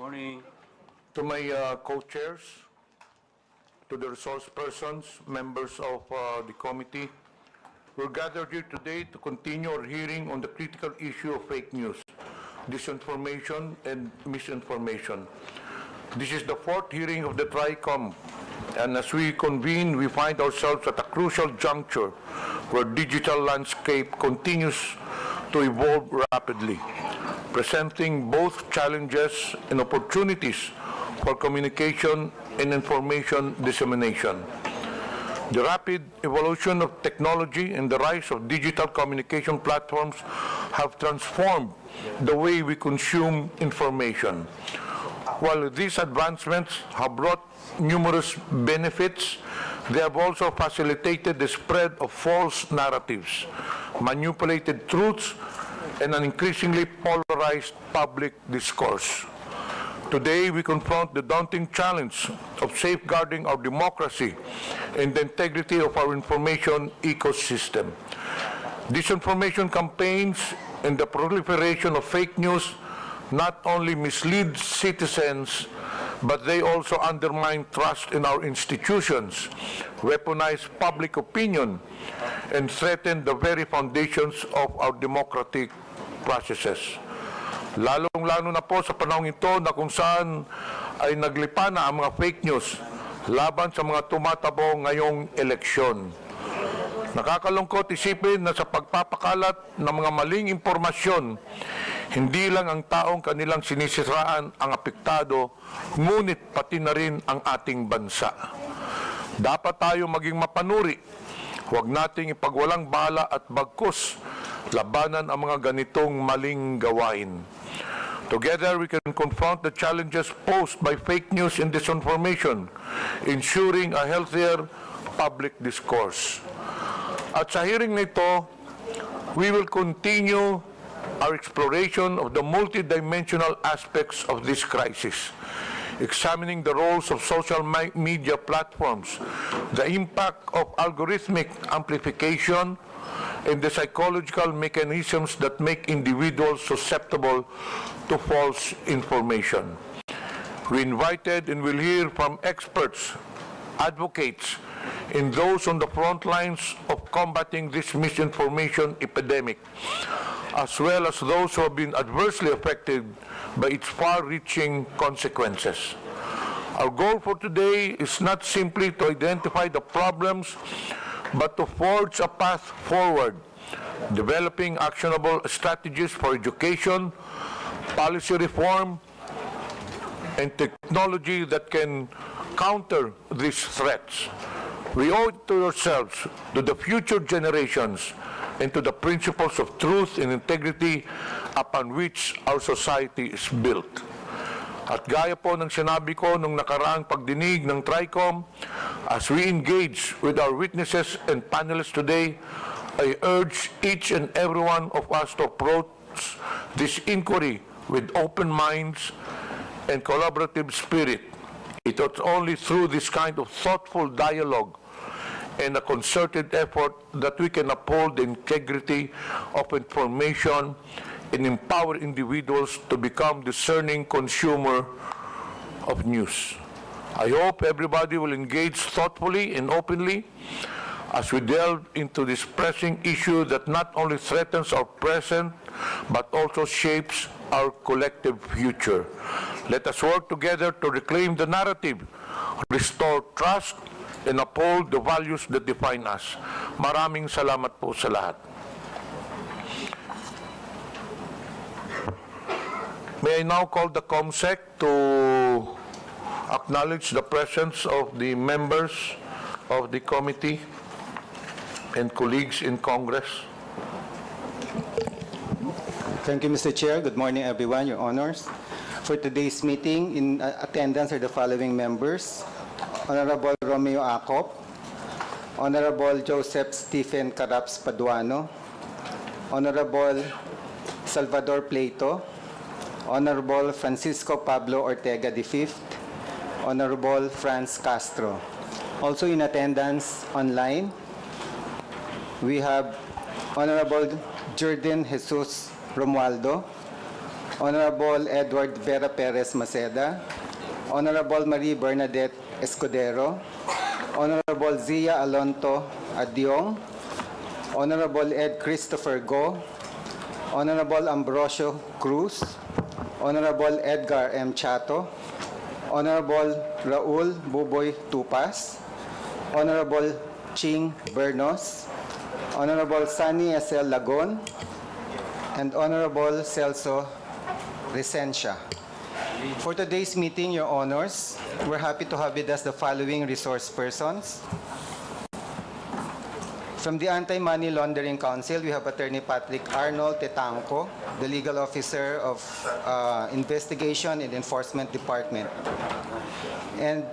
morning. To my co-chairs, to the resource persons, members of the committee, we're gathered here today to continue our hearing on the critical issue of fake news, disinformation, and misinformation. This is the fourth hearing of the Tricomm, and as we convene, we find ourselves at a crucial juncture where digital landscape continues to evolve rapidly, presenting both challenges and opportunities for communication and information dissemination. The rapid evolution of technology and the rise of digital communication platforms have transformed the way we consume information. While these advancements have brought numerous benefits, they have also facilitated the spread of false narratives, manipulated truths, and an increasingly polarized public discourse. Today, we confront the daunting challenge of safeguarding our democracy and the integrity of our information ecosystem. Disinformation campaigns and the proliferation of fake news not only mislead citizens, but they also undermine trust in our institutions, weaponize public opinion, and threaten the very foundations of our democratic processes. Lalong-lalo na po sa panahon ito na kung saan ay naglipa na ang mga fake news laban sa mga tumatabo ngayong eleksyon. Nakakalungkot isipin na sa pagpapakalat ng mga maling impormasyon, hindi lang ang taong kanilang sinisiraan ang apektado, ngunit pati na rin ang ating bansa. Dapat tayo maging mapanuri. Huwag nating ipagwalang bala at bagkus labanan ang mga ganitong maling gawain. Together, we can confront the challenges posed by fake news and disinformation, ensuring a healthier public discourse. At sa hearing nito, we will continue our exploration of the multidimensional aspects of this crisis, examining the roles of social media platforms, the impact of algorithmic amplification, and the psychological mechanisms that make individuals susceptible to false information. We invited and will hear from experts, advocates, and those on the front lines of combating this misinformation epidemic, as well as those who have been adversely affected by its far-reaching consequences. Our goal for today is not simply to identify the problems, but to forge a path forward, developing actionable strategies for education, policy reform, and technology that can counter these threats. We owe it to ourselves, to the future generations, and to the principles of truth and integrity upon which our society is built. At gaya po ng sinabi ko nung nakaraang pagdinig ng Tricomm, as we engage with our witnesses and panelists today, I urge each and every one of us to approach this inquiry with open minds and collaborative spirit. It is only through this kind of thoughtful dialogue and a concerted effort that we can uphold the integrity of information and empower individuals to become discerning consumer of news. I hope everybody will engage thoughtfully and openly as we delve into this pressing issue that not only threatens our present, but also shapes our collective future. Let us work together to reclaim the narrative, restore trust, and uphold the values that define us. Maraming salamat po sa lahat. May I now call the COMSEC to acknowledge the presence of the members of the committee and colleagues in Congress. Thank you, Mr. Chair. Good morning, everyone, Your Honors. For today's meeting, in attendance are the following members: Honorable Romeo Acop, Honorable Joseph Stephen Caraps Paduano, Honorable Salvador Pleito, Honorable Francisco Pablo Ortega V, Honorable Franz Castro. Also in attendance online, we have Honorable Jordan Jesus Romualdo, Honorable Edward Vera Perez Maceda, Honorable Marie Bernadette Escudero, Honorable Zia Alonto Adyong, Honorable Ed Christopher Go, Honorable Ambrosio Cruz, Honorable Edgar M. Chato, Honorable Raul Buboy Tupas, Honorable Ching Bernos, Honorable Sunny S.L. Lagon, and Honorable Celso Resencia. For today's meeting, Your Honors, we're happy to have with us the following resource persons. From the Anti-Money Laundering Council, we have Attorney Patrick Arnold Tetanco, the Legal Officer of Investigation and Enforcement Department. And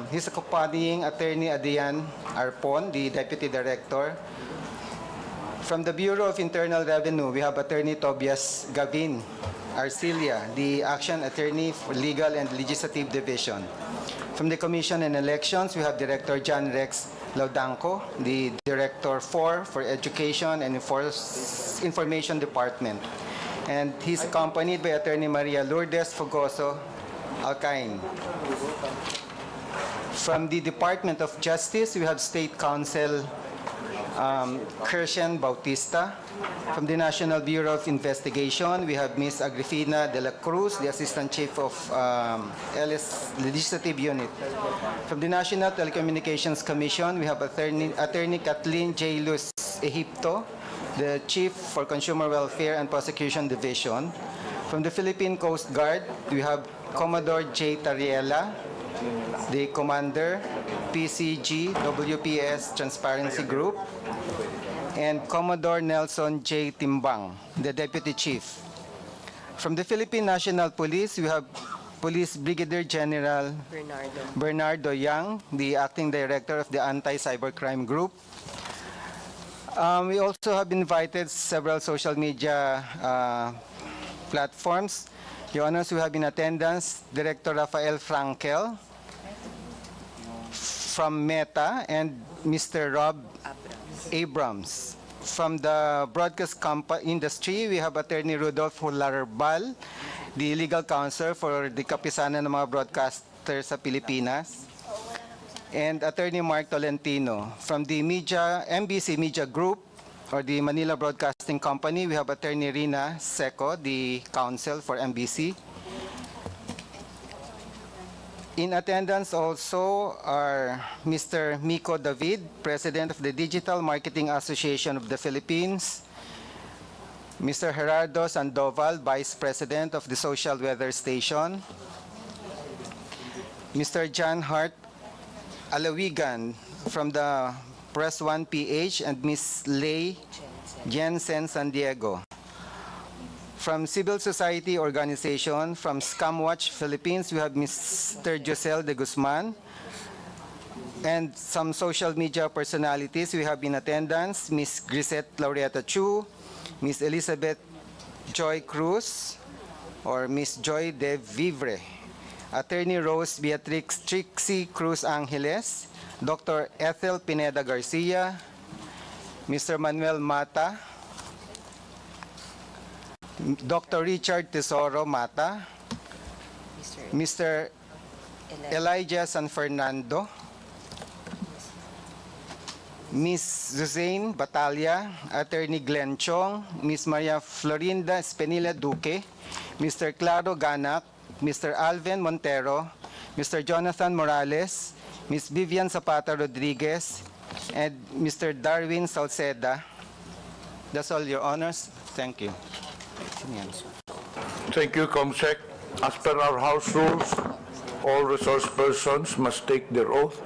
he's accompanying Attorney Adrian Arpon, the Deputy Director. From the Bureau of Internal Revenue, we have Attorney Tobias Gavin Arcilia, the Action Attorney for Legal and Legislative Division. From the Commission on Elections, we have Director John Rex Laudanco, the Director for Education and Information Department. And he's accompanied by Attorney Maria Lourdes Fogoso Alcain. From the Department of Justice, we have State Counsel Christian Bautista. From the National Bureau of Investigation, we have Ms. Agrifina de la Cruz, the Assistant Chief of LS Legislative Unit. From the National Telecommunications Commission, we have Attorney Kathleen J. Luz Egipto, the Chief for Consumer Welfare and Prosecution Division. From the Philippine Coast Guard, we have Commodore J. Tariela, the Commander, PCG WPS Transparency Group, and Commodore Nelson J. Timbang, the Deputy Chief. From the Philippine National Police, we have Police Brigadier General Bernardo Yang, the Acting Director of the Anti-Cybercrime Group. We also have invited several social media platforms. Your Honors, we have in attendance Director Rafael Frankel from Meta and Mr. Rob Abrams. From the broadcast industry, we have Attorney Rudolph Hularbal, the legal counsel for the kapisanan ng mga broadcaster sa Pilipinas, and Attorney Mark Tolentino. From the MBC Media Group, or the Manila Broadcasting Company, we have Attorney Rina Seco, the counsel for MBC. In attendance also are Mr. Miko David, President of the Digital Marketing Association of the Philippines, Mr. Gerardo Sandoval, Vice President of the Social Weather Station, Mr. John Hart Alawigan from the Press 1 PH, and Ms. Lei Jensen San Diego. From civil society organization, from Scamwatch Philippines, we have Mr. Josel de Guzman. And some social media personalities we have in attendance, Ms. Grisette Laureata Chu, Ms. Elizabeth Joy Cruz, or Ms. Joy de Vivre, Attorney Rose Beatrix Trixie Cruz Angeles, Dr. Ethel Pineda Garcia, Mr. Manuel Mata, Dr. Richard Tesoro Mata, Mr. Elijah San Fernando, Ms. Suzanne Batalia, Attorney Glenn Chong, Ms. Maria Florinda Espenilla Duque, Mr. Claro Ganak, Mr. Alvin Montero, Mr. Jonathan Morales, Ms. Vivian Zapata Rodriguez, and Mr. Darwin Salceda. That's all, Your Honors. Thank you. Thank you, Comsec. As per our House rules, all resource persons must take their oath,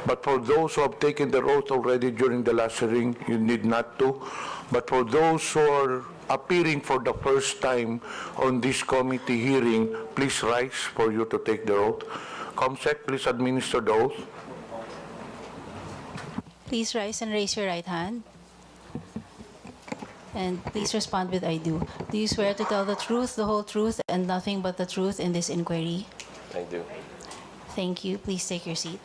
but for those who have taken their oath already during the last hearing, you need not to. But for those who are appearing for the first time on this committee hearing, please rise for you to take the oath. Comsec, please administer the oath. Please rise and raise your right hand. And please respond with I do. Do you swear to tell the truth, the whole truth, and nothing but the truth in this inquiry? I do. Thank you. Please take your seat.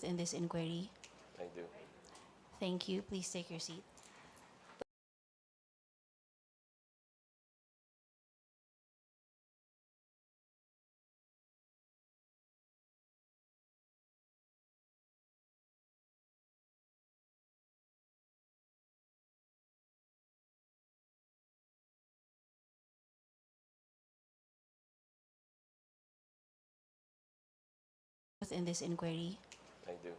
in this inquiry? I do. Thank you. Please take your seat. In this inquiry? I do.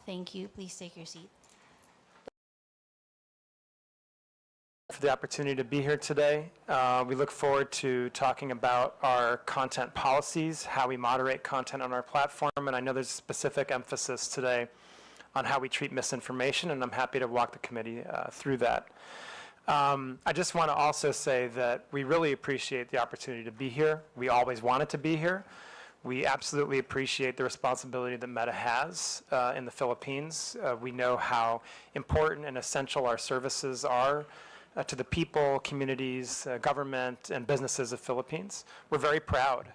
Thank you. Please take your seat. For the opportunity to be here today. We look forward to talking about our content policies, how we moderate content on our platform, and I know there's a specific emphasis today on how we treat misinformation, and I'm happy to walk the committee through that. I just want to also say that we really appreciate the opportunity to be here. We always wanted to be here. We absolutely appreciate the responsibility that Meta has in the Philippines. We know how important and essential our services are to the people, communities, government, and businesses of Philippines. We're very proud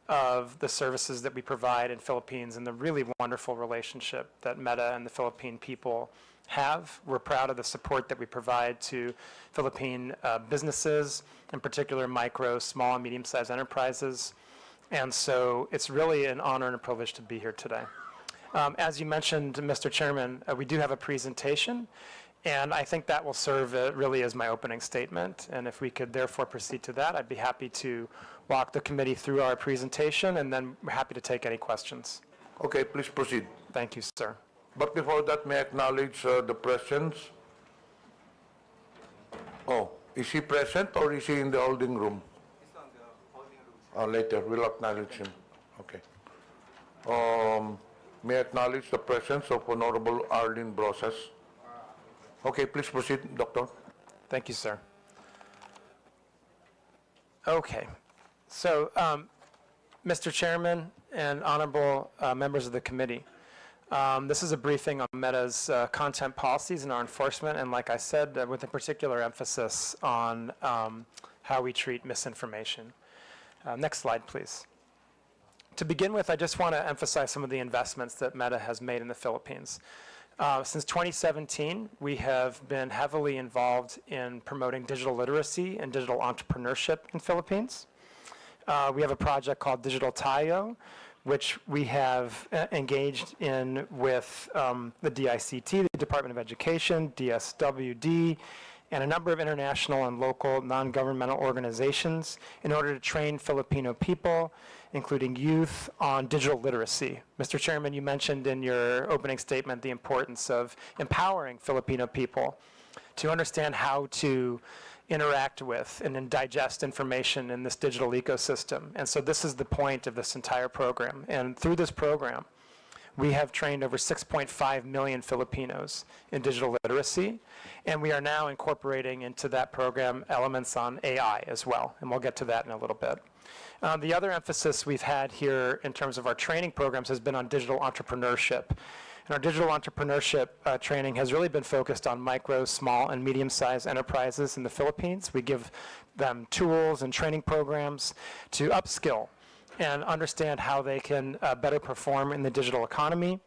of the services that we provide in Philippines and the really wonderful relationship that Meta and the Philippine people have. We're proud of the support that we provide to Philippine businesses, in particular micro, small, and medium-sized enterprises. And so it's really an honor and a privilege to be here today. As you mentioned, Mr. Chairman, we do have a presentation, and I think that will serve really as my opening statement. And if we could therefore proceed to that, I'd be happy to walk the committee through our presentation, and then we're happy to take any questions. Okay, please proceed. Thank you, sir. But before that, may I acknowledge the presence? Oh, is he present or is he in the holding room? He's on the holding room. Later, we'll acknowledge him. Okay. May I acknowledge the presence of Honorable Arlene Brosas? Okay, please proceed, Doctor. Thank you, sir. Okay. So, Mr. Chairman and honorable members of the committee, this is a briefing on Meta's content policies and our enforcement, and like I said, with a particular emphasis on how we treat misinformation. Next slide, please. To begin with, I just want to emphasize some of the investments that Meta has made in the Philippines. Since 2017, we have been heavily involved in promoting digital literacy and digital entrepreneurship in the Philippines. We have a project called Digital Tayo, which we have engaged in with the DICT, the Department of Education, DSWD, and a number of international and local non-governmental organizations in order to train Filipino people, including youth, on digital literacy. Mr. Chairman, you mentioned in your opening statement the importance of empowering Filipino people to understand how to interact with and then digest information in this digital ecosystem. And so this is the point of this entire program. And through this program, we have trained over 6.5 million Filipinos in digital literacy, and we are now incorporating into that program elements on AI as well, and we'll get to that in a little bit. The other emphasis we've had here in terms of our training programs has been on digital entrepreneurship. And our digital entrepreneurship training has really been focused on micro, small, and medium-sized enterprises in the Philippines. We give them tools and training programs to upskill and understand how they can better perform in the digital economy.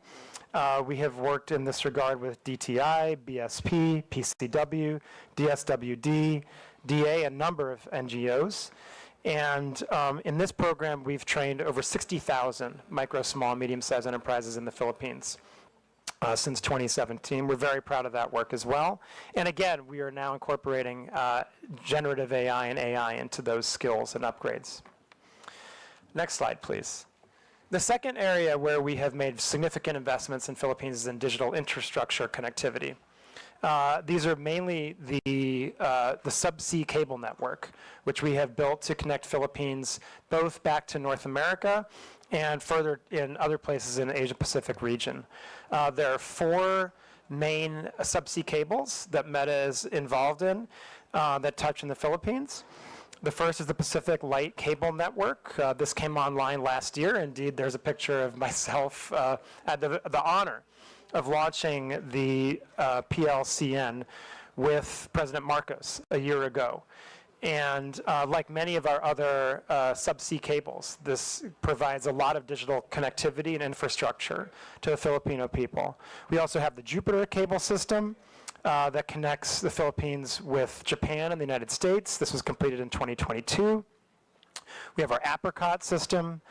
We have worked in this regard with DTI, BSP, PCW, DSWD, DA, a number of NGOs. And in this program, we've trained over 60,000 micro, small, medium-sized enterprises in the Philippines since 2017. We're very proud of that work as well. And again, we are now incorporating generative AI and AI into those skills and upgrades. Next slide, please. The second area where we have made significant investments in Philippines is in digital infrastructure connectivity. These are mainly the subsea cable network, which we have built to connect Philippines both back to North America and further in other places in the Asia-Pacific region. There are 4 main subsea cables that Meta is involved in that touch in the Philippines. The first is the Pacific Light Cable Network. This came online last year. Indeed, there's a picture of myself at the honor of launching the PLCN with President Marcos a year ago. And like many of our other subsea cables, this provides a lot of digital connectivity and infrastructure to the Filipino people. We also have the Jupiter cable system that connects the Philippines with Japan and the United States. This was completed in 2022. We have our Apricot system,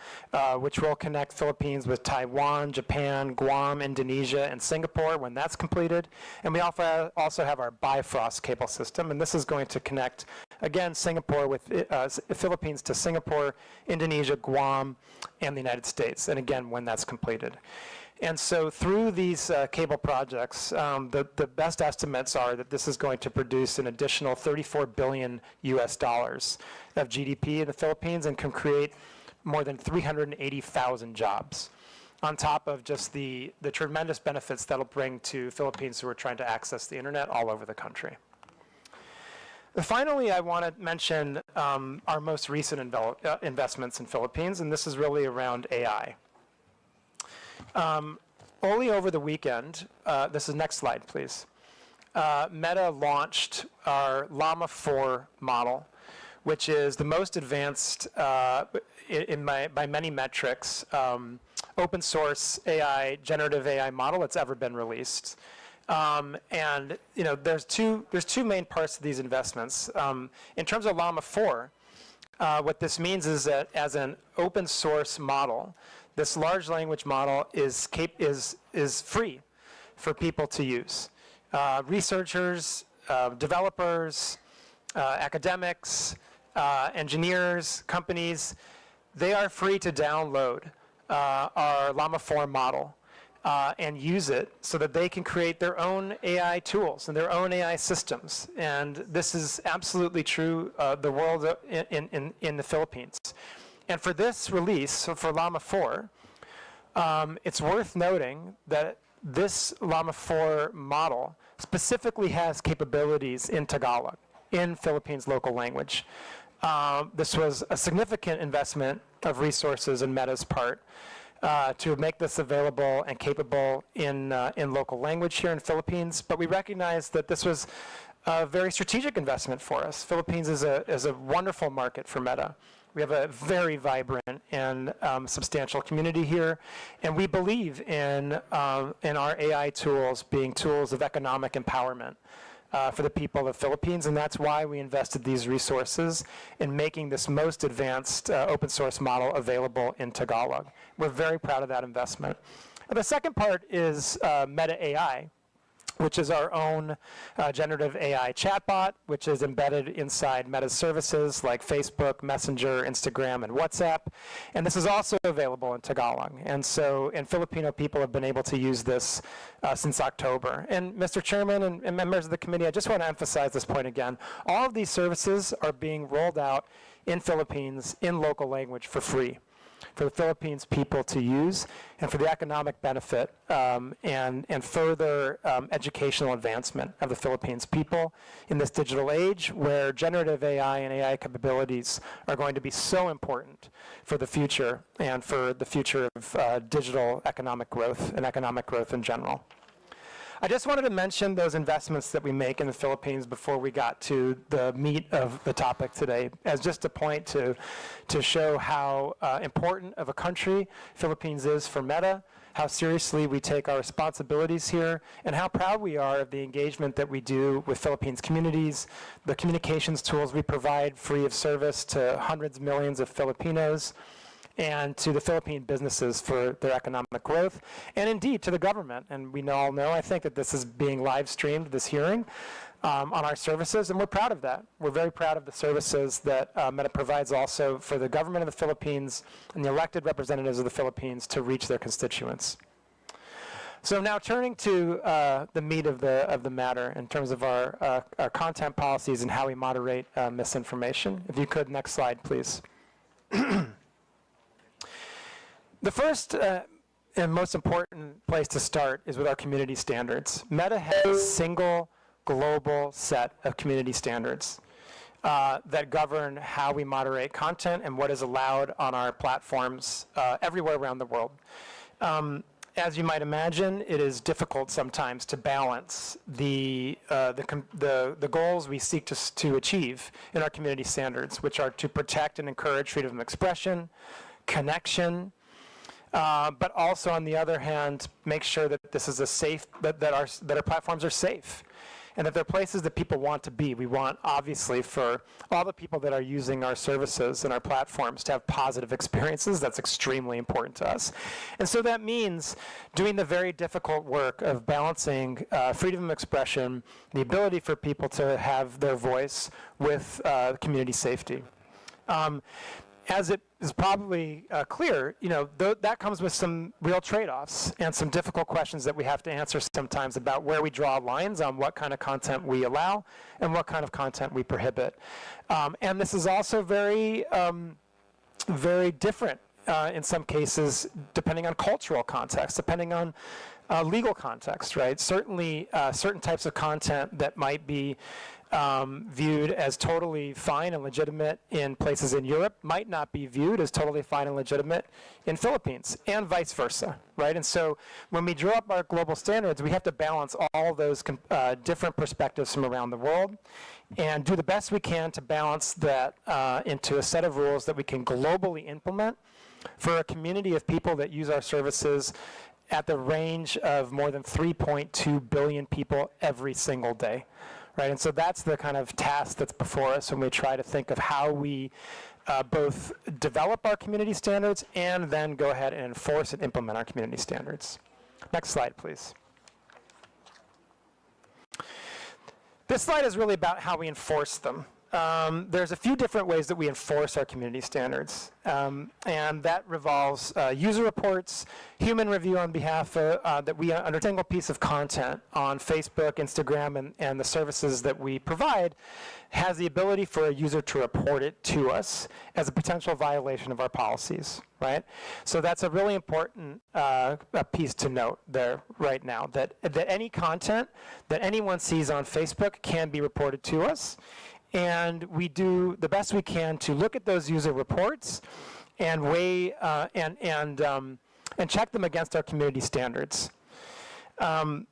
which will connect Philippines with Taiwan, Japan, Guam, Indonesia, and Singapore when that's completed. And we also have our Bifrost cable system, and this is going to connect, again, Singapore with Philippines to Singapore, Indonesia, Guam, and the United States, and again, when that's completed. And so through these cable projects, the best estimates are that this is going to produce an additional 34 billion US dollars of GDP in the Philippines and can create more than 380,000 jobs, on top of just the tremendous benefits that'll bring to Philippines who are trying to access the internet all over the country. Finally, I want to mention our most recent investments in Philippines, and this is really around AI. Only over the weekend, this is next slide, please. Meta launched our Llama 4 model, which is the most advanced, by many metrics, open source AI, generative AI model that's ever been released. And there's two main parts to these investments. In terms of Llama 4, what this means is that as an open source model, this large language model is free for people to use. Researchers, developers, academics, engineers, companies, they are free to download our Llama 4 model and use it so that they can create their own AI tools and their own AI systems. And this is absolutely true the world in the Philippines. And for this release, so for Llama 4, it's worth noting that this Llama 4 model specifically has capabilities in Tagalog, in Philippines local language. This was a significant investment of resources in Meta's part to make this available and capable in local language here in Philippines. But we recognize that this was a very strategic investment for us. Philippines is a wonderful market for Meta. We have a very vibrant and substantial community here, and we believe in our AI tools being tools of economic empowerment for the people of the Philippines, and that's why we invested these resources in making this most advanced open source model available in Tagalog. We're very proud of that investment. And the second part is Meta AI, which is our own generative AI chatbot, which is embedded inside Meta's services like Facebook, Messenger, Instagram, and WhatsApp. And this is also available in Tagalog. And Filipino people have been able to use this since October. And Mr. Chairman and members of the committee, I just want to emphasize this point again. All of these services are being rolled out in Philippines in local language for free, for the Philippines people to use, and for the economic benefit and further educational advancement of the Philippines people in this digital age where generative AI and AI capabilities are going to be so important for the future and for the future of digital economic growth and economic growth in general. I just wanted to mention those investments that we make in the Philippines before we got to the meat of the topic today, as just a point to show how important of a country Philippines is for Meta, how seriously we take our responsibilities here, and how proud we are of the engagement that we do with Philippines communities, the communications tools we provide free of service to hundreds of millions of Filipinos, and to the Philippine businesses for their economic growth, and indeed to the government. And we all know, I think, that this is being live streamed, this hearing, on our services, and we're proud of that. We're very proud of the services that Meta provides also for the government of the Philippines and the elected representatives of the Philippines to reach their constituents. So now turning to the meat of the matter in terms of our content policies and how we moderate misinformation. If you could, next slide, please. The first and most important place to start is with our community standards. Meta has a single global set of community standards that govern how we moderate content and what is allowed on our platforms everywhere around the world. as you might imagine, it is difficult sometimes to balance the goals we seek to achieve in our community standards, which are to protect and encourage freedom of expression, connection, but also, on the other hand, make sure that this is a safe, that our platforms are safe, and that they're places that people want to be. We want, obviously, for all the people that are using our services and our platforms to have positive experiences. That's extremely important to us. And so that means doing the very difficult work of balancing freedom of expression, the ability for people to have their voice, with community safety. As it is probably clear, that comes with some real trade-offs and some difficult questions that we have to answer sometimes about where we draw lines on what kind of content we allow and what kind of content we prohibit. And this is also very, very different in some cases, depending on cultural context, depending on legal context, right? Certainly, certain types of content that might be viewed as totally fine and legitimate in places in Europe might not be viewed as totally fine and legitimate in Philippines, and vice versa, right? And so when we draw up our global standards, we have to balance all those different perspectives from around the world and do the best we can to balance that into a set of rules that we can globally implement for a community of people that use our services at the range of more than 3.2 billion people every single day. Right, and so that's the kind of task that's before us when we try to think of how we both develop our community standards and then go ahead and enforce and implement our community standards. Next slide, please. This slide is really about how we enforce them. There's a few different ways that we enforce our community standards, and that revolves user reports, human review on behalf of, that we under a single piece of content on Facebook, Instagram, and the services that we provide has the ability for a user to report it to us as a potential violation of our policies, right? So that's a really important piece to note there right now, that any content that anyone sees on Facebook can be reported to us. And we do the best we can to look at those user reports and weigh and check them against our community standards. The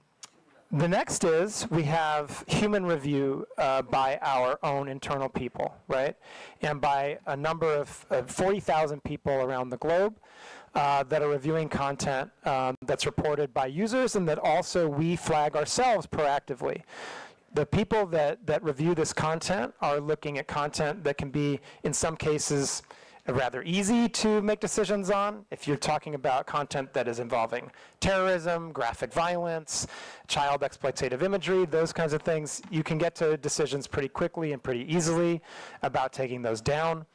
next is we have human review by our own internal people, right? And by a number of 40,000 people around the globe that are reviewing content that's reported by users, and that also we flag ourselves proactively. The people that review this content are looking at content that can be, in some cases, rather easy to make decisions on. If you're talking about content that is involving terrorism, graphic violence, child exploitative imagery, those kinds of things, you can get to decisions pretty quickly and pretty easily about taking those down.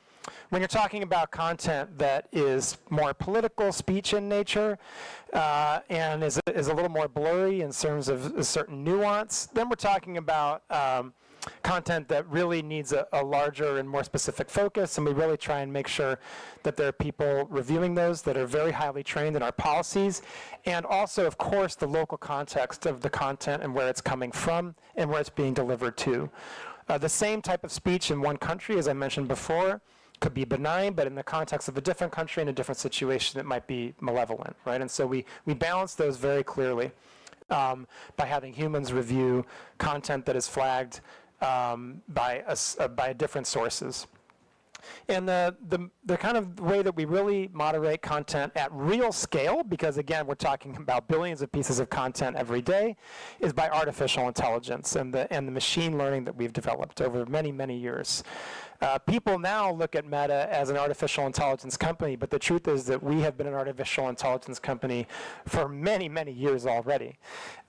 When you're talking about content that is more political speech in nature and is a little more blurry in terms of a certain nuance, then we're talking about content that really needs a larger and more specific focus, and we really try and make sure that there are people reviewing those that are very highly trained in our policies, and also, of course, the local context of the content and where it's coming from and where it's being delivered to. The same type of speech in one country, as I mentioned before, could be benign, but in the context of a different country in a different situation, it might be malevolent, right? And so we balance those very clearly by having humans review content that is flagged by different sources. And the kind of way that we really moderate content at real scale, because again, we're talking about billions of pieces of content every day, is by artificial intelligence and the machine learning that we've developed over many, many years. People now look at Meta as an artificial intelligence company, but the truth is that we have been an artificial intelligence company for many, many years already.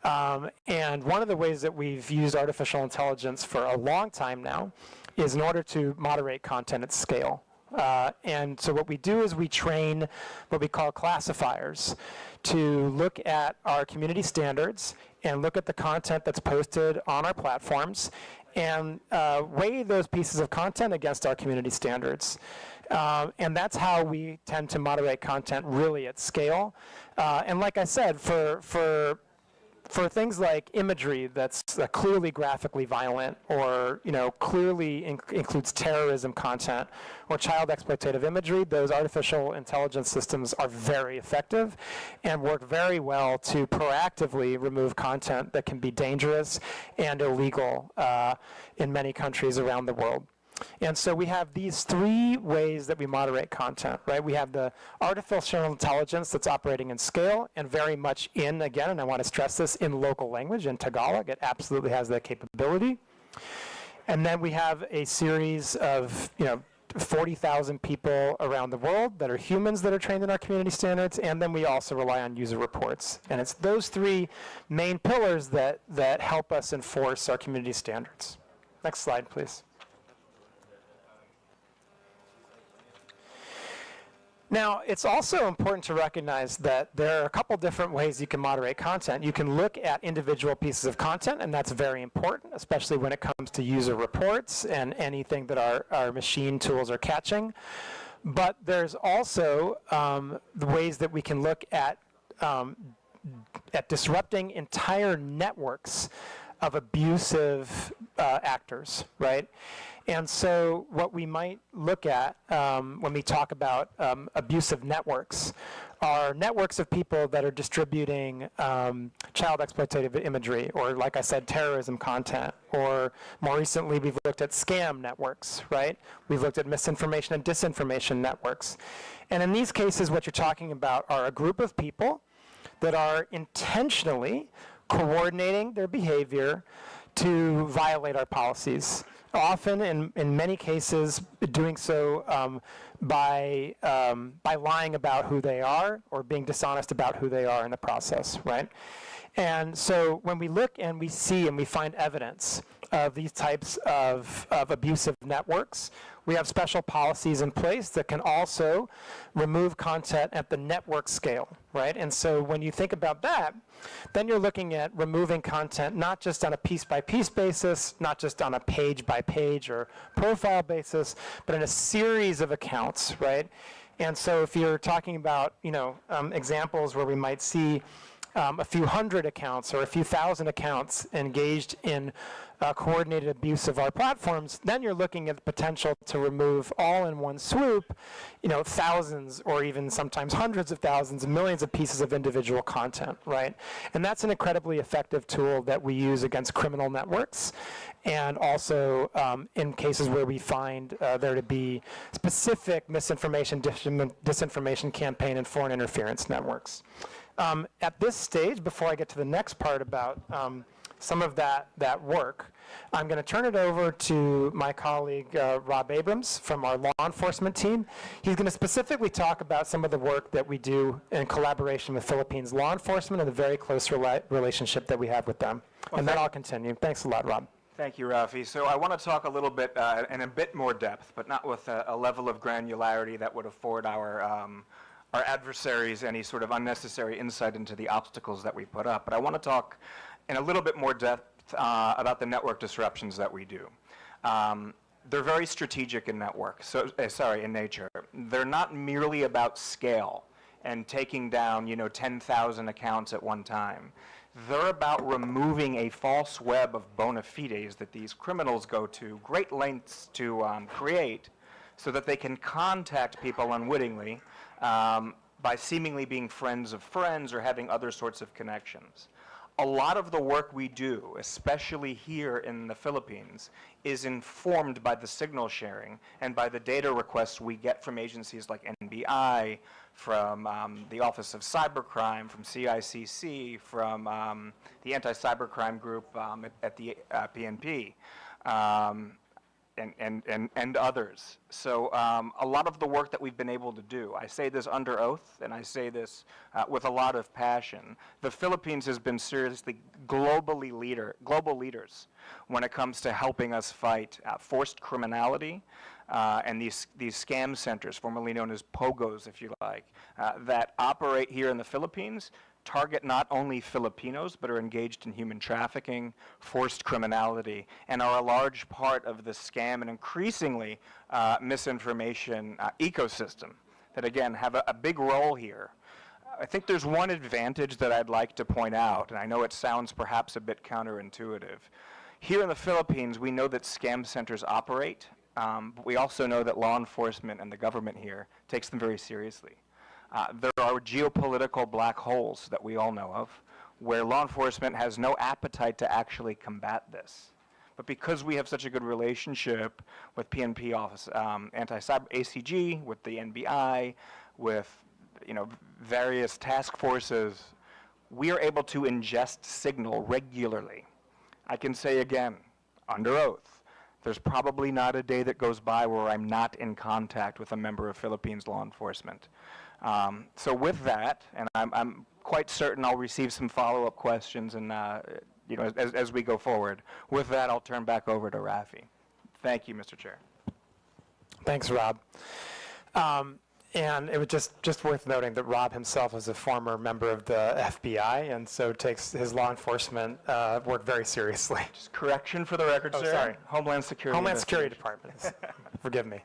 And one of the ways that we've used artificial intelligence for a long time now is in order to moderate content at scale. And so what we do is we train what we call classifiers to look at our community standards and look at the content that's posted on our platforms and weigh those pieces of content against our community standards. And that's how we tend to moderate content really at scale. And like I said, for for things like imagery that's clearly graphically violent, or clearly includes terrorism content or child exploitative imagery, those artificial intelligence systems are very effective and work very well to proactively remove content that can be dangerous and illegal in many countries around the world. And so we have these three ways that we moderate content, right? We have the artificial intelligence that's operating in scale and very much again, and I want to stress this, in local language, in Tagalog. It absolutely has that capability. And then we have a series of, 40,000 people around the world that are humans that are trained in our community standards, and then we also rely on user reports. And it's those three main pillars that help us enforce our community standards. Next slide, please. Now, it's also important to recognize that there are a couple different ways you can moderate content. You can look at individual pieces of content, and that's very important, especially when it comes to user reports and anything that our machine tools are catching. But there's also the ways that we can look at disrupting entire networks of abusive actors, right? And so what we might look at when we talk about abusive networks are networks of people that are distributing child exploitative imagery, or, like I said, terrorism content. Or more recently, we've looked at scam networks, right? We've looked at misinformation and disinformation networks. And in these cases, what you're talking about are a group of people that are intentionally coordinating their behavior to violate our policies. Often, in many cases, doing so by lying about who they are or being dishonest about who they are in the process, right? And so when we look and we see and we find evidence of these types of abusive networks, we have special policies in place that can also remove content at the network scale, right? And so when you think about that, then you're looking at removing content not just on a piece-by-piece basis, not just on a page-by-page or profile basis, but in a series of accounts, right? And so if you're talking about, examples where we might see a few hundred accounts or a few thousand accounts engaged in coordinated abuse of our platforms, then you're looking at the potential to remove all in one swoop, thousands or even sometimes hundreds of thousands, millions of pieces of individual content, right? And that's an incredibly effective tool that we use against criminal networks, and also in cases where we find there to be specific misinformation, disinformation campaign and foreign interference networks. At this stage, before I get to the next part about some of that work, I'm going to turn it over to my colleague, Rob Abrams, from our law enforcement team. He's going to specifically talk about some of the work that we do in collaboration with Philippines law enforcement and the very close relationship that we have with them. And then I'll continue. Thanks a lot, Rob. Thank you, Rafi. So I want to talk a little bit in a bit more depth, but not with a level of granularity that would afford our adversaries any sort of unnecessary insight into the obstacles that we put up. But I want to talk in a little bit more depth about the network disruptions that we do. They're very strategic in in nature. They're not merely about scale and taking down, 10,000 accounts at one time. They're about removing a false web of bona fides that these criminals go to great lengths to create so that they can contact people unwittingly by seemingly being friends of friends or having other sorts of connections. A lot of the work we do, especially here in the Philippines, is informed by the signal sharing and by the data requests we get from agencies like NBI, from the Office of Cybercrime, from CICC, from the Anti-Cybercrime Group at the PNP. And others. So a lot of the work that we've been able to do, I say this under oath, and I say this with a lot of passion. The Philippines has been seriously global leaders when it comes to helping us fight forced criminality and these scam centers, formerly known as POGOs, if you like, that operate here in the Philippines, target not only Filipinos, but are engaged in human trafficking, forced criminality, and are a large part of the scam and increasingly misinformation ecosystem that, again, have a big role here. I think there's one advantage that I'd like to point out, and I know it sounds perhaps a bit counterintuitive. Here in the Philippines, we know that scam centers operate, but we also know that law enforcement and the government here takes them very seriously. There are geopolitical black holes that we all know of, where law enforcement has no appetite to actually combat this. But because we have such a good relationship with PNP office, anti-cyber ACG, with the NBI, with various task forces, we are able to ingest signal regularly. I can say again, under oath, there's probably not a day that goes by where I'm not in contact with a member of Philippines law enforcement. So with that, and I'm quite certain I'll receive some follow-up questions and as we go forward. With that, I'll turn back over to Rafi. Thank you, Mr. Chair. Thanks, Rob. And it was just worth noting that Rob himself is a former member of the FBI, and so takes his law enforcement work very seriously. Just correction for the record, sir. Sorry. Homeland Security. Homeland Security Department. Forgive me.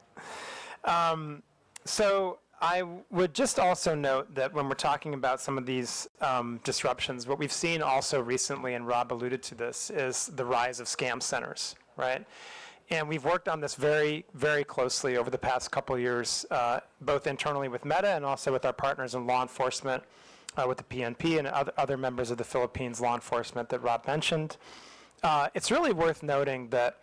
So I would just also note that when we're talking about some of these disruptions, what we've seen also recently, and Rob alluded to this, is the rise of scam centers, right? And we've worked on this very, very closely over the past couple of years, both internally with Meta and also with our partners in law enforcement, with the PNP and other members of the Philippines law enforcement that Rob mentioned. It's really worth noting that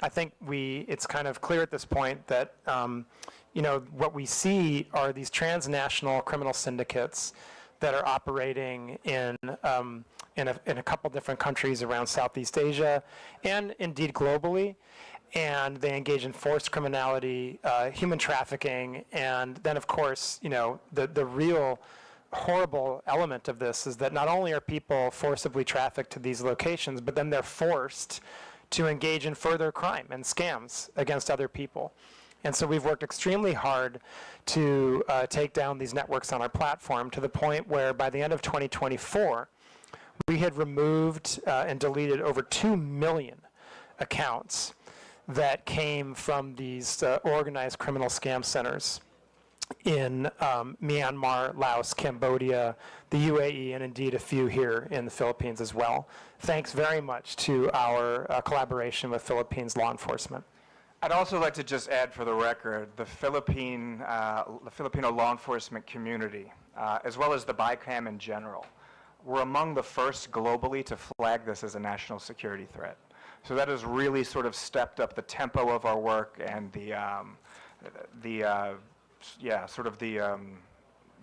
I think it's kind of clear at this point that what we see are these transnational criminal syndicates that are operating in a couple different countries around Southeast Asia and indeed globally. And they engage in forced criminality, human trafficking, and then, of course, the real horrible element of this is that not only are people forcibly trafficked to these locations, but then they're forced to engage in further crime and scams against other people. And so we've worked extremely hard to take down these networks on our platform to the point where by the end of 2024, we had removed and deleted over 2 million accounts that came from these organized criminal scam centers in Myanmar, Laos, Cambodia, the UAE, and indeed a few here in the Philippines as well. Thanks very much to our collaboration with Philippines law enforcement. I'd also like to just add for the record, the Filipino law enforcement community, as well as the BICAM in general, were among the first globally to flag this as a national security threat. So that has really sort of stepped up the tempo of our work and the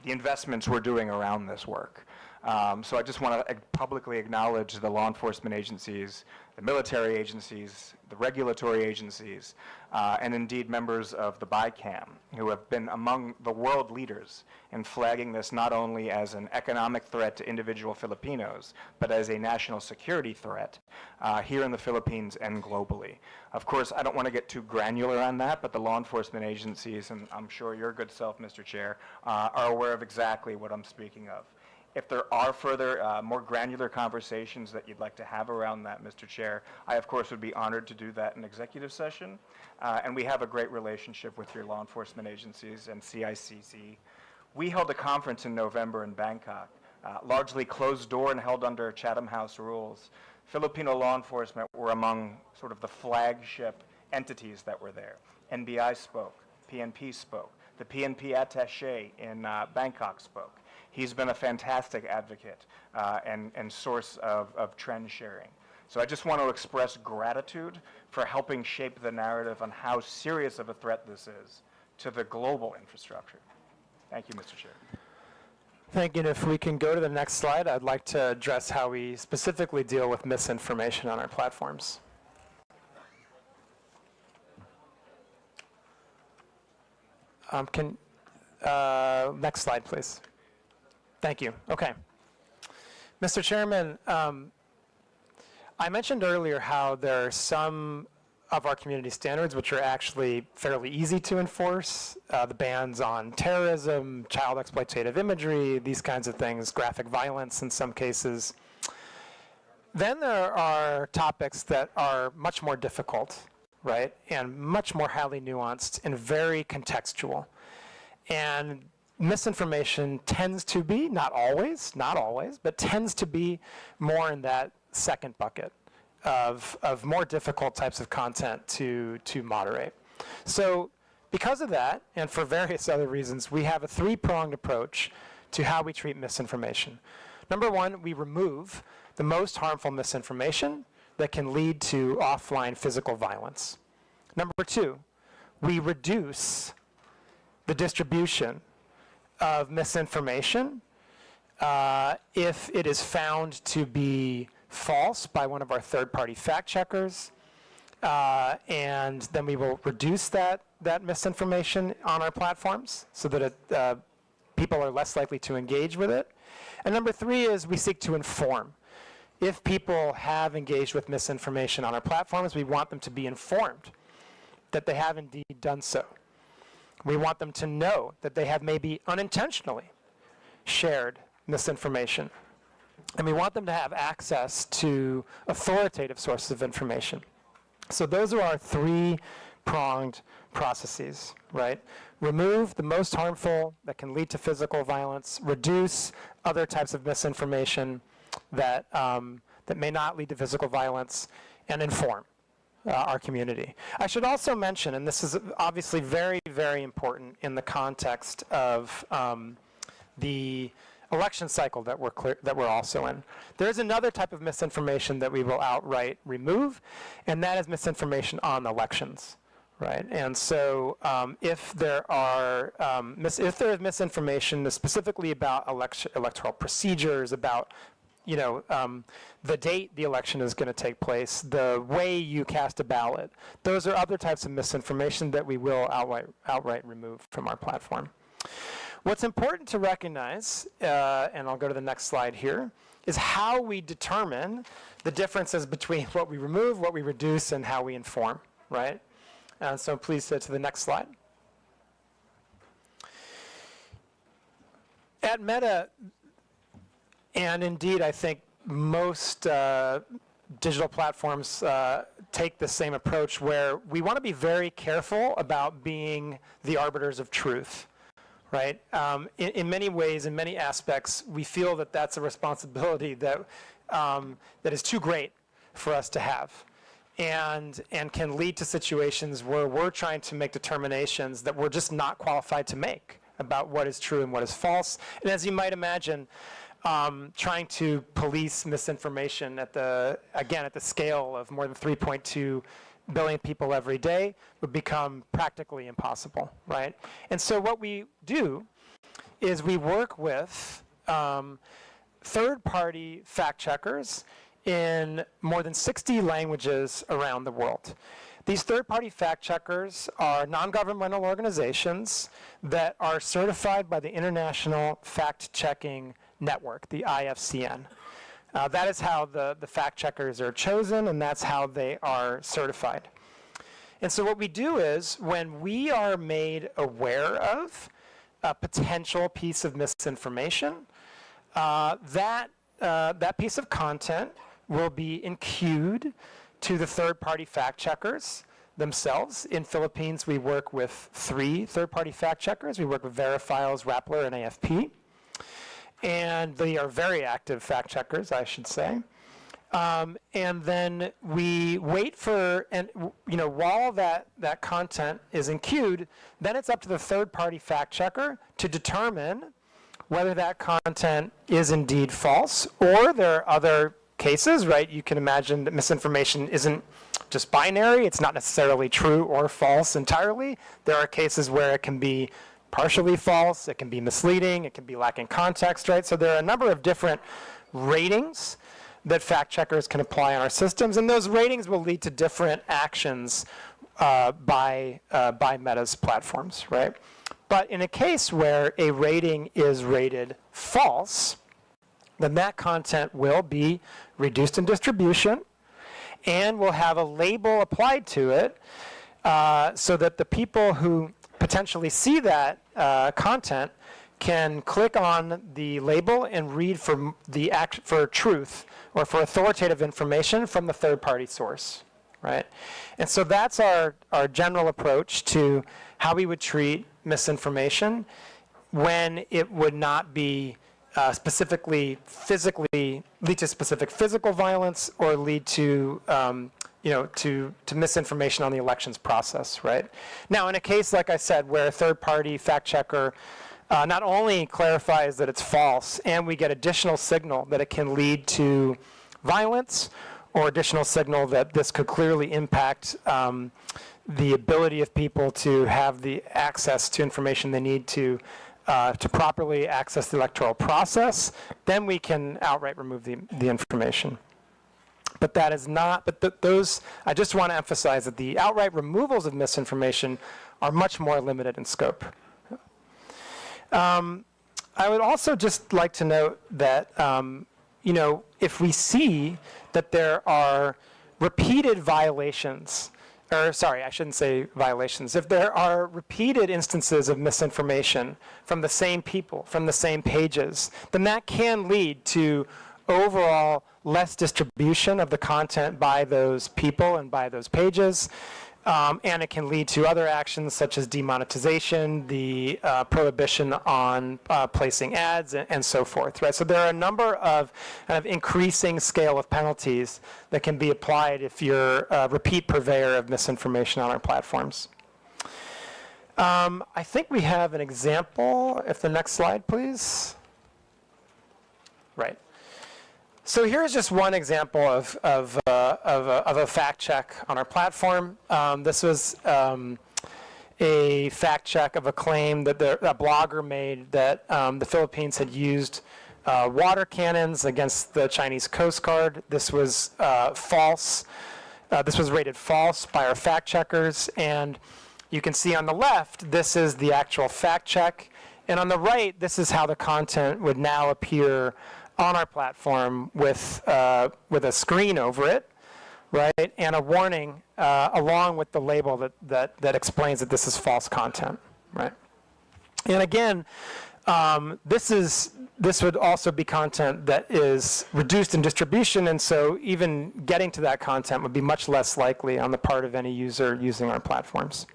investments we're doing around this work. So I just want to publicly acknowledge the law enforcement agencies, the military agencies, the regulatory agencies, and indeed members of the BICAM, who have been among the world leaders in flagging this not only as an economic threat to individual Filipinos, but as a national security threat here in the Philippines and globally. Of course, I don't want to get too granular on that, but the law enforcement agencies, and I'm sure your good self, Mr. Chair, are aware of exactly what I'm speaking of. If there are further, more granular conversations that you'd like to have around that, Mr. Chair, I, of course, would be honored to do that in executive session. And we have a great relationship with your law enforcement agencies and CICC. We held a conference in November in Bangkok, largely closed door and held under Chatham House rules. Filipino law enforcement were among sort of the flagship entities that were there. NBI spoke, PNP spoke, the PNP attaché in Bangkok spoke. He's been a fantastic advocate and source of trend sharing. So I just want to express gratitude for helping shape the narrative on how serious of a threat this is to the global infrastructure. Thank you, Mr. Chair. Thank you. And if we can go to the next slide, I'd like to address how we specifically deal with misinformation on our platforms. Next slide, please. Thank you. Okay. Mr. Chairman, I mentioned earlier how there are some of our community standards which are actually fairly easy to enforce. The bans on terrorism, child exploitative imagery, these kinds of things, graphic violence in some cases. Then there are topics that are much more difficult, right, and much more highly nuanced and very contextual. And misinformation tends to be, not always, but tends to be more in that second bucket of more difficult types of content to moderate. So because of that, and for various other reasons, we have a three-pronged approach to how we treat misinformation. Number one, we remove the most harmful misinformation that can lead to offline physical violence. Number two, we reduce the distribution of misinformation if it is found to be false by one of our third-party fact checkers, and then we will reduce that misinformation on our platforms so that people are less likely to engage with it. And number three is we seek to inform. If people have engaged with misinformation on our platforms, we want them to be informed that they have indeed done so. We want them to know that they have maybe unintentionally shared misinformation. And we want them to have access to authoritative sources of information. So those are our three-pronged processes, right? Remove the most harmful that can lead to physical violence, reduce other types of misinformation that may not lead to physical violence, and inform our community. I should also mention, and this is obviously very, very important in the context of the election cycle that we're also in. There is another type of misinformation that we will outright remove, and that is misinformation on elections, right? And so if there is misinformation specifically about electoral procedures, about the date the election is going to take place, the way you cast a ballot, those are other types of misinformation that we will outright remove from our platform. What's important to recognize, and I'll go to the next slide here, is how we determine the differences between what we remove, what we reduce, and how we inform, right? And so please to the next slide. At Meta, and indeed I think most digital platforms take the same approach, where we want to be very careful about being the arbiters of truth. Right? In many ways, in many aspects, we feel that that's a responsibility that is too great for us to have, and can lead to situations where we're trying to make determinations that we're just not qualified to make about what is true and what is false. And as you might imagine, trying to police misinformation at the scale of more than 3.2 billion people every day would become practically impossible, right? And so what we do is we work with third-party fact checkers in more than 60 languages around the world. These third-party fact checkers are non-governmental organizations that are certified by the International Fact-Checking Network, the IFCN. That is how the fact checkers are chosen, and that's how they are certified. And so what we do is, when we are made aware of a potential piece of misinformation, that piece of content will be enqueued to the third-party fact checkers themselves. In Philippines, we work with 3 third-party fact checkers. We work with Verifiles, Rappler, and AFP. And they are very active fact checkers, I should say. And then we wait for, and while that content is enqueued, then it's up to the third-party fact checker to determine whether that content is indeed false, or there are other cases, right? You can imagine that misinformation isn't just binary. It's not necessarily true or false entirely. There are cases where it can be partially false, it can be misleading, it can be lacking context, right? So there are a number of different ratings that fact checkers can apply on our systems, and those ratings will lead to different actions by Meta's platforms, right? But in a case where a rating is rated false, then that content will be reduced in distribution and will have a label applied to it so that the people who potentially see that content can click on the label and read for truth or for authoritative information from the third-party source, right? And so that's our general approach to how we would treat misinformation. when it would not be specifically physically lead to specific physical violence or lead to to misinformation on the elections process, right? Now, in a case, like I said, where a third-party fact checker not only clarifies that it's false, and we get additional signal that it can lead to violence, or additional signal that this could clearly impact the ability of people to have the access to information they need to properly access the electoral process, then we can outright remove the information. But that is not, but those, I just want to emphasize that the outright removals of misinformation are much more limited in scope. I would also just like to note that, if we see that there are repeated violations, or sorry, I shouldn't say violations, if there are repeated instances of misinformation from the same people, from the same pages, then that can lead to overall less distribution of the content by those people and by those pages. And it can lead to other actions such as demonetization, the prohibition on placing ads, and so forth, right? So there are a number of kind of increasing scale of penalties that can be applied if you're a repeat purveyor of misinformation on our platforms. I think we have an example. If the next slide, please. Right. So here's just one example of a fact check on our platform. This was a fact check of a claim that a blogger made that the Philippines had used water cannons against the Chinese Coast Guard. This was false. This was rated false by our fact checkers. And you can see on the left, this is the actual fact check. And on the right, this is how the content would now appear on our platform with a screen over it, right, and a warning along with the label that explains that this is false content, right? And again, this would also be content that is reduced in distribution, and so even getting to that content would be much less likely on the part of any user using our platforms.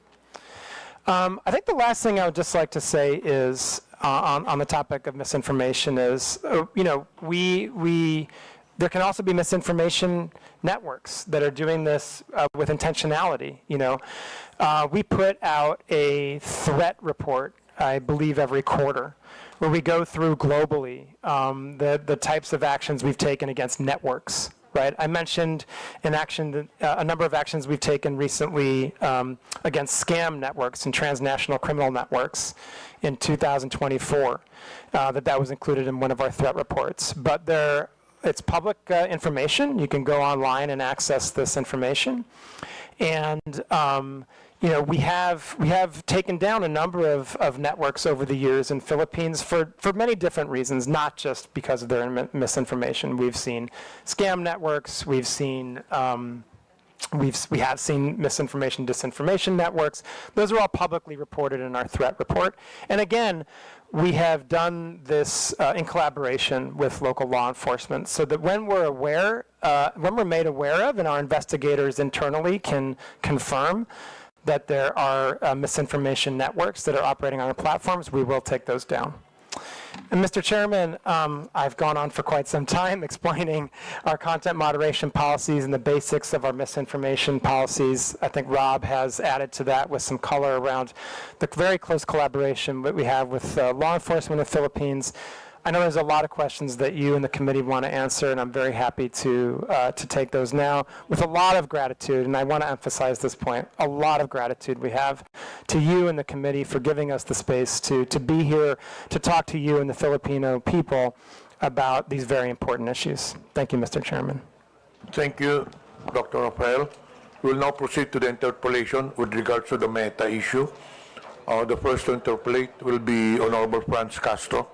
I think the last thing I would just like to say is on the topic of misinformation is, there can also be misinformation networks that are doing this with intentionality. We put out a threat report, I believe, every quarter, where we go through globally the types of actions we've taken against networks. Right, I mentioned a number of actions we've taken recently against scam networks and transnational criminal networks in 2024. That was included in one of our threat reports. But it's public information. You can go online and access this information. And we have taken down a number of networks over the years in Philippines for many different reasons, not just because of their misinformation. We've seen scam networks. We have seen misinformation, disinformation networks. Those are all publicly reported in our threat report. And again, we have done this in collaboration with local law enforcement, so that when we're made aware of, and our investigators internally can confirm that there are misinformation networks that are operating on our platforms, we will take those down. And Mr. Chairman, I've gone on for quite some time explaining our content moderation policies and the basics of our misinformation policies. I think Rob has added to that with some color around the very close collaboration that we have with law enforcement in the Philippines. I know there's a lot of questions that you and the committee want to answer, and I'm very happy to take those now with a lot of gratitude. And I want to emphasize this point, a lot of gratitude we have to you and the committee for giving us the space to be here to talk to you and the Filipino people about these very important issues. Thank you, Mr. Chairman. Thank you, Dr. Rafael. We will now proceed to the interpolation with regards to the meta issue. The first to interpolate will be Honorable Franz Castro.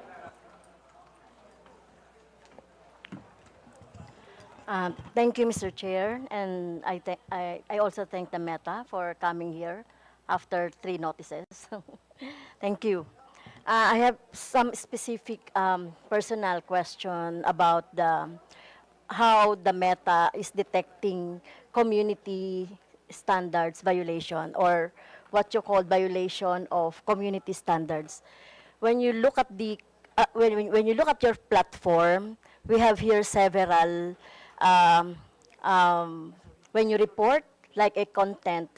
Thank you, Mr. Chair, and I also thank the Meta for coming here after 3 notices. Thank you. I have some specific personal question about how the Meta is detecting community standards violation, or what you call violation of community standards. when you look at the when you look at your platform, we have here several um, when you report like a content,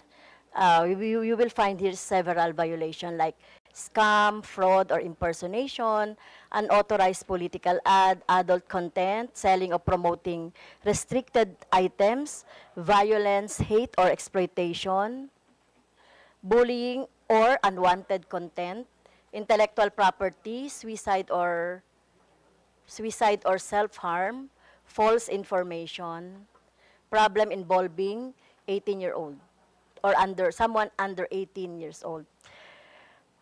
you will find here several violations like scam, fraud, or impersonation, unauthorized political ad, adult content, selling or promoting restricted items, violence, hate, or exploitation, bullying or unwanted content, intellectual property, suicide or self-harm, false information, problem involving 18-year-old or someone under 18 years old.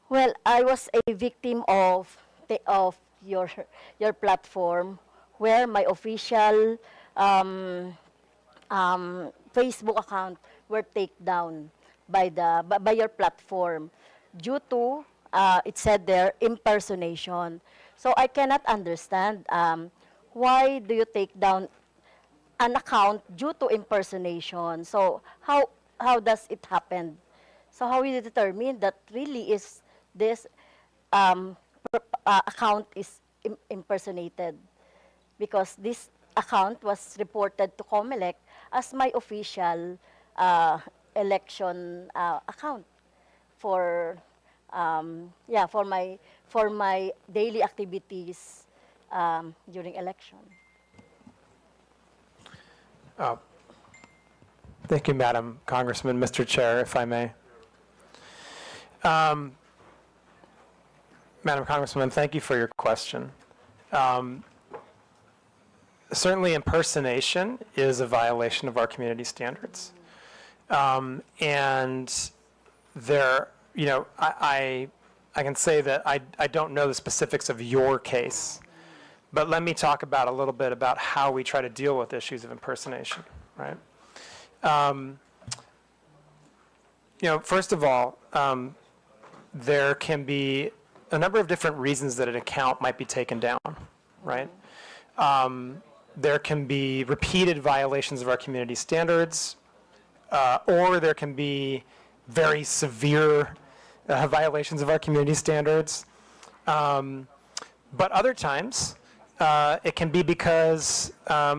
Well, I was a victim of your platform, where my official Facebook account were taken down by your platform due to it said there impersonation. So I cannot understand why do you take down an account due to impersonation. So how does it happen? So how you determine that really is this account is impersonated? Because this account was reported to COMELEC as my official election account for for my daily activities during election. Thank you, Madam Congressman. Mr. Chair, if I may. Madam Congresswoman, thank you for your question. Certainly impersonation is a violation of our community standards. And there, you know, I can say that I don't know the specifics of your case, but let me talk about a little bit about how we try to deal with issues of impersonation, right? You know, first of all, there can be a number of different reasons that an account might be taken down, right? There can be repeated violations of our community standards, or there can be very severe violations of our community standards. But other times, it can be because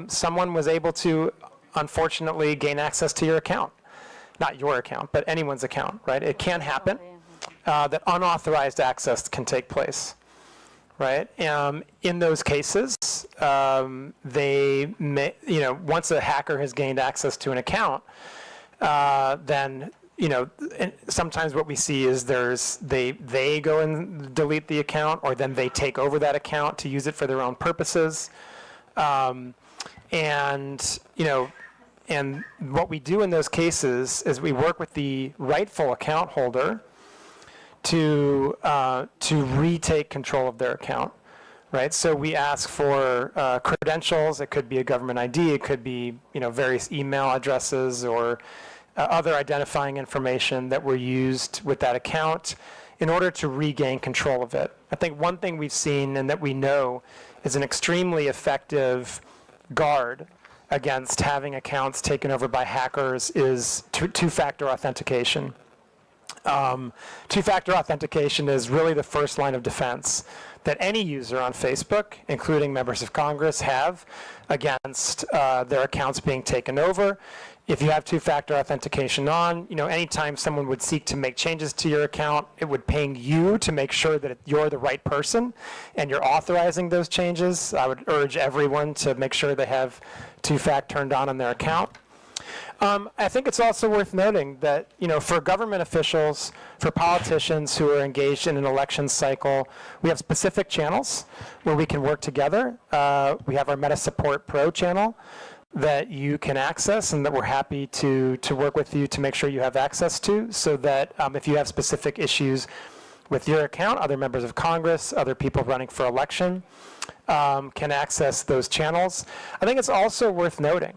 someone was able to, unfortunately, gain access to your account. Not your account, but anyone's account, right? It can happen that unauthorized access can take place, right? In those cases, they may, you know, once a hacker has gained access to an account, then, you know, sometimes what we see is they go and delete the account, or then they take over that account to use it for their own purposes. And, you know, and what we do in those cases is we work with the rightful account holder to retake control of their account, right? So we ask for credentials. It could be a government ID. It could be, you know, various email addresses or other identifying information that were used with that account in order to regain control of it. I think one thing we've seen and that we know is an extremely effective guard against having accounts taken over by hackers is two-factor authentication. Two-factor authentication is really the first line of defense that any user on Facebook, including members of Congress, have against their accounts being taken over. If you have two-factor authentication on, you know, anytime someone would seek to make changes to your account, it would ping you to make sure that you're the right person and you're authorizing those changes. I would urge everyone to make sure they have two-fact turned on their account. I think it's also worth noting that, you know, for government officials, for politicians who are engaged in an election cycle, we have specific channels where we can work together. We have our Meta Support Pro channel that you can access and that we're happy to work with you to make sure you have access to, so that if you have specific issues with your account, other members of Congress, other people running for election can access those channels. I think it's also worth noting,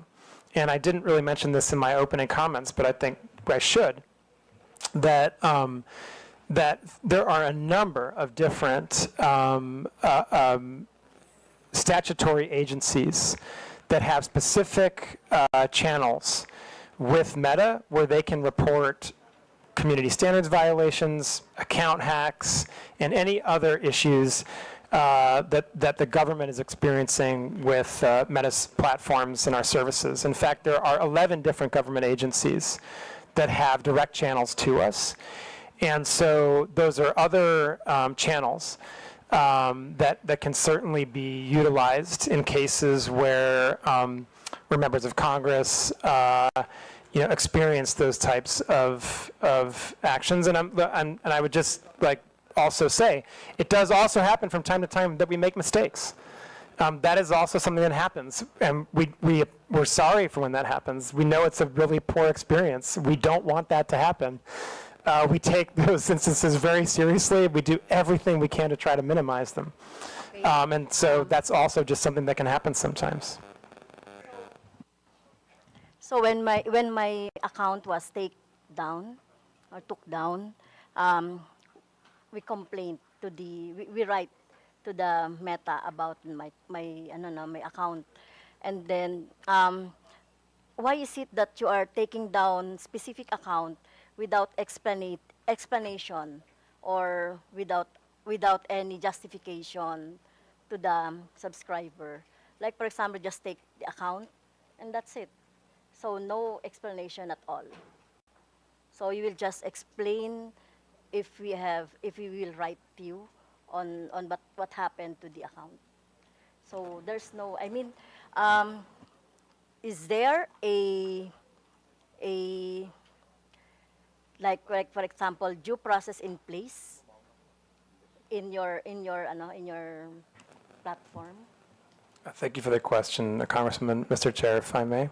and I didn't really mention this in my opening comments, but I think I should, that that there are a number of different statutory agencies that have specific channels with Meta where they can report community standards violations, account hacks, and any other issues that the government is experiencing with Meta's platforms and our services. In fact, there are 11 different government agencies that have direct channels to us. And so those are other channels that can certainly be utilized in cases where members of Congress experience those types of actions. And I would just also say, it does also happen from time to time that we make mistakes. That is also something that happens, and we're sorry for when that happens. We know it's a really poor experience. We don't want that to happen. We take those instances very seriously. We do everything we can to try to minimize them. And so that's also just something that can happen sometimes. So when my account was took down, we complained to we write to the Meta about my account, and then why is it that you are taking down specific account without explanation or without any justification to the subscriber? Like, for example, just take the account and that's it. So no explanation at all. So you will just explain if we will write to you on what happened to the account. So there's no, is there a like for example, due process in place in your platform? Thank you for the question, Congressman, Mr. Chair, if I may.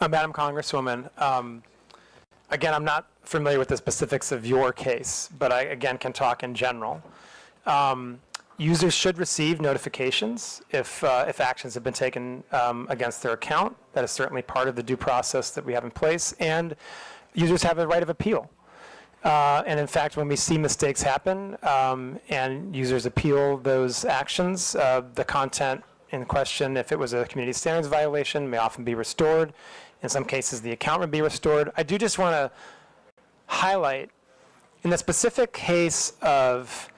Madam Congresswoman, again, I'm not familiar with the specifics of your case, but I, again, can talk in general. Users should receive notifications if actions have been taken against their account. That is certainly part of the due process that we have in place, and users have a right of appeal. And in fact, when we see mistakes happen and users appeal those actions, the content in question, if it was a community standards violation, may often be restored. In some cases, the account would be restored. I do just want to highlight, in the specific case of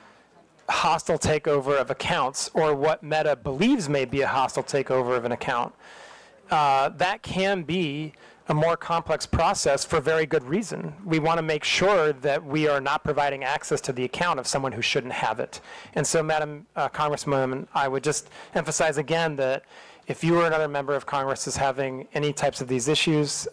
hostile takeover of accounts, or what Meta believes may be a hostile takeover of an account, that can be a more complex process for very good reason. We want to make sure that we are not providing access to the account of someone who shouldn't have it. And so, Madam Congresswoman, I would just emphasize again that if you or another member of Congress is having any types of these issues,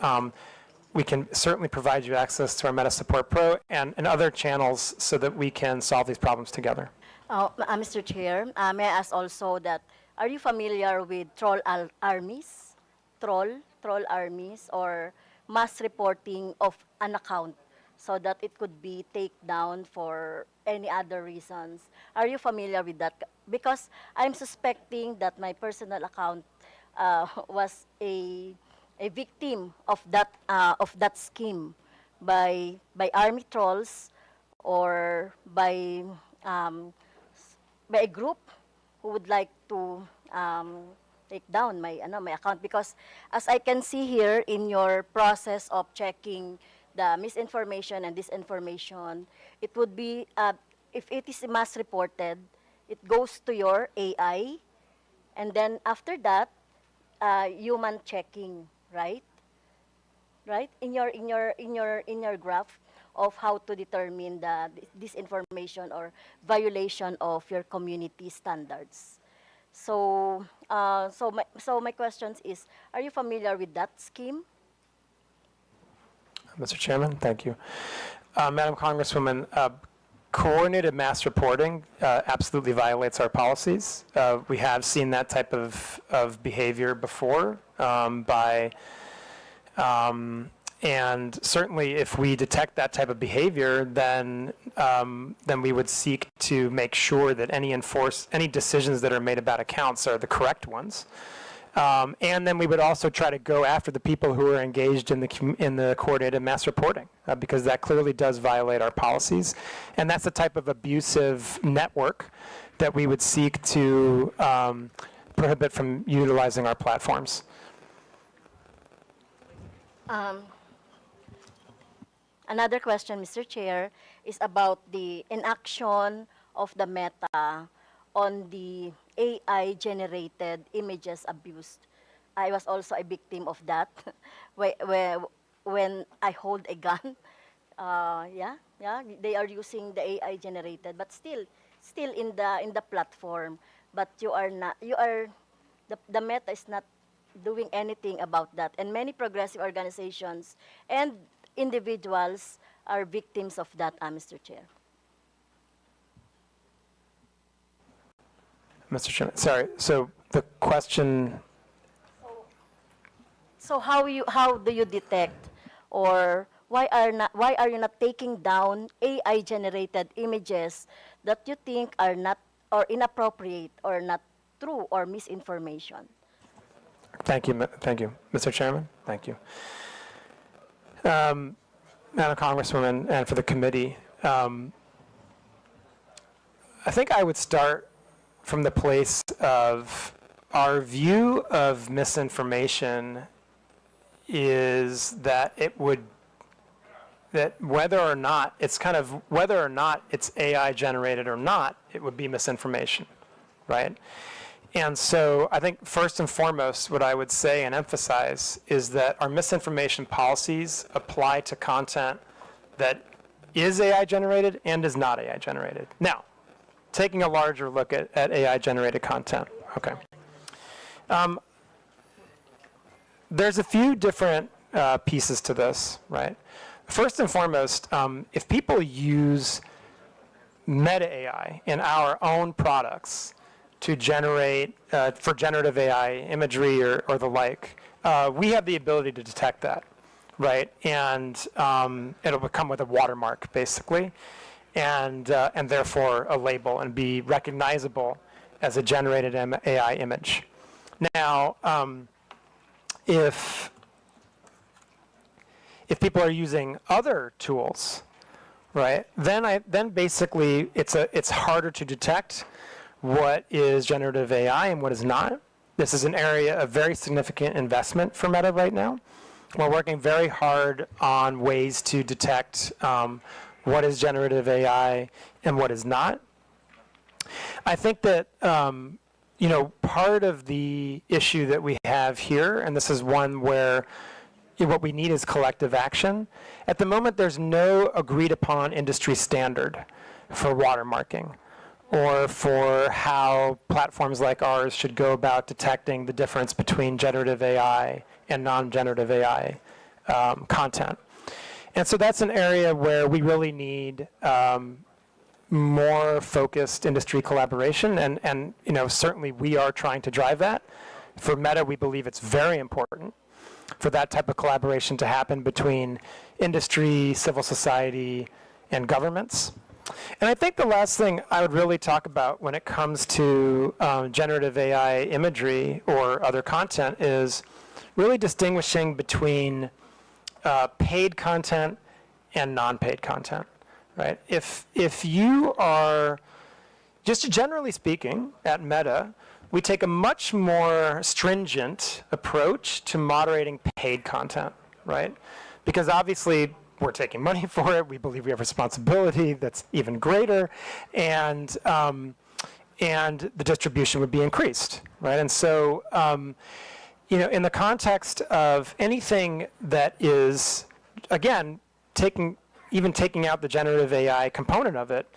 we can certainly provide you access to our Meta Support Pro and other channels so that we can solve these problems together. Mr. Chair, may I ask also that, are you familiar with troll armies? Troll armies, or mass reporting of an account so that it could be taken down for any other reasons. Are you familiar with that? Because I'm suspecting that my personal account was a victim of that scheme by army trolls, or by a group who would like to take down my account. Because as I can see here in your process of checking the misinformation and disinformation, it would be, if it is mass reported, it goes to your AI, and then after that, human checking, right? Right? In your graph of how to determine the disinformation or violation of your community standards. So, my question is, are you familiar with that scheme? Mr. Chairman, thank you. Madam Congresswoman, coordinated mass reporting absolutely violates our policies. We have seen that type of behavior before and certainly if we detect that type of behavior, then we would seek to make sure that any decisions that are made about accounts are the correct ones. And then we would also try to go after the people who are engaged in the coordinated mass reporting, because that clearly does violate our policies. And that's the type of abusive network that we would seek to prohibit from utilizing our platforms. Another question, Mr. Chair, is about the inaction of the Meta on the AI-generated images abused. I was also a victim of that, when I hold a gun. Yeah, they are using the AI-generated, but still in the platform. But the Meta is not doing anything about that. And many progressive organizations and individuals are victims of that, Mr. Chair. Mr. Chairman, sorry, so the question, So how do you detect, or why are you not taking down AI generated images that you think are not or inappropriate or not true or misinformation? thank you, Mr. Chairman, thank you. Madam Congresswoman, and for the committee, I think I would start from the place of our view of misinformation is that whether or not it's AI generated or not, it would be misinformation, right? And so I think first and foremost, what I would say and emphasize is that our misinformation policies apply to content that is AI generated and is not AI generated. Now, taking a larger look at AI generated content, okay. There's a few different pieces to this, right? First and foremost, if people use meta AI in our own products to generate, for generative AI imagery or the like, we have the ability to detect that, right? And it'll become with a watermark, basically, and therefore a label and be recognizable as a generated AI image. Now, if people are using other tools, right, then basically it's harder to detect what is generative AI and what is not. This is an area of very significant investment for Meta right now. We're working very hard on ways to detect what is generative AI and what is not. I think that part of the issue that we have here, and this is one where what we need is collective action. At the moment, there's no agreed upon industry standard for watermarking or for how platforms like ours should go about detecting the difference between generative AI and non-generative AI content. And so that's an area where we really need more focused industry collaboration, and certainly we are trying to drive that. For Meta, we believe it's very important for that type of collaboration to happen between industry, civil society, and governments. And I think the last thing I would really talk about when it comes to generative AI imagery or other content is really distinguishing between paid content and non-paid content, right? If you are, just generally speaking, at Meta, we take a much more stringent approach to moderating paid content, right? Because obviously we're taking money for it. We believe we have responsibility that's even greater, and the distribution would be increased, right? And so, in the context of anything that is, again, taking out the generative AI component of it,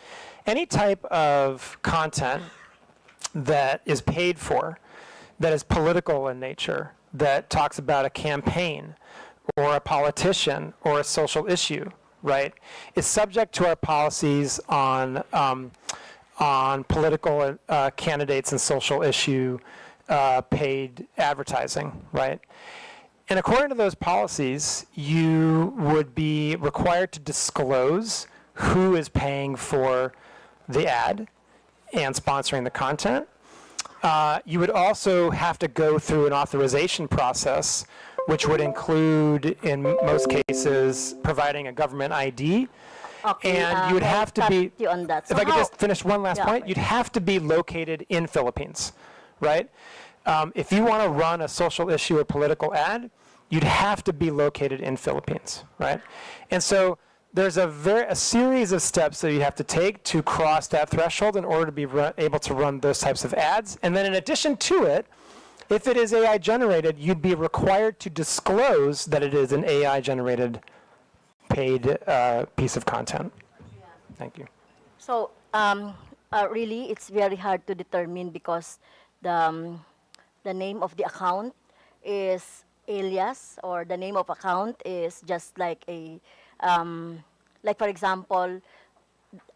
any type of content that is paid for, that is political in nature, that talks about a campaign or a politician or a social issue, right, is subject to our policies on political candidates and social issue paid advertising, right? And according to those policies, you would be required to disclose who is paying for the ad and sponsoring the content. You would also have to go through an authorization process, which would include, in most cases, providing a government ID. Okay, And you would have to be, you on that. if I could just finish one last Yeah. point, you'd have to be located in Philippines, right? If you want to run a social issue or political ad, you'd have to be located in Philippines, right? And so there's a series of steps that you have to take to cross that threshold in order to be able to run those types of ads. And then in addition to it, if it is AI generated, you'd be required to disclose that it is an AI generated paid piece of content. Thank you. So really, it's very hard to determine because the name of the account is alias, or the name of account is just like a, like for example,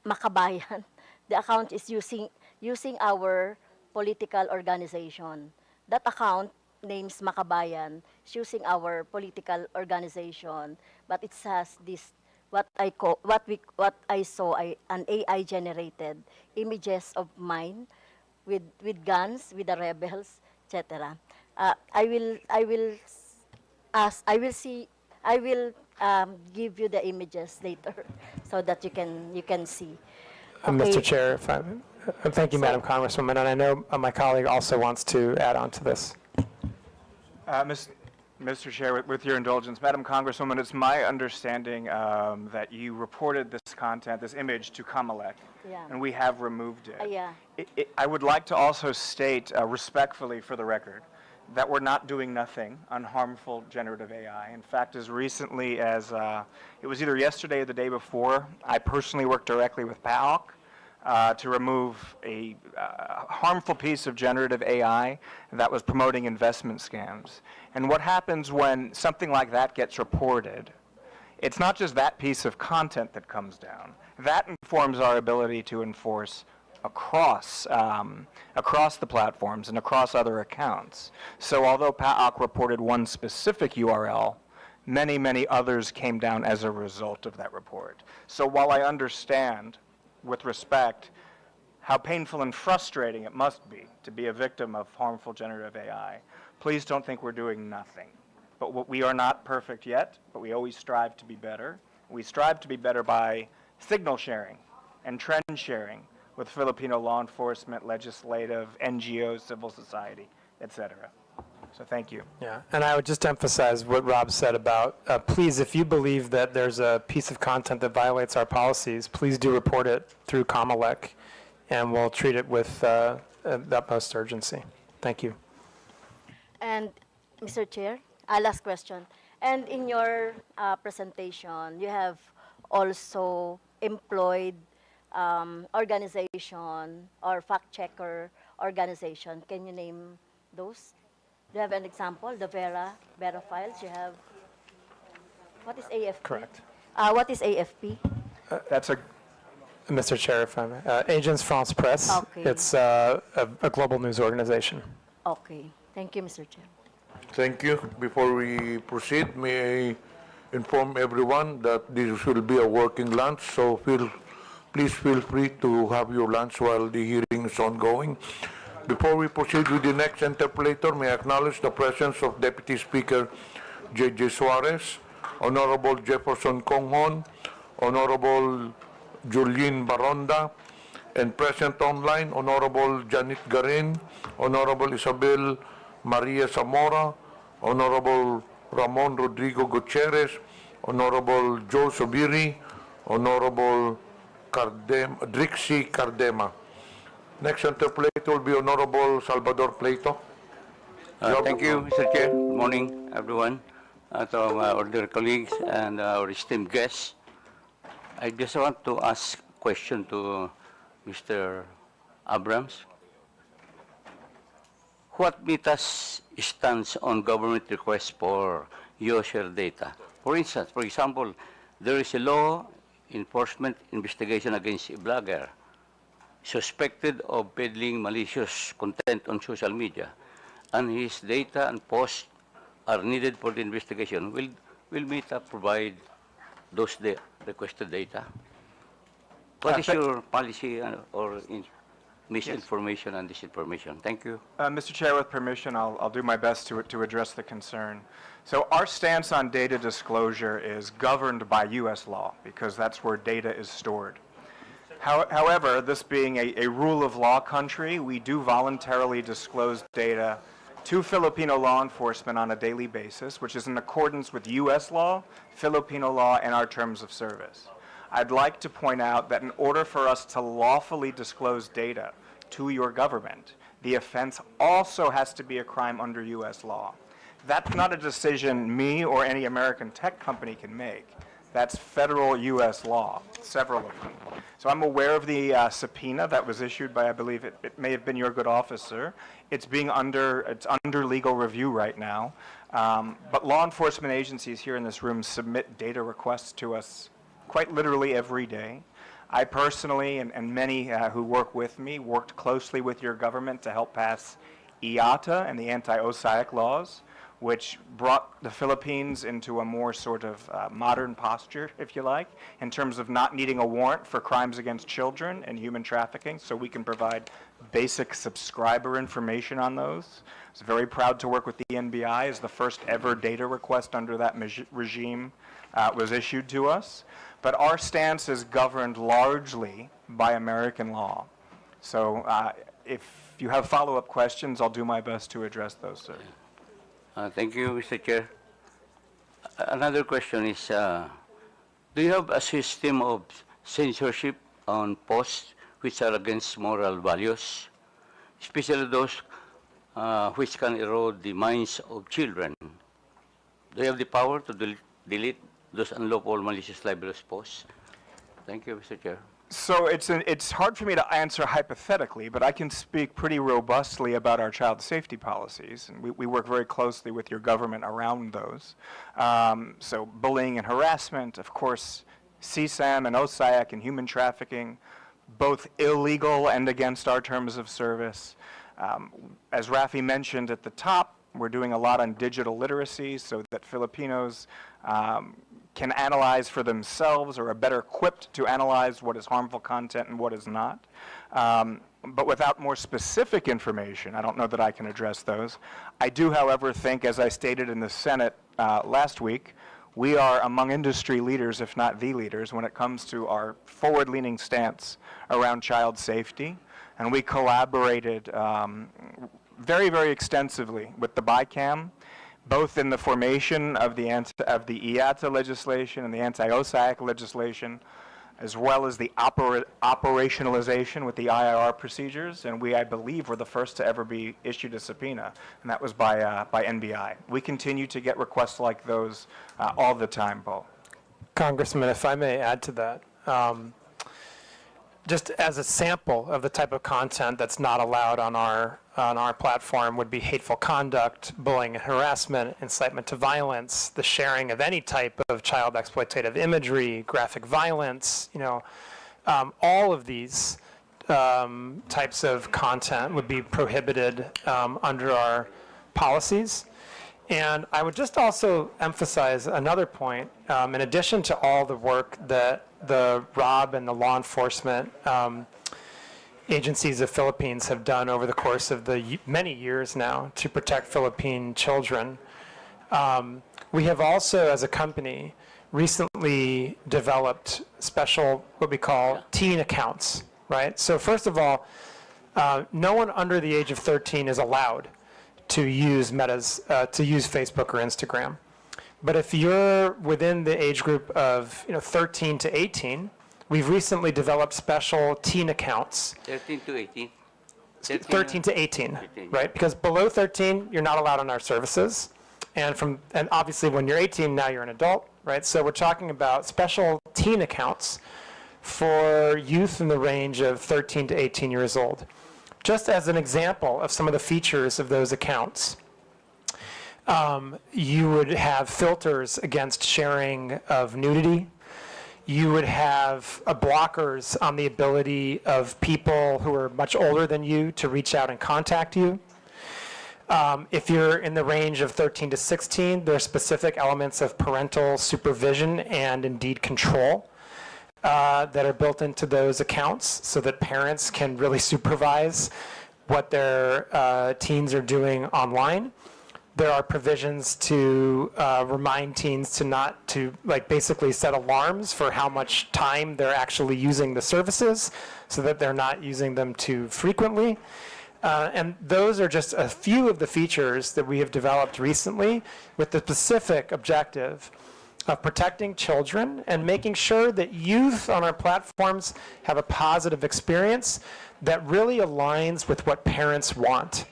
Makabayan. The account is using our political organization. That account names Makabayan is using our political organization, but it has this what I saw an AI generated images of mine with guns, with the rebels, etc. I will give you the images later so that you can see. Mr. Chair, if thank you, So- Madam Congresswoman, and I know my colleague also wants to add on to this. Mr. Chair, with your indulgence, Madam Congresswoman, it's my understanding that you reported this content, this image, to Comelec, Yeah. and we have removed it. Yeah. I would like to also state respectfully for the record that we're not doing nothing on harmful generative AI. In fact, as recently as, it was either yesterday or the day before, I personally worked directly with PAOC to remove a harmful piece of generative AI that was promoting investment scams. And what happens when something like that gets reported, it's not just that piece of content that comes down. That informs our ability to enforce across the platforms and across other accounts. So although PAOC reported one specific URL, many, many others came down as a result of that report. So while I understand, with respect, how painful and frustrating it must be to be a victim of harmful generative AI, please don't think we're doing nothing. But we are not perfect yet, but we always strive to be better. We strive to be better by signal sharing and trend sharing with Filipino law enforcement, legislative, NGOs, civil society, etc. So thank you. Yeah, and I would just emphasize what Rob said about, please, if you believe that there's a piece of content that violates our policies, please do report it through Comelec, and we'll treat it with the utmost urgency. Thank you. And Mr. Chair, last question. And in your presentation, you have also employed organization or fact checker organization. Can you name those? Do you have an example? The Vera files you have. What is AFP? Correct. What is AFP? That's a Mr. Chair, if I may. Agence France Presse. Okay. It's a global news organization. Okay. Thank you, Mr. Chair. Thank you. Before we proceed, may I inform everyone that this will be a working lunch, so please feel free to have your lunch while the hearing is ongoing. Before we proceed with the next interpolator, may I acknowledge the presence of Deputy Speaker J.J. Suarez, Honorable Jefferson Conghon, Honorable Julien Baronda, and present online, Honorable Janet Garin, Honorable Isabel Maria Zamora, Honorable Ramon Rodrigo Gutierrez, Honorable Joe Sobiri, Honorable Drixie Cardema. Next interpolator will be Honorable Salvador Plato. Thank you, Mr. Chair. Good morning, everyone. To our dear colleagues and our esteemed guests. I just want to ask a question to Mr. Abrams. What Meta's stance on government requests for user data? For instance, for example, there is a law enforcement investigation against a blogger suspected of peddling malicious content on social media, and his data and posts are needed for the investigation. Will Meta provide those requested data? What is your policy or misinformation and disinformation? Thank you. Mr. Chair, with permission, I'll do my best to address the concern. So our stance on data disclosure is governed by U.S. law because that's where data is stored. However, this being a rule of law country, we do voluntarily disclose data to Filipino law enforcement on a daily basis, which is in accordance with U.S. law, Filipino law, and our terms of service. I'd like to point out that in order for us to lawfully disclose data to your government, the offense also has to be a crime under U.S. law. That's not a decision me or any American tech company can make. That's federal U.S. law, several of them. So I'm aware of the subpoena that was issued by, I believe it may have been your good officer. It's under legal review right now. But law enforcement agencies here in this room submit data requests to us quite literally every day. I personally, and many who work with me, worked closely with your government to help pass IATA and the anti-OSAIC laws, which brought the Philippines into a more sort of modern posture, if you like, in terms of not needing a warrant for crimes against children and human trafficking, so we can provide basic subscriber information on those. I was very proud to work with the NBI as the first ever data request under that regime was issued to us. But our stance is governed largely by American law. So if you have follow-up questions, I'll do my best to address those, sir. Thank you, Mr. Chair. Another question is, do you have a system of censorship on posts which are against moral values, especially those which can erode the minds of children? Do you have the power to delete those unlawful, malicious, libelous posts? Thank you, Mr. Chair. So it's hard for me to answer hypothetically, but I can speak pretty robustly about our child safety policies, and we work very closely with your government around those. So bullying and harassment, of course, CSAM and OSAIC and human trafficking, both illegal and against our terms of service. As Rafi mentioned at the top, we're doing a lot on digital literacy so that Filipinos can analyze for themselves or are better equipped to analyze what is harmful content and what is not. But without more specific information, I don't know that I can address those. I do, however, think, as I stated in the Senate last week, we are among industry leaders, if not the leaders, when it comes to our forward-leaning stance around child safety. And we collaborated very, very extensively with the BICAM, both in the formation of the IATA legislation and the anti-OSAIC legislation, as well as the operationalization with the IRR procedures. And we, I believe, were the first to ever be issued a subpoena, and that was by NBI. We continue to get requests like those all the time, Paul. Congressman, if I may add to that, just as a sample of the type of content that's not allowed on our platform would be hateful conduct, bullying and harassment, incitement to violence, the sharing of any type of child exploitative imagery, graphic violence, all of these types of content would be prohibited under our policies. And I would just also emphasize another point. In addition to all the work that the ROB and the law enforcement agencies of Philippines have done over the course of the many years now to protect Philippine children, we have also, as a company, recently developed special, what we call teen accounts, right? So first of all, no one under the age of 13 is allowed to use to use Facebook or Instagram. But if you're within the age group of 13 to 18, we've recently developed special teen accounts. 13 to 18? 13 to 18, right? Because below 13, you're not allowed on our services. And obviously when you're 18, now you're an adult, right? So we're talking about special teen accounts for youth in the range of 13 to 18 years old. Just as an example of some of the features of those accounts, you would have filters against sharing of nudity. You would have blockers on the ability of people who are much older than you to reach out and contact you. If you're in the range of 13 to 16, there are specific elements of parental supervision and indeed control that are built into those accounts so that parents can really supervise what their teens are doing online. There are provisions to remind teens to basically set alarms for how much time they're actually using the services so that they're not using them too frequently. And those are just a few of the features that we have developed recently with the specific objective of protecting children and making sure that youth on our platforms have a positive experience that really aligns with what parents want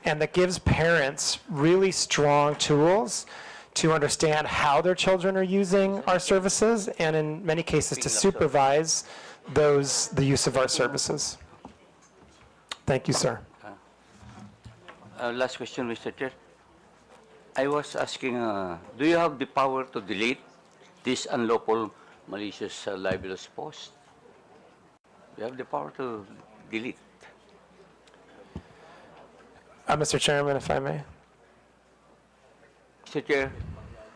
and that gives parents really strong tools to understand how their children are using our services and in many cases to supervise the use of our services. Thank you, sir. Last question, Mr. Chair. I was asking, do you have the power to delete this unlawful, malicious, libelous post? You have the power to delete. Mr. Chairman, if I may. Mr. Chair,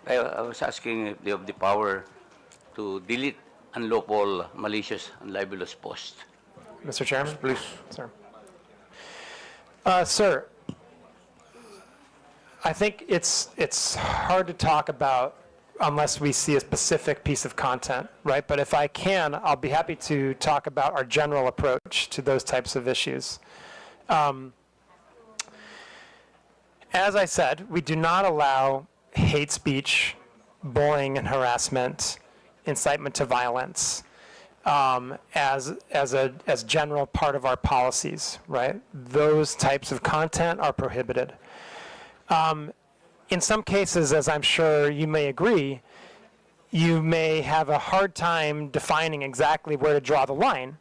I was asking if you have the power to delete unlawful, malicious, and libelous posts. Mr. Chairman? Please. Sir. Sir, I think it's hard to talk about unless we see a specific piece of content, right? But if I can, I'll be happy to talk about our general approach to those types of issues. As I said, we do not allow hate speech, bullying and harassment, incitement to violence as general part of our policies, right? Those types of content are prohibited. In some cases, as I'm sure you may agree, you may have a hard time defining exactly where to draw the line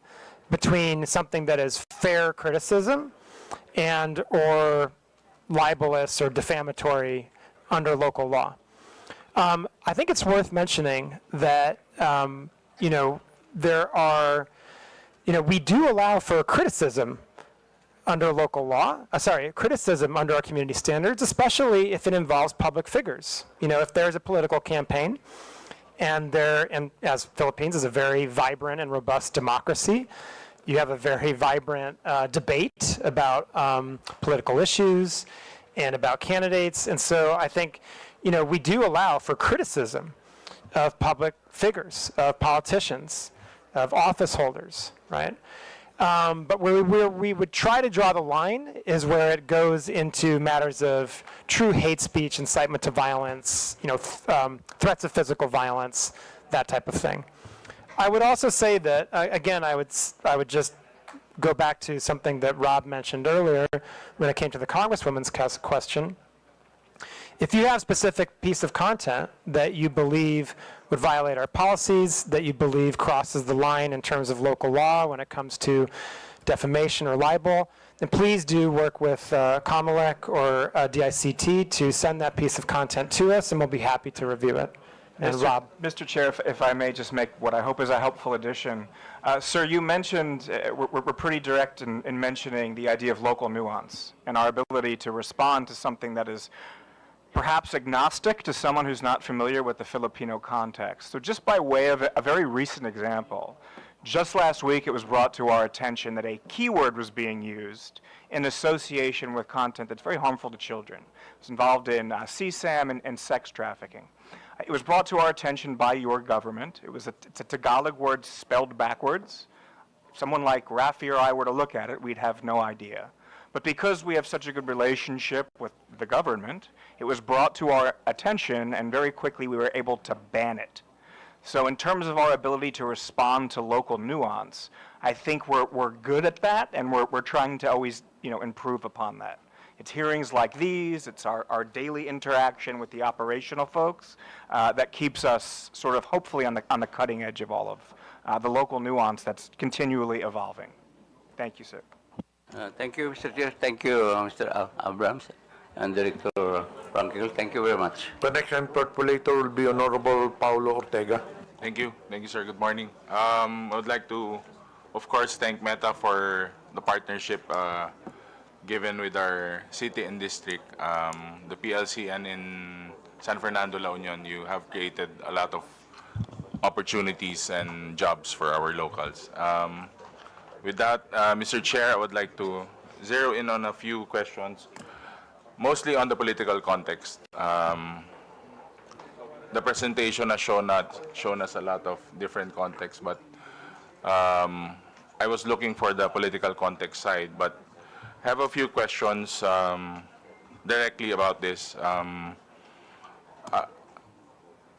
between something that is fair criticism and or libelous or defamatory under local law. I think it's worth mentioning that, there are, we do allow for criticism under local law, criticism under our community standards, especially if it involves public figures. If there's a political campaign and as Philippines is a very vibrant and robust democracy, you have a very vibrant debate about political issues and about candidates. And so I think, we do allow for criticism of public figures, of politicians, of office holders, right? But where we would try to draw the line is where it goes into matters of true hate speech, incitement to violence, threats of physical violence, that type of thing. I would also say that, again, I would just go back to something that Rob mentioned earlier when it came to the Congresswoman's question. If you have a specific piece of content that you believe would violate our policies, that you believe crosses the line in terms of local law when it comes to defamation or libel, then please do work with COMELEC or DICT to send that piece of content to us, and we'll be happy to review it. And Rob. Mr. Chair, if I may just make what I hope is a helpful addition. Sir, you mentioned, we're pretty direct in mentioning the idea of local nuance and our ability to respond to something that is perhaps agnostic to someone who's not familiar with the Filipino context. So just by way of a very recent example, just last week it was brought to our attention that a keyword was being used in association with content that's very harmful to children. It's involved in CSAM and sex trafficking. It was brought to our attention by your government. It's a Tagalog word spelled backwards. If someone like Rafi or I were to look at it, we'd have no idea. But because we have such a good relationship with the government, it was brought to our attention, and very quickly we were able to ban it. So in terms of our ability to respond to local nuance, I think we're good at that, and we're trying to always improve upon that. It's hearings like these, it's our daily interaction with the operational folks that keeps us sort of hopefully on the cutting edge of all of the local nuance that's continually evolving. Thank you, sir. Thank you, Mr. Chair. Thank you, Mr. Abrams and Director Frankel. Thank you very much. The next interpolator will be Honorable Paulo Ortega. Thank you. Thank you, sir. Good morning. I would like to, of course, thank Meta for the partnership given with our city and district, the PLC, and in San Fernando, La Union. You have created a lot of opportunities and jobs for our locals. With that, Mr. Chair, I would like to zero in on a few questions, mostly on the political context. The presentation has shown us a lot of different contexts, but I was looking for the political context side. But have a few questions directly about this.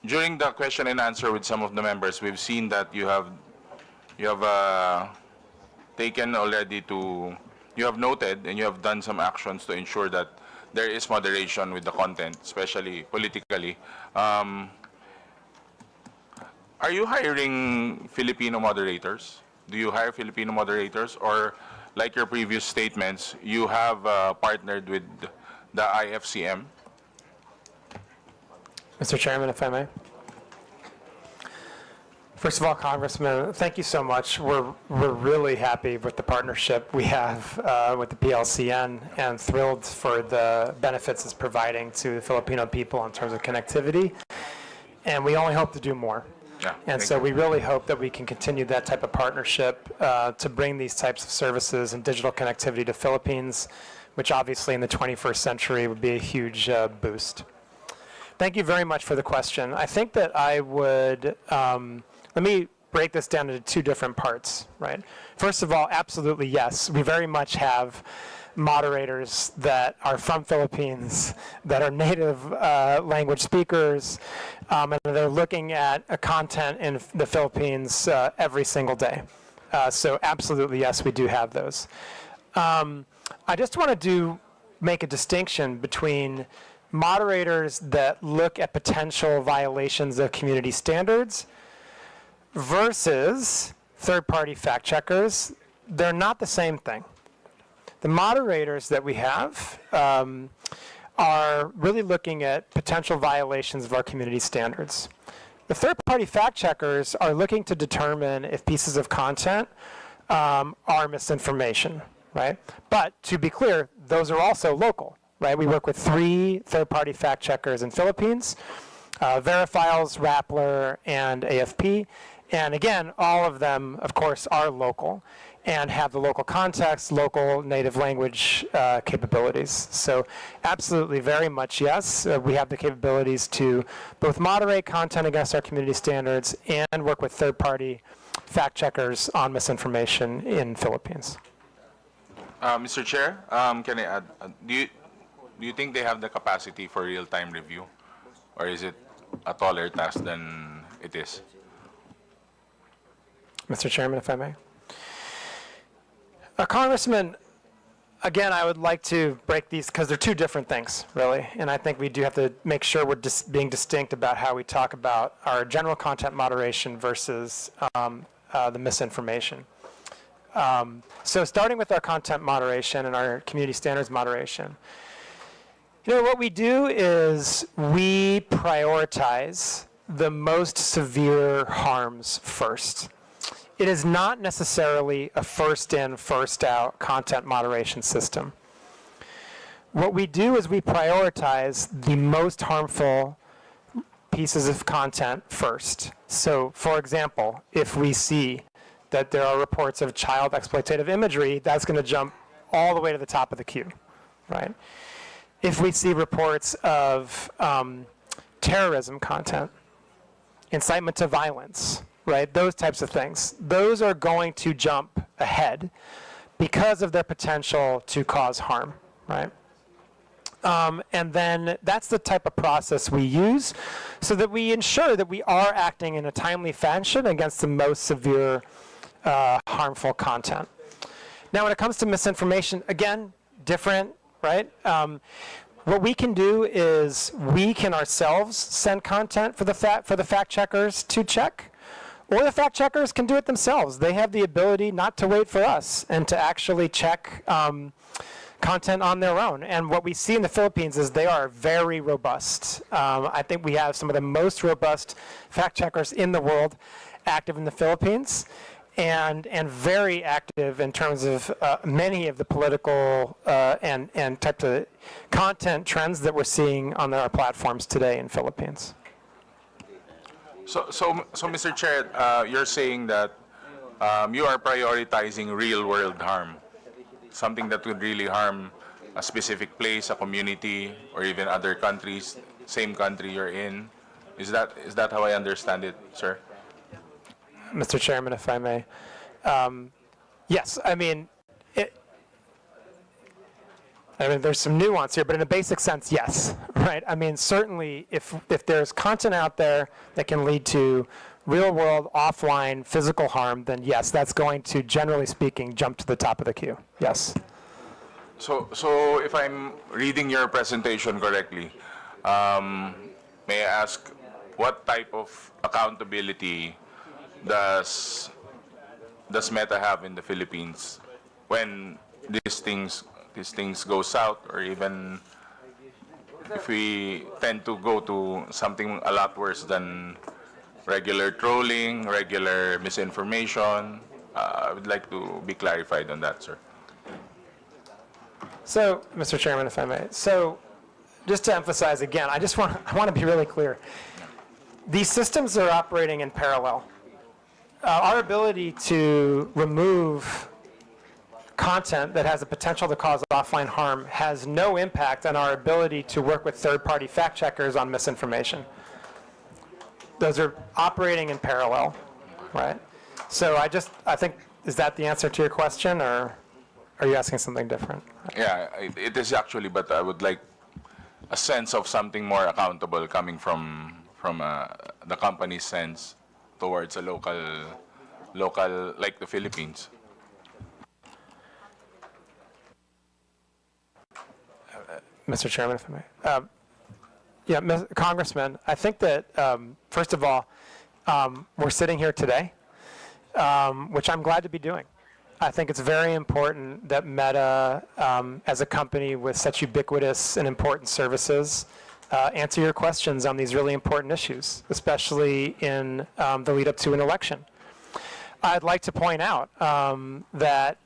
During the question and answer with some of the members, we've seen that you have taken already to, you have noted and you have done some actions to ensure that there is moderation with the content, especially politically. Are you hiring Filipino moderators? Do you hire Filipino moderators, or like your previous statements, you have partnered with the IFCM? Mr. Chairman, if I may. First of all, Congressman, thank you so much. We're really happy with the partnership we have with the PLCN and thrilled for the benefits it's providing to the Filipino people in terms of connectivity. And we only hope to do more. Yeah, And so we really hope that we can continue that type of partnership to bring these types of services and digital connectivity to Philippines, which obviously in the 21st century would be a huge boost. Thank you very much for the question. I think that I would, let me break this down into two different parts, right? First of all, absolutely yes, we very much have moderators that are from Philippines, that are native language speakers, and they're looking at content in the Philippines every single day. So absolutely yes, we do have those. I just want to make a distinction between moderators that look at potential violations of community standards versus third-party fact checkers. They're not the same thing. The moderators that we have are really looking at potential violations of our community standards. The third-party fact checkers are looking to determine if pieces of content are misinformation, right? But to be clear, those are also local. Right, we work with 3 third-party fact checkers in Philippines, Verifiles, Rappler, and AFP. And again, all of them, of course, are local and have the local context, local native language capabilities. So absolutely, very much yes. We have the capabilities to both moderate content against our community standards and work with third-party fact checkers on misinformation in Philippines. Mr. Chair, can I add, do you think they have the capacity for real-time review? Or is it a taller task than it is? Mr. Chairman, if I may. Congressman, again, I would like to break these because they're two different things, really. And I think we do have to make sure we're being distinct about how we talk about our general content moderation versus the misinformation. So starting with our content moderation and our community standards moderation, you know, what we do is we prioritize the most severe harms first. It is not necessarily a first in, first out content moderation system. What we do is we prioritize the most harmful pieces of content first. So, for example, if we see that there are reports of child exploitative imagery, that's going to jump all the way to the top of the queue, right? If we see reports of terrorism content, incitement to violence, right, those types of things, those are going to jump ahead because of their potential to cause harm, right? And then that's the type of process we use so that we ensure that we are acting in a timely fashion against the most severe harmful content. Now, when it comes to misinformation, again, different, right? What we can do is we can ourselves send content for the fact checkers to check, or the fact checkers can do it themselves. They have the ability not to wait for us and to actually check content on their own. And what we see in the Philippines is they are very robust. I think we have some of the most robust fact checkers in the world active in the Philippines. And very active in terms of many of the political and types of content trends that we're seeing on our platforms today in Philippines. So Mr. Chair, you're saying that you are prioritizing real-world harm, something that would really harm a specific place, a community, or even other countries, same country you're in. Is that how I understand it, sir? Mr. Chairman, if I may. Yes, I mean, I mean, there's some nuance here, but in a basic sense, yes, right? I mean, certainly if there's content out there that can lead to real-world, offline, physical harm, then yes, that's going to, generally speaking, jump to the top of the queue. Yes. So if I'm reading your presentation correctly, may I ask what type of accountability does Meta have in the Philippines when these things go south, or even if we tend to go to something a lot worse than regular trolling, regular misinformation? I would like to be clarified on that, sir. So, Mr. Chairman, if I may. So, just to emphasize again, I want to be really clear. These systems are operating in parallel. Our ability to remove content that has the potential to cause offline harm has no impact on our ability to work with third-party fact checkers on misinformation. Those are operating in parallel, right? So I think, is that the answer to your question, or are you asking something different? Yeah, it is actually, but I would like a sense of something more accountable coming from the company's sense towards a local like the Philippines. Mr. Chairman, if I may. Yeah, Congressman, I think that, first of all, we're sitting here today, which I'm glad to be doing. I think it's very important that Meta, as a company with such ubiquitous and important services, answer your questions on these really important issues, especially in the lead up to an election. I'd like to point out that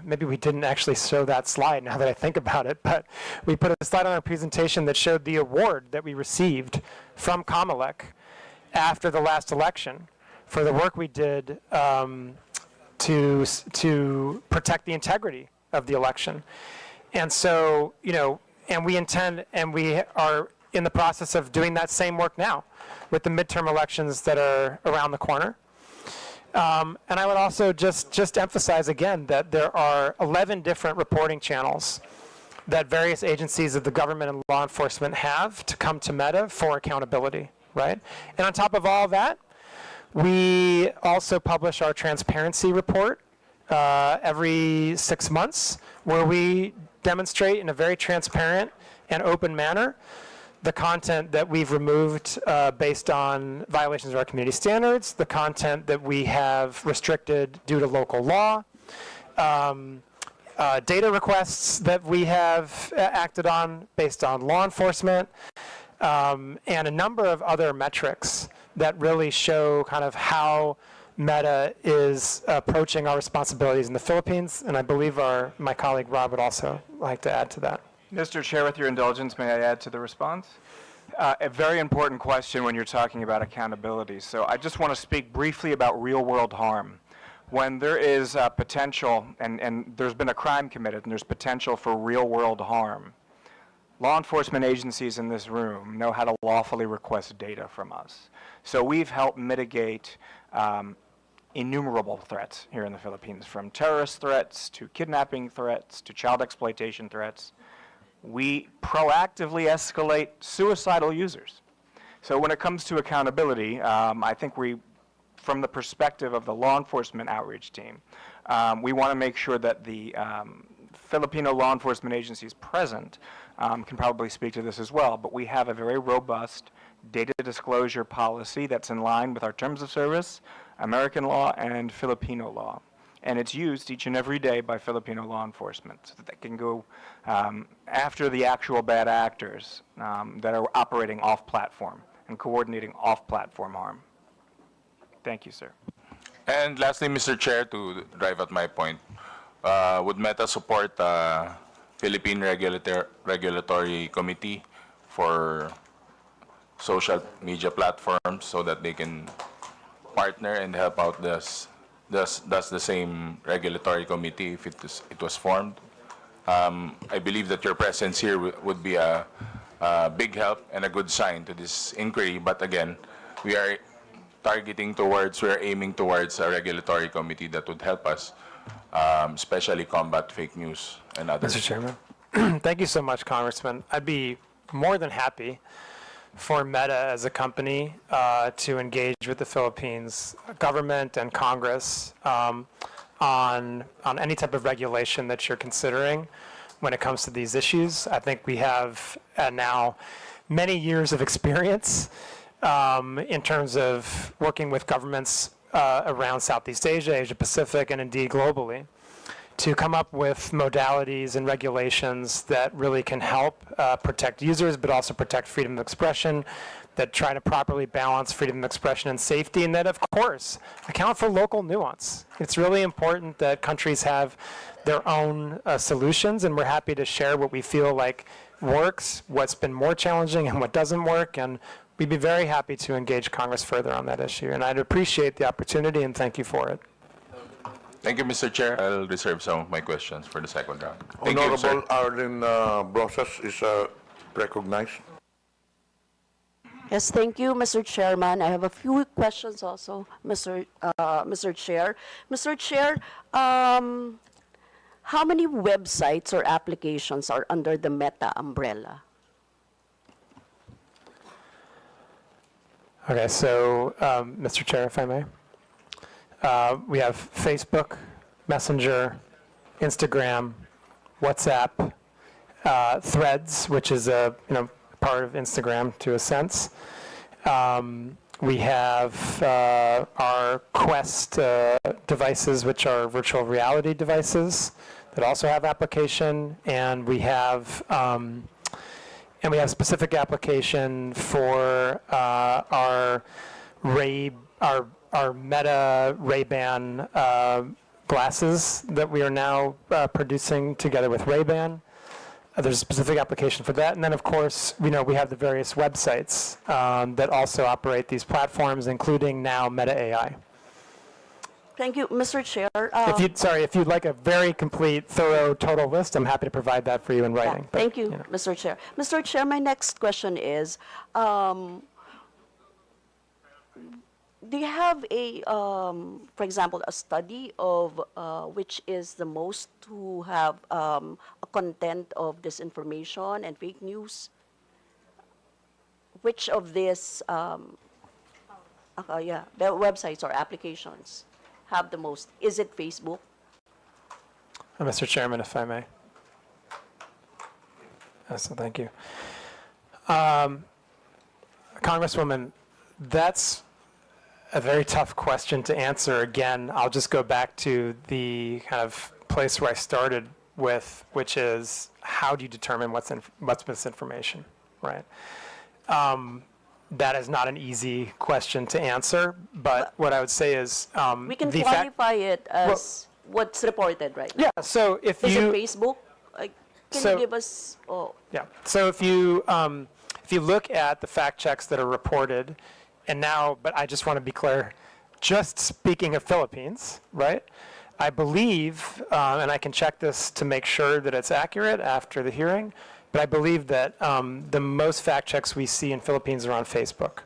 maybe we didn't actually show that slide now that I think about it, but we put a slide on our presentation that showed the award that we received from Comelec after the last election for the work we did to protect the integrity of the election. And so, and we intend, and we are in the process of doing that same work now with the midterm elections that are around the corner. And I would also just emphasize again that there are 11 different reporting channels that various agencies of the government and law enforcement have to come to Meta for accountability, right? And on top of all that, we also publish our transparency report every 6 months, where we demonstrate in a very transparent and open manner the content that we've removed based on violations of our community standards, the content that we have restricted due to local law, data requests that we have acted on based on law enforcement, and a number of other metrics that really show kind of how Meta is approaching our responsibilities in the Philippines, and I believe my colleague Rob would also like to add to that. Mr. Chair, with your indulgence, may I add to the response? A very important question when you're talking about accountability. So I just want to speak briefly about real-world harm. When there is potential, and there's been a crime committed, and there's potential for real-world harm, law enforcement agencies in this room know how to lawfully request data from us. So we've helped mitigate innumerable threats here in the Philippines, from terrorist threats to kidnapping threats to child exploitation threats. We proactively escalate suicidal users. So when it comes to accountability, I think from the perspective of the law enforcement outreach team, we want to make sure that the Filipino law enforcement agencies present can probably speak to this as well, but we have a very robust data disclosure policy that's in line with our terms of service, American law, and Filipino law. And it's used each and every day by Filipino law enforcement so that they can go after the actual bad actors that are operating off-platform and coordinating off-platform harm. Thank you, sir. And lastly, Mr. Chair, to drive at my point, would Meta support Philippine Regulatory Committee for social media platforms so that they can partner and help out does the same regulatory committee if it was formed? I believe that your presence here would be a big help and a good sign to this inquiry. But again, we are aiming towards a regulatory committee that would help us, especially combat fake news and others. Mr. Chairman? Thank you so much, Congressman. I'd be more than happy for Meta as a company to engage with the Philippines government and Congress on any type of regulation that you're considering when it comes to these issues. I think we have now many years of experience in terms of working with governments around Southeast Asia, Asia Pacific, and indeed globally, to come up with modalities and regulations that really can help protect users, but also protect freedom of expression, that try to properly balance freedom of expression and safety, and that, of course, account for local nuance. It's really important that countries have their own solutions, and we're happy to share what we feel like works, what's been more challenging, and what doesn't work, and we'd be very happy to engage Congress further on that issue. And I'd appreciate the opportunity, and thank you for it. Thank you, Mr. Chair. I'll reserve some of my questions for the second round. Thank you, Honorable sir. Arlen Brosas is recognized. Yes, thank you, Mr. Chairman. I have a few questions also, Mr. Chair. Mr. Chair, how many websites or applications are under the Meta umbrella? Okay, so, Mr. Chair, if I may. We have Facebook, Messenger, Instagram, WhatsApp, Threads, which is a part of Instagram to a sense. We have our Quest devices, which are virtual reality devices that also have application, and we have specific application for our Meta Ray-Ban glasses that we are now producing together with Ray-Ban. There's a specific application for that. And then, of course, we have the various websites that also operate these platforms, including now Meta AI. Thank you, Mr. Chair. If you'd like a very complete, thorough, total list, I'm happy to provide that for you in writing. But, thank you, Mr. Chair. Mr. Chair, my next question is, do you have for example, a study of which is the most who have a content of disinformation and fake news? Which of these, the websites or applications have the most? Is it Facebook? Mr. Chairman, if I may. So thank you. Congresswoman, that's a very tough question to answer. Again, I'll just go back to the kind of place where I started with, which is how do you determine what's misinformation, right? That is not an easy question to answer, but what I would say is We can qualify it as what's reported, right? Yeah. So if Is you it Facebook? Can you give us? Yeah. So if you look at the fact checks that are reported. And now, but I just want to be clear, just speaking of Philippines, right? I believe, and I can check this to make sure that it's accurate after the hearing, but I believe that the most fact checks we see in Philippines are on Facebook.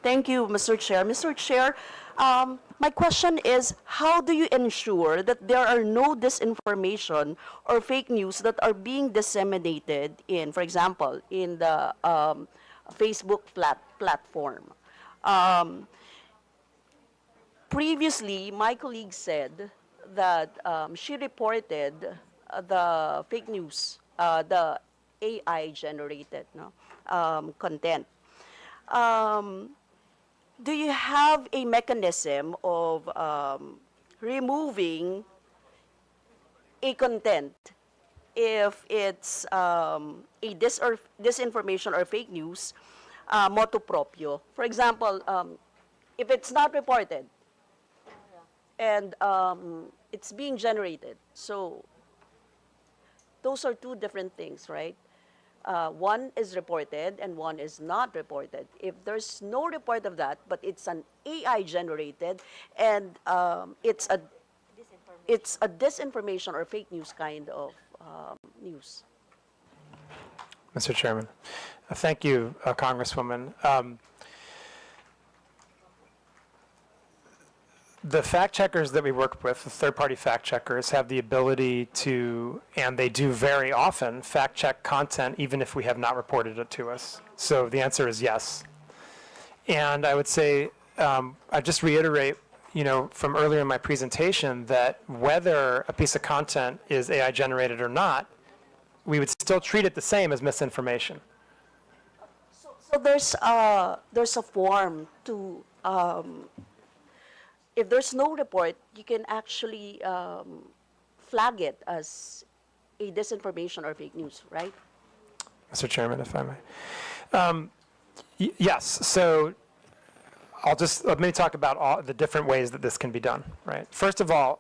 Thank you, Mr. Chair. Mr. Chair, my question is, how do you ensure that there are no disinformation or fake news that are being disseminated in, for example, in the Facebook platform? Previously, my colleague said that she reported the fake news, the AI-generated content. Do you have a mechanism of removing a content if it's disinformation or fake news, motu proprio? For example, if it's not reported and it's being generated, so those are two different things, right? One is reported and one is not reported. If there's no report of that, but it's an AI generated and it's a disinformation or fake news kind of news. Mr. Chairman. Thank you, Congresswoman. the fact checkers that we work with, the third-party fact checkers, have the ability to, and they do very often, fact check content even if we have not reported it to us. So the answer is yes. And I would say, I just reiterate, from earlier in my presentation, that whether a piece of content is AI generated or not, we would still treat it the same as misinformation. So there's a form to, if there's no report, you can actually flag it as a disinformation or fake news, right? Mr. Chairman, if I may. Yes, so let me talk about all the different ways that this can be done, right? First of all,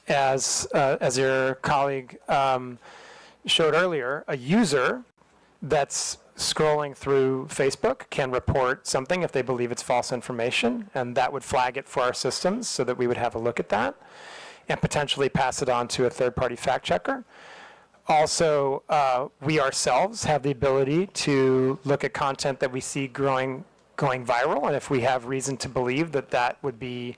as your colleague showed earlier, a user that's scrolling through Facebook can report something if they believe it's false information, and that would flag it for our systems so that we would have a look at that and potentially pass it on to a third-party fact checker. Also, we ourselves have the ability to look at content that we see going viral, and if we have reason to believe that that would be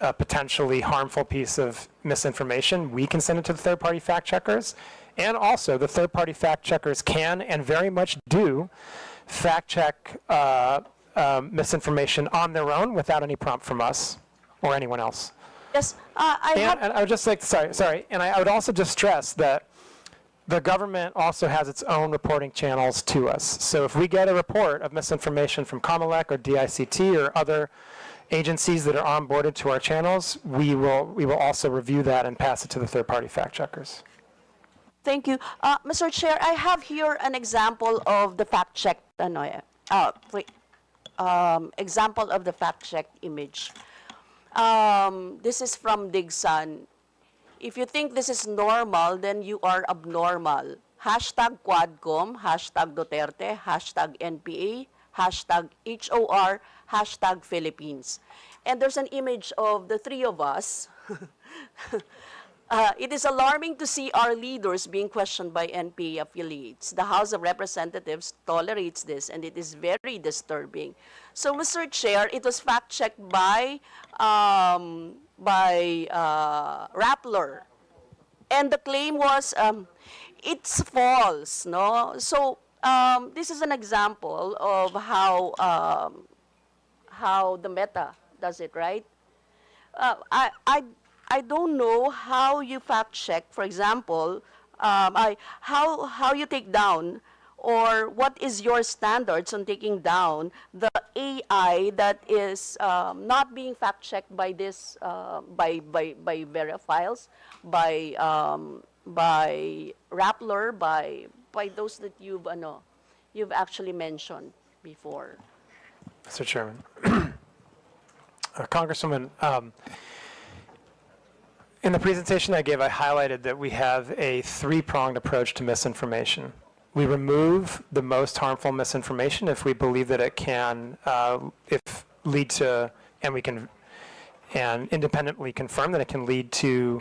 a potentially harmful piece of misinformation, we can send it to the third-party fact checkers. And also, the third-party fact checkers can and very much do fact check misinformation on their own without any prompt from us or anyone else. Yes, And I would just like, sorry, and I would also just stress that the government also has its own reporting channels to us. So if we get a report of misinformation from Comelec or DICT or other agencies that are onboarded to our channels, we will also review that and pass it to the third-party fact checkers. Thank you. Mr. Chair, I have here an example of the fact-checked, example of the fact-checked image. This is from Digsan. If you think this is normal, then you are abnormal. Hashtag Quadcom, hashtag Duterte, hashtag NPA, hashtag HOR, hashtag Philippines. And there's an image of the three of us. It is alarming to see our leaders being questioned by NPA affiliates. The House of Representatives tolerates this, and it is very disturbing. So, Mr. Chair, it was fact-checked by Rappler, and the claim was it's false. No, so this is an example of how the Meta does it, right? I don't know how you fact check, for example, how you take down, or what is your standards on taking down the AI that is not being fact checked by this by Verifiles, by Rappler, by those that you've actually mentioned before. Mr. Chairman, Congresswoman. In the presentation I gave, I highlighted that we have a three-pronged approach to misinformation. We remove the most harmful misinformation if we believe that it can lead to, and we can independently confirm that it can lead to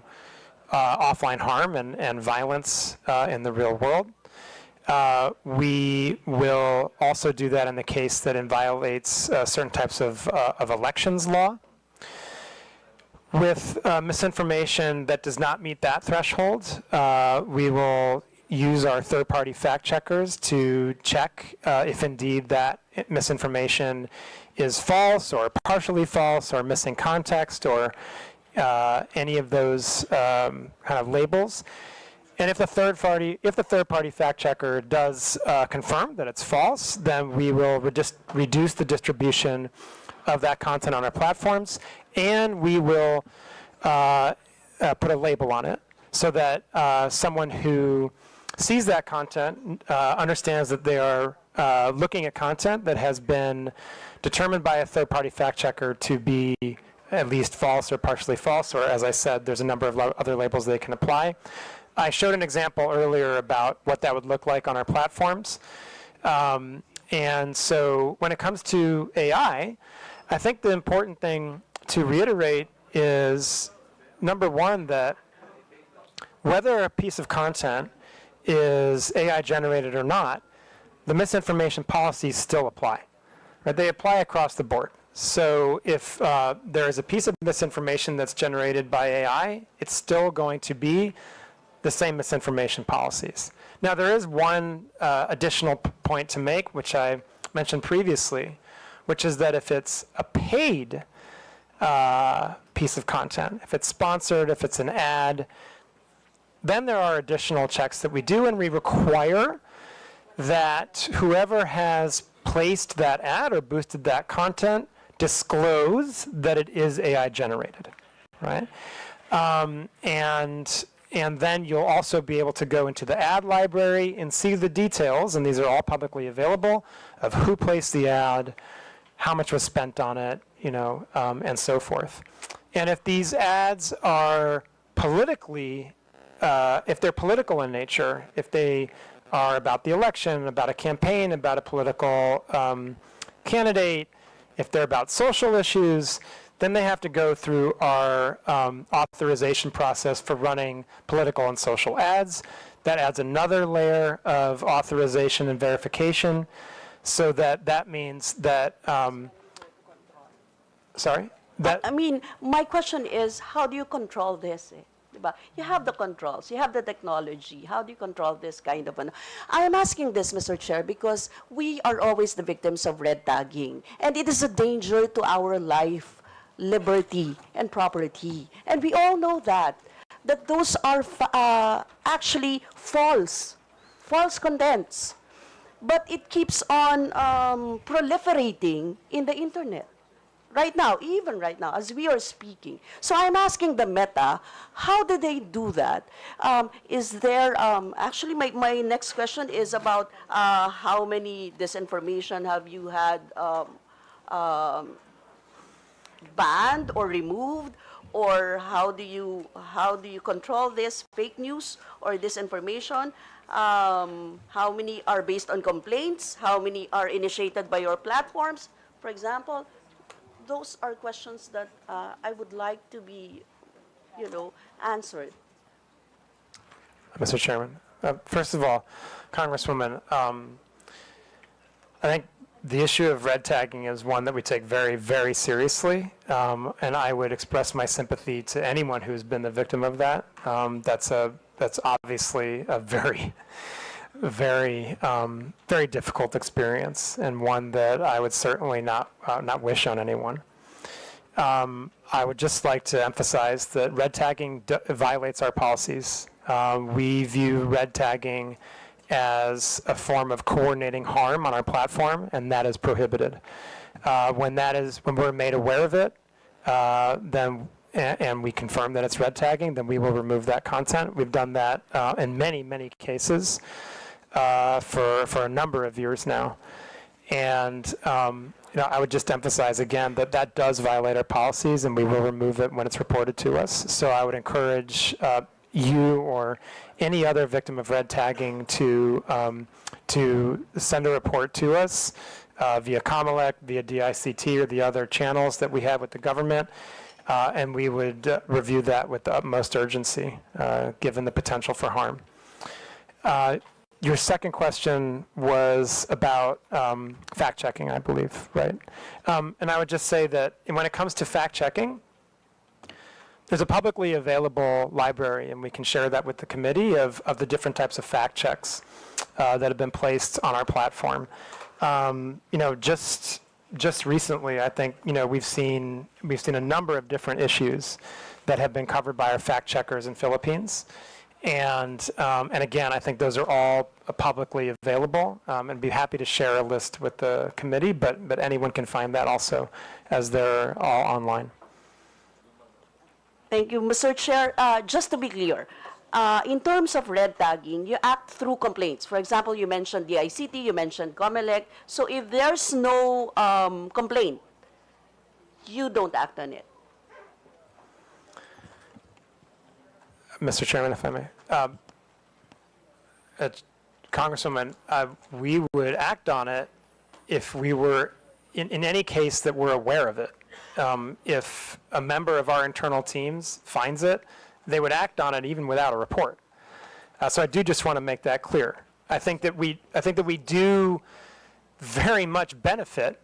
offline harm and violence in the real world. We will also do that in the case that it violates certain types of elections law. With misinformation that does not meet that threshold, we will use our third-party fact checkers to check if indeed that misinformation is false or partially false or missing context or any of those kind of labels. And if the third-party fact checker does confirm that it's false, then we will reduce the distribution of that content on our platforms, and we will put a label on it so that someone who sees that content understands that they are looking at content that has been determined by a third-party fact checker to be at least false or partially false, or as I said, there's a number of other labels they can apply. I showed an example earlier about what that would look like on our platforms. And so when it comes to AI, I think the important thing to reiterate is, number one, that whether a piece of content is AI generated or not, the misinformation policies still apply. Right? They apply across the board. So if there is a piece of misinformation that's generated by AI, it's still going to be the same misinformation policies. Now, there is one additional point to make, which I mentioned previously, which is that if it's a paid piece of content, if it's sponsored, if it's an ad, then there are additional checks that we do, and we require that whoever has placed that ad or boosted that content disclose that it is AI generated, right? And then you'll also be able to go into the ad library and see the details, and these are all publicly available, of who placed the ad, how much was spent on it, you know, and so forth. And if these ads are politically, if they're political in nature, if they are about the election, about a campaign, about a political candidate, if they're about social issues, then they have to go through our authorization process for running political and social ads. That adds another layer of authorization and verification, so that means that, sorry? I mean, my question is, how do you control this? Diba? You have the controls, you have the technology. How do you control this kind of an... I am asking this, Mr. Chair, because we are always the victims of red tagging. And it is a danger to our life, liberty, and property. And we all know that those are actually false contents. But it keeps on proliferating in the internet. Right now, even right now, as we are speaking. So I'm asking the Meta, how do they do that? Is there, actually my next question is about how many disinformation have you had banned or removed? Or how do you control this fake news or disinformation? How many are based on complaints? How many are initiated by your platforms, for example? Those are questions that I would like to be, you know, answered. Mr. Chairman, first of all, Congresswoman, I think the issue of red tagging is one that we take very, very seriously, and I would express my sympathy to anyone who's been the victim of that. That's obviously a very, very, very difficult experience, and one that I would certainly not wish on anyone. I would just like to emphasize that red tagging violates our policies. We view red tagging as a form of coordinating harm on our platform, and that is prohibited. When we're made aware of it, and we confirm that it's red tagging, then we will remove that content. We've done that in many, many cases for a number of years now. And you know, I would just emphasize again that that does violate our policies, and we will remove it when it's reported to us. So I would encourage you or any other victim of red tagging to send a report to us via COMELEC, via DICT, or the other channels that we have with the government, and we would review that with the utmost urgency, given the potential for harm. Your second question was about fact-checking, I believe, right? And I would just say that when it comes to fact-checking, there's a publicly available library, and we can share that with the committee of the different types of fact checks that have been placed on our platform. You know, just recently, I think, you know, we've seen a number of different issues that have been covered by our fact checkers in Philippines, and again, I think those are all publicly available, and be happy to share a list with the committee, but anyone can find that also, as they're all online. Thank you, Mr. Chair. Just to be clear, in terms of red tagging, you act through complaints. For example, you mentioned the ICT, you mentioned COMELEC. So if there's no complaint, you don't act on it. Mr. Chairman, if I may. Congresswoman, we would act on it if we were, in any case that we're aware of it. If a member of our internal teams finds it, they would act on it even without a report. So I do just want to make that clear. I think that we do very much benefit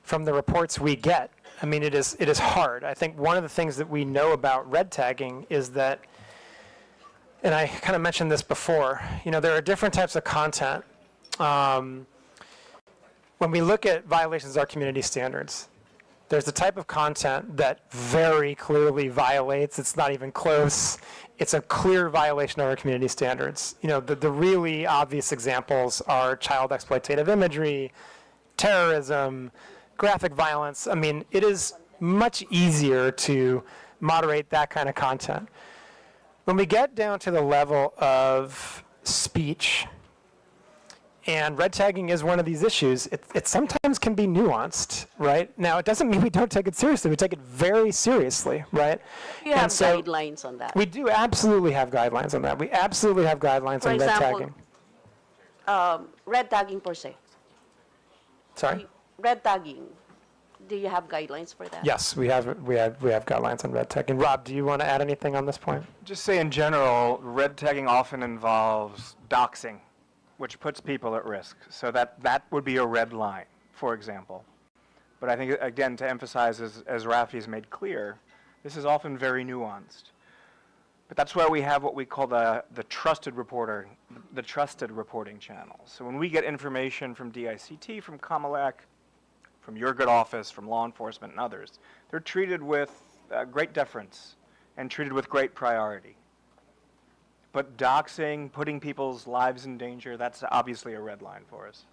from the reports we get I mean, it is hard. I think one of the things that we know about red tagging is that, and I kind of mentioned this before, there are different types of content. When we look at violations of our community standards, there's the type of content that very clearly violates, it's not even close, it's a clear violation of our community standards. The really obvious examples are child exploitative imagery, terrorism, graphic violence. I mean, it is much easier to moderate that kind of content. When we get down to the level of speech, and red tagging is one of these issues, it sometimes can be nuanced, right? Now, it doesn't mean we don't take it seriously. We take it very seriously, right? You have guidelines on that. We do absolutely have guidelines on that. We absolutely have guidelines on red tagging. Red tagging per se. Sorry? Red tagging, do you have guidelines for that? Yes, we have guidelines on red tagging. Rob, do you want to add anything on this point? Just say in general, red tagging often involves doxing, which puts people at risk. So that would be a red line, for example. But I think, again, to emphasize, as Rafi's made clear, this is often very nuanced. But that's why we have what we call the trusted reporting channel. So when we get information from DICT, from COMELEC, from your good office, from law enforcement and others, they're treated with great deference and treated with great priority. But doxing, putting people's lives in danger, that's obviously a red line for us.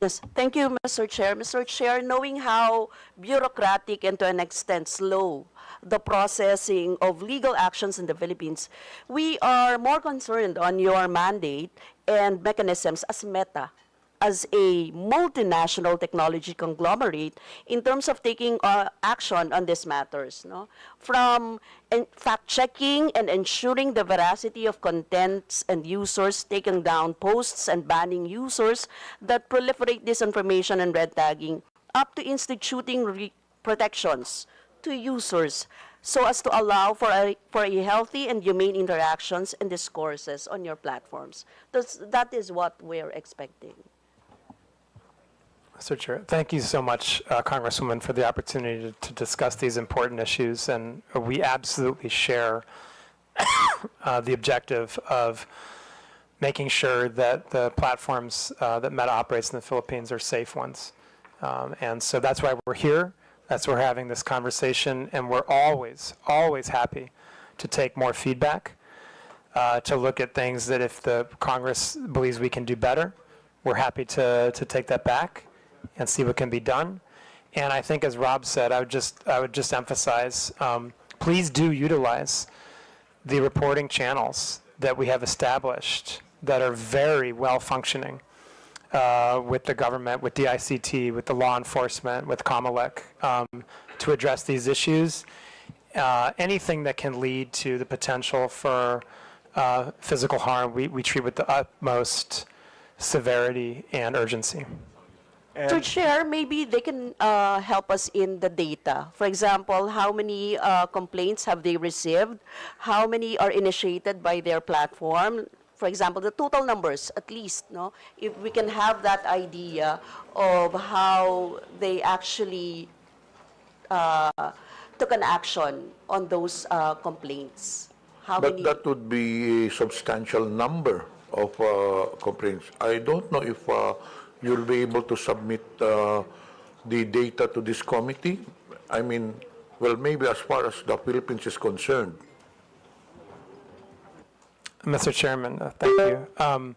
Yes, thank you, Mr. Chair. Mr. Chair, knowing how bureaucratic and to an extent slow the processing of legal actions in the Philippines, we are more concerned on your mandate and mechanisms as Meta, as a multinational technology conglomerate in terms of taking action on these matters, no? From fact-checking and ensuring the veracity of contents and users, taking down posts and banning users that proliferate disinformation and red tagging, up to instituting protections to users so as to allow for a healthy and humane interactions and discourses on your platforms. That is what we're expecting. Mr. Chair, thank you so much, Congresswoman, for the opportunity to discuss these important issues. And we absolutely share the objective of making sure that the platforms that Meta operates in the Philippines are safe ones. And so that's why we're here. That's why we're having this conversation. And we're always, always happy to take more feedback, to look at things that if the Congress believes we can do better, we're happy to take that back and see what can be done. And I think, as Rob said, I would just emphasize, please do utilize the reporting channels that we have established that are very well functioning with the government, with DICT, with the law enforcement, with COMELEC, to address these issues. Anything that can lead to the potential for physical harm, we treat with the utmost severity and urgency. To share, maybe they can help us in the data. For example, how many complaints have they received? How many are initiated by their platform? For example, the total numbers, at least, no? If we can have that idea of how they actually took an action on those complaints. But that would be a substantial number of complaints. I don't know if you'll be able to submit the data to this committee. I mean, well, maybe as far as the Philippines is concerned. Mr. Chairman, thank you.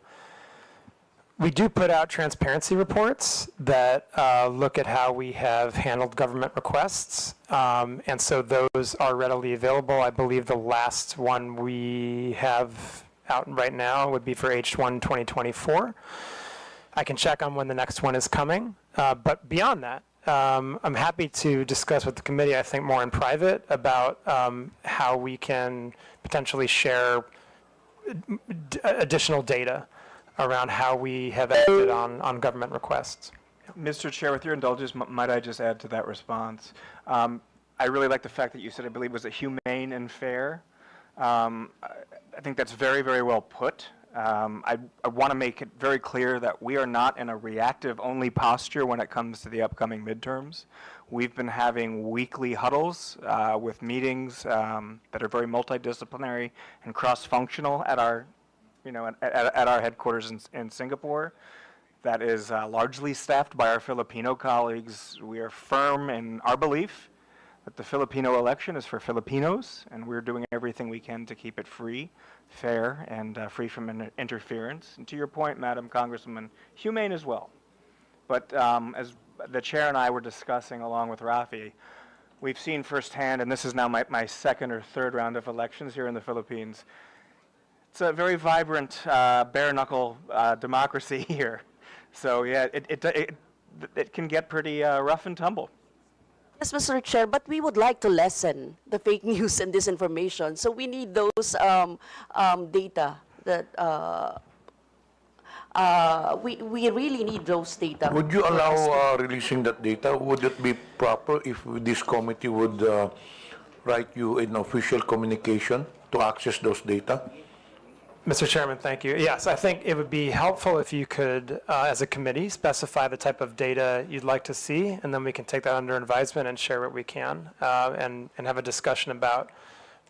We do put out transparency reports that look at how we have handled government requests, and so those are readily available. I believe the last one we have out right now would be for H1 2024. I can check on when the next one is coming, but beyond that, I'm happy to discuss with the committee, I think more in private, about how we can potentially share additional data around how we have acted on government requests. Mr. Chair, with your indulgence, might I just add to that response? I really like the fact that you said, I believe, was it humane and fair? I think that's very, very well put. I want to make it very clear that we are not in a reactive-only posture when it comes to the upcoming midterms. We've been having weekly huddles with meetings that are very multidisciplinary and cross-functional at our, at our headquarters in Singapore. That is largely staffed by our Filipino colleagues. We are firm in our belief that the Filipino election is for Filipinos, and we're doing everything we can to keep it free, fair, and free from interference. And to your point, Madam Congresswoman, humane as well. But as the chair and I were discussing along with Rafi, we've seen firsthand, and this is now my second or third round of elections here in the Philippines, it's a very vibrant, bare-knuckle democracy here. So yeah, it can get pretty rough and tumble. Yes, Mr. Chair, but we would like to lessen the fake news and disinformation. So we need those data that we really need those data. Would you allow releasing that data? Would it be proper if this committee would write you an official communication to access those data? Mr. Chairman, thank you. Yes, I think it would be helpful if you could, as a committee, specify the type of data you'd like to see, and then we can take that under advisement and share what we can, and have a discussion about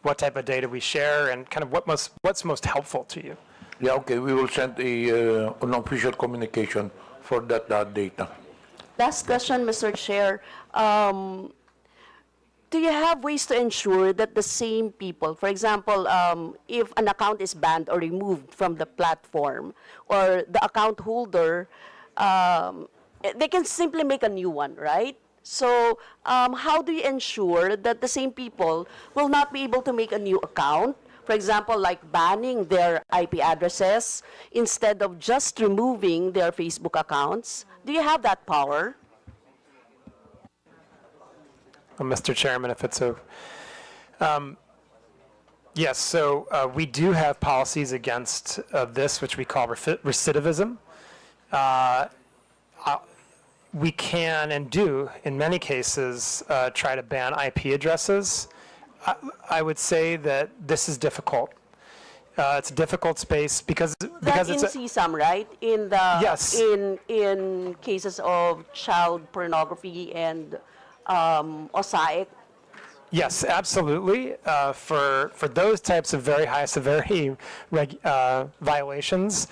what type of data we share and kind of what's most helpful to you. Yeah, okay, we will send an official communication for that data. Last question, Mr. Chair. Do you have ways to ensure that the same people, for example, if an account is banned or removed from the platform, or the account holder, they can simply make a new one, right? So how do you ensure that the same people will not be able to make a new account? For example, like banning their IP addresses instead of just removing their Facebook accounts. Do you have that power? Mr. Chairman, if it's so. Yes, so we do have policies against this, which we call recidivism. We can and do, in many cases, try to ban IP addresses. I would say that this is difficult. It's a difficult space because That it's in CSAM, right? In the Yes. in cases of child pornography and OSAIC. Yes, absolutely. For those types of very high severity violations,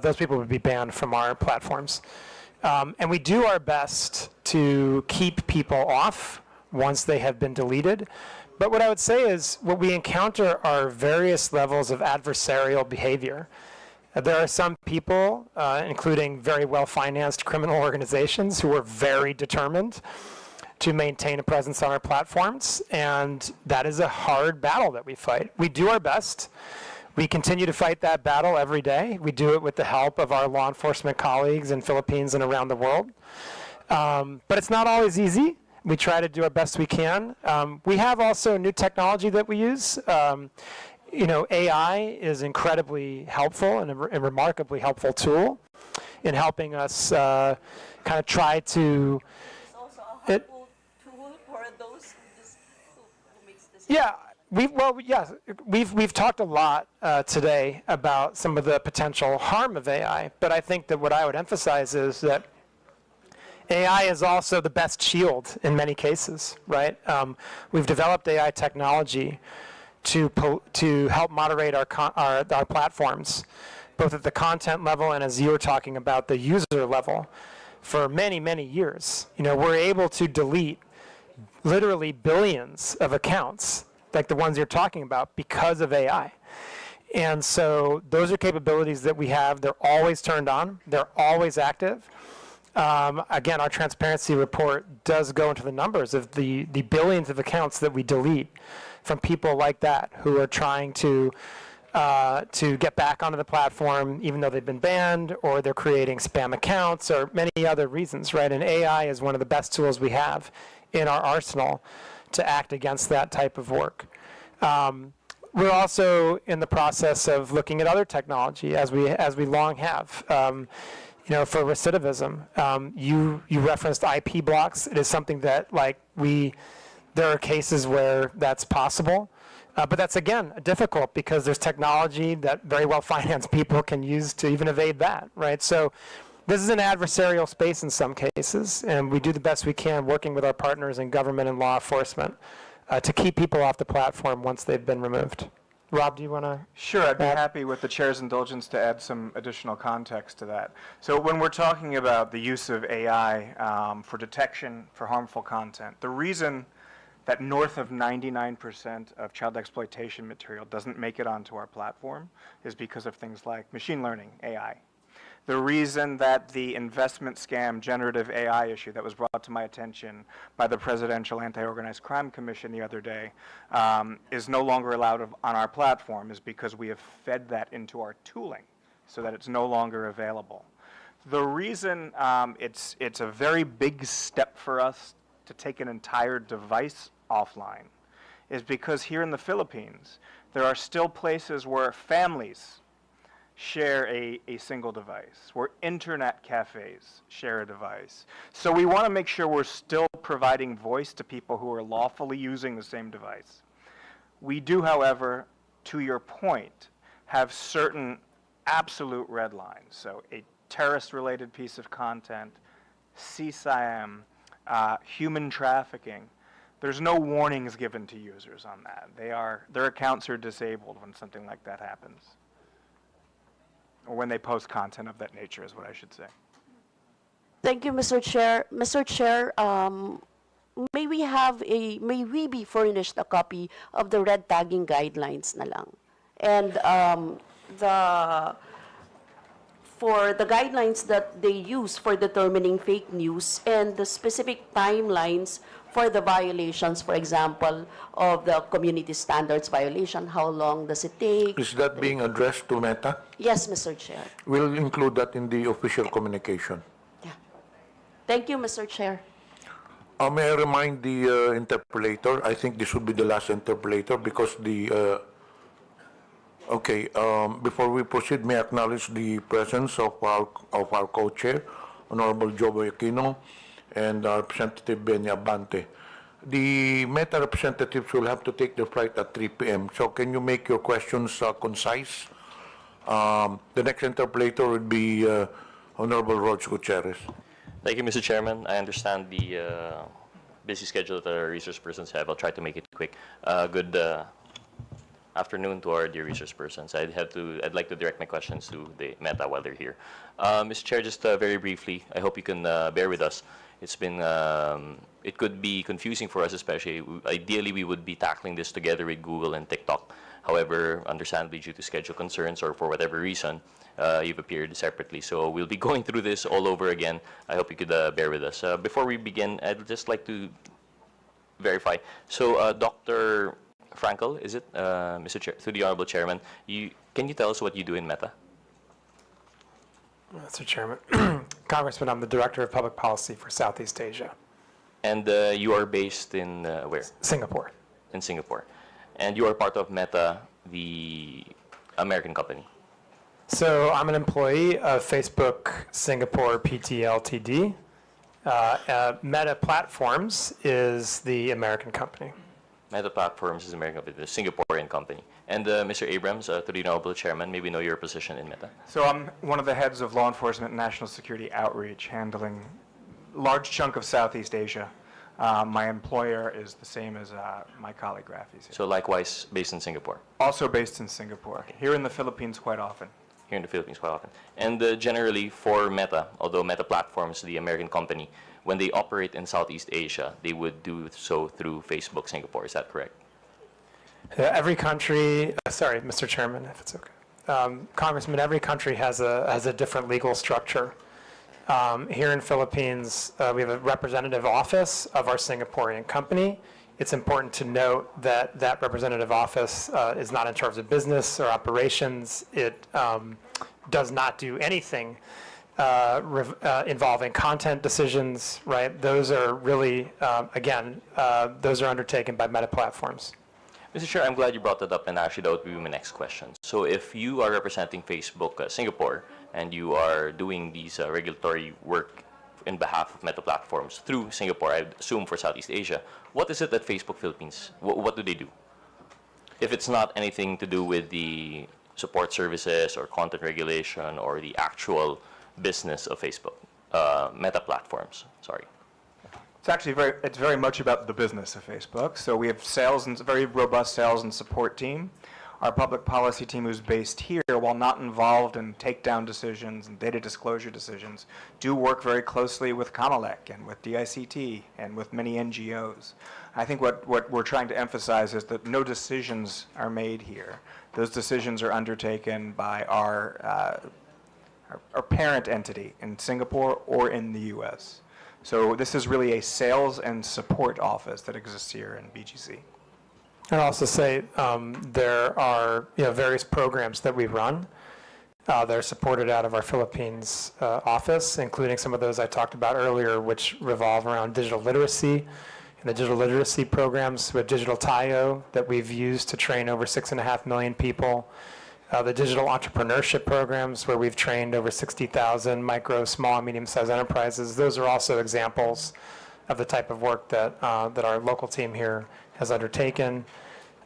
those people would be banned from our platforms. And we do our best to keep people off once they have been deleted. But what I would say is what we encounter are various levels of adversarial behavior. There are some people, including very well-financed criminal organizations, who are very determined to maintain a presence on our platforms, and that is a hard battle that we fight. We do our best. We continue to fight that battle every day. We do it with the help of our law enforcement colleagues in Philippines and around the world. But it's not always easy. We try to do our best we can. We have also new technology that we use. AI is incredibly helpful and a remarkably helpful tool in helping us kind of try to Yeah, we've talked a lot today about some of the potential harm of AI, but I think that what I would emphasize is that AI is also the best shield in many cases, right? We've developed AI technology to help moderate our platforms, both at the content level and, as you were talking about, the user level, for many, many years. We're able to delete literally billions of accounts, like the ones you're talking about, because of AI. And so those are capabilities that we have. They're always turned on. They're always active. Again, our transparency report does go into the numbers of the billions of accounts that we delete from people like that who are trying to get back onto the platform even though they've been banned, or they're creating spam accounts, or many other reasons, right? And AI is one of the best tools we have in our arsenal to act against that type of work. We're also in the process of looking at other technology, as we long have. For recidivism, you referenced IP blocks. It is something that there are cases where that's possible. But that's, again, difficult because there's technology that very well-financed people can use to even evade that, right? So this is an adversarial space in some cases, and we do the best we can working with our partners in government and law enforcement to keep people off the platform once they've been removed. Rob, do you want to? Sure, I'd be add? happy with the chair's indulgence to add some additional context to that. So when we're talking about the use of AI for detection for harmful content, the reason that north of 99% of child exploitation material doesn't make it onto our platform is because of things like machine learning, AI. The reason that the investment scam generative AI issue that was brought to my attention by the Presidential Anti-Organized Crime Commission the other day is no longer allowed on our platform is because we have fed that into our tooling so that it's no longer available. The reason it's a very big step for us to take an entire device offline is because here in the Philippines, there are still places where families share a single device, where internet cafes share a device. So we want to make sure we're still providing voice to people who are lawfully using the same device. We do, however, to your point, have certain absolute red lines. So a terrorist-related piece of content, CSIM, human trafficking. There's no warnings given to users on that. Their accounts are disabled when something like that happens. Or when they post content of that nature is what I should say. Thank you, Mr. Chair. Mr. Chair, may we be furnished a copy of the red tagging guidelines na lang? And for the guidelines that they use for determining fake news and the specific timelines for the violations, for example, of the community standards violation, how long does it take? Is that being addressed to Meta? Yes, Mr. Chair. We'll include that in the official communication. Yeah. Thank you, Mr. Chair. May I remind the interpolator, I think this would be the last interpolator because before we proceed, may I acknowledge the presence of our co-chair, Honorable Joe Aquino, and Representative Benny Abante. The Meta representatives will have to take their flight at 3 p.m. So can you make your questions concise? The next interpolator would be Honorable Rog Gutierrez. Thank you, Mr. Chairman. I understand the busy schedule that our resource persons have. I'll try to make it quick. Good afternoon to our dear resource persons. I'd like to direct my questions to the Meta while they're here. Mr. Chair, just very briefly, I hope you can bear with us. It's been, it could be confusing for us, especially. Ideally, we would be tackling this together with Google and TikTok. However, understandably, due to schedule concerns or for whatever reason, you've appeared separately. So we'll be going through this all over again. I hope you could bear with us. Before we begin, I'd just like to verify. So, Dr. Frankel, is it, Mr. Chair, to the Honorable Chairman, can you tell us what you do in Meta? Mr. Chairman. Congressman, I'm the Director of Public Policy for Southeast Asia. And you are based in where? Singapore. In Singapore. And you are part of Meta, the American company. So I'm an employee of Facebook Singapore PT Ltd. Meta Platforms is the American company. Meta Platforms is American company, the Singaporean company. And Mr. Abrams, to the Honorable Chairman, maybe know your position in Meta. So I'm one of the heads of law enforcement and national security outreach, handling a large chunk of Southeast Asia. My employer is the same as my colleague Rafi's. So likewise, based in Singapore. Also based in Singapore. Okay. Here in the Philippines quite often. Here in the Philippines quite often. And generally for Meta, although Meta Platforms, the American company, when they operate in Southeast Asia, they would do so through Facebook Singapore. Is that correct? Every country, sorry, Mr. Chairman, if it's okay. Congressman, every country has a different legal structure. Here in Philippines, we have a representative office of our Singaporean company. It's important to note that that representative office is not in charge of business or operations. It does not do anything involving content decisions, right? Those are really, those are undertaken by Meta Platforms. Mr. Chair, I'm glad you brought that up, and actually that would be my next question. So if you are representing Facebook Singapore, and you are doing these regulatory work in behalf of Meta Platforms through Singapore, I assume for Southeast Asia, what is it that Facebook Philippines, what do they do? if it's not anything to do with the support services or content regulation or the actual business of Facebook, Meta platforms, sorry. It's actually it's very much about the business of Facebook. So we have a very robust sales and support team. Our public policy team, who's based here, while not involved in takedown decisions and data disclosure decisions, do work very closely with Comelec and with DICT and with many NGOs. I think what we're trying to emphasize is that no decisions are made here. Those decisions are undertaken by our parent entity in Singapore or in the US. So this is really a sales and support office that exists here in BGC. I'd also say there are various programs that we run that are supported out of our Philippines office, including some of those I talked about earlier, which revolve around digital literacy. And the digital literacy programs with Digital Tayo that we've used to train over 6.5 million people. The digital entrepreneurship programs where we've trained over 60,000 micro, small, and medium-sized enterprises. Those are also examples of the type of work that our local team here has undertaken,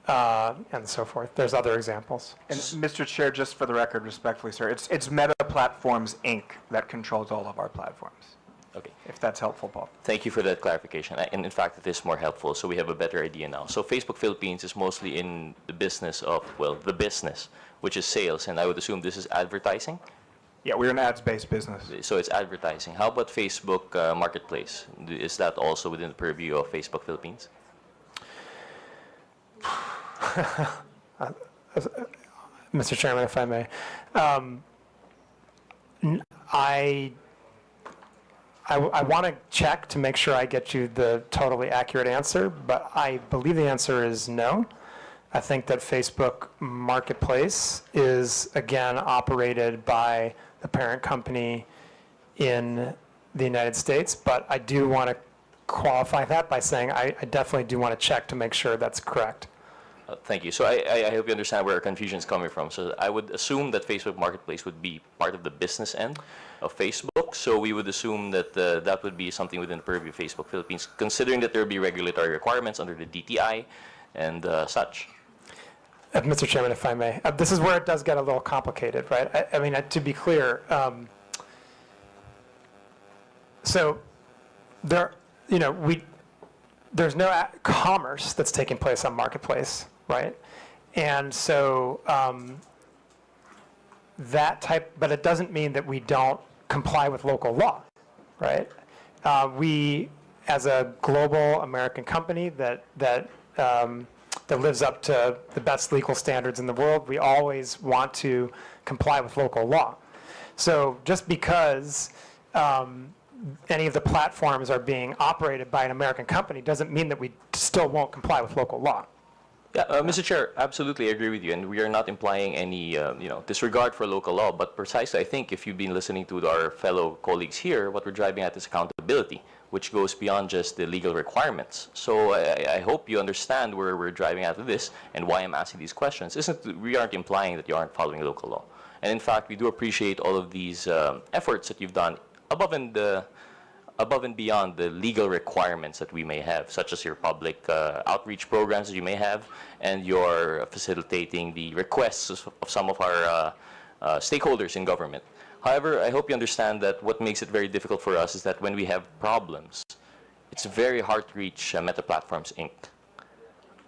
and so forth. There's other examples. And Mr. Chair, just for the record, respectfully, sir, it's Meta Platforms, Inc. that controls all of our platforms. Okay. If that's helpful, Paul. Thank you for that clarification. And in fact, it is more helpful, so we have a better idea now. So Facebook Philippines is mostly in the business of, well, the business, which is sales, and I would assume this is advertising? Yeah, we're an ads-based business. So it's advertising. How about Facebook Marketplace? Is that also within the purview of Facebook Philippines? Mr. Chairman, if I may. I want to check to make sure I get you the totally accurate answer, but I believe the answer is no. I think that Facebook Marketplace is, again, operated by the parent company in the United States, but I do want to qualify that by saying I definitely do want to check to make sure that's correct. Thank you. So I hope you understand where our confusion is coming from. So I would assume that Facebook Marketplace would be part of the business end of Facebook. So we would assume that that would be something within the purview of Facebook Philippines, considering that there would be regulatory requirements under the DTI and such. Mr. Chairman, if I may, this is where it does get a little complicated, right? I mean, to be clear, so there, there's no commerce that's taking place on Marketplace, right? And so but it doesn't mean that we don't comply with local law, right? We, as a global American company that lives up to the best legal standards in the world, we always want to comply with local law. So just because any of the platforms are being operated by an American company doesn't mean that we still won't comply with local law. Yeah, Mr. Chair, absolutely agree with you, and we are not implying any disregard for local law, but precisely, I think, if you've been listening to our fellow colleagues here, what we're driving at is accountability, which goes beyond just the legal requirements. So I hope you understand where we're driving at with this and why I'm asking these questions. We aren't implying that you aren't following local law. And in fact, we do appreciate all of these efforts that you've done above and beyond the legal requirements that we may have, such as your public outreach programs that you may have, and your facilitating the requests of some of our stakeholders in government. However, I hope you understand that what makes it very difficult for us is that when we have problems, it's very hard to reach Meta Platforms, Inc.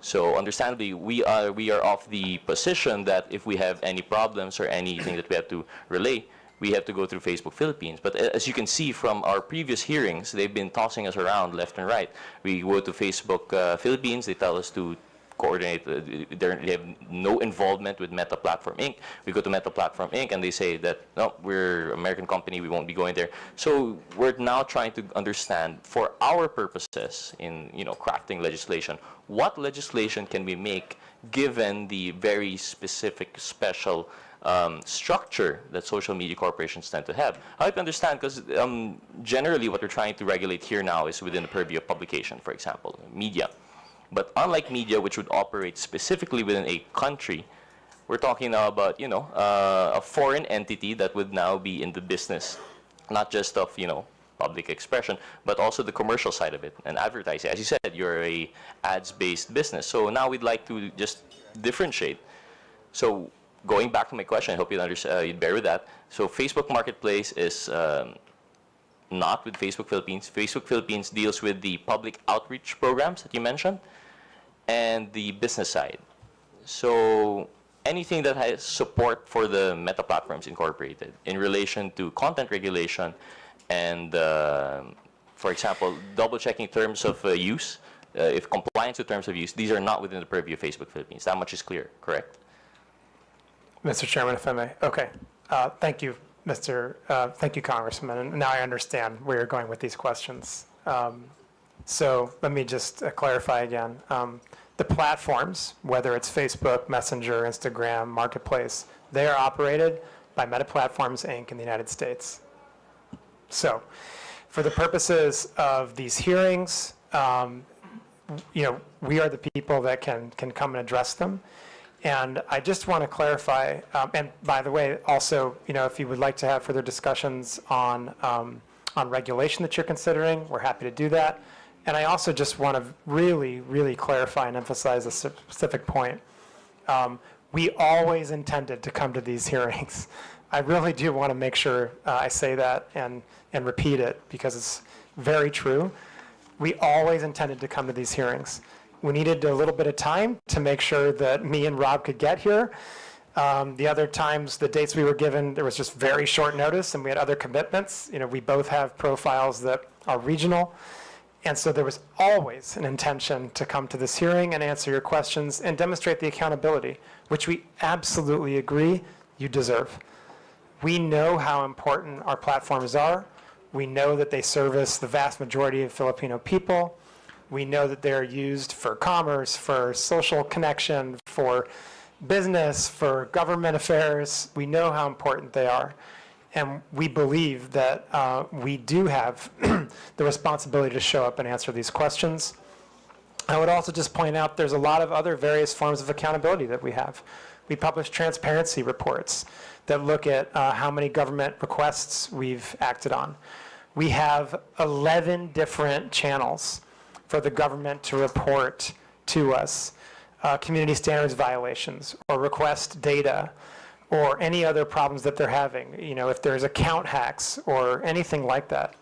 So understandably, we are of the position that if we have any problems or anything that we have to relay, we have to go through Facebook Philippines. But as you can see from our previous hearings, they've been tossing us around left and right. We go to Facebook Philippines, they tell us to coordinate, they have no involvement with Meta Platform Inc. We go to Meta Platform Inc. and they say that, no, we're an American company, we won't be going there. So we're now trying to understand, for our purposes in crafting legislation, what legislation can we make given the very specific, special structure that social media corporations tend to have. I hope you understand, because generally what we're trying to regulate here now is within the purview of publication, for example, media. But unlike media, which would operate specifically within a country, we're talking now about, a foreign entity that would now be in the business, not just of, public expression, but also the commercial side of it and advertising. As you said, you're a ads-based business. So now we'd like to just differentiate. So going back to my question, I hope you'd bear with that. So Facebook Marketplace is not with Facebook Philippines. Facebook Philippines deals with the public outreach programs that you mentioned and the business side. So anything that has support for the Meta Platforms Incorporated in relation to content regulation and, for example, double-checking terms of use, if compliance with terms of use, these are not within the purview of Facebook Philippines. That much is clear, correct? Mr. Chairman, if I may. Okay. Thank you, thank you, Congressman. And now I understand where you're going with these questions. So let me just clarify again. The platforms, whether it's Facebook, Messenger, Instagram, Marketplace, they are operated by Meta Platforms, Inc. in the United States. So for the purposes of these hearings, we are the people that can come and address them. And I just want to clarify, and by the way, also, if you would like to have further discussions on regulation that you're considering, we're happy to do that. And I also just want to really, really clarify and emphasize a specific point. We always intended to come to these hearings. I really do want to make sure I say that and repeat it because it's very true. We always intended to come to these hearings. We needed a little bit of time to make sure that me and Rob could get here. The other times, the dates we were given, there was just very short notice and we had other commitments. We both have profiles that are regional. And so there was always an intention to come to this hearing and answer your questions and demonstrate the accountability, which we absolutely agree you deserve. We know how important our platforms are. We know that they service the vast majority of Filipino people. We know that they're used for commerce, for social connection, for business, for government affairs. We know how important they are. And we believe that we do have the responsibility to show up and answer these questions. I would also just point out there's a lot of other various forms of accountability that we have. We publish transparency reports that look at how many government requests we've acted on. We have 11 different channels for the government to report to us community standards violations or request data or any other problems that they're having, if there's account hacks or anything like that.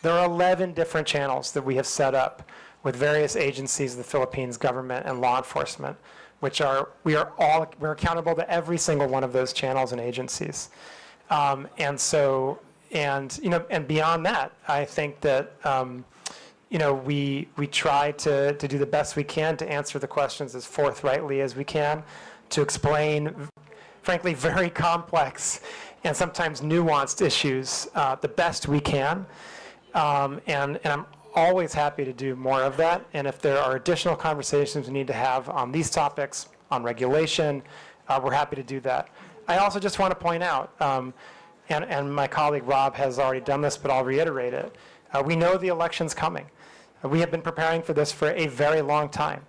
There are 11 different channels that we have set up with various agencies of the Philippines government and law enforcement, we're accountable to every single one of those channels and agencies. And beyond that, I think that, we try to do the best we can to answer the questions as forthrightly as we can, to explain frankly, very complex and sometimes nuanced issues the best we can. And I'm always happy to do more of that. And if there are additional conversations we need to have on these topics, on regulation, we're happy to do that. I also just want to point out, and my colleague Rob has already done this, but I'll reiterate it. We know the election's coming. We have been preparing for this for a very long time.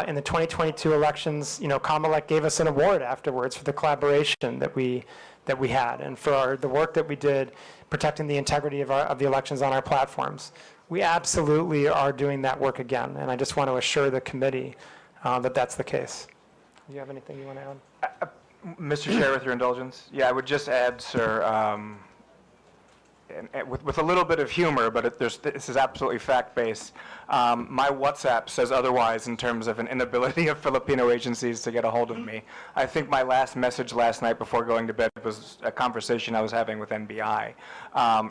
In the 2022 elections, Comelec gave us an award afterwards for the collaboration that we had and for the work that we did protecting the integrity of the elections on our platforms. We absolutely are doing that work again, and I just want to assure the committee that that's the case. Do you have anything you want to add? Mr. Chair, with your indulgence, I would just add, sir, with a little bit of humor, but this is absolutely fact-based. My WhatsApp says otherwise in terms of an inability of Filipino agencies to get a hold of me. I think my last message last night before going to bed was a conversation I was having with NBI.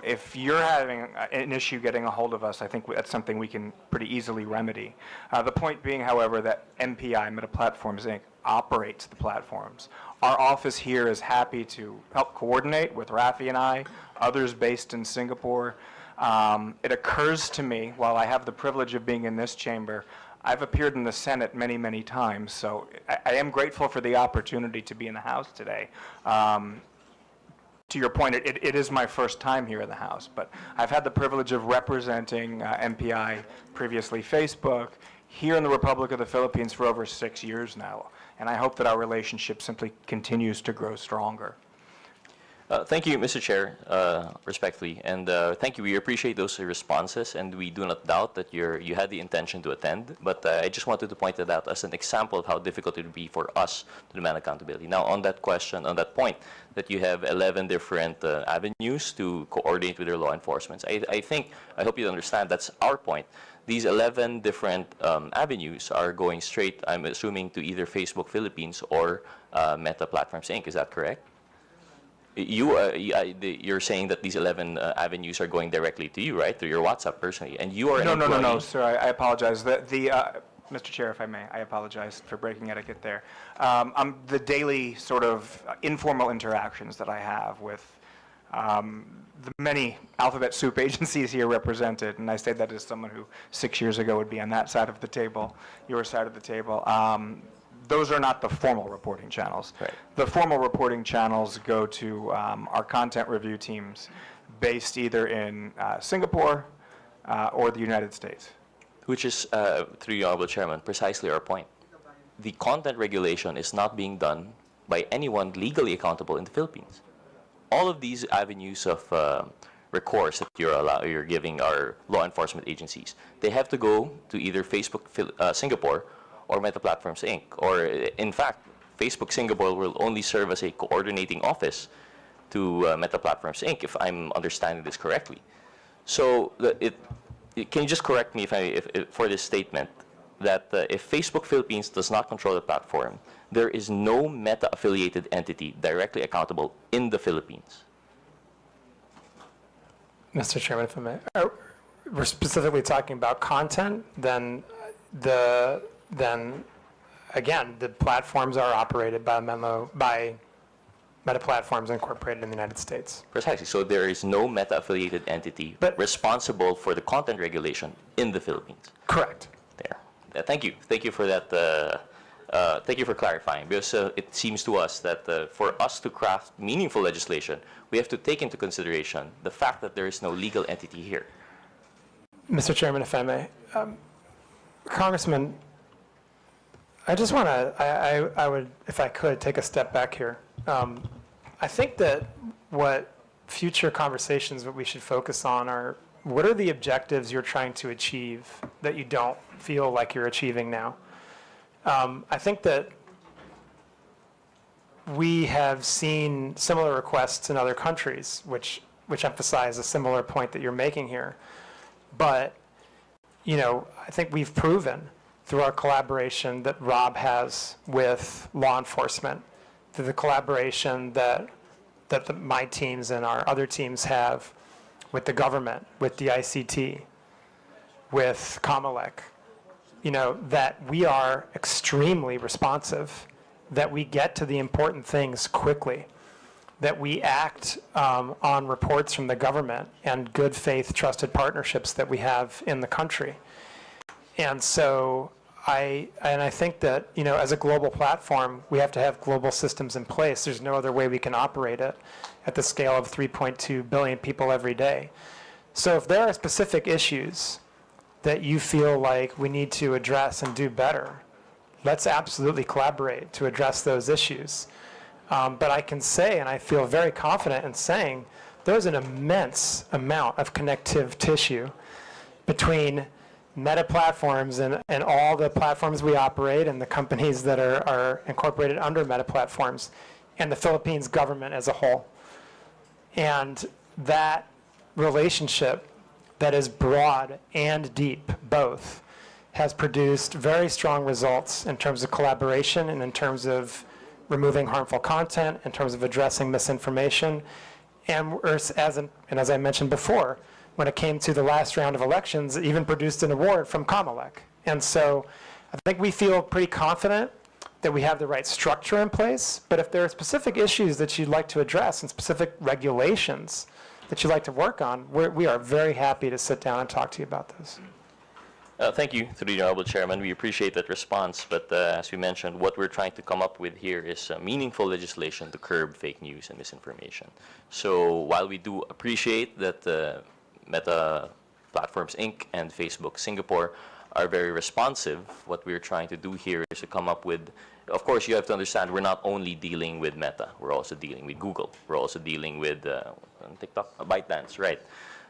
If you're having an issue getting a hold of us, I think that's something we can pretty easily remedy. The point being, however, that MPI, Meta Platforms, Inc., operates the platforms. Our office here is happy to help coordinate with Rafi and I, others based in Singapore. It occurs to me, while I have the privilege of being in this chamber, I've appeared in the Senate many, many times, so I am grateful for the opportunity to be in the House today. To your point, it is my first time here in the House, but I've had the privilege of representing MPI, previously Facebook, here in the Republic of the Philippines for over 6 years now, and I hope that our relationship simply continues to grow stronger. Thank you, Mr. Chair, respectfully, and thank you. We appreciate those responses, and we do not doubt that you had the intention to attend, but I just wanted to point it out as an example of how difficult it would be for us to demand accountability. Now, on that question, on that point, that you have 11 different avenues to coordinate with your law enforcement, I hope you understand that's our point. These 11 different avenues are going straight, I'm assuming, to either Facebook Philippines or Meta Platforms Inc. Is that correct? You're saying that these 11 avenues are going directly to you, right? Through your WhatsApp personally, and you are an No, employee. sir, I apologize. Mr. Chair, if I may, I apologize for breaking etiquette there. The daily sort of informal interactions that I have with the many alphabet soup agencies here represented, and I say that as someone who 6 years ago would be on that side of the table, your side of the table, those are not the formal reporting channels. Right. The formal reporting channels go to our content review teams based either in Singapore or the United States. Which is, through the Honorable Chairman, precisely our point. The content regulation is not being done by anyone legally accountable in the Philippines. All of these avenues of recourse that you're giving our law enforcement agencies, they have to go to either Facebook Singapore or Meta Platforms Inc. Or, in fact, Facebook Singapore will only serve as a coordinating office to Meta Platforms Inc., if I'm understanding this correctly. So, can you just correct me if for this statement, that if Facebook Philippines does not control the platform, there is no Meta-affiliated entity directly accountable in the Philippines? Mr. Chairman, if I may, we're specifically talking about content, then again, the platforms are operated by Meta Platforms Incorporated in the United States. Precisely. So there is no Meta-affiliated entity responsible for the content regulation in the Philippines. Correct. There. Thank you. Thank you for that. Thank you for clarifying, because it seems to us that for us to craft meaningful legislation, we have to take into consideration the fact that there is no legal entity here. Mr. Chairman, if I may, Congressman, I just want to, I would, if I could, take a step back here. I think that what future conversations, what we should focus on are, what are the objectives you're trying to achieve that you don't feel like you're achieving now? I think that we have seen similar requests in other countries, which emphasize a similar point that you're making here. But, you know, I think we've proven through our collaboration that Rob has with law enforcement, through the collaboration that my teams and our other teams have with the government, with the ICT, with Comelec, you know, that we are extremely responsive, that we get to the important things quickly, that we act on reports from the government and good faith trusted partnerships that we have in the country. And so I think that, you know, as a global platform, we have to have global systems in place. There's no other way we can operate it at the scale of 3.2 billion people every day. So if there are specific issues that you feel like we need to address and do better, let's absolutely collaborate to address those issues. But I can say, and I feel very confident in saying, there's an immense amount of connective tissue between Meta Platforms and all the platforms we operate and the companies that are incorporated under Meta Platforms and the Philippines government as a whole. And that relationship that is broad and deep, both, has produced very strong results in terms of collaboration and in terms of removing harmful content, in terms of addressing misinformation, and as I mentioned before, when it came to the last round of elections, it even produced an award from Comelec. And so I think we feel pretty confident that we have the right structure in place, but if there are specific issues that you'd like to address and specific regulations that you'd like to work on, we are very happy to sit down and talk to you about those. Thank you, through the Honorable Chairman. We appreciate that response, but as we mentioned, what we're trying to come up with here is meaningful legislation to curb fake news and misinformation. So while we do appreciate that Meta Platforms Inc. and Facebook Singapore are very responsive. What we're trying to do here is to come up with, of course, you have to understand we're not only dealing with Meta, we're also dealing with Google, we're also dealing with TikTok, ByteDance, right?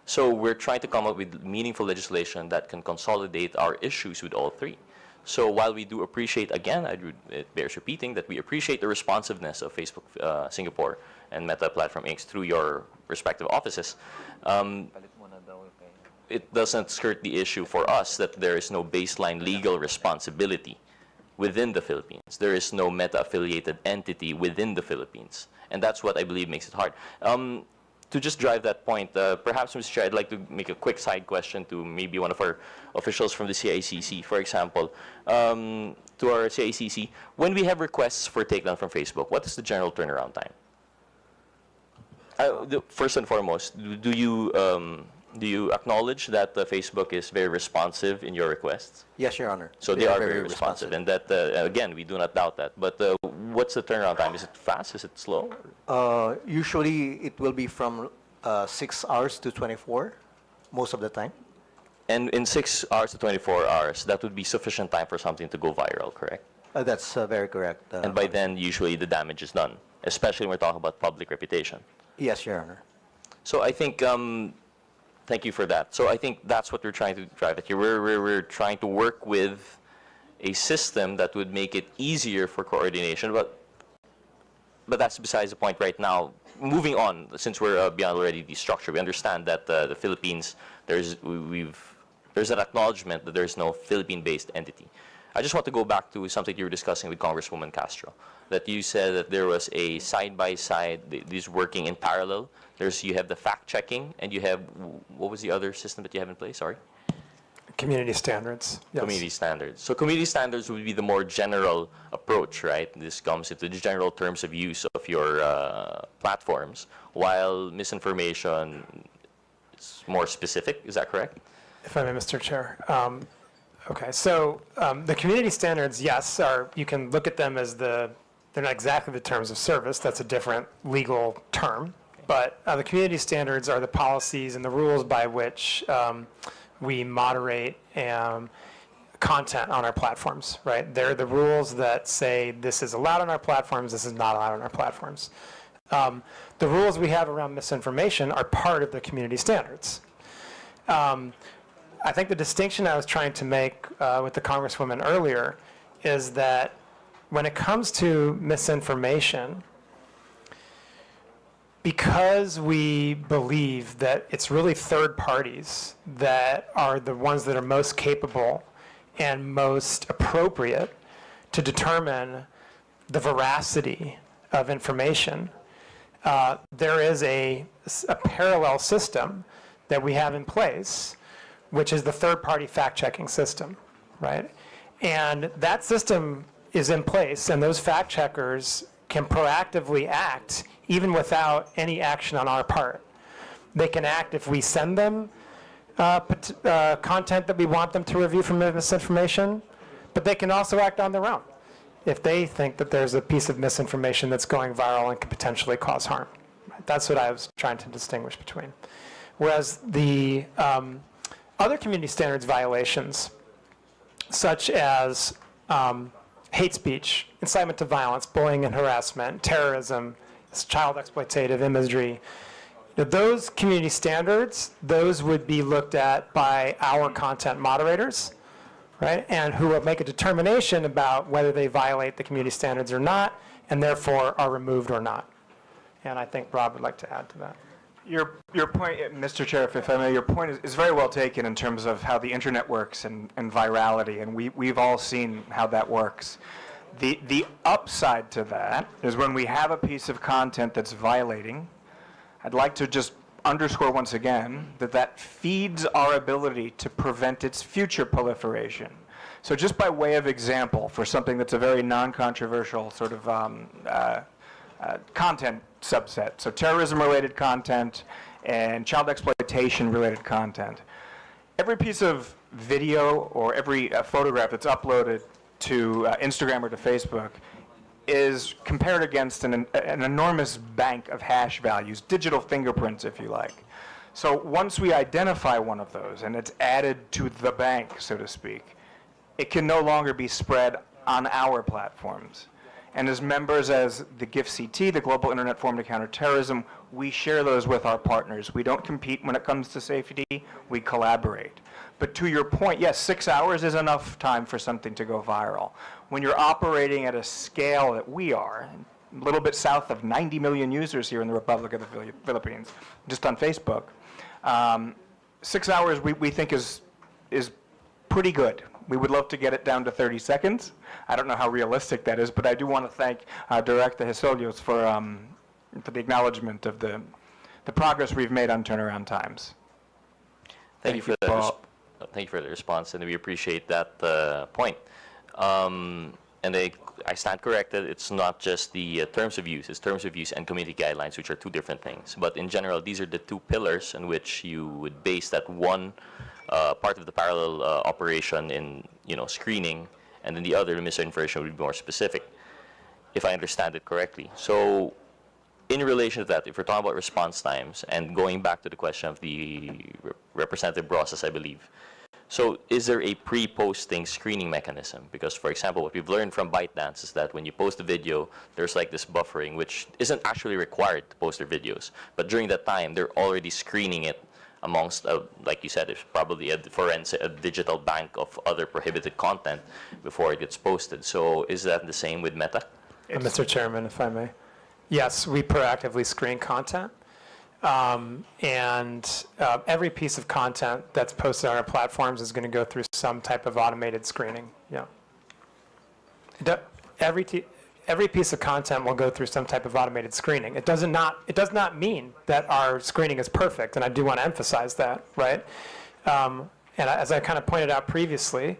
So we're trying to come up with meaningful legislation that can consolidate our issues with all three. So while we do appreciate, again, it bears repeating that we appreciate the responsiveness of Facebook Singapore and Meta Platform Inc. through your respective offices, it doesn't skirt the issue for us that there is no baseline legal responsibility within the Philippines. There is no Meta-affiliated entity within the Philippines. And that's what I believe makes it hard. To just drive that point, perhaps, Mr. Chair, I'd like to make a quick side question to maybe one of our officials from the CICC. For example, to our CICC, when we have requests for takedown from Facebook, what is the general turnaround time? First and foremost, do you acknowledge that Facebook is very responsive in your requests? Yes, Your Honor. So they are very responsive, and that, again, we do not doubt that. But what's the turnaround time? Is it fast? Is it slow? Usually, it will be from 6 hours to 24, most of the time. And in 6 hours to 24 hours, that would be sufficient time for something to go viral, correct? That's very correct. And by then, usually the damage is done, especially when we're talking about public reputation. Yes, Your Honor. So I think, thank you for that. So I think that's what we're trying to drive at here. We're trying to work with a system that would make it easier for coordination, but that's besides the point right now. Moving on, since we're beyond already the structure, we understand that the Philippines, there's an acknowledgement that there's no Philippine-based entity. I just want to go back to something you were discussing with Congresswoman Castro, that you said that there was a side-by-side, these working in parallel. You have the fact-checking, and you have, what was the other system that you have in place, sorry? Community standards. Yes. Community standards. So community standards would be the more general approach, right? This comes into the general terms of use of your platforms, while misinformation is more specific. Is that correct? If I may, Mr. Chair. Okay, so the community standards, yes, you can look at them as they're not exactly the terms of service. That's a different legal term. But the community standards are the policies and the rules by which we moderate content on our platforms, right? They're the rules that say this is allowed on our platforms, this is not allowed on our platforms. The rules we have around misinformation are part of the community standards. I think the distinction I was trying to make with the Congresswoman earlier is that when it comes to misinformation, because we believe that it's really third parties that are the ones that are most capable and most appropriate to determine the veracity of information, there is a parallel system that we have in place, which is the third-party fact-checking system, right? And that system is in place, and those fact-checkers can proactively act even without any action on our part. They can act if we send them content that we want them to review from misinformation, but they can also act on their own if they think that there's a piece of misinformation that's going viral and could potentially cause harm. That's what I was trying to distinguish between. Whereas the other community standards violations, such as hate speech, incitement to violence, bullying and harassment, terrorism, child exploitative imagery, those community standards, those would be looked at by our content moderators, right? And who will make a determination about whether they violate the community standards or not, and therefore are removed or not. And I think Rob would like to add to that. Your point, Mr. Chair, if I may, your point is very well taken in terms of how the internet works and virality, and we've all seen how that works. The upside to that is when we have a piece of content that's violating, I'd like to just underscore once again that feeds our ability to prevent its future proliferation. So just by way of example, for something that's a very non-controversial sort of content subset, so terrorism-related content and child exploitation-related content. Every piece of video or every photograph that's uploaded to Instagram or to Facebook is compared against an enormous bank of hash values, digital fingerprints, if you like. So once we identify one of those and it's added to the bank, so to speak, it can no longer be spread on our platforms. And as members, as the GIFCT, the Global Internet Forum to Counter Terrorism, we share those with our partners. We don't compete when it comes to safety, we collaborate. But to your point, yes, 6 hours is enough time for something to go viral. When you're operating at a scale that we are, a little bit south of 90 million users here in the Republic of the Philippines, just on Facebook, 6 hours we think is pretty good. We would love to get it down to 30 seconds. I don't know how realistic that is, but I do want to thank Director Hesolios for the acknowledgement of the progress we've made on turnaround times. Thank you for that. Thank you for the response, and we appreciate that point. And I stand corrected. It's not just the terms of use. It's terms of use and community guidelines, which are two different things. But in general, these are the two pillars in which you would base that one part of the parallel operation in screening, and then the other, misinformation, would be more specific, if I understand it correctly. So in relation to that, if we're talking about response times, and going back to the question of the representative process, I believe, so is there a pre-posting screening mechanism? Because, for example, what we've learned from ByteDance is that when you post a video, there's like this buffering, which isn't actually required to post their videos. But during that time, they're already screening it amongst, like you said, it's probably a digital bank of other prohibited content before it gets posted. So is that the same with Meta? Mr. Chairman, if I may. Yes, we proactively screen content. Every piece of content that's posted on our platforms is going to go through some type of automated screening. Yeah. Every piece of content will go through some type of automated screening. It does not mean that our screening is perfect, and I do want to emphasize that, right? And as I kind of pointed out previously,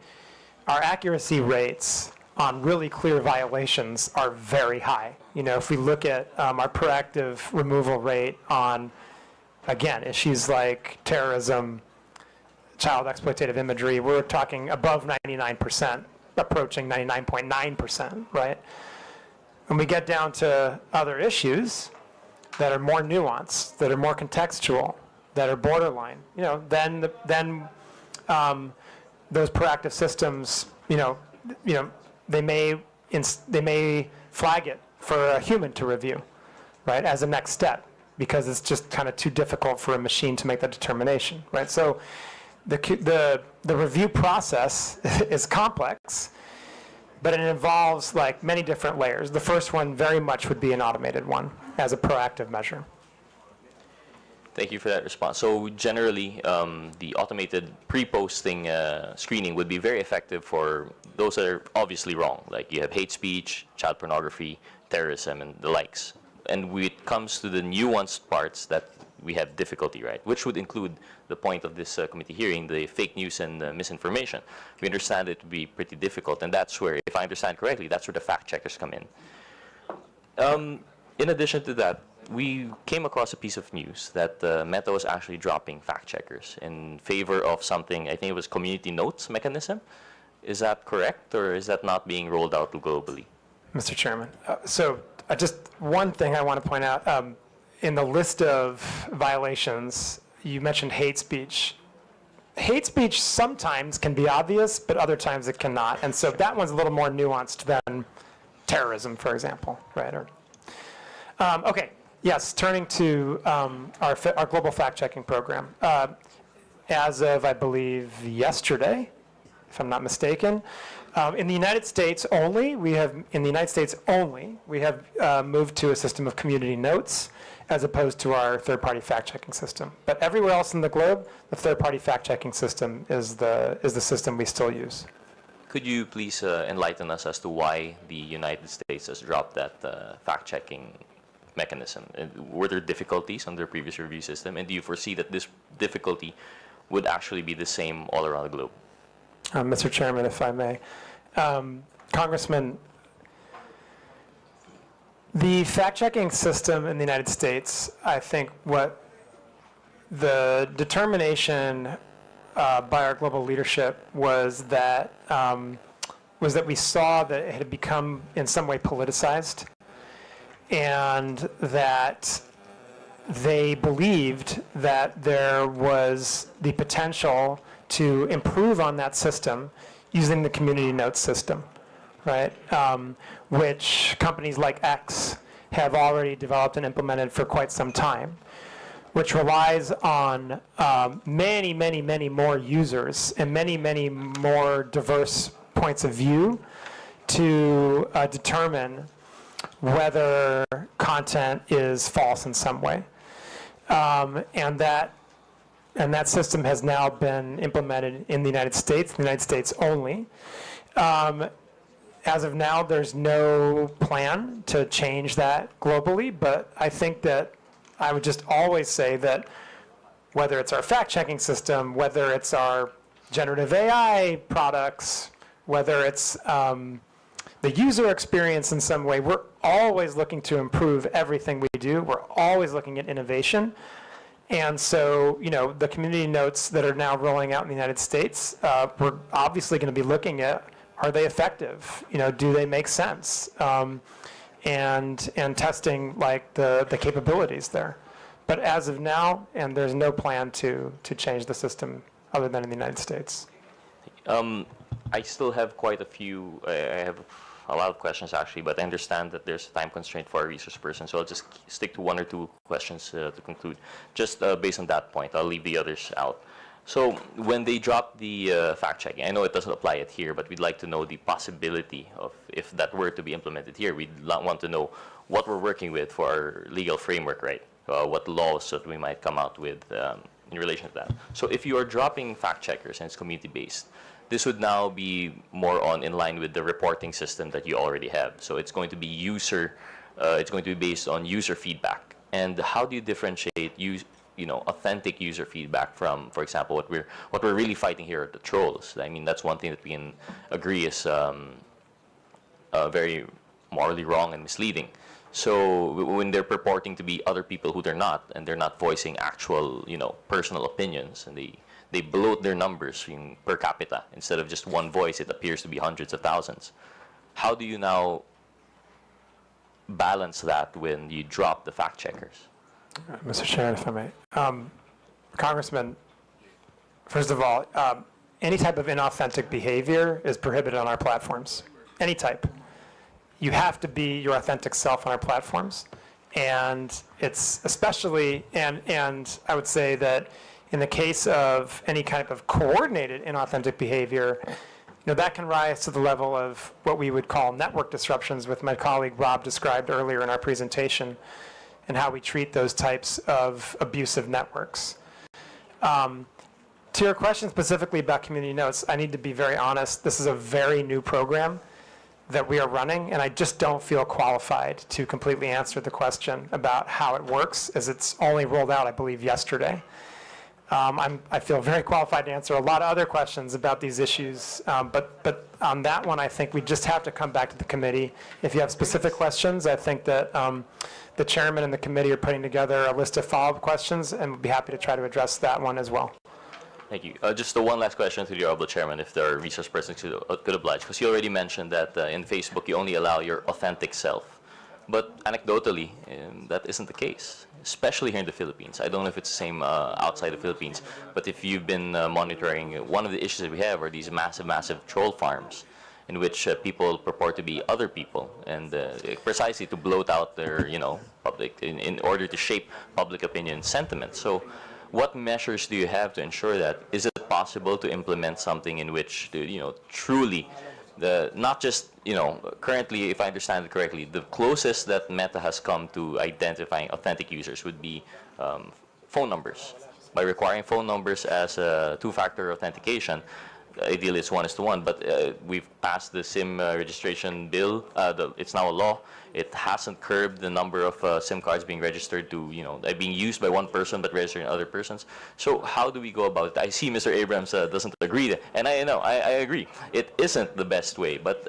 our accuracy rates on really clear violations are very high. If we look at our proactive removal rate on, again, issues like terrorism, child exploitative imagery, we're talking above 99%, approaching 99.9%, right? When we get down to other issues that are more nuanced, that are more contextual, that are borderline, then those proactive systems, they may flag it for a human to review, right, as a next step, because it's just kind of too difficult for a machine to make that determination, right? So the review process is complex, but it involves like many different layers. The first one very much would be an automated one as a proactive measure. Thank you for that response. So generally, the automated pre-posting screening would be very effective for those that are obviously wrong, like you have hate speech, child pornography, terrorism, and the likes. And when it comes to the nuanced parts that we have difficulty, right, which would include the point of this committee hearing, the fake news and misinformation. We understand it to be pretty difficult, and that's where, if I understand correctly, that's where the fact checkers come in. In addition to that, we came across a piece of news that Meta was actually dropping fact checkers in favor of something, I think it was community notes mechanism. Is that correct, or is that not being rolled out globally? Mr. Chairman, just one thing I want to point out. In the list of violations, you mentioned hate speech. Hate speech sometimes can be obvious, but other times it cannot. And so that one's a little more nuanced than terrorism, for example, right? Okay, yes, turning to our global fact-checking program. As of, I believe, yesterday, if I'm not mistaken, in the United States only, we have moved to a system of community notes as opposed to our third-party fact-checking system. But everywhere else in the globe, the third-party fact-checking system is the system we still use. Could you please enlighten us as to why the United States has dropped that fact-checking mechanism? Were there difficulties on their previous review system, and do you foresee that this difficulty would actually be the same all around the globe? Mr. Chairman, if I may. Congressman, the fact-checking system in the United States, I think what the determination by our global leadership was that we saw that it had become in some way politicized, and that they believed that there was the potential to improve on that system using the community notes system, right? Which companies like X have already developed and implemented for quite some time, which relies on many, many, many more users and many, many more diverse points of view to determine whether content is false in some way. And that system has now been implemented in the United States only. As of now, there's no plan to change that globally, but I think that I would just always say that whether it's our fact-checking system, whether it's our generative AI products, whether it's the user experience in some way, we're always looking to improve everything we do. We're always looking at innovation. And so, you know, the community notes that are now rolling out in the United States, we're obviously going to be looking at, are they effective? You know, do they make sense? And testing like the capabilities there. But as of now, and there's no plan to change the system other than in the United States. I still have quite a few, I have a lot of questions actually, but I understand that there's a time constraint for our resource person, so I'll just stick to one or two questions to conclude. Just based on that point, I'll leave the others out. So when they drop the fact-checking, I know it doesn't apply it here, but we'd like to know the possibility of, if that were to be implemented here, we'd want to know what we're working with for our legal framework, right? What laws that we might come out with in relation to that. So if you are dropping fact-checkers and it's community-based, this would now be more in line with the reporting system that you already have. So it's going to be it's going to be based on user feedback. And how do you differentiate authentic user feedback from, for example, what we're really fighting here are the trolls? I mean, that's one thing that we can agree is very morally wrong and misleading. So when they're purporting to be other people who they're not, and they're not voicing actual, personal opinions, and they bloat their numbers per capita. Instead of just one voice, it appears to be hundreds of thousands. How do you now balance that when you drop the fact checkers? Mr. Chair, if I may. Congressman, first of all, any type of inauthentic behavior is prohibited on our platforms. Any type. You have to be your authentic self on our platforms. And it's especially, and I would say that in the case of any kind of coordinated inauthentic behavior, that can rise to the level of what we would call network disruptions, with my colleague Rob described earlier in our presentation, and how we treat those types of abusive networks. To your question specifically about community notes, I need to be very honest. This is a very new program that we are running, and I just don't feel qualified to completely answer the question about how it works, as it's only rolled out, I believe, yesterday. I feel very qualified to answer a lot of other questions about these issues, but on that one, I think we just have to come back to the committee. If you have specific questions, I think that the chairman and the committee are putting together a list of follow-up questions, and we'll be happy to try to address that one as well. Thank you. Just one last question to the Honorable Chairman, if there are resource persons who could oblige, because you already mentioned that in Facebook you only allow your authentic self. But anecdotally, that isn't the case, especially here in the Philippines. I don't know if it's the same outside the Philippines, but if you've been monitoring, one of the issues that we have are these massive, massive troll farms in which people purport to be other people, and precisely to bloat out their, public, in order to shape public opinion sentiment. So what measures do you have to ensure that? Is it possible to implement something in which, truly, not just, currently, if I understand it correctly, the closest that Meta has come to identifying authentic users would be phone numbers. By requiring phone numbers as a two-factor authentication, ideally it's 1:1, but we've passed the SIM registration bill. It's now a law. It hasn't curbed the number of SIM cards being registered to, being used by one person but registered in other persons. So how do we go about it? I see Mr. Abrams doesn't agree, and I agree. It isn't the best way, but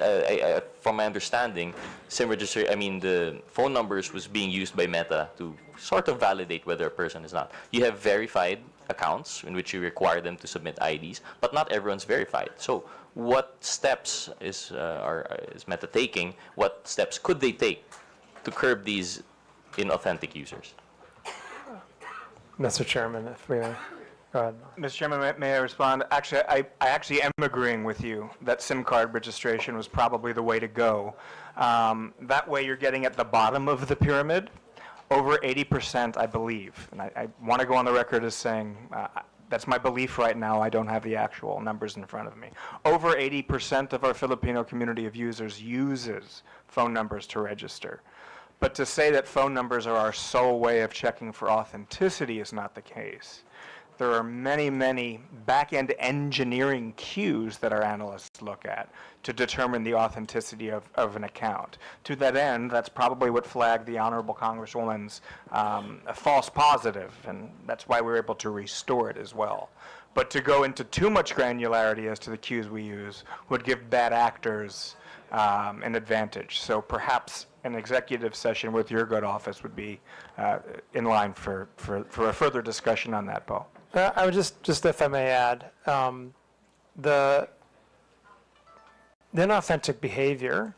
from my understanding, the phone numbers was being used by Meta to sort of validate whether a person is not. You have verified accounts in which you require them to submit IDs, but not everyone's verified. So what steps is Meta taking? What steps could they take to curb these inauthentic users? Mr. Chairman, if we go ahead. Mr. Chairman, may I respond? Actually, I actually am agreeing with you that SIM card registration was probably the way to go. That way you're getting at the bottom of the pyramid. Over 80%, I believe, and I want to go on the record as saying that's my belief right now. I don't have the actual numbers in front of me. Over 80% of our Filipino community of users uses phone numbers to register. But to say that phone numbers are our sole way of checking for authenticity is not the case. There are many, many back-end engineering cues that our analysts look at to determine the authenticity of an account. To that end, that's probably what flagged the Honorable Congresswoman's false positive, and that's why we were able to restore it as well. But to go into too much granularity as to the cues we use would give bad actors an advantage. So perhaps an executive session with your good office would be in line for a further discussion on that, Bo. I would just if I may add, the inauthentic behavior.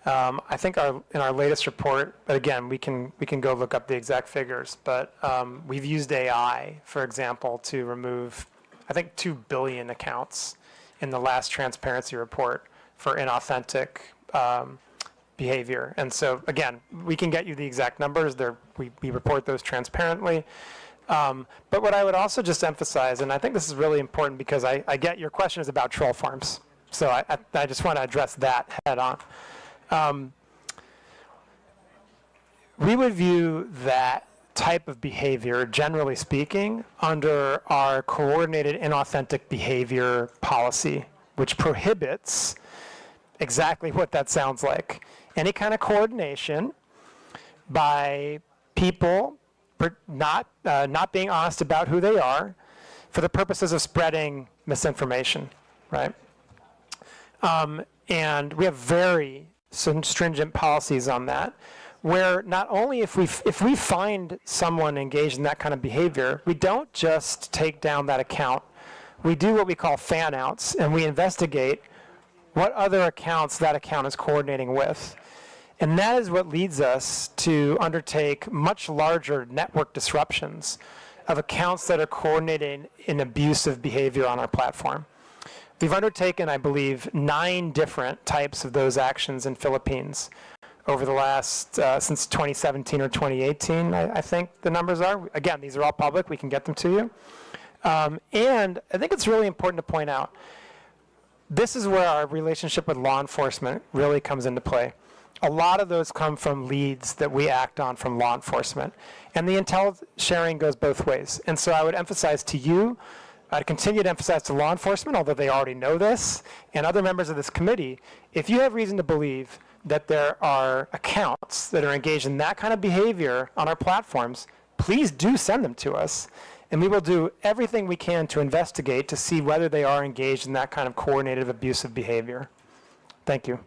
I think in our latest report, but again, we can go look up the exact figures. But we've used AI, for example, to remove, I think, 2 billion accounts in the last transparency report for inauthentic behavior. And so again, we can get you the exact numbers. We report those transparently. But what I would also just emphasize, and I think this is really important because I get your question is about troll farms. So I just want to address that head on. We would view that type of behavior, generally speaking, under our coordinated inauthentic behavior policy, which prohibits exactly what that sounds like. Any kind of coordination by people not being honest about who they are for the purposes of spreading misinformation, right? And we have very stringent policies on that, where not only if we find someone engaged in that kind of behavior, we don't just take down that account. We do what we call fan outs, and we investigate what other accounts that account is coordinating with. And that is what leads us to undertake much larger network disruptions of accounts that are coordinating in abusive behavior on our platform. We've undertaken, I believe, 9 different types of those actions in Philippines over the last, since 2017 or 2018, I think the numbers are. Again, these are all public. We can get them to you. And I think it's really important to point out, this is where our relationship with law enforcement really comes into play. A lot of those come from leads that we act on from law enforcement. And the intel sharing goes both ways. And so I would emphasize to you, I'd continue to emphasize to law enforcement, although they already know this, and other members of this committee, if you have reason to believe that there are accounts that are engaged in that kind of behavior on our platforms, please do send them to us. And we will do everything we can to investigate to see whether they are engaged in that kind of coordinated abusive behavior. Thank you.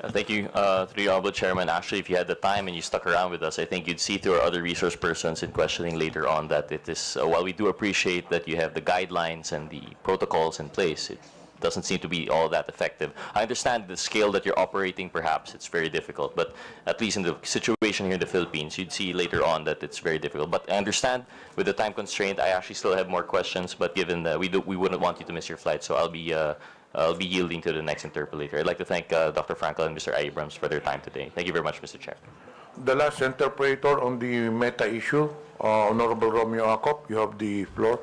Thank you to the Honorable Chairman. Actually, if you had the time and you stuck around with us, I think you'd see through our other resource persons in questioning later on that it is, while we do appreciate that you have the guidelines and the protocols in place, it doesn't seem to be all that effective. I understand the scale that you're operating, perhaps it's very difficult, but at least in the situation here in the Philippines, you'd see later on that it's very difficult. But I understand with the time constraint, I actually still have more questions, but given that we wouldn't want you to miss your flight, so I'll be yielding to the next interpolator. I'd like to thank Dr. Frankel and Mr. Abrams for their time today. Thank you very much, Mr. Chair. The last interpolator on the meta issue, Honorable Romeo Acop, you have the floor.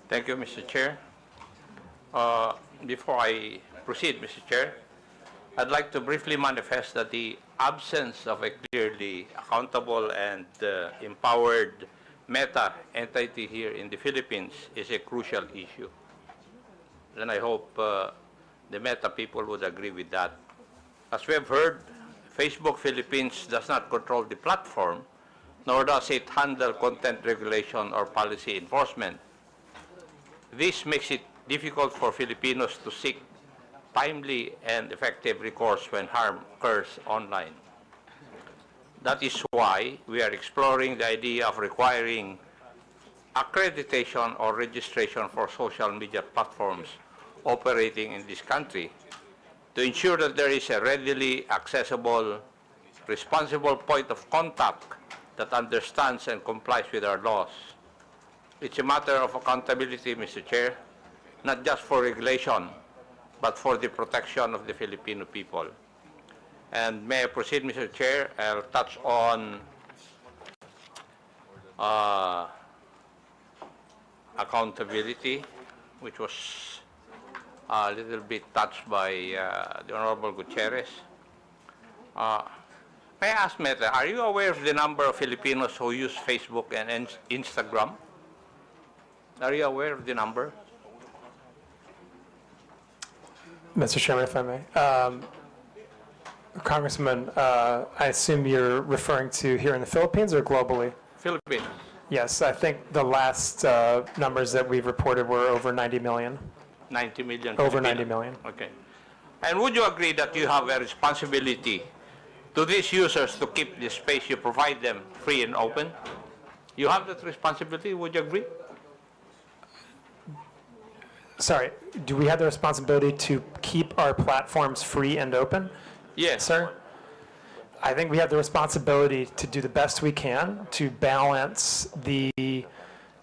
Thank you, Mr. Chair. Before I proceed, Mr. Chair, I'd like to briefly manifest that the absence of a clearly accountable and empowered meta entity here in the Philippines is a crucial issue. And I hope the Meta people would agree with that. As we have heard, Facebook Philippines does not control the platform, nor does it handle content regulation or policy enforcement. This makes it difficult for Filipinos to seek timely and effective recourse when harm occurs online. That is why we are exploring the idea of requiring accreditation or registration for social media platforms operating in this country to ensure that there is a readily accessible, responsible point of contact that understands and complies with our laws. It's a matter of accountability, Mr. Chair, not just for regulation, but for the protection of the Filipino people. And may I proceed, Mr. Chair? I'll touch on accountability, which was a little bit touched by the Honorable Gutierrez. May I ask, Meta, are you aware of the number of Filipinos who use Facebook and Instagram? Are you aware of the number? Mr. Chairman, if I may. Congressman, I assume you're referring to here in the Philippines or globally? Philippines. Yes, I think the last numbers that we've reported were over 90 million. 90 million. Over Filipinos. 90 million. Okay. And would you agree that you have a responsibility to these users to keep the space you provide them free and open? You have that responsibility, would you agree? Sorry, do we have the responsibility to keep our platforms free and open? Yes. Sir? I think we have the responsibility to do the best we can to balance the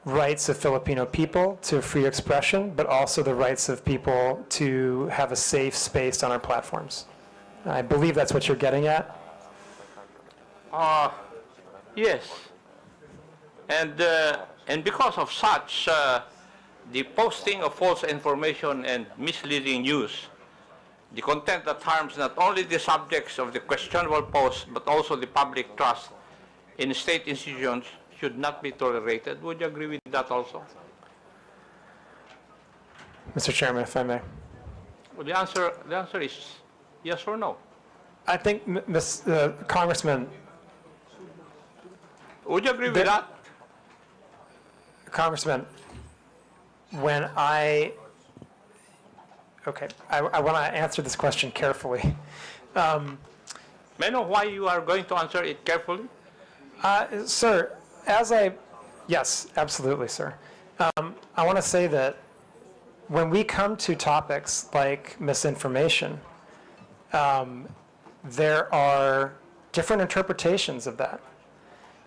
rights of Filipino people to free expression, but also the rights of people to have a safe space on our platforms. I believe that's what you're getting at. Yes. And because of such, the posting of false information and misleading news, the content that harms not only the subjects of the questionable post, but also the public trust in state institutions should not be tolerated. Would you agree with that also? Mr. Chairman, if I may. Well, the answer is yes or no. I think, Congressman, Would you agree with that? Congressman, when I want to answer this question carefully. May I know why you are going to answer it carefully? Sir, yes, absolutely, sir. I want to say that when we come to topics like misinformation, there are different interpretations of that.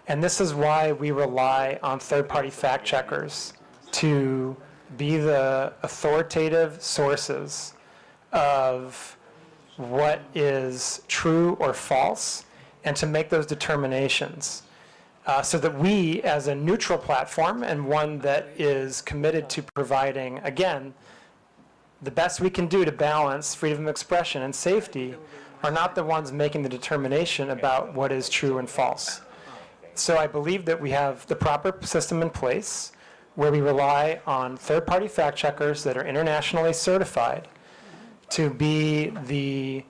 And this is why we rely on third-party fact checkers to be the authoritative sources of what is true or false and to make those determinations so that we, as a neutral platform and one that is committed to providing, again, the best we can do to balance freedom of expression and safety, are not the ones making the determination about what is true and false. So I believe that we have the proper system in place where we rely on third-party fact checkers that are internationally certified to be the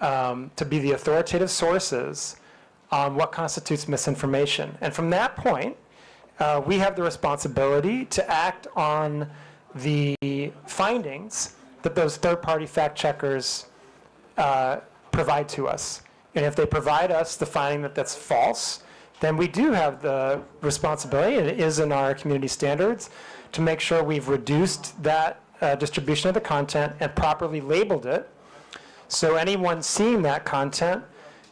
authoritative sources on what constitutes misinformation. And from that point, we have the responsibility to act on the findings that those third-party fact checkers provide to us. And if they provide us the finding that that's false, then we do have the responsibility, and it is in our community standards, to make sure we've reduced that distribution of the content and properly labeled it, so anyone seeing that content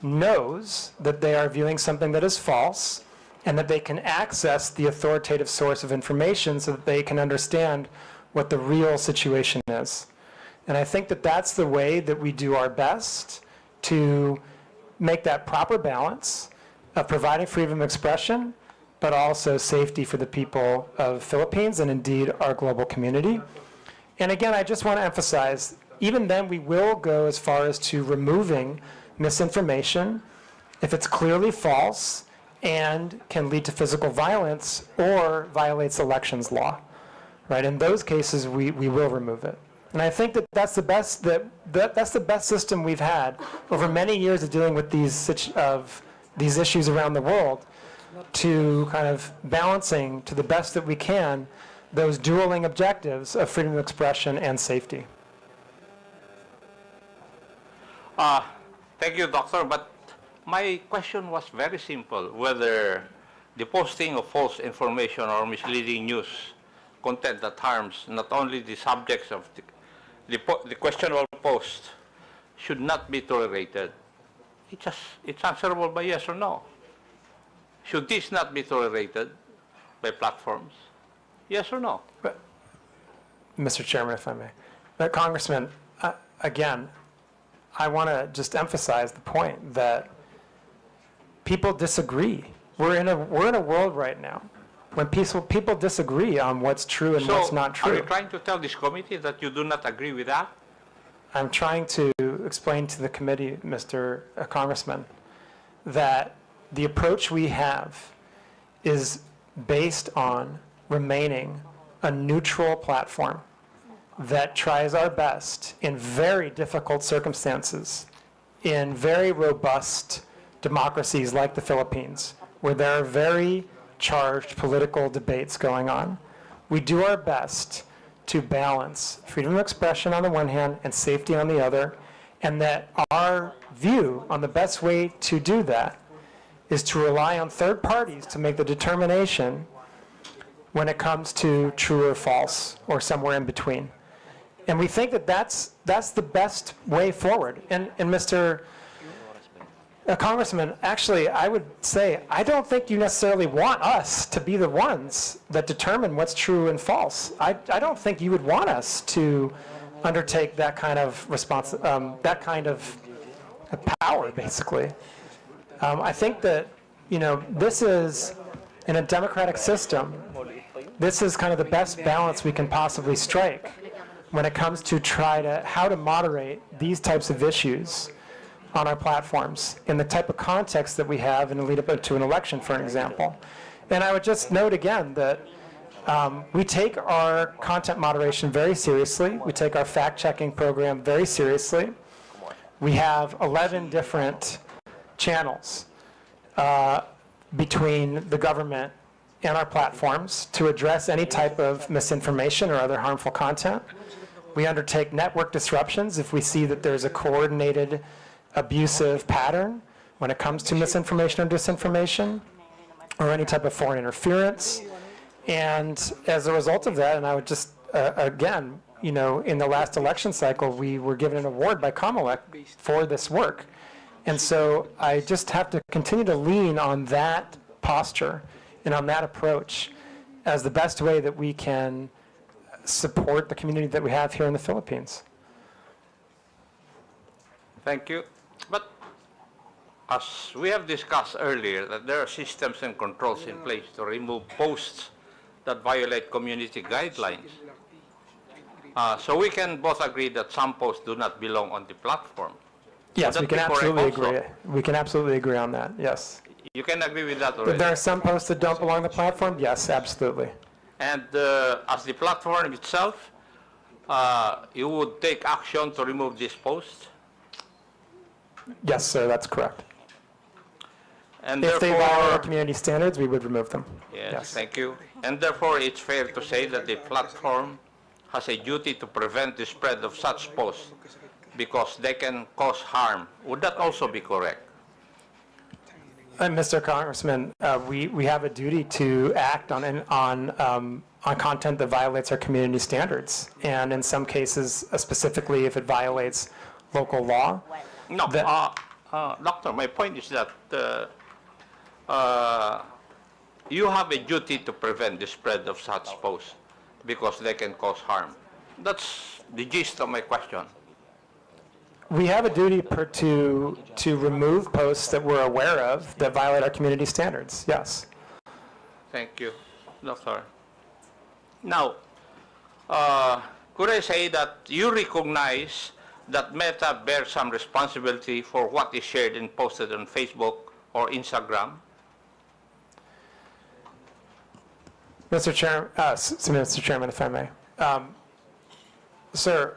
knows that they are viewing something that is false and that they can access the authoritative source of information so that they can understand what the real situation is. And I think that that's the way that we do our best to make that proper balance of providing freedom of expression, but also safety for the people of the Philippines and indeed our global community. And again, I just want to emphasize, even then we will go as far as to removing misinformation if it's clearly false and can lead to physical violence or violates elections law. Right? In those cases, we will remove it. And I think that that's the best system we've had over many years of dealing with these issues around the world, to kind of balancing to the best that we can those dueling objectives of freedom of expression and safety. Thank you, Doctor, but my question was very simple, whether the posting of false information or misleading news, content that harms not only the subjects of the questionable post, should not be tolerated. It's answerable by yes or no. should this not be tolerated by platforms? Yes or no? Mr. Chairman, if I may. But Congressman, again, I want to just emphasize the point that people disagree. We're in a world right now when people disagree on what's true and what's not Are you true. trying to tell this committee that you do not agree with that? I'm trying to explain to the committee, Mr. Congressman, that the approach we have is based on remaining a neutral platform that tries our best in very difficult circumstances, in very robust democracies like the Philippines, where there are very charged political debates going on. We do our best to balance freedom of expression on the one hand and safety on the other, and that our view on the best way to do that is to rely on third parties to make the determination when it comes to true or false or somewhere in between. And we think that that's the best way forward. And Mr. Congressman, actually, I would say, I don't think you necessarily want us to be the ones that determine what's true and false. I don't think you would want us to undertake that kind of that kind of power, basically. I think that, this is, in a democratic system, this is kind of the best balance we can possibly strike when it comes to how to moderate these types of issues on our platforms in the type of context that we have in the lead up to an election, for an example. And I would just note again that we take our content moderation very seriously. We take our fact-checking program very seriously. We have 11 different channels between the government and our platforms to address any type of misinformation or other harmful content. We undertake network disruptions if we see that there's a coordinated abusive pattern when it comes to misinformation or disinformation or any type of foreign interference. And as a result of that, and I would just, again, in the last election cycle, we were given an award by Comelec for this work. And so I just have to continue to lean on that posture and on that approach as the best way that we can support the community that we have here in the Philippines. Thank you. But as we have discussed earlier, that there are systems and controls in place to remove posts that violate community guidelines. So we can both agree that some posts do not belong on the platform. Yes, we can absolutely agree. Also? We can absolutely agree on that, yes. You can agree with that But already? there are some posts that don't belong on the platform? Yes, absolutely. And as the platform itself, you would take action to remove this post? Yes, sir, that's correct. And If they violate our therefore, community standards, we would remove them. yes, thank you. And therefore, it's fair to say that the platform has a duty to prevent the spread of such posts because they can cause harm. Would that also be correct? And Mr. Congressman, we have a duty to act on content that violates our community standards. And in some cases, specifically if it violates local law. No, that- Doctor, my point is that you have a duty to prevent the spread of such posts because they can cause harm. That's the gist of my question. We have a duty to remove posts that we're aware of that violate our community standards, yes. Thank you, Doctor. Now, could I say that you recognize that Meta bears some responsibility for what is shared and posted on Facebook or Instagram? Mr. Chairman, if I may. Sir,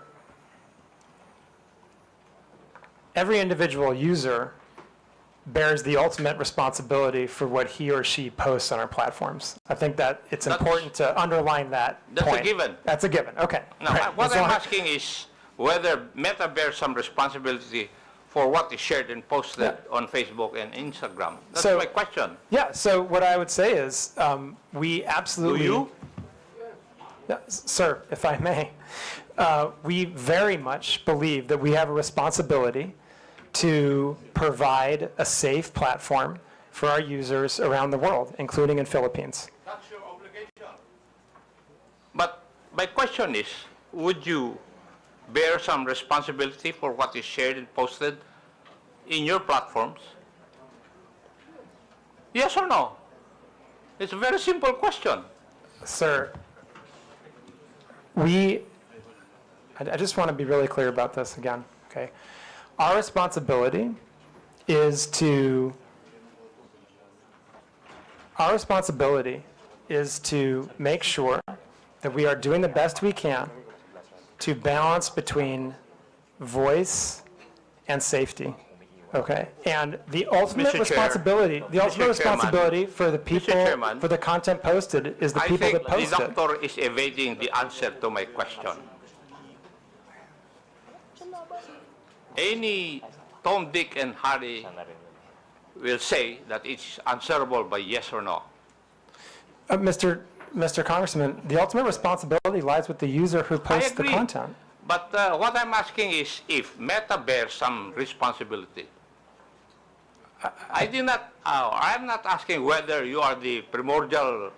every individual user bears the ultimate responsibility for what he or she posts on our platforms. I think that it's important to underline that That's point. a given. That's a given, okay. Now, Right. what As I'm long- asking is whether Meta bears some responsibility for what is shared and posted on Facebook and Instagram. That's So- my question. Yeah, so what I would say is, we absolutely... Do you? Yeah, sir, if I may, we very much believe that we have a responsibility to provide a safe platform for our users around the world, including in Philippines. That's your obligation. But my question is, would you bear some responsibility for what is shared and posted in your platforms? Yes or no? It's a very simple question. Sir, I just want to be really clear about this again, okay? Our responsibility is to make sure that we are doing the best we can to balance between voice and safety, okay? And the ultimate Mr. Chair, responsibility for the people, Chairman, for the content posted is the I people think that post the it. doctor is evading the answer to my question. Any Tom, Dick, and Harry will say that it's answerable by yes or no. Mr. Congressman, the ultimate responsibility lies with the user who posts the agree. content. But what I'm asking is if Meta bears some responsibility. I'm not asking whether you are the primordial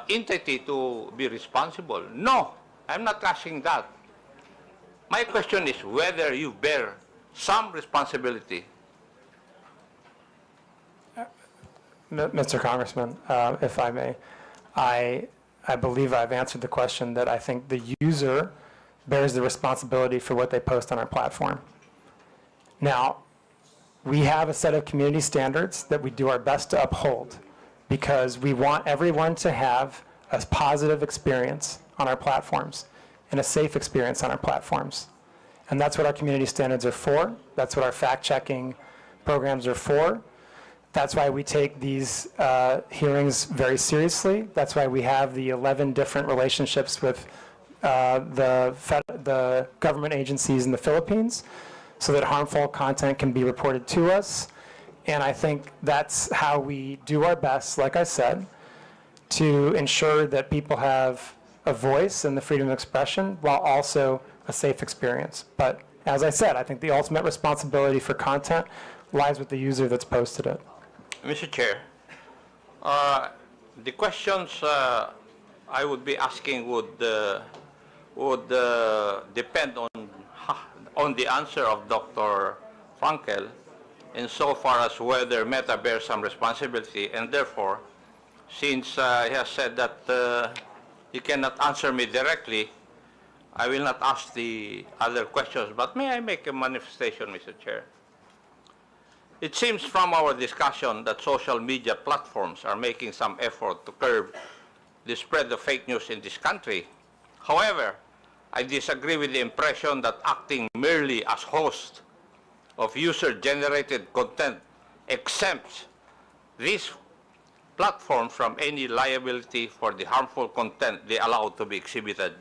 entity to be responsible. No, I'm not asking that. My question is whether you bear some responsibility. Mr. Congressman, if I may, I believe I've answered the question that I think the user bears the responsibility for what they post on our platform. Now, we have a set of community standards that we do our best to uphold because we want everyone to have a positive experience on our platforms and a safe experience on our platforms. And that's what our community standards are for. That's what our fact-checking programs are for. That's why we take these hearings very seriously. That's why we have the 11 different relationships with the government agencies in the Philippines so that harmful content can be reported to us. And I think that's how we do our best, like I said, to ensure that people have a voice and the freedom of expression while also a safe experience. But as I said, I think the ultimate responsibility for content lies with the user that's posted it. Mr. Chair, the questions I would be asking would depend on the answer of Dr. Frankel insofar as whether Meta bears some responsibility, and therefore, since he has said that he cannot answer me directly, I will not ask the other questions, but may I make a manifestation, Mr. Chair? It seems from our discussion that social media platforms are making some effort to curb the spread of fake news in this country. However, I disagree with the impression that acting merely as host of user-generated content exempts these platforms from any liability for the harmful content they allow to be exhibited.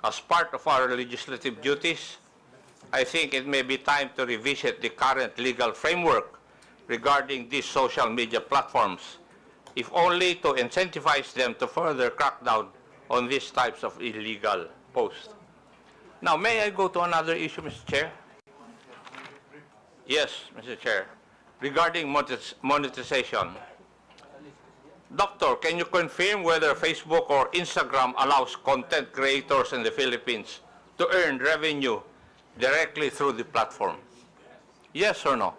As part of our legislative duties, I think it may be time to revisit the current legal framework regarding these social media platforms, if only to incentivize them to further crack down on these types of illegal posts. Now, may I go to another issue, Mr. Chair? Yes, Mr. Chair. Regarding monetization. Doctor, can you confirm whether Facebook or Instagram allows content creators in the Philippines to earn revenue directly through the platform? Yes or no?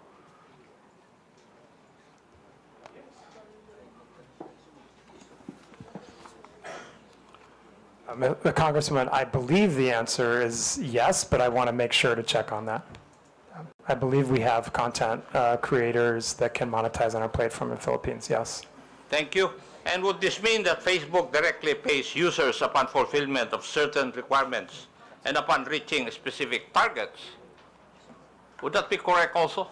Congressman, I believe the answer is yes, but I want to make sure to check on that. I believe we have content creators that can monetize on our platform in the Philippines, yes. Thank you. And would this mean that Facebook directly pays users upon fulfillment of certain requirements and upon reaching specific targets? Would that be correct also?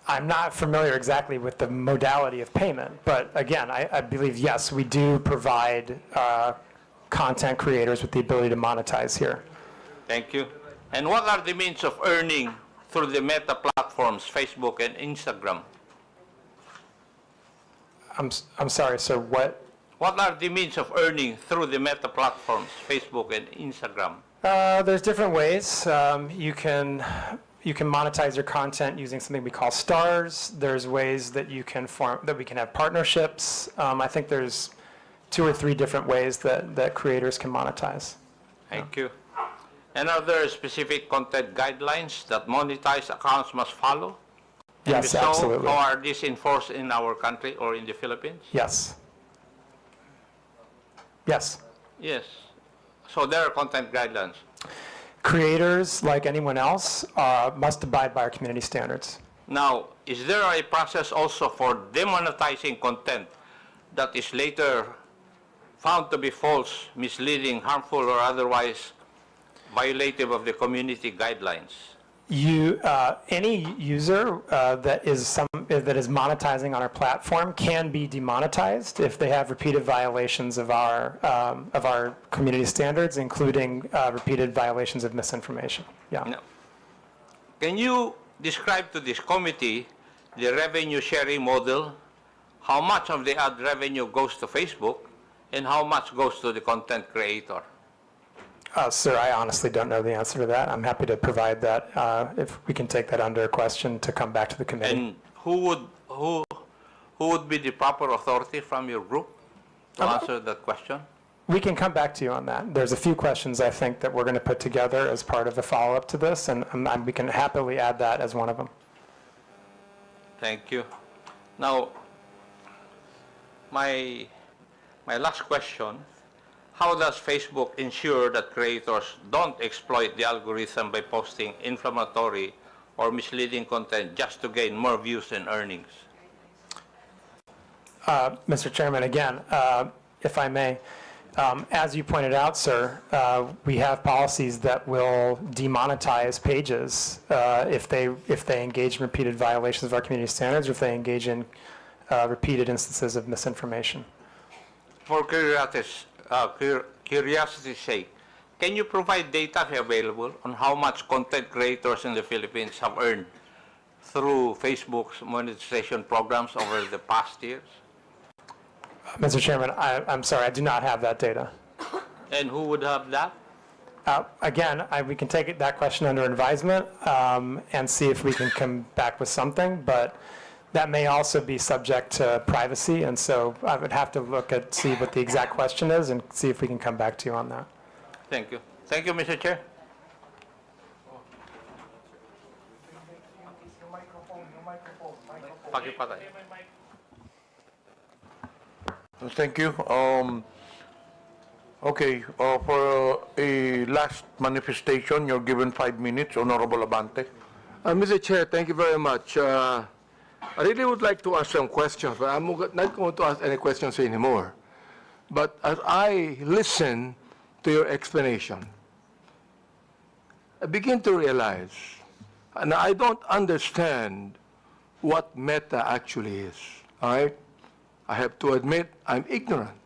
I'm not familiar exactly with the modality of payment, but again, I believe, yes, we do provide content creators with the ability to monetize here. Thank you. And what are the means of earning through the Meta platforms, Facebook and Instagram? I'm sorry, sir, what? What are the means of earning through the Meta platforms, Facebook and Instagram? There's different ways. You can you can monetize your content using something we call stars. There's ways that we can have partnerships. I think there's 2 or 3 different ways that creators can monetize. Thank you. And are there specific content guidelines that monetized accounts must follow? And Yes, if so, absolutely. how are these enforced in our country or in the Philippines? Yes. Yes. Yes. So there are content guidelines. Creators, like anyone else, must abide by our community standards. Now, is there a process also for demonetizing content that is later found to be false, misleading, harmful, or otherwise violative of the community guidelines? Any user that is monetizing on our platform can be demonetized if they have repeated violations of our community standards, including repeated violations of misinformation. Yeah. Now, can you describe to this committee the revenue sharing model? How much of the ad revenue goes to Facebook and how much goes to the content creator? Sir, I honestly don't know the answer to that. I'm happy to provide that if we can take that under question to come back to the committee. And who would be the proper authority from your group to answer that question? We can come back to you on that. There's a few questions I think that we're going to put together as part of the follow-up to this, and we can happily add that as one of them. Thank you. Now, my last question, how does Facebook ensure that creators don't exploit the algorithm by posting inflammatory or misleading content just to gain more views and earnings? Mr. Chairman, again, if I may, as you pointed out, sir, we have policies that will demonetize pages if they engage in repeated violations of our community standards or if they engage in repeated instances of misinformation. For curiosity's sake, can you provide data available on how much content creators in the Philippines have earned through Facebook's monetization programs over the past years? Mr. Chairman, I'm sorry, I do not have that data. And who would have that? Again, we can take that question under advisement and see if we can come back with something, but that may also be subject to privacy, and so I would have to see what the exact question is and see if we can come back to you on that. Thank you. Thank you, Mr. Chair. Pakipatay. Thank you. Okay, for a last manifestation, you're given 5 minutes. Honorable Abante. Mr. Chair, thank you very much. I really would like to ask some questions, but I'm not going to ask any questions anymore. But as I listen to your explanation, I begin to realize, and I don't understand what Meta actually is, all right? I have to admit I'm ignorant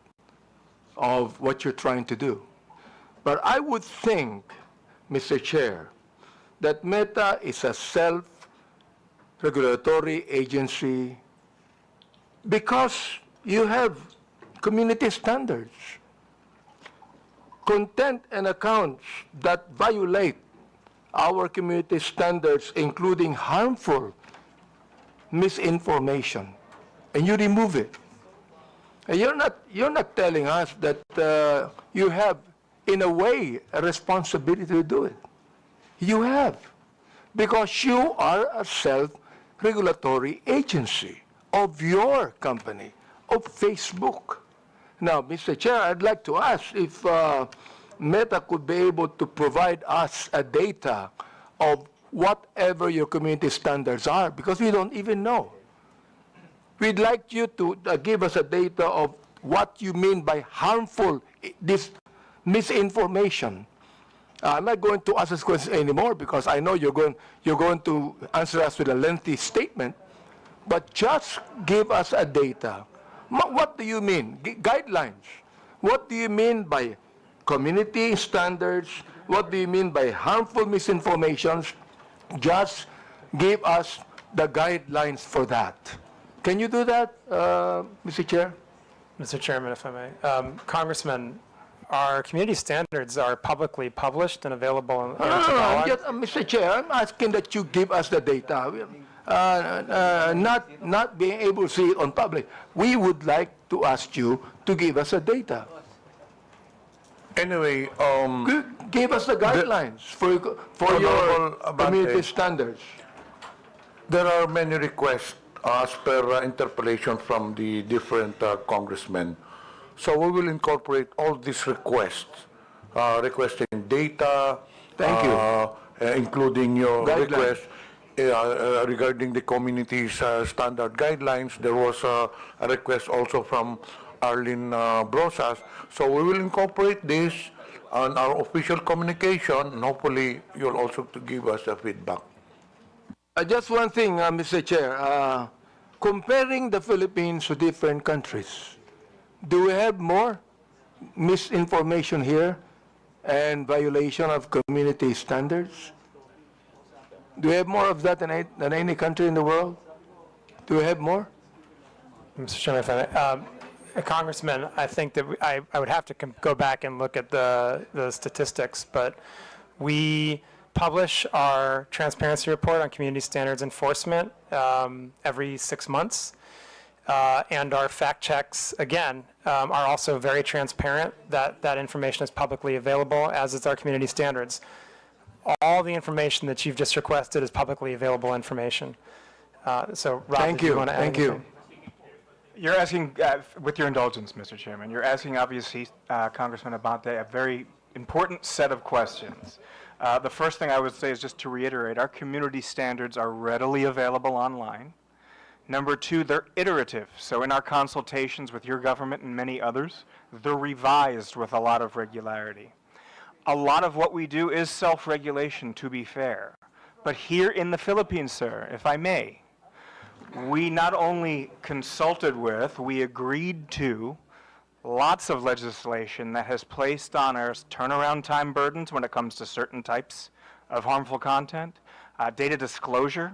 of what you're trying to do. But I would think, Mr. Chair, that Meta is a self-regulatory agency because you have community standards. Content and accounts that violate our community standards, including harmful misinformation, and you remove it. And you're not telling us that you have, in a way, a responsibility to do it. You have, because you are a self-regulatory agency of your company, of Facebook. Now, Mr. Chair, I'd like to ask if Meta could be able to provide us a data of whatever your community standards are, because we don't even know. We'd like you to give us a data of what you mean by harmful this misinformation. I'm not going to ask this question anymore because I know you're going to answer us with a lengthy statement, but just give us a data. What do you mean? Guidelines. What do you mean by community standards? What do you mean by harmful misinformations? Just give us the guidelines for that. Can you do that, Mr. Chair? Mr. Chairman, if I may. Congressman, our community standards are publicly published and available in No, no, no, Tagalog. Mr. Chair, I'm asking that you give us the data, not being able to see it on public. We would like to ask you to give us the data. Anyway, Give us the guidelines for your Honorable community Abante. standards. there are many requests as per interpolation from the different congressmen. So we will incorporate all these requests, requesting data. Thank you. Including your Guidelines. request regarding the community's standard guidelines. There was a request also from Arlene Brosas. So we will incorporate this on our official communication, and hopefully you'll also to give us a feedback. Just one thing, Mr. Chair. Comparing the Philippines to different countries, do we have more misinformation here and violation of community standards? Do we have more of that than any country in the world? Do we have more? Mr. Chairman, if I may, Congressman, I think that I would have to go back and look at the statistics, but we publish our transparency report on community standards enforcement every 6 months. And our fact checks, again, are also very transparent. That information is publicly available, as is our community standards. All the information that you've just requested is publicly available information. So, Rob, Thank if you you, want to add thank you. anything. You're asking, with your indulgence, Mr. Chairman, you're asking, obviously, Congressman Abante, a very important set of questions. The first thing I would say is just to reiterate, our community standards are readily available online. Number two, they're iterative. So in our consultations with your government and many others, they're revised with a lot of regularity. A lot of what we do is self-regulation, to be fair. But here in the Philippines, sir, if I may, we not only consulted with, we agreed to lots of legislation that has placed on us turnaround time burdens when it comes to certain types of harmful content, data disclosure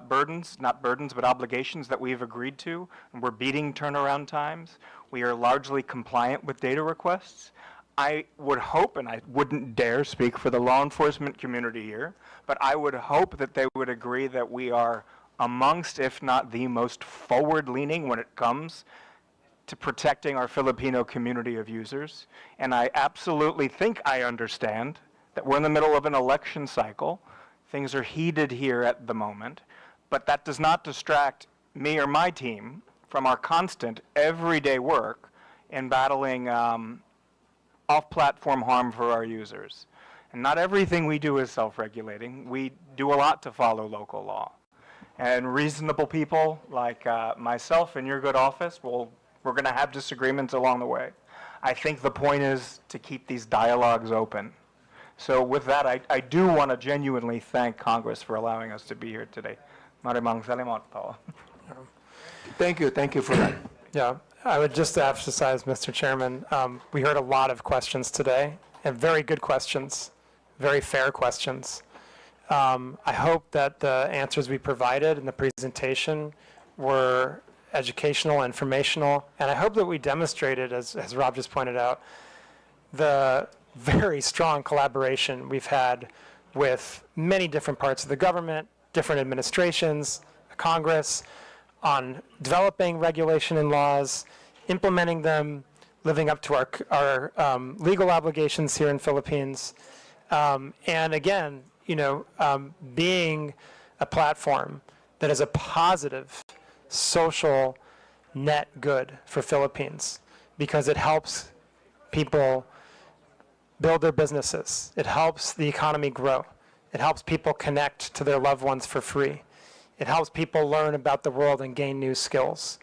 burdens, not burdens, but obligations that we've agreed to, and we're beating turnaround times. We are largely compliant with data requests. I would hope, and I wouldn't dare speak for the law enforcement community here, but I would hope that they would agree that we are amongst, if not the most forward-leaning when it comes to protecting our Filipino community of users. And I absolutely think I understand that we're in the middle of an election cycle. Things are heated here at the moment, but that does not distract me or my team from our constant, everyday work in battling off-platform harm for our users. And not everything we do is self-regulating. We do a lot to follow local law. And reasonable people like myself in your good office, we're going to have disagreements along the way. I think the point is to keep these dialogues open. So with that, I do want to genuinely thank Congress for allowing us to be here today. Maraming salamat po. Thank you for that. Yeah, I would just emphasize, Mr. Chairman, we heard a lot of questions today, and very good questions, very fair questions. I hope that the answers we provided in the presentation were educational, informational, and I hope that we demonstrated, as Rob just pointed out, the very strong collaboration we've had with many different parts of the government, different administrations, Congress, on developing regulation and laws, implementing them, living up to our legal obligations here in Philippines, and again, being a platform that is a positive social net good for Philippines, because it helps people build their businesses. It helps the economy grow. It helps people connect to their loved ones for free. It helps people learn about the world and gain new skills.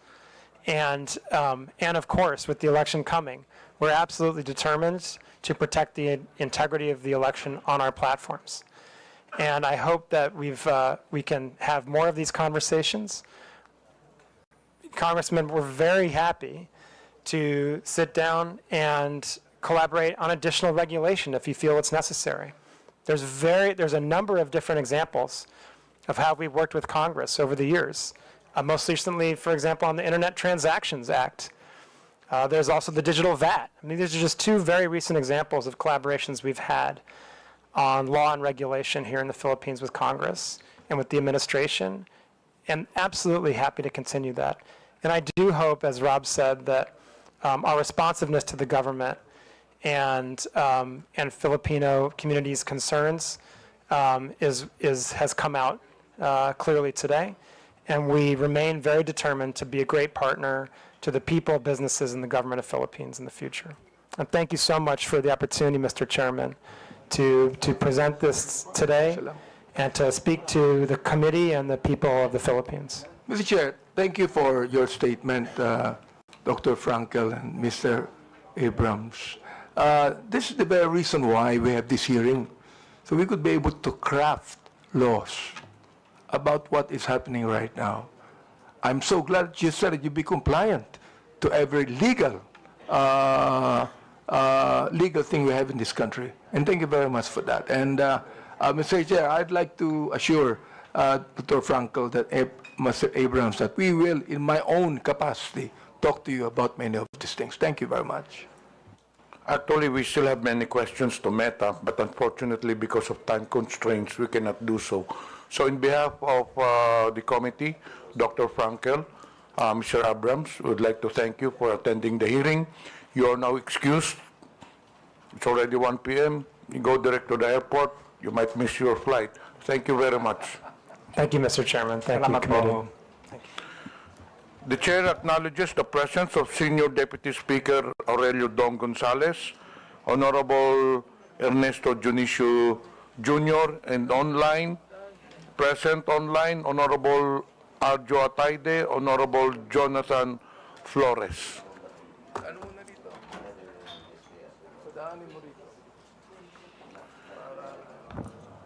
And of course, with the election coming, we're absolutely determined to protect the integrity of the election on our platforms. And I hope that we can have more of these conversations. Congressman, we're very happy to sit down and collaborate on additional regulation if you feel it's necessary. There's a number of different examples of how we've worked with Congress over the years. Most recently, for example, on the Internet Transactions Act. There's also the digital VAT. I mean, these are just two very recent examples of collaborations we've had on law and regulation here in the Philippines with Congress and with the administration, and absolutely happy to continue that. And I do hope, as Rob said, that our responsiveness to the government and Filipino community's concerns has come out clearly today, and we remain very determined to be a great partner to the people, businesses, and the government of Philippines in the future. And thank you so much for the opportunity, Mr. Chairman, to present this today and to speak to the committee and the people of the Philippines. Mr. Chair, thank you for your statement, Dr. Frankel and Mr. Abrams. This is the very reason why we have this hearing, so we could be able to craft laws about what is happening right now. I'm so glad you said that you be compliant to every legal thing we have in this country. And thank you very much for that. And Mr. Chair, I'd like to assure Dr. Frankel that Mr. Abrams that we will, in my own capacity, talk to you about many of these things. Thank you very much. Actually, we still have many questions to Meta, but unfortunately, because of time constraints, we cannot do so. So in behalf of the committee, Dr. Frankel, Mr. Abrams, would like to thank you for attending the hearing. You are now excused. It's already 1 p.m. You go direct to the airport. You might miss your flight. Thank you very much. Thank you, Mr. Chairman. Thank you, committee. The chair acknowledges the presence of Senior Deputy Speaker Aurelio Dong Gonzales, Honorable Ernesto Junicio Jr., and present online, Honorable Arjo Ataide, Honorable Jonathan Flores.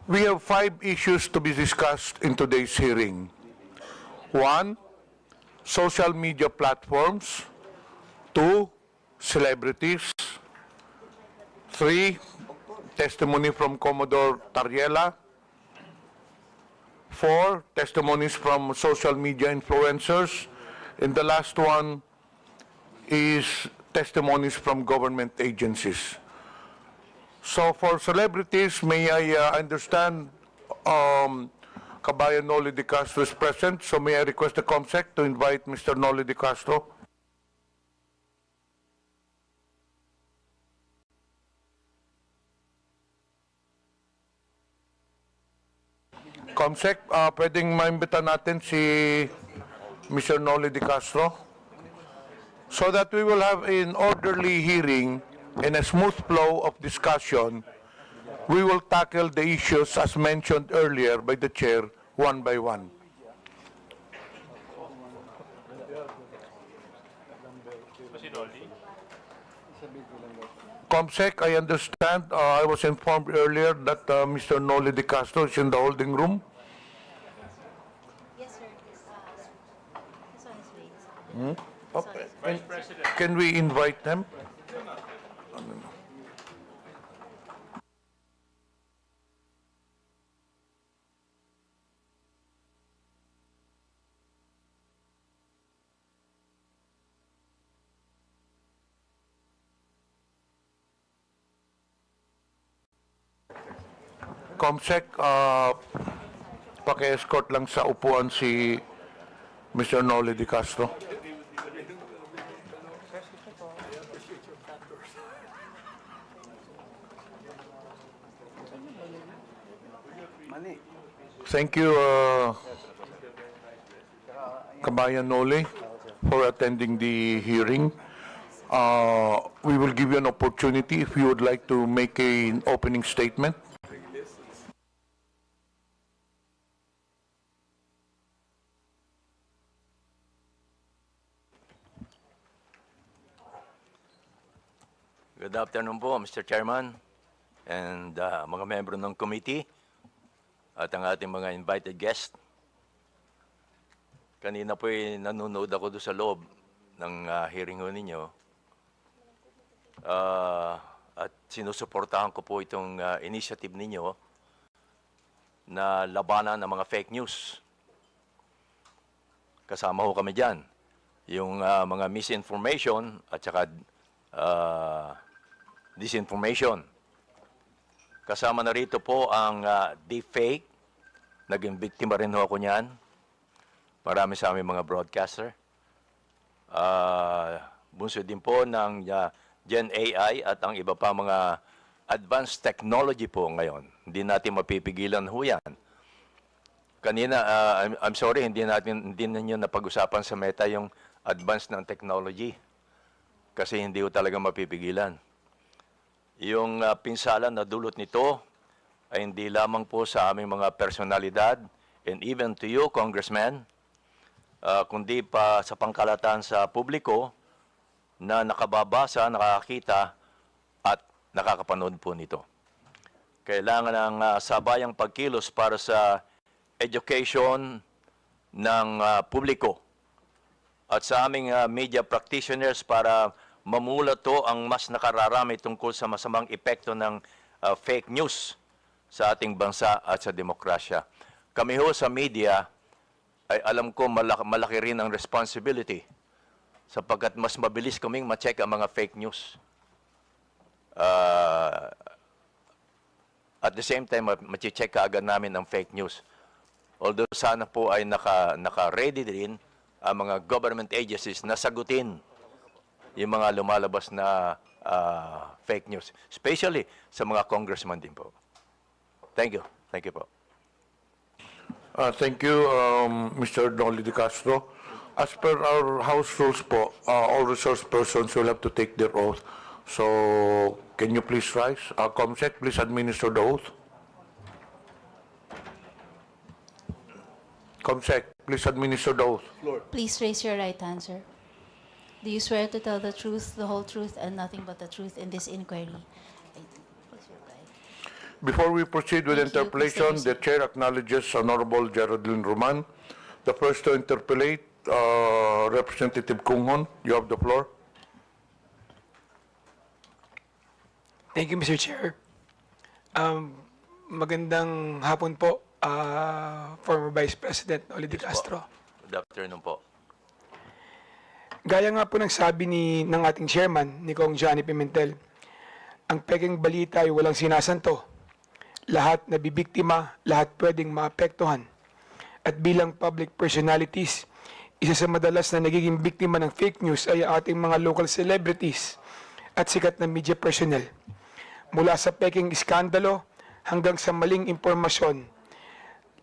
We have 5 issues to be discussed in today's hearing. 1, social media platforms. 2, celebrities. 3, testimony from Commodore Tariela. 4, testimonies from social media influencers. And the last one is testimonies from government agencies. So for celebrities, may I understand Kabayan Noli de Castro is present, so may I request the COMSEC to invite Mr. Noli de Castro. COMSEC, pwedeng maimbita natin si Mr. Noli de Castro so that we will have an orderly hearing and a smooth flow of discussion. We will tackle the issues as mentioned earlier by the chair one by one. COMSEC, I understand, I was informed earlier that Mr. Noli de Castro is in the holding room. Yes, sir. This one is waiting. Okay. Can we invite them? COMSEC, paki-escort lang sa upuan si Mr. Noli de Castro. Thank you, Kabayan Noli, for attending the hearing. We will give you an opportunity if you would like to make an opening statement. Good afternoon po, Mr. Chairman, and mga membro ng committee, at ang ating mga invited guest. Kanina po nanonood ako doon sa loob ng hearing ho ninyo. At sinusuportahan ko po itong initiative ninyo na labanan ng mga fake news. Kasama ho kami dyan. yung mga misinformation at saka disinformation. Kasama na rito po ang deepfake. Naging biktima rin ho ako niyan. Marami sa aming mga broadcaster. Bunso din po ng Gen AI at ang iba pa mga advanced technology po ngayon. Hindi natin mapipigilan ho yan. Kanina, I'm sorry, hindi ninyo napag-usapan sa Meta yung advance ng technology. Kasi hindi ho talaga mapipigilan. Yung pinsala na dulot nito ay hindi lamang po sa aming mga personalidad and even to you, Congressman, kundi pa sa pangkalatan sa publiko na nakababasa, nakakita at nakakapanood po nito. Kailangan ng sabayang pagkilos para sa education ng publiko at sa aming media practitioners para mamulat to ang mas nakararami tungkol sa masamang epekto ng fake news sa ating bansa at sa demokrasya. Kami ho sa media ay alam ko malaki rin ang responsibility sapagkat mas mabilis kaming ma-check ang mga fake news. At the same time, ma-check kaagad namin ang fake news. Although sana po ay naka-ready din ang mga government agencies na sagutin yung mga lumalabas na fake news. Especially sa mga congressman din po. Thank you. Thank you po. Thank you, Mr. Dolly De Castro. As per our House rules po, all resource persons will have to take their oath. So, can you please rise? Comsec, please administer the oath. Comsec, please administer the oath. Please raise your right hand, sir. Do you swear to tell the truth, the whole truth, and nothing but the truth in this inquiry? Please reply. Before we proceed with Thank you. interpolation, Please the Chair acknowledges Honorable Geraldine Roman. The first to interpolate, Representative Kunghon, you have the floor. Thank you, Mr. Chair. Magandang hapon po, former Vice President Dolly De Castro. Good afternoon po. Gaya nga po ng sabi ng ating chairman, ni Kong Johnny Pimentel, ang peking balita ay walang sinasanto. Lahat nabibiktima, lahat pwedeng maapektuhan. At bilang public personalities, isa sa madalas na nagiging biktima ng fake news ay ating mga local celebrities at sikat na media personnel. Mula sa peking iskandalo hanggang sa maling impormasyon,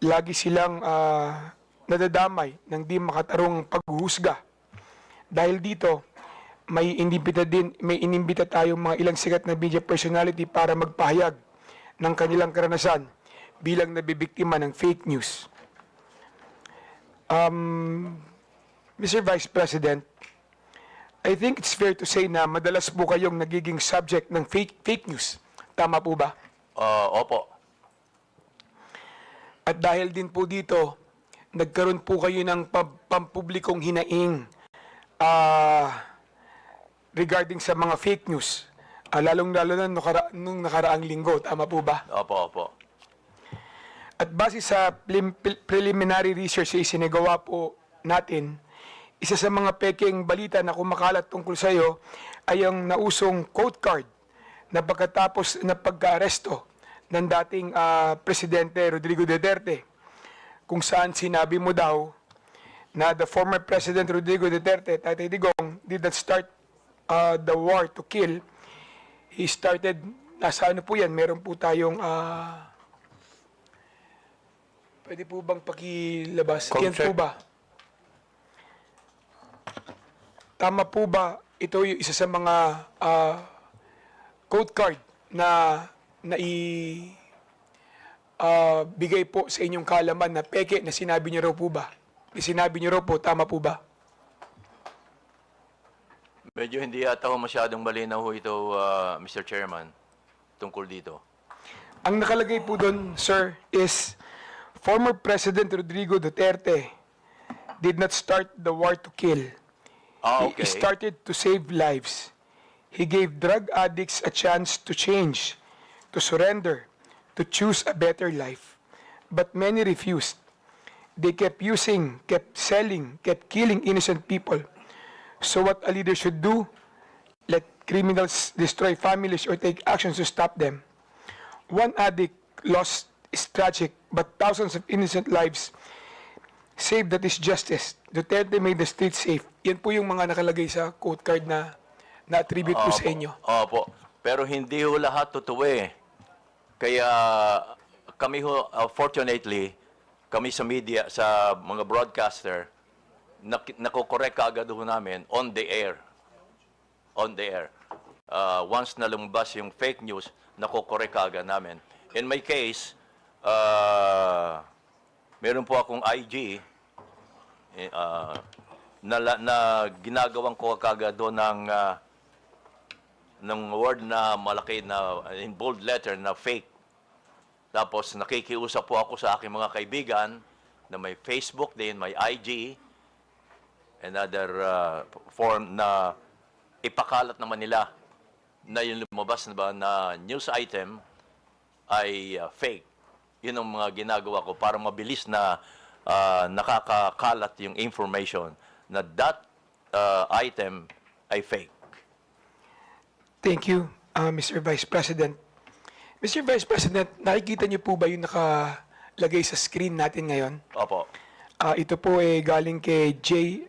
lagi silang nadadamay ng di makatarungang paghuhusga. Dahil dito, may inimbita tayong mga ilang sikat na media personality para magpahayag ng kanilang karanasan bilang nabibiktima ng fake news. Mr. Vice President, I think it's fair to say na madalas po kayong nagiging subject ng fake news. Tama po ba? Opo. At dahil din po dito, nagkaroon po kayo ng pampublikong hinaing regarding sa mga fake news. Lalong-lalo na nung nakaraang linggo. Tama po ba? Opo. At base sa preliminary research na isinagawa po natin, isa sa mga peking balita na kumakalat tungkol sa iyo ay ang nausong quote card na pagkatapos na pagka-aresto ng dating Presidente Rodrigo Duterte, kung saan sinabi mo daw na the former President Rodrigo Duterte, Tatay Digong, did not start the war to kill. He started, nasa ano po yan, meron po tayong, pwede po bang pakilabas? Yan po ba? Tama po ba ito yung isa sa mga code card na bigay po sa inyong kaalaman na peke na sinabi niyo raw po ba? Sinabi niyo raw po, tama po ba? Medyo hindi yata ho masyadong malinaw ho ito, Mr. Chairman, tungkol dito. Ang nakalagay po doon, sir, is former President Rodrigo Duterte did not start the war to kill. Okay. He started to save lives. He gave drug addicts a chance to change, to surrender, to choose a better life. But many refused. They kept using, kept selling, kept killing innocent people So what a leader should do, let criminals destroy families or take actions to stop them. One addict lost is tragic, but thousands of innocent lives saved, that is justice. Duterte made the streets safe. Yan po yung mga nakalagay sa quote card na na-attribute po sa inyo. Opo. Pero hindi ho lahat totoo eh. Kaya kami ho, fortunately, kami sa media, sa mga broadcaster, nakokorek kaagad ho namin on the air. On the air. Once na lumabas yung fake news, nakokorek kaagad namin. In my case, meron po akong IG na ginagawang ko kaagad doon ng word na malaki na in bold letter na fake. Tapos nakikiusap po ako sa aking mga kaibigan na may Facebook din, may IG, and other form na ipakalat naman nila na yung lumabas na ba na news item ay fake. Yun ang mga ginagawa ko para mabilis na nakakakalat yung information na that item ay fake. Thank you, Mr. Vice President. Mr. Vice President, nakikita niyo po ba yung nakalagay sa screen natin ngayon? Opo. Ito po ay galing kay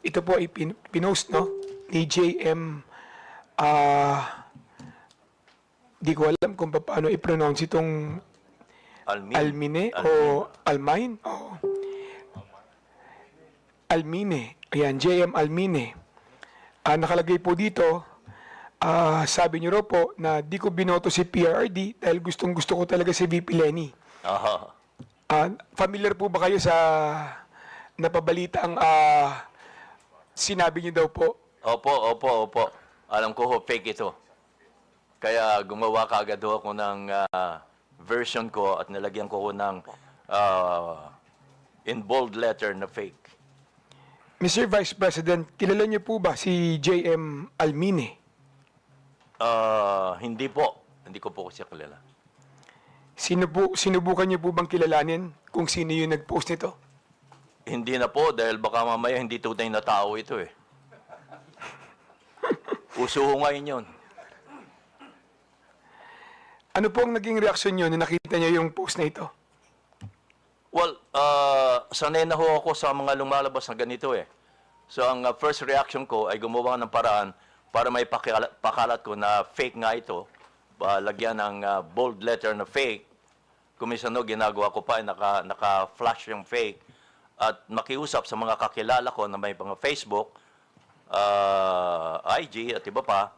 ito po ay pinost, no? Ni JM, di ko alam kung paano i-pronounce itong Almine o Almine? O Almine. Ayan, JM Almine. Nakalagay po dito, sabi niyo raw po na di ko binoto si PRRD dahil gustong-gusto ko talaga si VP Lenny. Familiar po ba kayo sa napabalita ang sinabi niyo daw po? Opo. Alam ko ho, fake ito. Kaya gumawa kaagad ho ako ng version ko at nilagyan ko ng in bold letter na fake. Mr. Vice President, kilala niyo po ba si JM Almine? Hindi po. Hindi ko po siya kilala. Sinubukan niyo po bang kilalanin kung sino yung nag-post nito? Hindi na po dahil baka mamaya hindi tunay na tao ito eh. Uso ho ngayon yun. Ano po ang naging reaksyon niyo na nakita niyo yung post na ito? Well, sanay na ho ako sa mga lumalabas na ganito eh. So ang first reaction ko ay gumawa ng paraan para may pakalat ko na fake nga ito. Lagyan ng bold letter na fake. Kumisano, ginagawa ko pa, naka-flash yung fake. At makiusap sa mga kakilala ko na may mga Facebook, IG at iba pa,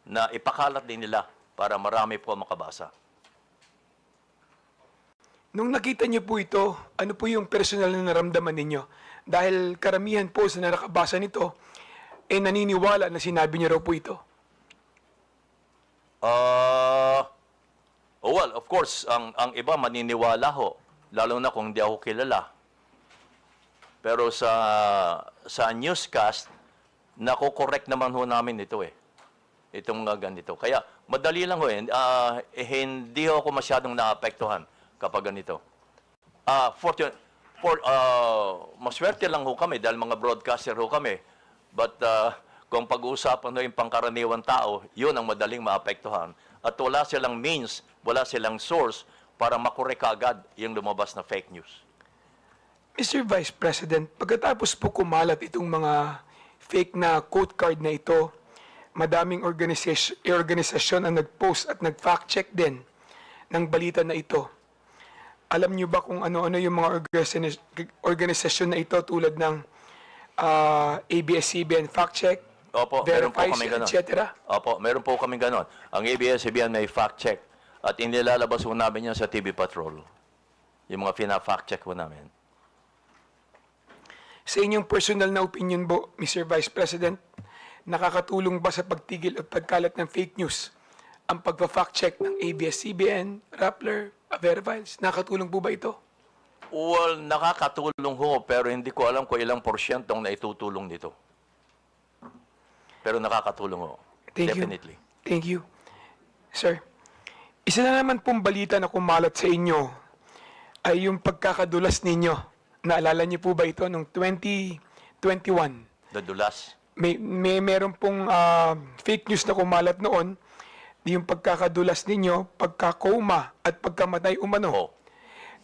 na ipakalat din nila para marami po makabasa. Nung nakita niyo po ito, ano po yung personal na naramdaman ninyo? Dahil karamihan po sa nakabasa nito, naniniwala na sinabi niyo raw po ito. Well, of course, ang iba maniniwala ho, lalo na kung hindi ako kilala. Pero sa newscast, nako-correct naman ho namin ito eh. Itong ganito. Kaya madali lang ho eh. Hindi ho ako masyadong naapektuhan kapag ganito. Maswerte lang ho kami dahil mga broadcaster ho kami. But kung pag-uusapan ho yung pangkaraniwan tao, yun ang madaling maapektuhan. At wala silang means, wala silang source para makorek agad yung lumabas na fake news. Mr. Vice President, pagkatapos po kumalat itong mga fake na quote card na ito, madaming organisasyon ang nag-post at nag-fact check din ng balita na ito. Alam niyo ba kung ano-ano yung mga organisasyon na ito tulad ng ABS-CBN Fact Check, Opo, meron po Verifies, kami ganon. etc.? Opo, meron po kami ganon. Ang ABS-CBN may fact check at inilalabas po namin yan sa TV Patrol. Yung mga fina-fact check po namin. Sa inyong personal na opinion po, Mr. Vice President, nakakatulong ba sa pagtigil at pagkalat ng fake news ang pagpa-fact check ng ABS-CBN, Rappler, Verifies? Nakakatulong po ba ito? Well, nakakatulong ho, pero hindi ko alam kung ilang porsyentong na itutulong nito. Pero nakakatulong ho. Definitely. Thank you. Sir, isa na naman pong balita na kumalat sa inyo ay yung pagkakadulas ninyo. Naalala niyo po ba ito noong 2021? Dadulas. meron pong fake news na kumalat noon, yung pagkakadulas ninyo, pagkakoma at pagkamatay umano.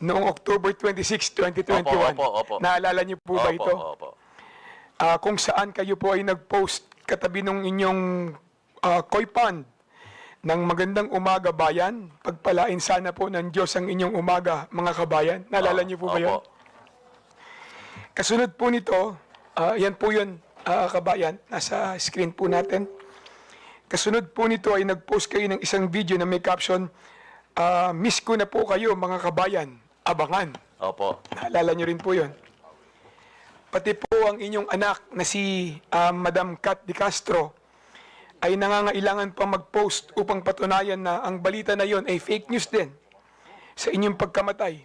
Noong October 26, 2021. Opo. Naalala niyo po ba ito? Opo. Kung saan kayo po ay nag-post katabi ng inyong koi pond ng magandang umaga bayan, pagpalain sana po ng Diyos ang inyong umaga mga kabayan. Naalala niyo po ba yun? Kasunod po nito, yan po yun kabayan, nasa screen po natin. Kasunod po nito ay nag-post kayo ng isang video na may caption, miss ko na po kayo mga kabayan, abangan. Opo. Naalala niyo rin po yun. Pati po ang inyong anak na si Madam Kat Di Castro ay nangangailangan pa mag-post upang patunayan na ang balita na yon ay fake news din sa inyong pagkamatay.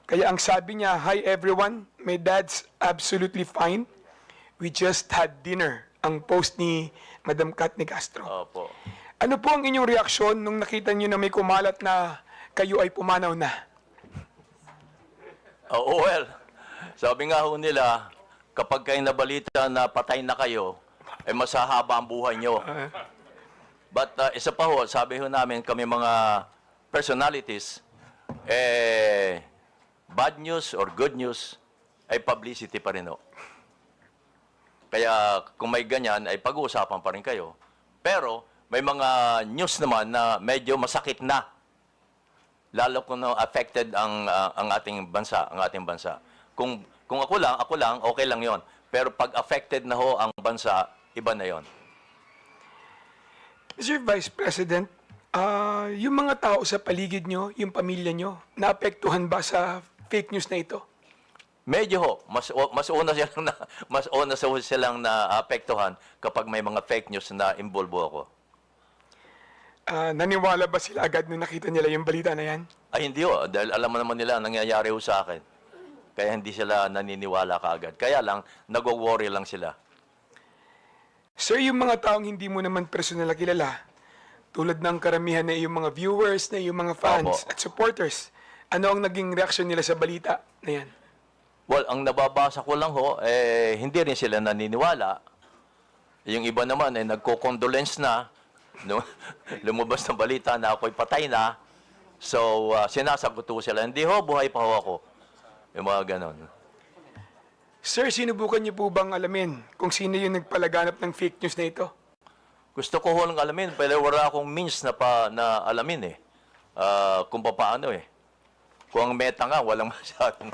Kaya ang sabi niya, "Hi everyone, my dad's absolutely fine. We just had dinner." Ang post ni Madam Kat Di Castro. Opo. Ano po ang inyong reaksyon nung nakita niyo na may kumalat na kayo ay pumanaw na? Well, sabi nga ho nila, kapag kayo nabalita na patay na kayo, ay masahaba ang buhay nyo. But isa pa ho, sabi ho namin kami mga personalities, bad news or good news ay publicity pa rin ho. Kaya kung may ganyan, ay pag-uusapan pa rin kayo. Pero may mga news naman na medyo masakit na. Lalo kung affected ang ating bansa, Kung ako lang, okay lang 'yon. Pero pag affected na ho ang bansa, iba na 'yon. Mr. Vice President, yung mga tao sa paligid nyo, yung pamilya nyo, naapektuhan ba sa fake news na ito? Medyo ho, mas una silang naapektuhan kapag may mga fake news na involvo ako. Naniwala ba sila agad nung nakita nila yung balita na yan? Ay hindi ho, dahil alam mo naman nila ang nangyayari ho sa akin. Kaya hindi sila naniniwala kaagad. Kaya lang, nag-worry lang sila. Sir, yung mga taong hindi mo naman personal na kilala, tulad ng karamihan na yung mga viewers, na yung mga fans at supporters, ano ang naging reaksyon nila sa balita na yan? Well, ang nababasa ko lang ho, hindi rin sila naniniwala. Yung iba naman ay nagko-condolence na. No? Lumabas ng balita na ako'y patay na. So, sinasagot ko sila, hindi ho, buhay pa ho ako. Yung mga ganon. Sir, sinubukan niyo po bang alamin kung sino yung nagpalaganap ng fake news na ito? Gusto ko ho lang alamin, pero wala akong means na alamin kung paano Kung ang meta nga, walang masyadong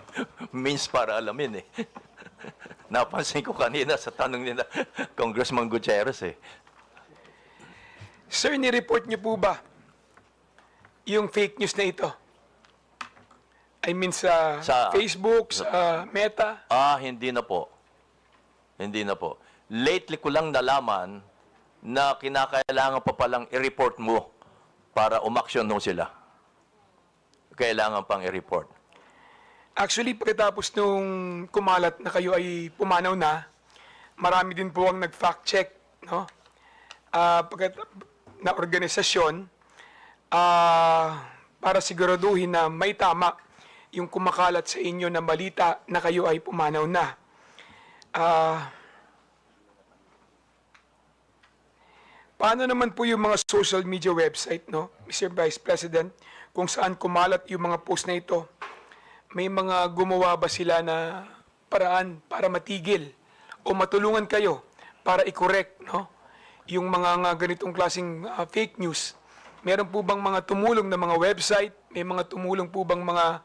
means para alamin Napansin ko kanina sa tanong nila, Congressman Gutierrez Sir, ni-report niyo po ba yung fake news na ito? I mean sa Facebook, sa Meta? Hindi na po. Hindi na po. Lately ko lang nalaman na kinakailangan pa palang i-report mo para umaksyon mo sila. Kailangan pang i-report. Actually, pagkatapos nung kumalat na kayo ay pumanaw na, marami din po ang nag-fact check, no? Na organisasyon para siguraduhin na may tama yung kumakalat sa inyo na balita na kayo ay pumanaw na. Paano naman po yung mga social media website, no, Mr. Vice President, kung saan kumalat yung mga post na ito? May mga gumawa ba sila na paraan para matigil o matulungan kayo para i-correct, no, yung mga ganitong klaseng fake news? Meron po bang mga tumulong na mga website? May mga tumulong po bang mga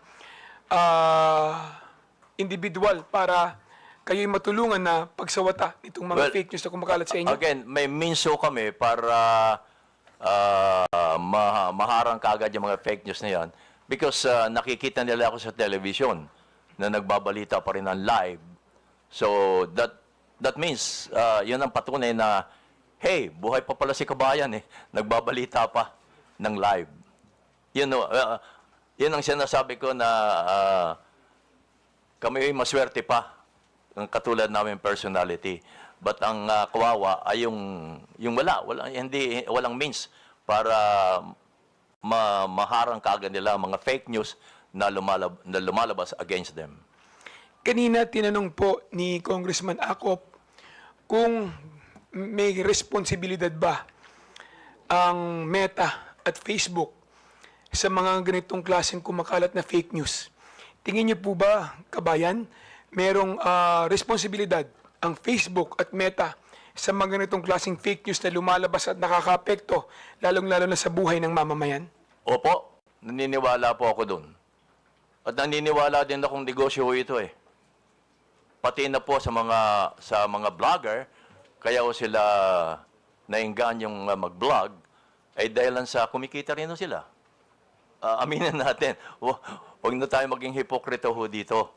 individual para kayo'y matulungan na pagsawata itong mga fake news na kumakalat sa inyo? Again, may means kami para maharang kaagad yung mga fake news na yan. Because nakikita nila ako sa television na nagbabalita pa rin ng live. So, that means, yun ang patunay na, hey, buhay pa pala si kabayan nagbabalita pa ng live. Yun ang sinasabi ko na kami ay maswerte pa, katulad namin personality. But ang kawawa ay yung walang means para maharang kaagad nila mga fake news na lumalabas against them. Kanina tinanong po ni Congressman Acop kung may responsibilidad ba ang Meta at Facebook sa mga ganitong klaseng kumakalat na fake news? Tingin niyo po ba, kabayan, merong responsibilidad ang Facebook at Meta sa mga ganitong klaseng fake news na lumalabas at nakakaapekto, lalong-lalo na sa buhay ng mamamayan? Opo, naniniwala po ako dun. At naniniwala din akong negosyo ito eh. Pati na po sa mga vlogger, kaya o sila naingganyong mag-vlog, ay dahilan sa kumikita rin sila. Aminin natin, huwag na tayo maging hipokrito ho dito.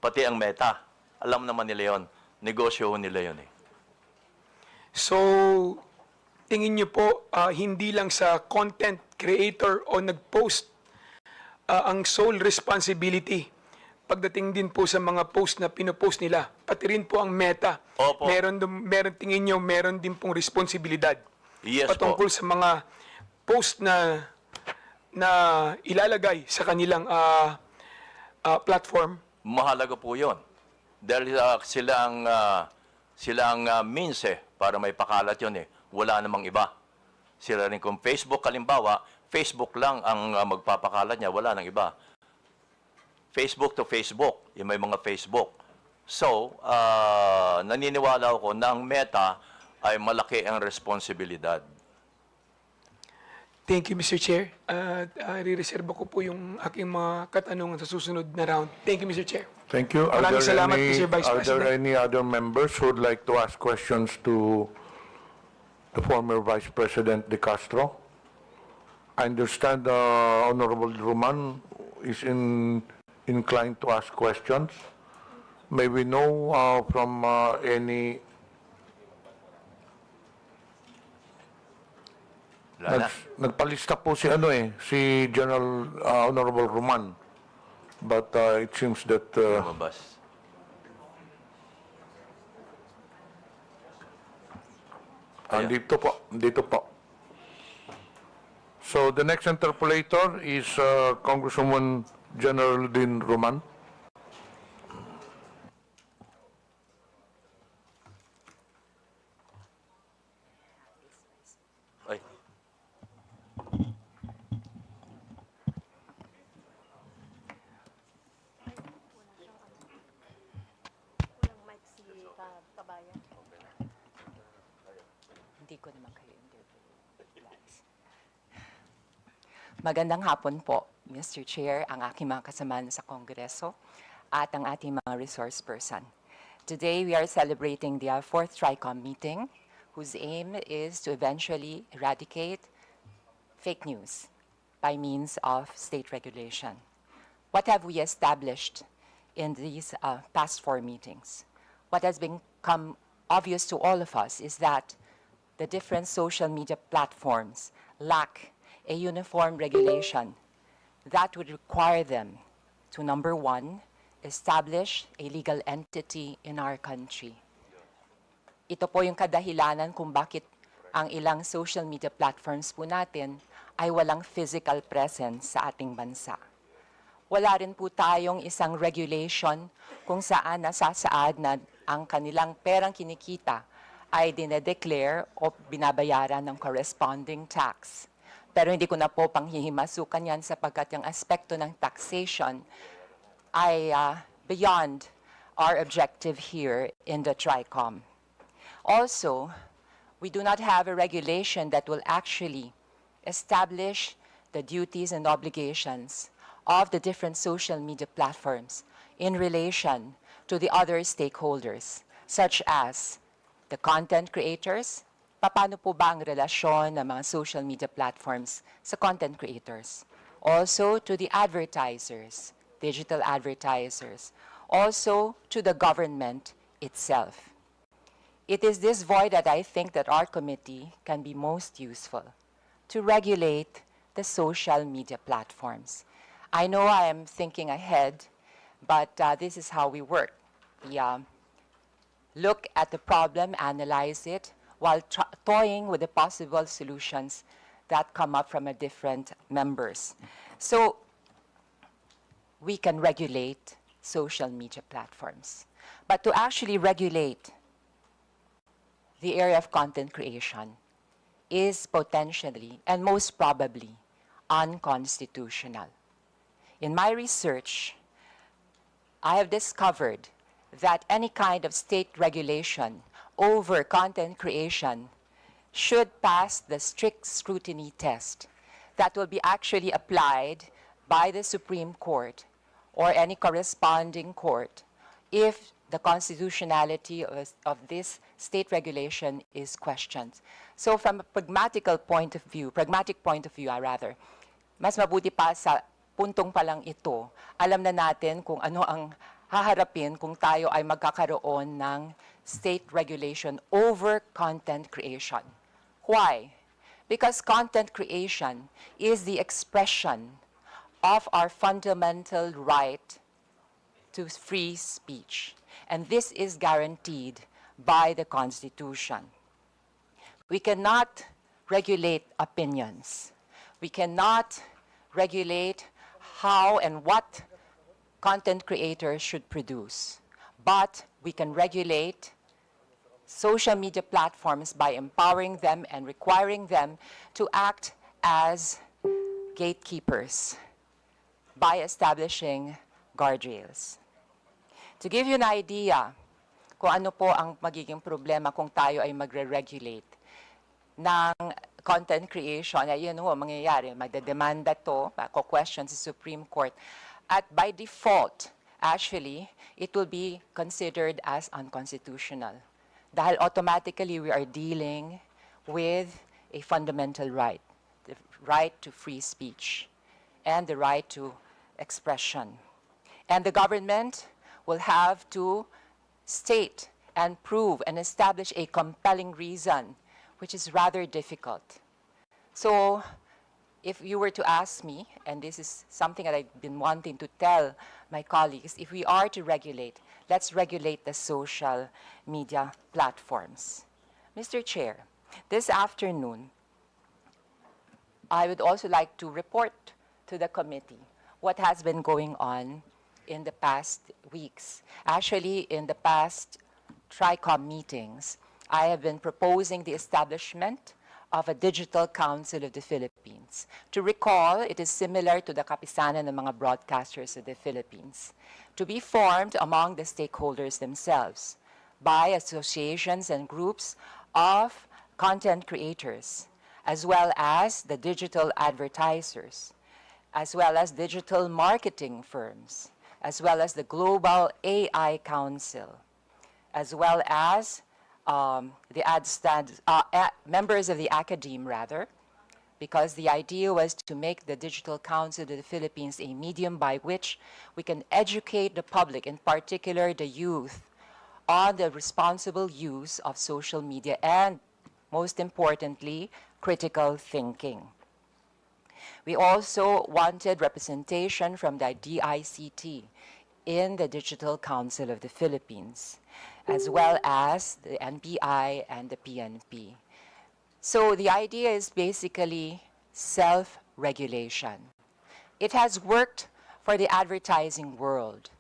Pati ang Meta, alam naman nila yon, negosyo nila yon eh. So, tingin niyo po, hindi lang sa content creator o nag-post ang sole responsibility pagdating din po sa mga post na pinopost nila, pati rin po ang Meta. Opo. Tingin niyo, meron din pong responsibilidad Yes patungkol po. sa mga post na ilalagay sa kanilang platform. Mahalaga po yon. Dahil sila ang means eh, para may pakalat yon eh. Wala namang iba. Sila rin kung Facebook, kalimbawa, Facebook lang ang magpapakalat niya, wala nang iba. Facebook to Facebook, yung may mga Facebook. So, naniniwala ako na ang Meta ay malaki ang responsibilidad. Thank you, Mr. Chair. Re-reserve ko po yung aking mga katanungan sa susunod na round. Thank you, Mr. Chair. Thank you. Maraming salamat, Mr. Vice Are there President. any other members who would like to ask questions to the former Vice President De Castro? I understand Honorable Roman is inclined to ask questions. May we know from any... Nagpalista po si si General Honorable Roman. But it seems that... Lumabas. Dito po. So the next interpolator is Congresswoman General Din Roman. Ay. Hindi ko naman kayo interview. Magandang hapon po, Mr. Chair, ang aking mga kasamahan sa Kongreso at ang ating mga resource person. Today, we are celebrating the fourth Tricomm meeting, whose aim is to eventually eradicate fake news by means of state regulation. What have we established in these past 4 meetings? What has become obvious to all of us is that the different social media platforms lack a uniform regulation that would require them to, number one, establish a legal entity in our country. Ito po yung kadahilanan kung bakit ang ilang social media platforms po natin ay walang physical presence sa ating bansa. Wala rin po tayong isang regulation kung saan nasasaad na ang kanilang perang kinikita ay dinedeclare o binabayaran ng corresponding tax. Pero hindi ko na po panghihimasukan yan sapagkat yung aspekto ng taxation ay beyond our objective here in the Tricomm. Also, we do not have a regulation that will actually establish the duties and obligations of the different social media platforms in relation to the other stakeholders, such as the content creators. Paano po ba ang relasyon ng mga social media platforms sa content creators? Also to the advertisers, digital advertisers. Also to the government itself. It is this void that I think that our committee can be most useful to regulate the social media platforms. I know I am thinking ahead, but this is how we work. We look at the problem, analyze it, while toying with the possible solutions that come up from different members. So we can regulate social media platforms. But to actually regulate the area of content creation is potentially and most probably unconstitutional. In my research, I have discovered that any kind of state regulation over content creation should pass the strict scrutiny test that will be actually applied by the Supreme Court or any corresponding court if the constitutionality of this state regulation is questioned. So from a pragmatic point of view, mas mabuti pa sa puntong pa lang ito, alam na natin kung ano ang haharapin kung tayo ay magkakaroon ng state regulation over content creation. Why? Because content creation is the expression of our fundamental right to free speech. And this is guaranteed by the Constitution. We cannot regulate opinions. We cannot regulate how and what content creators should produce. But we can regulate social media platforms by empowering them and requiring them to act as gatekeepers by establishing guardrails. To give you an idea kung ano po ang magiging problema kung tayo ay magre-regulate ng content creation, ayun ho, mangyayari, magdedemanda to, question sa Supreme Court, at by default, actually, it will be considered as unconstitutional. Dahil automatically, we are dealing with a fundamental right, the right to free speech and the right to expression. And the government will have to state and prove and establish a compelling reason, which is rather difficult. So if you were to ask me, and this is something that I've been wanting to tell my colleagues, if we are to regulate, let's regulate the social media platforms. Mr. Chair, this afternoon, I would also like to report to the committee what has been going on in the past weeks. Actually, in the past Tricomm meetings, I have been proposing the establishment of a Digital Council of the Philippines. To recall, it is similar to the kapisanan ng mga broadcasters of the Philippines, to be formed among the stakeholders themselves by associations and groups of content creators, as well as the digital advertisers, as well as digital marketing firms, as well as the Global AI Council, as well as members of the academe, rather, because the idea was to make the Digital Council of the Philippines a medium by which we can educate the public, in particular the youth, on the responsible use of social media and, most importantly, critical thinking. We also wanted representation from the DICT in the Digital Council of the Philippines, as well as the NBI and the PNP. So the idea is basically self-regulation. It has worked for the advertising world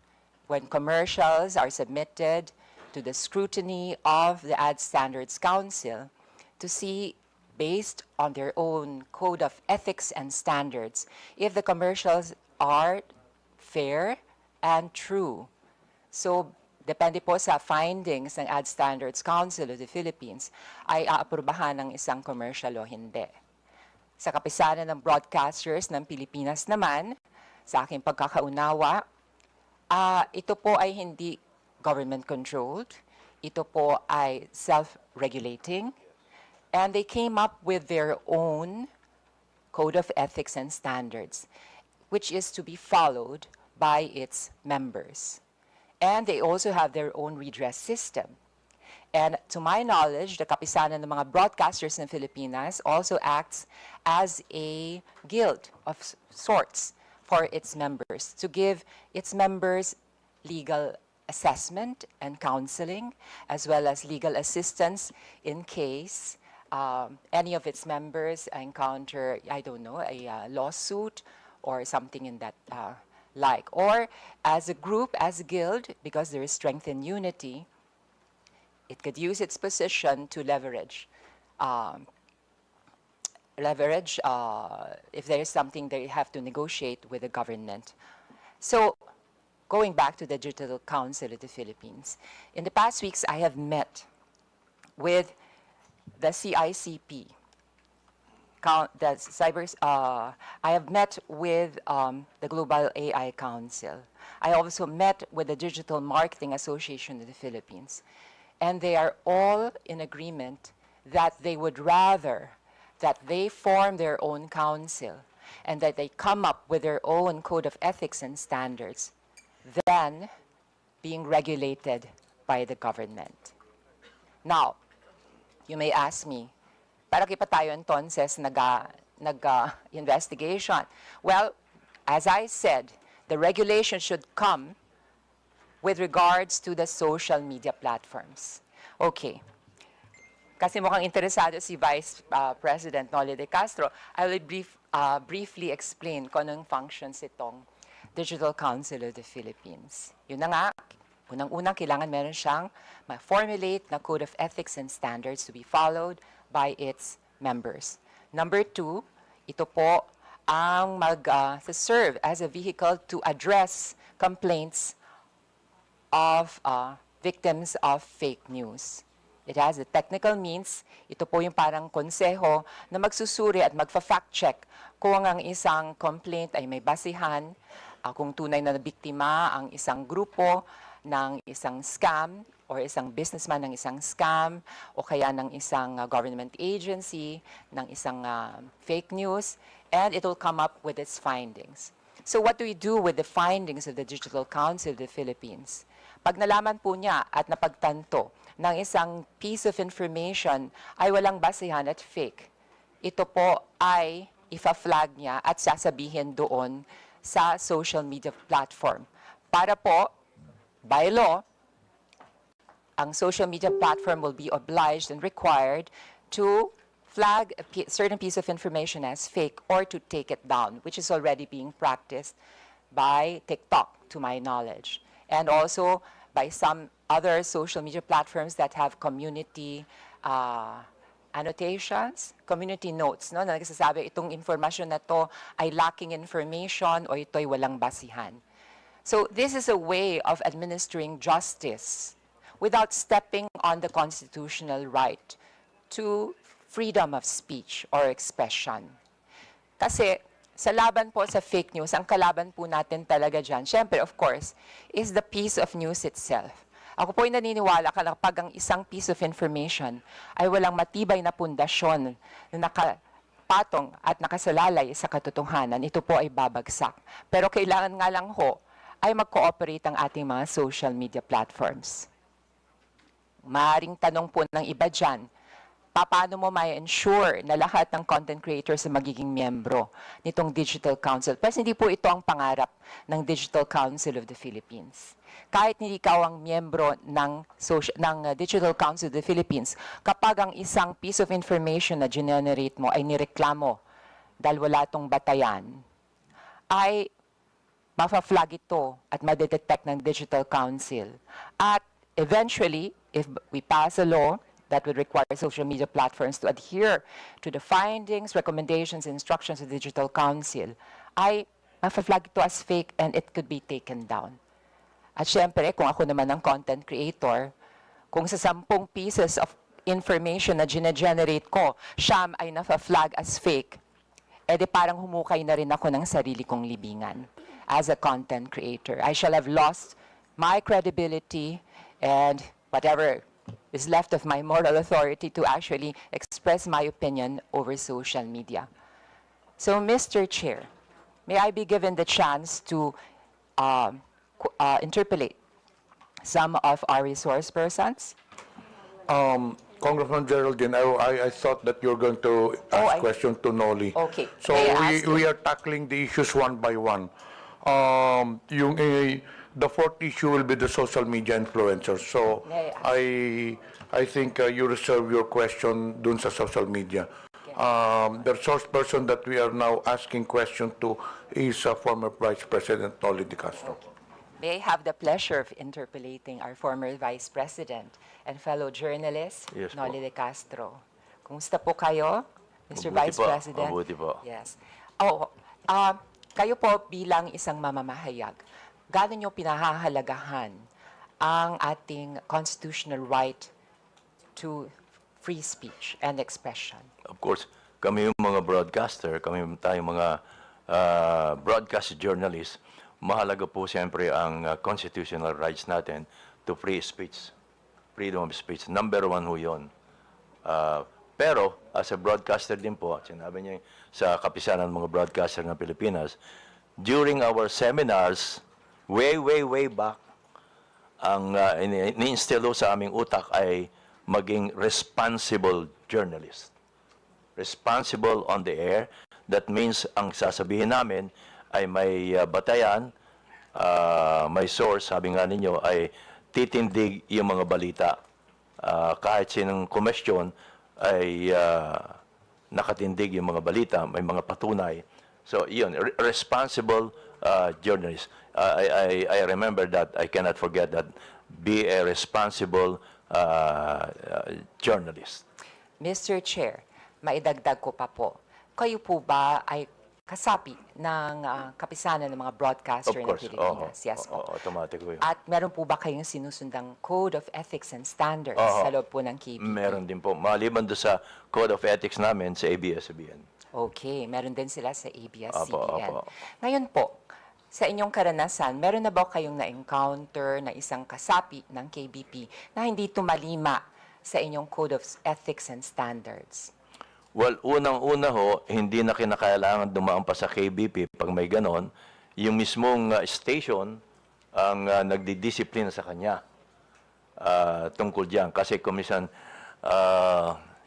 when commercials are submitted to the scrutiny of the Ad Standards Council to see, based on their own code of ethics and standards, if the commercials are fair and true. So, depende po sa findings ng Ad Standards Council of the Philippines, ay aaprubahan ng isang commercial o hindi. Sa kapisanan ng broadcasters ng Pilipinas naman, sa aking pagkakaunawa, ito po ay hindi government-controlled. Ito po ay self-regulating. And they came up with their own code of ethics and standards, which is to be followed by its members. And they also have their own redress system. And to my knowledge, the kapisanan ng mga broadcasters in Filipinas also acts as a guild of sorts for its members, to give its members legal assessment and counseling, as well as legal assistance in case any of its members encounter, I don't know, a lawsuit or something in that like. Or as a group, as a guild, because there is strength in unity, it could use its position to leverage if there is something they have to negotiate with the government. So going back to the Digital Council of the Philippines, in the past weeks I have met with the CICP, I have met with the Global AI Council. I also met with the Digital Marketing Association of the Philippines. And they are all in agreement that they would rather that they form their own council and that they come up with their own code of ethics and standards than being regulated by the government. Now, you may ask me, para pa tayo entonces nag-investigation? Well, as I said, the regulation should come with regards to the social media platforms. Okay. Kasi mukhang interesado si Vice President Noli de Castro, I will briefly explain kung anong functions itong Digital Council of the Philippines. Yun na nga, unang-unang kailangan meron siyang ma-formulate na code of ethics and standards to be followed by its members. Number 2, ito po ang mag-serve as a vehicle to address complaints of victims of fake news. It has the technical means. Ito po yung parang konseho na magsusuri at magfa-fact check kung ang isang complaint ay may basihan, kung tunay na biktima ang isang grupo ng isang scam or isang businessman ng isang scam o kaya ng isang government agency, ng isang fake news, and it will come up with its findings. So what do we do with the findings of the Digital Council of the Philippines? Pag nalaman po niya at napagtanto ng isang piece of information ay walang basihan at fake, ito po ay ifa-flag niya at sasabihin doon sa social media platform. Para po, by law, ang social media platform will be obliged and required to flag a certain piece of information as fake or to take it down, which is already being practiced by TikTok, to my knowledge, and also by some other social media platforms that have community annotations, community notes, no, na nagsasabi itong information na to ay lacking information o ito ay walang basihan. So this is a way of administering justice without stepping on the constitutional right to freedom of speech or expression. Kasi sa laban po sa fake news, ang kalaban po natin talaga dyan, syempre, of course, is the piece of news itself. Ako po ay naniniwala kapag ang isang piece of information ay walang matibay na pundasyon na nakapatong at nakasalalay sa katotohanan, ito po ay babagsak. Pero kailangan nga lang ho ay mag-cooperate ang ating mga social media platforms. Maaring tanong po ng iba dyan, paano mo ma-ensure na lahat ng content creators na magiging miyembro nitong Digital Council? Pero hindi po ito ang pangarap ng Digital Council of the Philippines. Kahit hindi ikaw ang miyembro ng Digital Council of the Philippines, kapag ang isang piece of information na generate mo ay nireklamo dahil wala itong batayan, ay mafa-flag ito at madetect ng Digital Council. At eventually, if we pass a law that would require social media platforms to adhere to the findings, recommendations, instructions of the Digital Council, ay mafa-flag ito as fake and it could be taken down. At syempre, kung ako naman ang content creator, kung sa 10 pieces of information na gine-generate ko, siyam ay nafa-flag as fake, edi parang humukay na rin ako ng sarili kong libingan as a content creator. I shall have lost my credibility and whatever is left of my moral authority to actually express my opinion over social media. So, Mr. Chair, may I be given the chance to interpolate some of our resource persons? Congressman Geraldine, I thought that you're going to ask questions to Noli. Okay. So we are tackling the issues one by one. The fourth issue will be the social media influencers. So I think you reserve your question dun sa social media. The resource person that we are now asking question to is former Vice President Noli de Castro. May I have the pleasure of interpolating our former Vice President and fellow journalist, Yes po. Noli de Castro. Kumusta po kayo, Mr. Mabuti Vice po, President? mabuti po. Yes. Kayo po bilang isang mamamahayag, gaano nyo pinahahalagahan ang ating constitutional right to free speech and expression? Of course, kami yung mga broadcaster, kami tayong mga broadcast journalists, mahalaga po siyempre ang constitutional rights natin to free speech, freedom of speech. Number one ho yun. Pero, as a broadcaster din po, sinabi niya sa kapisanan ng mga broadcaster ng Pilipinas, during our seminars, way back, ang ni-instill sa aming utak ay maging responsible journalist. Responsible on the air. That means, ang sasabihin namin ay may batayan, may source, sabi nga ninyo, ay titindig yung mga balita. Kahit sinong komisyon ay nakatindig yung mga balita, may mga patunay. So, yun, responsible journalist. I remember that, I cannot forget that, be a responsible journalist. Mr. Chair, maidagdag ko pa po, kayo po ba ay kasapi ng kapisanan ng mga broadcaster ng Pilipinas? Yes po. Automatic po yun. At meron po ba kayong sinusundang Code of Ethics and Standards sa loob po ng KBP? Meron din po. Maliban doon sa Code of Ethics namin sa ABS-CBN. Okay, meron din sila sa ABS-CBN. Opo. Ngayon po, sa inyong karanasan, meron na ba kayong na-encounter na isang kasapi ng KBP na hindi tumalima sa inyong Code of Ethics and Standards? Well, unang-una ho, hindi na kinakailangan dumaan pa sa KBP pag may ganon. Yung mismong station ang nagdidisiplina sa kanya tungkol diyan. Kasi kumisan,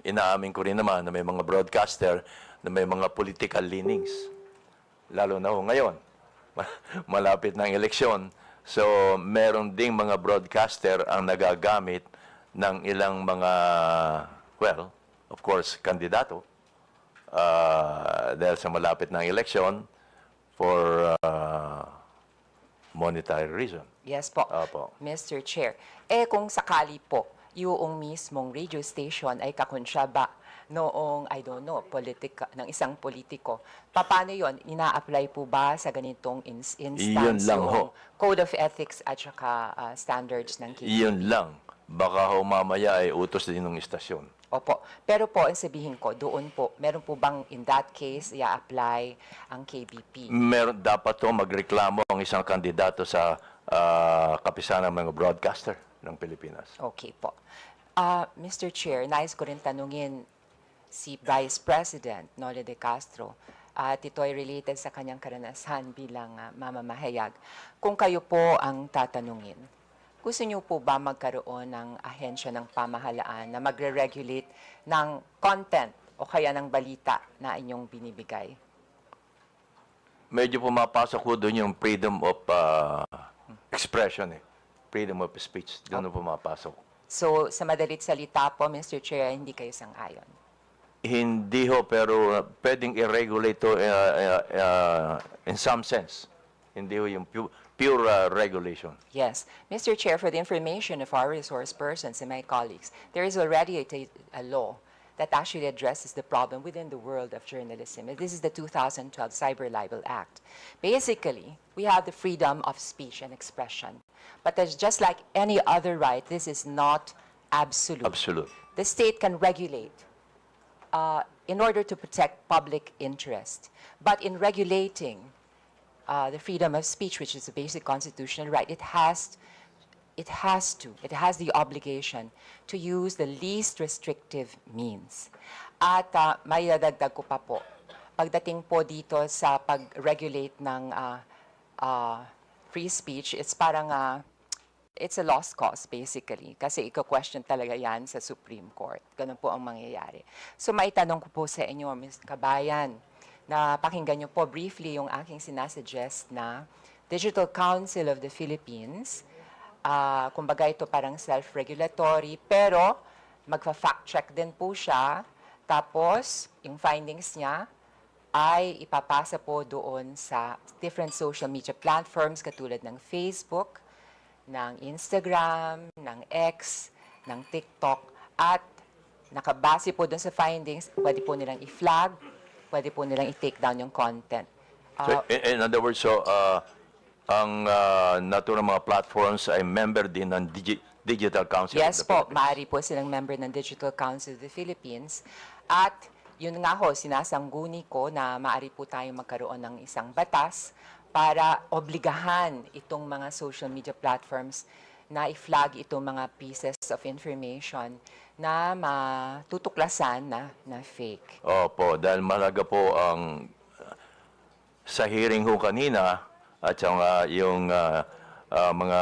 inaamin ko rin naman na may mga broadcaster na may mga political leanings. Lalo na ho ngayon, malapit ng eleksyon. So, meron ding mga broadcaster ang nagagamit ng ilang mga, well, of course, kandidato dahil sa malapit ng election for monetary reason. Yes po, Opo. Mr. Chair. Kung sakali po, yung mismong radio station ay kakonsyaba noong, I don't know, ng isang politiko, paano yon? Ina-apply po ba sa ganitong instance Yun lang yung ho. Code of Ethics at saka standards ng KBP? Yun lang. Baka ho mamaya ay utos din ng istasyon. Opo. Pero po, ang sabihin ko, doon po, meron po bang in that case, i-apply ang KBP? Meron dapat to magreklamo ang isang kandidato sa kapisanan ng mga broadcaster ng Pilipinas. Okay po. Mr. Chair, nais ko rin tanungin si Vice President Noli de Castro at ito ay related sa kanyang karanasan bilang mamamahayag. Kung kayo po ang tatanungin, gusto niyo po ba magkaroon ng ahensya ng pamahalaan na magre-regulate ng content o kaya ng balita na inyong binibigay? Medyo pumapasok ko doon yung freedom of expression freedom of speech. Doon pumapasok. So, sa madalit salita po, Mr. Chair, hindi kayo sang-ayon? Hindi ho, pero pwedeng i-regulate to in some sense. Hindi ho yung pure regulation. Yes. Mr. Chair, for the information of our resource persons and my colleagues, there is already a law that actually addresses the problem within the world of journalism. This is the 2012 Cyber Libel Act. Basically, we have the freedom of speech and expression. But there's just like any other right, this is not absolute. Absolute. The state can regulate in order to protect public interest. But in regulating the freedom of speech, which is a basic constitutional right, it has the obligation to use the least restrictive means. At may dadagdag ko pa po, pagdating po dito sa pag-regulate ng free speech, it's parang, it's a lost cause basically. Kasi iko-question talaga yan sa Supreme Court. Ganun po ang mangyayari. So maitanong ko po sa inyo, Ms. Kabayan, na pakinggan niyo po briefly yung aking sinasuggest na Digital Council of the Philippines. Kumbaga ito parang self-regulatory, pero magfa-fact check din po siya. Tapos, yung findings niya, ay ipapasa po doon sa different social media platforms katulad ng Facebook, ng Instagram, ng X, ng TikTok, at nakabase po doon sa findings, pwede po nilang i-flag, pwede po nilang i-take down yung content. So, in other words, ang naturang mga platforms ay member din ng Digital Council Yes of the po, Philippines. maaari po silang member ng Digital Council of the Philippines. At yun nga ho, sinasangguni ko na maaari po tayong magkaroon ng isang batas para obligahan itong mga social media platforms na i-flag itong mga pieces of information na matutuklasan na fake. Opo, dahil malaga po ang sa hearing ho kanina at yung mga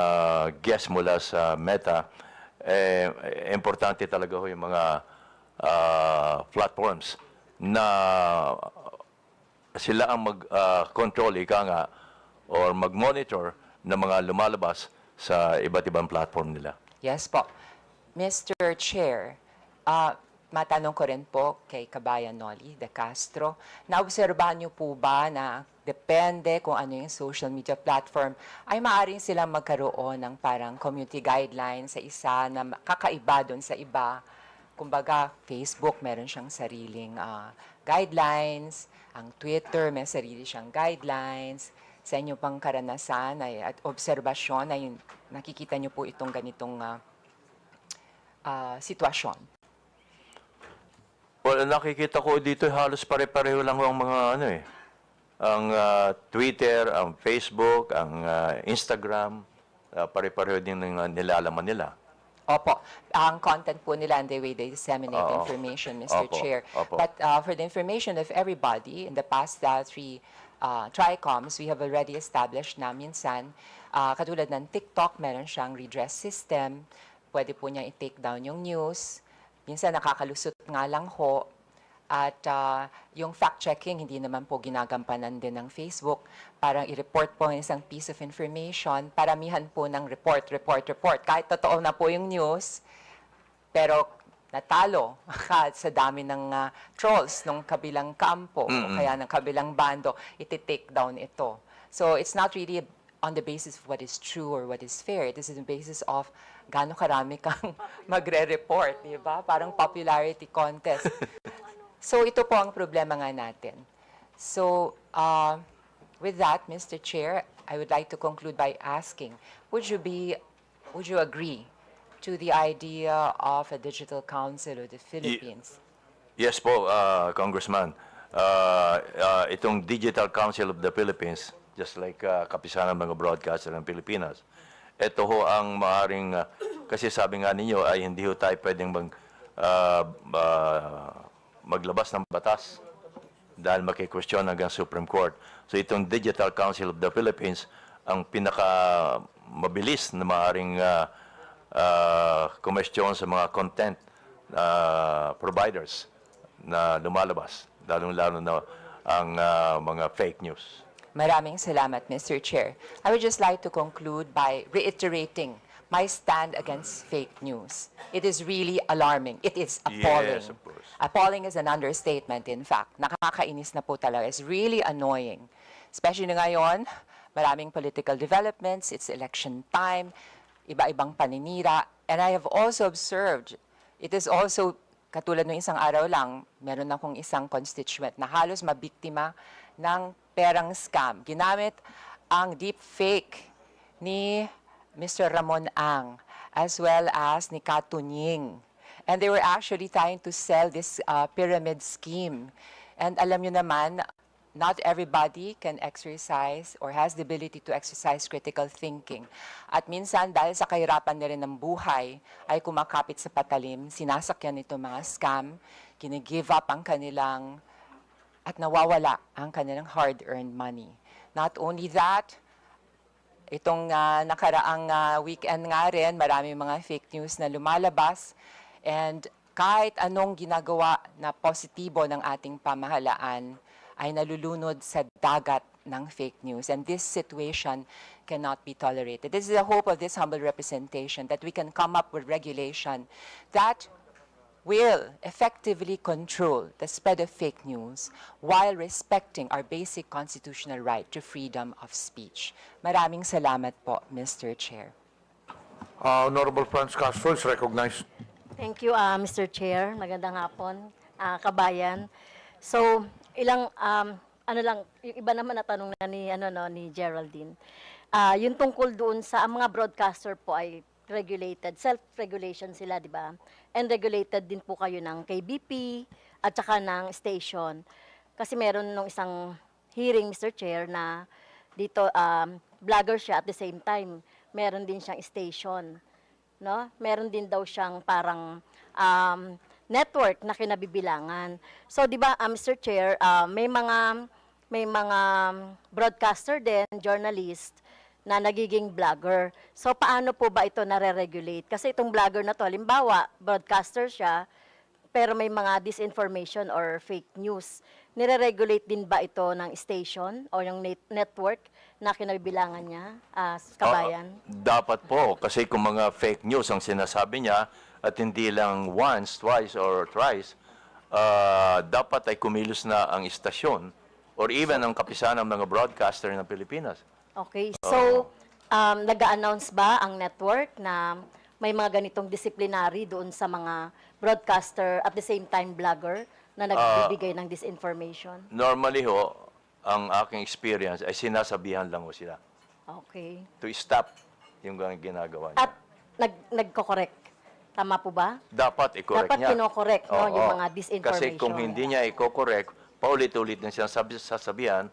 guests mula sa Meta, importante talaga ho yung mga platforms na sila ang mag-control, ika nga, or mag-monitor ng mga lumalabas sa iba't ibang platform nila. Yes po. Mr. Chair, matanong ko rin po kay Kabayan Noli de Castro, naobserbahan niyo po ba na depende kung ano yung social media platform, ay maaaring silang magkaroon ng parang community guidelines sa isa na kakaiba doon sa iba. Kumbaga, Facebook meron siyang sariling guidelines, ang Twitter may sarili siyang guidelines. Sa inyo pang karanasan at obserbasyon ay nakikita niyo po itong ganitong sitwasyon? Well, nakikita ko dito halos pare-pareho lang ang mga ang Twitter, ang Facebook, ang Instagram, pare-pareho din ng nilalaman nila. Opo. Ang content po nila and the way they disseminate information, Mr. Chair. Opo. But for the information of everybody, in the past 3 Tricoms, we have already established na minsan, katulad ng TikTok, meron siyang redress system. Pwede po niya i-take down yung news. Minsan nakakalusot nga lang ho. At yung fact-checking, hindi naman po ginagampanan din ng Facebook. Parang i-report po ang isang piece of information. Paramihan po ng report. Kahit totoo na po yung news, pero natalo sa dami ng trolls ng kabilang kampo o kaya ng kabilang bando, iti-take down ito. So it's not really on the basis of what is true or what is fair. This is the basis of gaano karami kang magre-report, di ba? Parang popularity contest. So ito po ang problema nga natin. So with that, Mr. Chair, I would like to conclude by asking, would you agree to the idea of a digital council of the Philippines? Yes po, Congressman. Itong Digital Council of the Philippines, just like kapisanan ng mga broadcaster ng Pilipinas, ito ho ang maaaring, kasi sabi nga ninyo ay hindi ho tayo pwedeng maglabas ng batas dahil makikwestiyon hanggang Supreme Court. So itong Digital Council of the Philippines, ang pinakamabilis na maaaring kumestyon sa mga content providers na lumalabas, lalong-lalo na ang mga fake news. Maraming salamat, Mr. Chair. I would just like to conclude by reiterating my stand against fake news. It is really alarming. It is appalling. Yes, of course. Appalling is an understatement, in fact. Nakakainis na po talaga. It's really annoying. Especially ngayon, maraming political developments, it's election time, iba-ibang paninira. And I have also observed, it is also, katulad ng isang araw lang, meron akong isang constituent na halos mabiktima ng perang scam. Ginamit ang deep fake ni Mr. Ramon Ang, as well as ni Katunying. And they were actually trying to sell this pyramid scheme. And alam nyo naman, not everybody can exercise or has the ability to exercise critical thinking. At minsan, dahil sa kahirapan na rin ng buhay, ay kumakapit sa patalim, sinasakyan itong mga scam, gine-give up ang kanilang, at nawawala ang kanilang hard-earned money. Not only that, itong nakaraang weekend nga rin, marami mga fake news na lumalabas. And kahit anong ginagawa na positibo ng ating pamahalaan, ay nalulunod sa dagat ng fake news. And this situation cannot be tolerated. This is the hope of this humble representation, that we can come up with regulation that will effectively control the spread of fake news while respecting our basic constitutional right to freedom of speech. Maraming salamat po, Mr. Chair. Honorable Franz Castro is recognized. Thank you, Mr. Chair. Magandang hapon, kabayan. So, ano lang, yung iba naman na tanong na ni Geraldine. Yung tungkol doon sa ang mga broadcaster po ay regulated, self-regulation sila, di ba? And regulated din po kayo ng KBP at saka ng station. Kasi meron nung isang hearing, Mr. Chair, na dito, vlogger siya at the same time, meron din siyang station. No? Meron din daw siyang parang network na kinabibilangan. So, di ba, Mr. Chair, may mga broadcaster din, journalist, na nagiging vlogger. So, paano po ba ito nare-regulate? Kasi itong vlogger na to, halimbawa, broadcaster siya, pero may mga disinformation or fake news. Nire-regulate din ba ito ng station o yung network na kinabibilangan niya, kabayan? Dapat po, kasi kung mga fake news ang sinasabi niya, at hindi lang once, twice, or thrice, dapat ay kumilos na ang istasyon or even ang kapisanan ng mga broadcaster ng Pilipinas. Okay, so nag-a-announce ba ang network na may mga ganitong disciplinary doon sa mga broadcaster at the same time vlogger na nagbibigay ng disinformation? Normally ho, ang aking experience ay sinasabihan lang ho sila Okay. to stop yung ginagawa niya. At nagko-correct. Tama po ba? Dapat i-correct Dapat niya. kino-correct, no, Oo. yung mga disinformation. Kasi kung hindi niya i-correct, paulit-ulit na siya sasabihan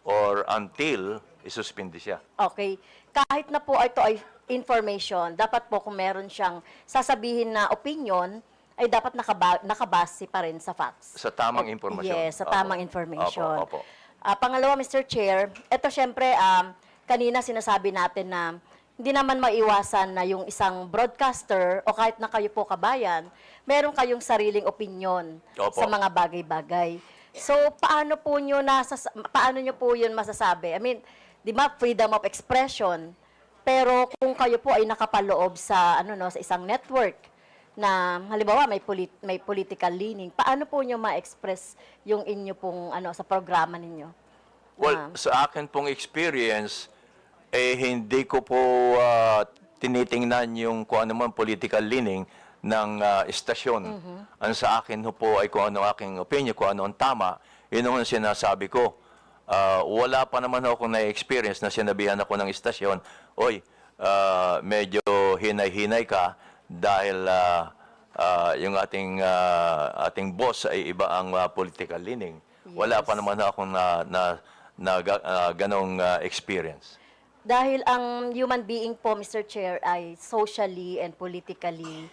or until isuspindi siya. Okay. Kahit na po ito ay information, dapat po kung meron siyang sasabihin na opinion, ay dapat nakabase pa rin sa facts. Sa tamang impormasyon. Yes, sa tamang information. Opo. Pangalawa, Mr. Chair, ito syempre, kanina sinasabi natin na hindi naman maiwasan na yung isang broadcaster o kahit na kayo po kabayan, meron kayong sariling opinion Opo. sa mga bagay-bagay. So, paano nyo po yun masasabi? I mean, di ba, freedom of expression, pero kung kayo po ay nakapaloob sa, sa isang network, na halimbawa may political leaning, paano po nyo ma-express yung inyo pong sa programa ninyo? Well, sa akin pong experience, hindi ko po tinitingnan yung kung ano man political leaning ng istasyon. Ang sa akin po ay kung ano aking opinion, kung ano ang tama, yun ang sinasabi ko. Wala pa naman ako na-experience na sinabihan ako ng istasyon, oy, medyo hinay-hinay ka dahil yung ating boss ay iba ang political leaning. Wala pa naman ako na ganong experience. Dahil ang human being po, Mr. Chair, ay socially and politically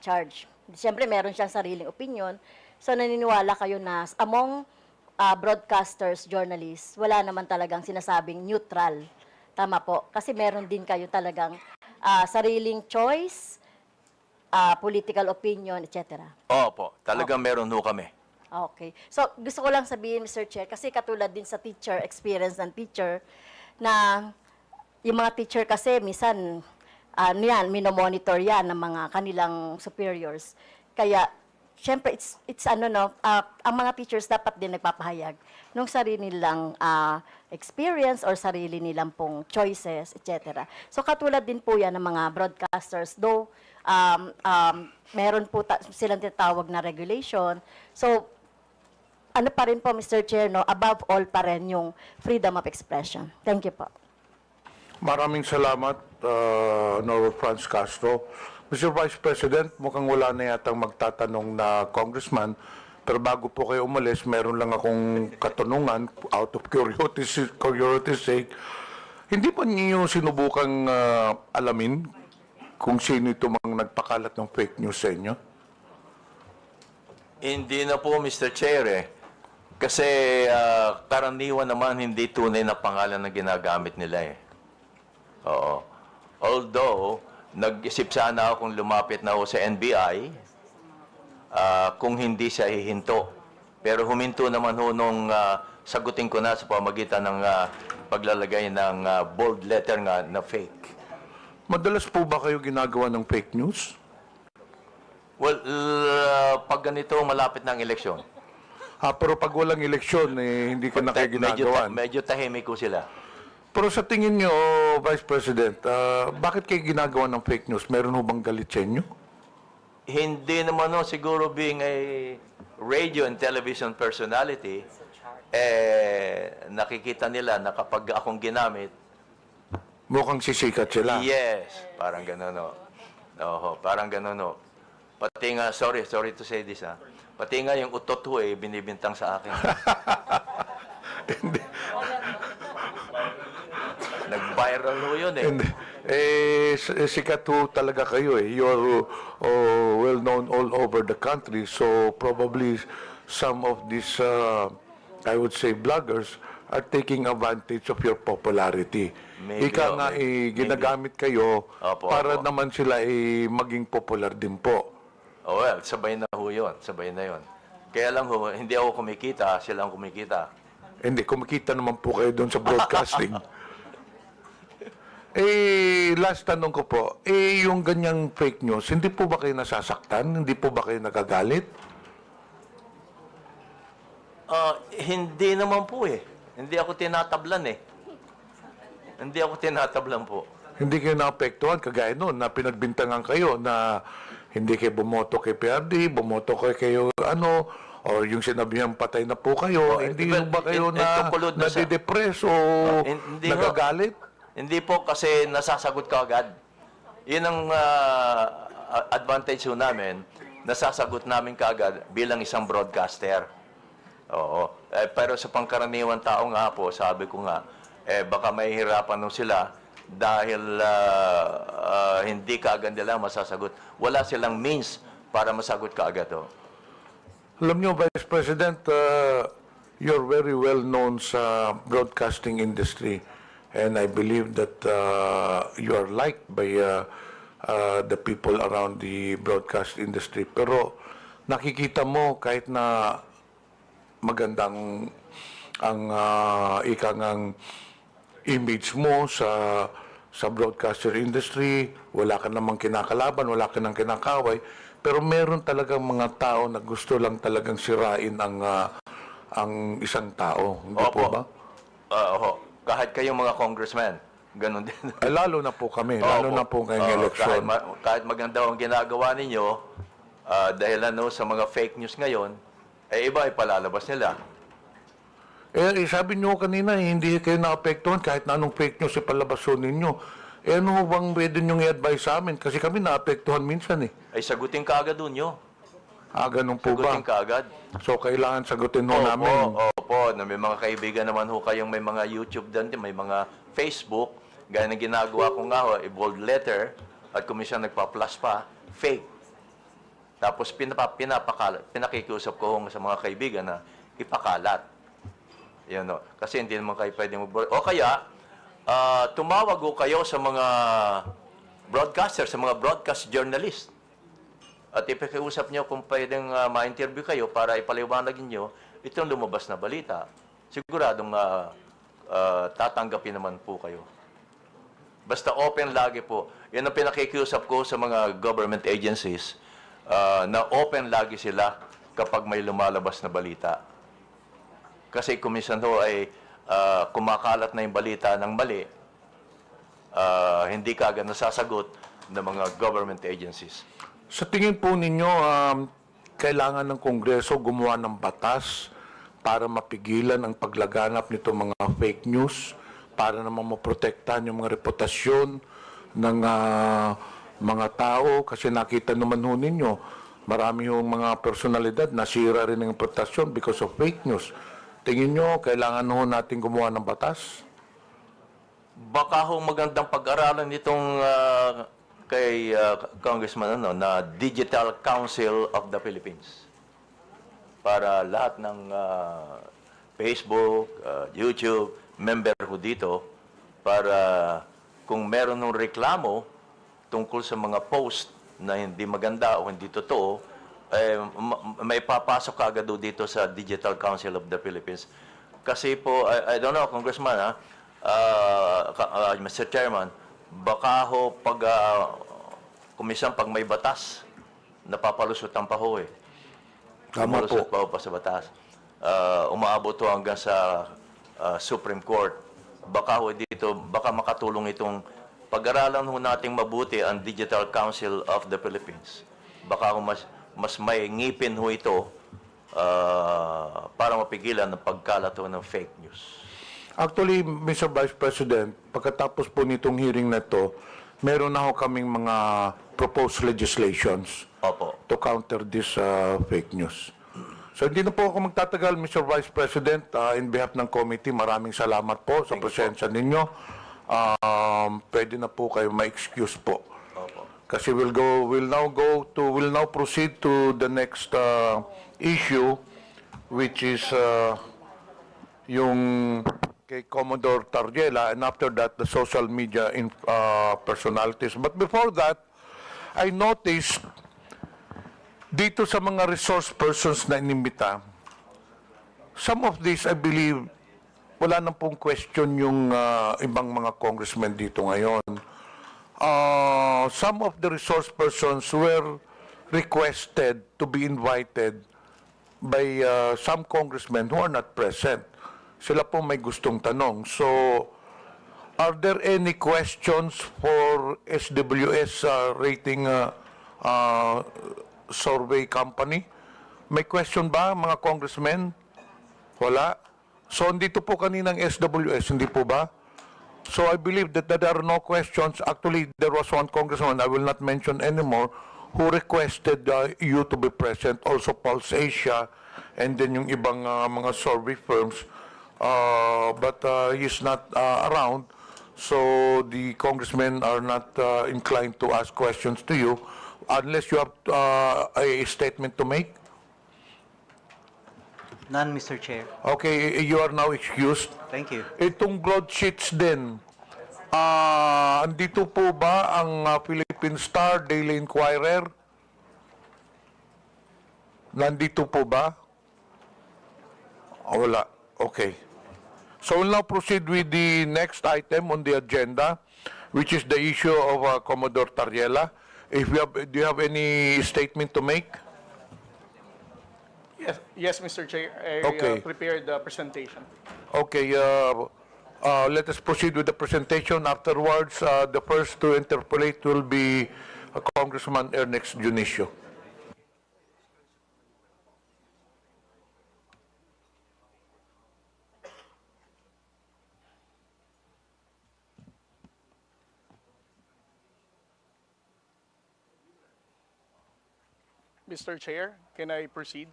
charged. Siyempre, meron siyang sariling opinion. So, naniniwala kayo na among broadcasters, journalists, wala naman talagang sinasabing neutral. Tama po. Kasi meron din kayo talagang sariling choice, political opinion, etc. Opo, talagang meron ho kami. Okay. So, gusto ko lang sabihin, Mr. Chair, kasi katulad din sa teacher, experience ng teacher, na yung mga teacher kasi, minsan, minomonitor yan ng mga kanilang superiors. Kaya, syempre, ang mga teachers dapat din nagpapahayag ng sarili nilang experience or sarili nilang pong choices, etc. So, katulad din po yan ng mga broadcasters, though, meron po silang tinatawag na regulation. So, ano pa rin po, Mr. Chair, above all pa rin yung freedom of expression. Thank you po. Maraming salamat, Honorable Franz Castro. Mr. Vice President, mukhang wala na yatang magtatanong na congressman, pero bago po kayo umalis, meron lang akong katanungan out of curiosity sake. Hindi pa niyo sinubukang alamin kung sino ito mang nagpakalat ng fake news sa inyo? Hindi na po, Mr. Chair, Kasi karaniwan naman hindi tunay na pangalan na ginagamit nila Oo. Although, nag-isip sana akong lumapit na ako sa NBI kung hindi siya hihinto. Pero huminto naman ho nung sagutin ko na sa pamagitan ng paglalagay ng bold letter nga na fake. Madalas po ba kayo ginagawa ng fake news? Well, pag ganito malapit ng eleksyon, Pero pag walang eleksyon, hindi ka na kayo ginagawan. medyo tahimik ko sila. Pero sa tingin nyo, Vice President, bakit kayo ginagawa ng fake news? Meron ho bang galit sa inyo? Hindi naman no, siguro being a radio and television personality, nakikita nila na kapag akong ginamit, Mukhang sisikat sila. yes, parang gano'n no. Oho, parang gano'n no. Pati nga, sorry to say this ha, pati nga yung utot ho binibintang sa akin. Nag-viral ho yun Sikat ho talaga kayo You're well known all over the country. So probably some of these, I would say, bloggers are taking advantage of your popularity. Maybe, Ika nga ginagamit kayo Opo, para opo. naman sila maging popular din po. Oh, well, sabay na ho yun. Sabay na yun. Kaya lang ho, hindi ako kumikita, sila ang kumikita. Hindi, kumikita naman po kayo doon sa broadcasting. Last tanong ko po, yung ganyang fake news, hindi po ba kayo nasasaktan? Hindi po ba kayo nagagalit? Hindi naman po Hindi ako tinatablan Hindi ako tinatablan po. Hindi kayo naapektuhan, kagaya noon, na pinagbintangan kayo na hindi kayo bumoto kay PRD, bumoto kayo o yung sinabihan patay na po kayo, hindi ba kayo nadidepress o Hindi nagagalit? Hindi po kasi nasasagot ka agad. Yun ang advantage ho namin, nasasagot namin kaagad bilang isang broadcaster. Oo. Pero sa pangkaraniwan tao nga po, sabi ko nga, baka mahihirapan nung sila dahil hindi kaagad nila masasagot. Wala silang means para masagot kaagad. Alam niyo, Vice President, you're very well known sa broadcasting industry. And I believe that you are liked by the people around the broadcast industry. Pero nakikita mo kahit na magandang ang ikangang image mo sa broadcaster industry, wala ka namang kinakalaban, wala ka nang kinakaway, pero meron talagang mga tao na gusto lang talagang sirain ang isang tao. Hindi po ba? Kahit kayong mga congressmen, ganun din. Lalo na po kami, lalo na po ngayong eleksyon. Kahit maganda ang ginagawa ninyo, dahil sa mga fake news ngayon, iba ipalalabas nila. Sabi niyo kanina, hindi kayo naapektuhan kahit na anong fake news ipalabason ninyo. Ano bang pwede niyong i-advise sa amin? Kasi kami naapektuhan minsan Ay sagutin ka agad doon nyo. Ganun po ba? Sagutin ka agad. So, kailangan sagutin ho namin. Opo, may mga kaibigan naman ho kayong may mga YouTube doon, may mga Facebook, gaya na ginagawa ko nga bold letter, at kung minsan nagpa-plus pa, fake. Tapos pinakikiusap ko sa mga kaibigan na ipakalat. Yan kasi hindi naman kayo pwedeng o kaya, tumawag ho kayo sa mga broadcasters, sa mga broadcast journalists. At ipakiusap nyo kung pwedeng ma-interview kayo para ipaliwanag nyo itong lumabas na balita. Siguradong tatanggapin naman po kayo. Basta open lagi po. Yan ang pinakikiusap ko sa mga government agencies na open lagi sila kapag may lumalabas na balita. Kasi kung minsan ay kumakalat na yung balita ng mali, hindi kaagad nasasagot ng mga government agencies. Sa tingin po ninyo, kailangan ng Kongreso gumawa ng batas para mapigilan ang paglaganap nito mga fake news, para naman maprotektahan yung mga reputasyon ng mga tao. Kasi nakita naman ho ninyo, marami yung mga personalidad nasira rin ng reputasyon because of fake news. Tingin nyo, kailangan ho natin gumawa ng batas? Baka ho magandang pag-aralan nitong kay Congressman na Digital Council of the Philippines. Para lahat ng Facebook, YouTube, member ho dito, para kung meron ng reklamo tungkol sa mga post na hindi maganda o hindi totoo, may papasok agad dito sa Digital Council of the Philippines. Kasi po, I don't know, Congressman, Mr. Chairman, baka ho pag kumisan pag may batas napapalusot ang paho eh. Tama po. Lumalusot pa sa batas. Umaabot to hanggang sa Supreme Court. Baka ho dito, baka makatulong itong pag-aralan ho nating mabuti ang Digital Council of the Philippines. Baka ho mas may ngipin ho ito para mapigilan ang pagkalat ho ng fake news. Actually, Mr. Vice President, pagkatapos po nitong hearing na ito, meron na ho kaming mga proposed legislations to counter this fake news. So hindi na po ako magtatagal, Mr. Vice President. In behalf ng committee, maraming salamat po sa presensya ninyo. Pwede na po kayo ma-excuse po. Kasi we'll now proceed to the next issue, which is yung kay Commodore Tarriela, and after that, the social media personalities. But before that, I noticed dito sa mga resource persons na inimbita, some of these, I believe, wala na pong question yung ibang mga congressmen dito ngayon. Some of the resource persons were requested to be invited by some congressmen who are not present. Sila po may gustong tanong. So, are there any questions for SWS rating survey company? May question ba, mga congressmen? Wala. So, andito po kaninang SWS, hindi po ba? So, I believe that there are no questions. Actually, there was one congressman, I will not mention anymore, who requested you to be present, also Pulse Asia, and then yung ibang mga survey firms. But he's not around, so the congressmen are not inclined to ask questions to you, unless you have a statement to make. None, Mr. Chair. Okay, you are now excused. Thank you. Itong broadsheets din, andito po ba ang Philippine Star, Daily Inquirer? Nandito po ba? Wala. Okay. So we'll now proceed with the next item on the agenda, which is the issue of Commodore Tarriela. Do you have any statement to make? Yes, Mr. Chair. I Okay. prepared the presentation. Okay, let us proceed with the presentation. Afterwards, the first to interpolate will be Congressman Ernest Junicio. Mr. Chair, can I proceed?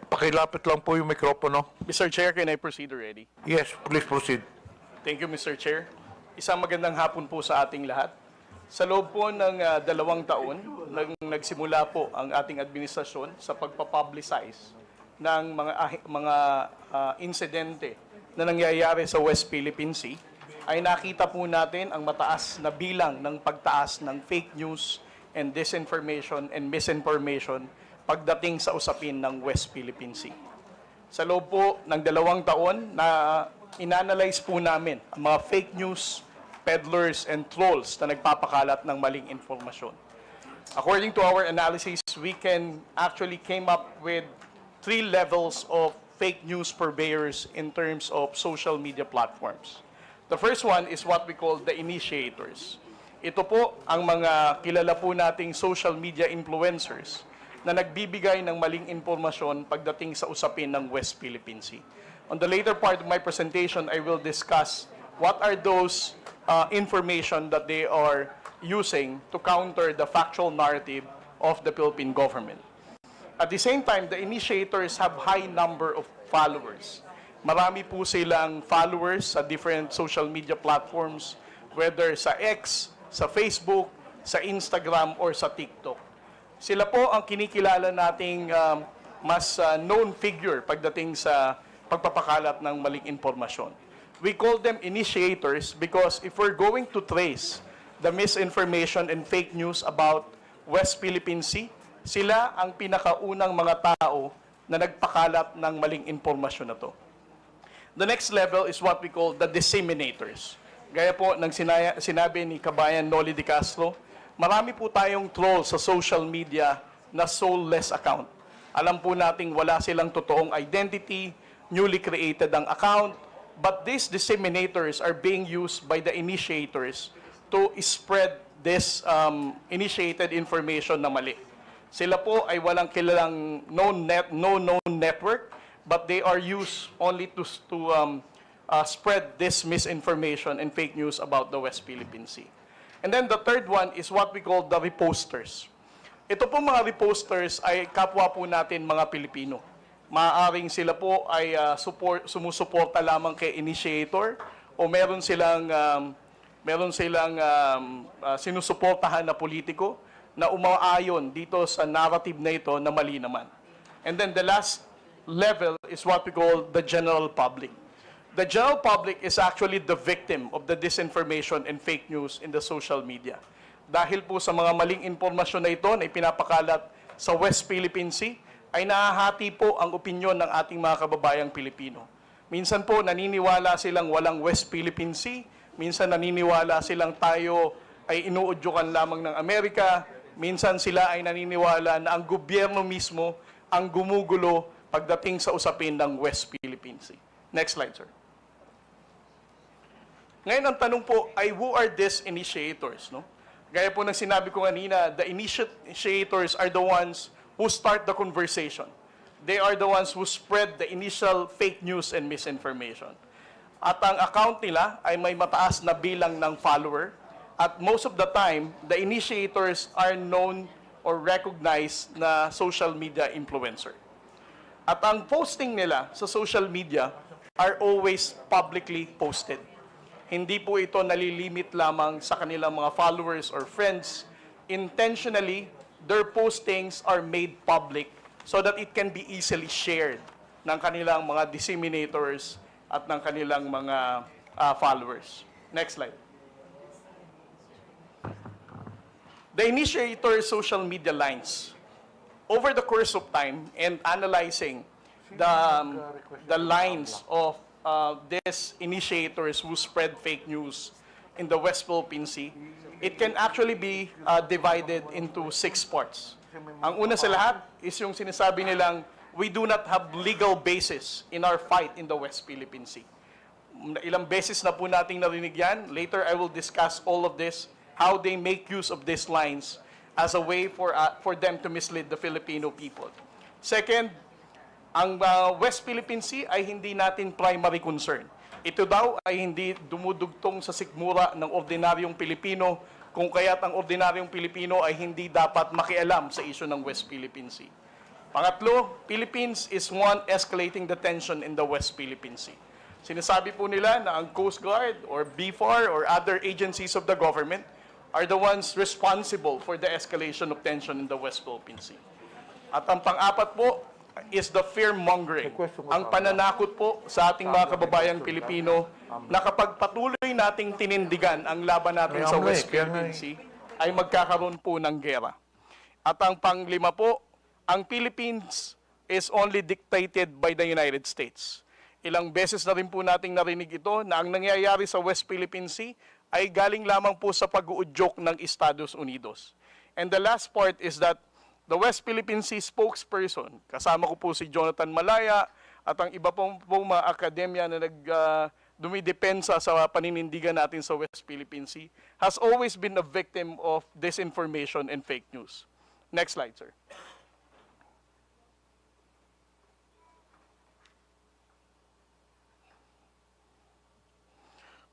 Pakilapit lang po yung mikropono. Mr. Chair, can I proceed already? Yes, please proceed. Thank you, Mr. Chair. Isang magandang hapon po sa ating lahat. Sa loob po ng 2 taon, nagsimula po ang ating administrasyon sa pagpapublicize ng mga insidente na nangyayari sa West Philippine Sea, ay nakita po natin ang mataas na bilang ng pagtaas ng fake news and disinformation and misinformation pagdating sa usapin ng West Philippine Sea. Sa loob po ng 2 taon na inanalyze po namin ang mga fake news, peddlers, and trolls na nagpapakalat ng maling informasyon. According to our analysis, we can actually came up with 3 levels of fake news purveyors in terms of social media platforms. The first one is what we call the initiators. Ito po ang mga kilala po nating social media influencers na nagbibigay ng maling impormasyon pagdating sa usapin ng West Philippine Sea. On the later part of my presentation, I will discuss what are those information that they are using to counter the factual narrative of the Philippine government. At the same time, the initiators have high number of followers. Marami po silang followers sa different social media platforms, whether sa X, sa Facebook, sa Instagram, or sa TikTok. Sila po ang kinikilala nating mas known figure pagdating sa pagpapakalat ng maling impormasyon. We call them initiators because if we're going to trace the misinformation and fake news about West Philippine Sea, sila ang pinakaunang mga tao na nagpakalat ng maling impormasyon na to. The next level is what we call the disseminators. Gaya po ng sinabi ni Kabayan Noli de Castro, marami po tayong trolls sa social media na soulless account. Alam po nating wala silang totoong identity, newly created ang account, but these disseminators are being used by the initiators to spread this initiated information na mali. Sila po ay walang kilalang no known network, but they are used only to spread this misinformation and fake news about the West Philippine Sea. And then the third one is what we call the reposters. Ito po mga reposters ay kapwa po natin mga Pilipino. Maaaring sila po ay sumusuporta lamang kay initiator o meron silang sinusuportahan na politiko na umaayon dito sa narrative na ito na mali naman. And then the last level is what we call the general public. The general public is actually the victim of the disinformation and fake news in the social media. Dahil po sa mga maling impormasyon na ito na ipinapakalat sa West Philippine Sea, ay nahahati po ang opinyon ng ating mga kababayang Pilipino. Minsan po naniniwala silang walang West Philippine Sea, minsan naniniwala silang tayo ay inuudyukan lamang ng Amerika, minsan sila ay naniniwala na ang gobyerno mismo ang gumugulo pagdating sa usapin ng West Philippine Sea. Next slide, sir. Ngayon, ang tanong po ay who are these initiators? No? Gaya po ng sinabi ko kanina, the initiators are the ones who start the conversation. They are the ones who spread the initial fake news and misinformation. At ang account nila ay may mataas na bilang ng follower. At most of the time, the initiators are known or recognized na social media influencer. At ang posting nila sa social media are always publicly posted. Hindi po ito nalilimit lamang sa kanilang mga followers or friends. Intentionally, their postings are made public so that it can be easily shared ng kanilang mga disseminators at ng kanilang mga followers. Next slide. The initiator's social media lines. Over the course of time and analyzing the lines of these initiators who spread fake news in the West Philippine Sea, it can actually be divided into 6 parts. Ang una sa lahat is yung sinasabi nilang, we do not have legal basis in our fight in the West Philippine Sea. Ilang beses na po nating narinig yan. Later, I will discuss all of this, how they make use of these lines as a way for them to mislead the Filipino people. Second, ang West Philippine Sea ay hindi natin primary concern. Ito daw ay hindi dumudugtong sa sikmura ng ordinaryong Pilipino, kung kaya't ang ordinaryong Pilipino ay hindi dapat makialam sa isyu ng West Philippine Sea. Pangatlo, Philippines is one escalating the tension in the West Philippine Sea. Sinasabi po nila na ang Coast Guard or BFAR or other agencies of the government are the ones responsible for the escalation of tension in the West Philippine Sea. At ang pang-apat po is the fear-mongering, ang pananakot po sa ating mga kababayang Pilipino na kapag patuloy nating tinindigan ang laban natin sa West Philippine Sea, ay magkakaroon po ng gera. At ang panglima po, ang Philippines is only dictated by the United States. Ilang beses na rin po nating narinig ito na ang nangyayari sa West Philippine Sea ay galing lamang po sa pag-uudyok ng Estados Unidos. And the last part is that the West Philippine Sea spokesperson, kasama ko po si Jonathan Malaya at ang iba pong mga akademya na dumidepensa sa paninindigan natin sa West Philippine Sea, has always been a victim of disinformation and fake news. Next slide, sir.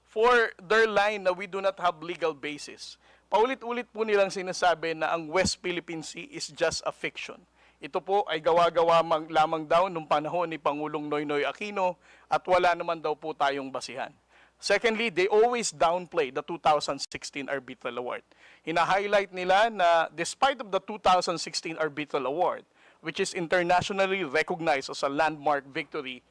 For their line na we do not have legal basis, paulit-ulit po nilang sinasabi na ang West Philippine Sea is just a fiction. Ito po ay gawa-gawa lamang daw nung panahon ni Pangulong Noynoy Aquino at wala naman daw po tayong basihan. Secondly, they always downplay the 2016 Arbitral Award. Hina-highlight nila na despite of the 2016 Arbitral Award, which is internationally recognized as a landmark victory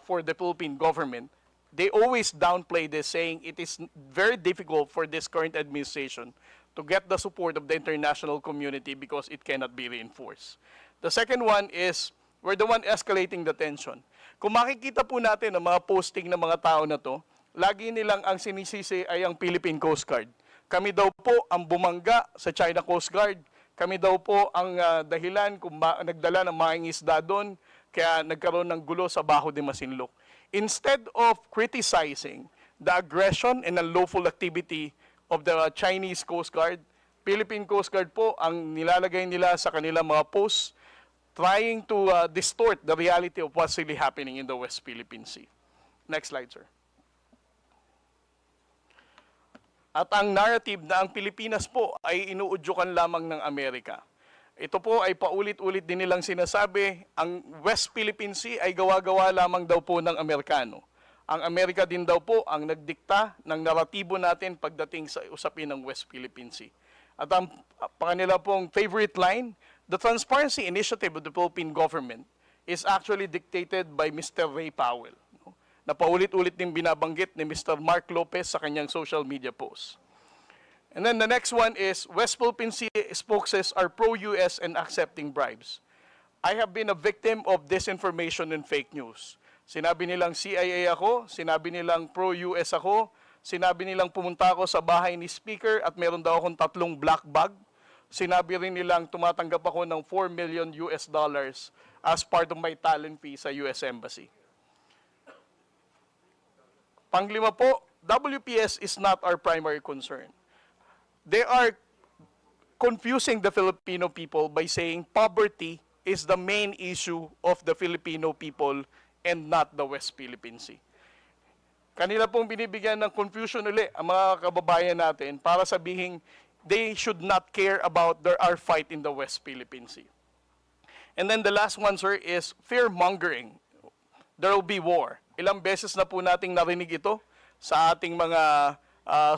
for the Philippine government, they always downplay this, saying it is very difficult for this current administration to get the support of the international community because it cannot be reinforced. The second one is, we're the one escalating the tension. Kung makikita po natin ang mga posting ng mga tao na to, lagi nilang ang sinisisi ay ang Philippine Coast Guard. Kami daw po ang bumangga sa China Coast Guard. Kami daw po ang dahilan kung nagdala ng mga isda doon, kaya nagkaroon ng gulo sa Baho de Masinloc. Instead of criticizing the aggression and unlawful activity of the Chinese Coast Guard, Philippine Coast Guard po ang nilalagay nila sa kanilang mga posts trying to distort the reality of what's really happening in the West Philippine Sea. Next slide, sir. At ang narrative na ang Pilipinas po ay inuudyukan lamang ng Amerika. Ito po ay paulit-ulit din nilang sinasabi, ang West Philippine Sea ay gawa-gawa lamang daw po ng Amerikano. Ang Amerika din daw po ang nagdikta ng naratibo natin pagdating sa usapin ng West Philippine Sea. At ang kanila pong favorite line, the transparency initiative of the Philippine government is actually dictated by Mr. Ray Powell, na paulit-ulit din binabanggit ni Mr. Mark Lopez sa kanyang social media posts. And then the next one is, West Philippine Sea spokesmen are pro-US and accepting bribes. I have been a victim of disinformation and fake news. Sinabi nilang CIA ako, sinabi nilang pro-US ako, sinabi nilang pumunta ako sa bahay ni Speaker at meron daw akong 3 black bag. Sinabi rin nilang tumatanggap ako ng $4 million as part of my talent fee sa US Embassy. Panglima po, WPS is not our primary concern. They are confusing the Filipino people by saying poverty is the main issue of the Filipino people and not the West Philippine Sea. Kanila pong binibigyan ng confusion ulit ang mga kababayan natin para sabihin they should not care about our fight in the West Philippine Sea. And then the last one, sir, is fear-mongering. There will be war. Ilang beses na po nating narinig ito sa ating mga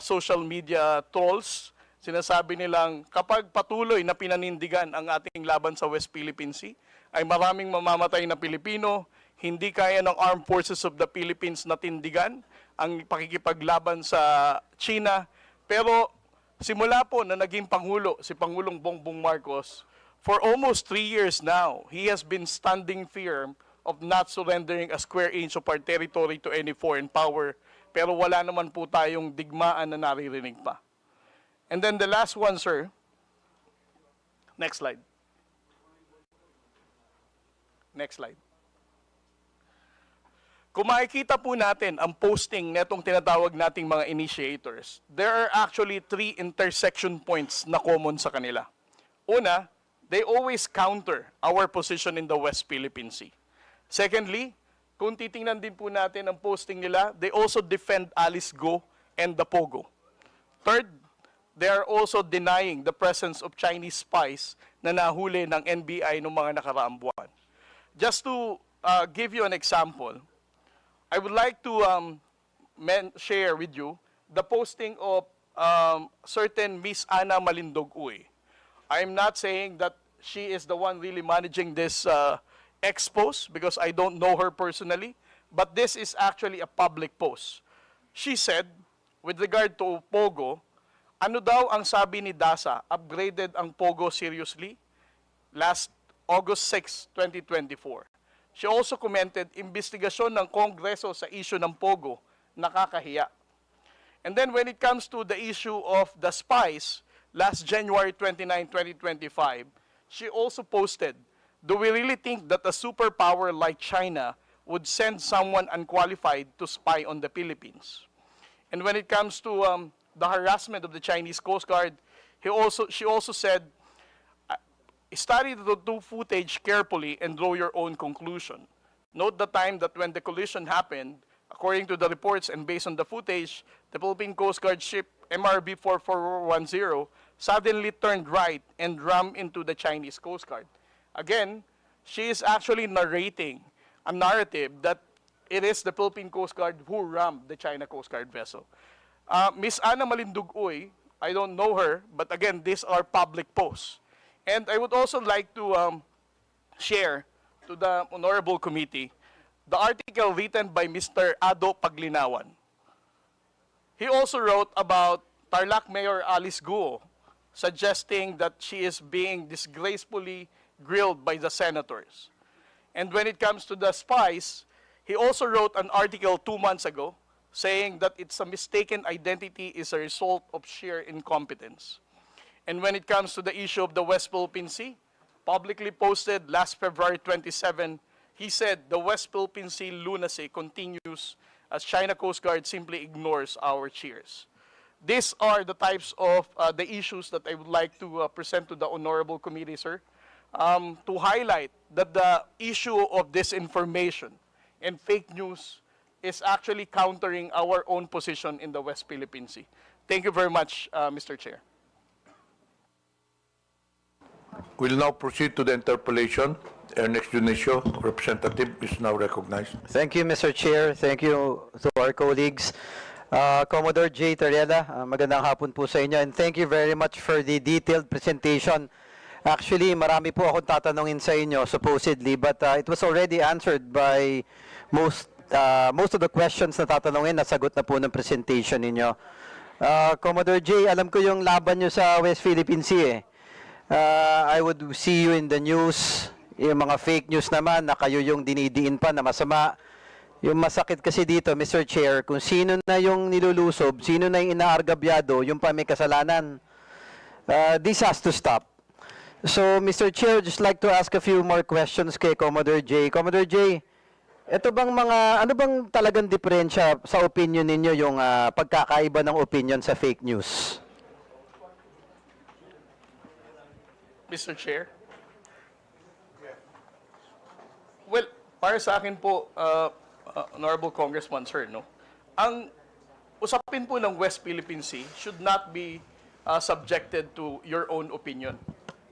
social media trolls. Sinasabi nilang kapag patuloy na pinanindigan ang ating laban sa West Philippine Sea, ay maraming mamamatay na Pilipino, hindi kaya ng Armed Forces of the Philippines na tindigan ang pakikipaglaban sa China. Pero simula po na naging Pangulo, si Pangulong Bongbong Marcos, for almost 3 years now, he has been standing firm of not surrendering a square inch of our territory to any foreign power. Pero wala naman po tayong digmaan na naririnig pa. And then the last one, sir. Next slide. Next slide. Kung makikita po natin ang posting netong tinatawag nating mga initiators, there are actually 3 intersection points na common sa kanila. Una, they always counter our position in the West Philippine Sea. Secondly, kung titingnan din po natin ang posting nila, they also defend Alice Go and the Pogo. Third, they are also denying the presence of Chinese spies na nahuli ng NBI noong mga nakaraang buwan. Just to give you an example, I would like to share with you the posting of certain Miss Ana Malindog-Uy. I'm not saying that she is the one really managing this expose because I don't know her personally, but this is actually a public post. She said, with regard to Pogo, ano daw ang sabi ni DASA, upgraded ang Pogo seriously? Last August 6, 2024. She also commented, investigasyon ng Kongreso sa issue ng Pogo, nakakahiya. And then when it comes to the issue of the spies, last January 29, 2025, she also posted, do we really think that a superpower like China would send someone unqualified to spy on the Philippines? And when it comes to the harassment of the Chinese Coast Guard, she also said, study the footage carefully and draw your own conclusion. Note the time that when the collision happened, according to the reports and based on the footage, the Philippine Coast Guard ship MRB 4410 suddenly turned right and rammed into the Chinese Coast Guard. Again, she is actually narrating a narrative that it is the Philippine Coast Guard who rammed the China Coast Guard vessel. Miss Ana Malindog-Uy, I don't know her, but again, these are public posts. And I would also like to share to the Honorable Committee the article written by Mr. Ado Paglinawan. He also wrote about Tarlac Mayor Alice Guo, suggesting that she is being disgracefully grilled by the senators. And when it comes to the spies, he also wrote an article 2 months ago saying that it's a mistaken identity is a result of sheer incompetence. And when it comes to the issue of the West Philippine Sea, publicly posted last February 27, he said the West Philippine Sea lunacy continues as China Coast Guard simply ignores our cheers. These are the types of the issues that I would like to present to the honorable committee, sir, to highlight that the issue of disinformation and fake news is actually countering our own position in the West Philippine Sea. Thank you very much, Mr. Chair. We'll now proceed to the interpolation. Our next judicial representative is now recognized. Thank you, Mr. Chair. Thank you to our colleagues. Commodore J. Tariela, magandang hapon po sa inyo. And thank you very much for the detailed presentation. Actually, marami po akong tatanungin sa inyo, supposedly, but it was already answered by most of the questions na tatanungin, nasagot na po ng presentation ninyo. Commodore J., alam ko yung laban nyo sa West Philippine Sea eh. I would see you in the news, yung mga fake news naman na kayo yung dinidiin pa na masama. Yung masakit kasi dito, Mr. Chair, kung sino na yung nilulusob, sino na yung inaargabyado, yung pa may kasalanan. This has to stop. So, Mr. Chair, just like to ask a few more questions kay Commodore J. Commodore J, ito bang ano bang talagang diferensya sa opinion ninyo yung pagkakaiba ng opinion sa fake news? Mr. Chair? Well, para sa akin po, Honorable Congressman, sir, no? Ang usapin po ng West Philippine Sea should not be subjected to your own opinion.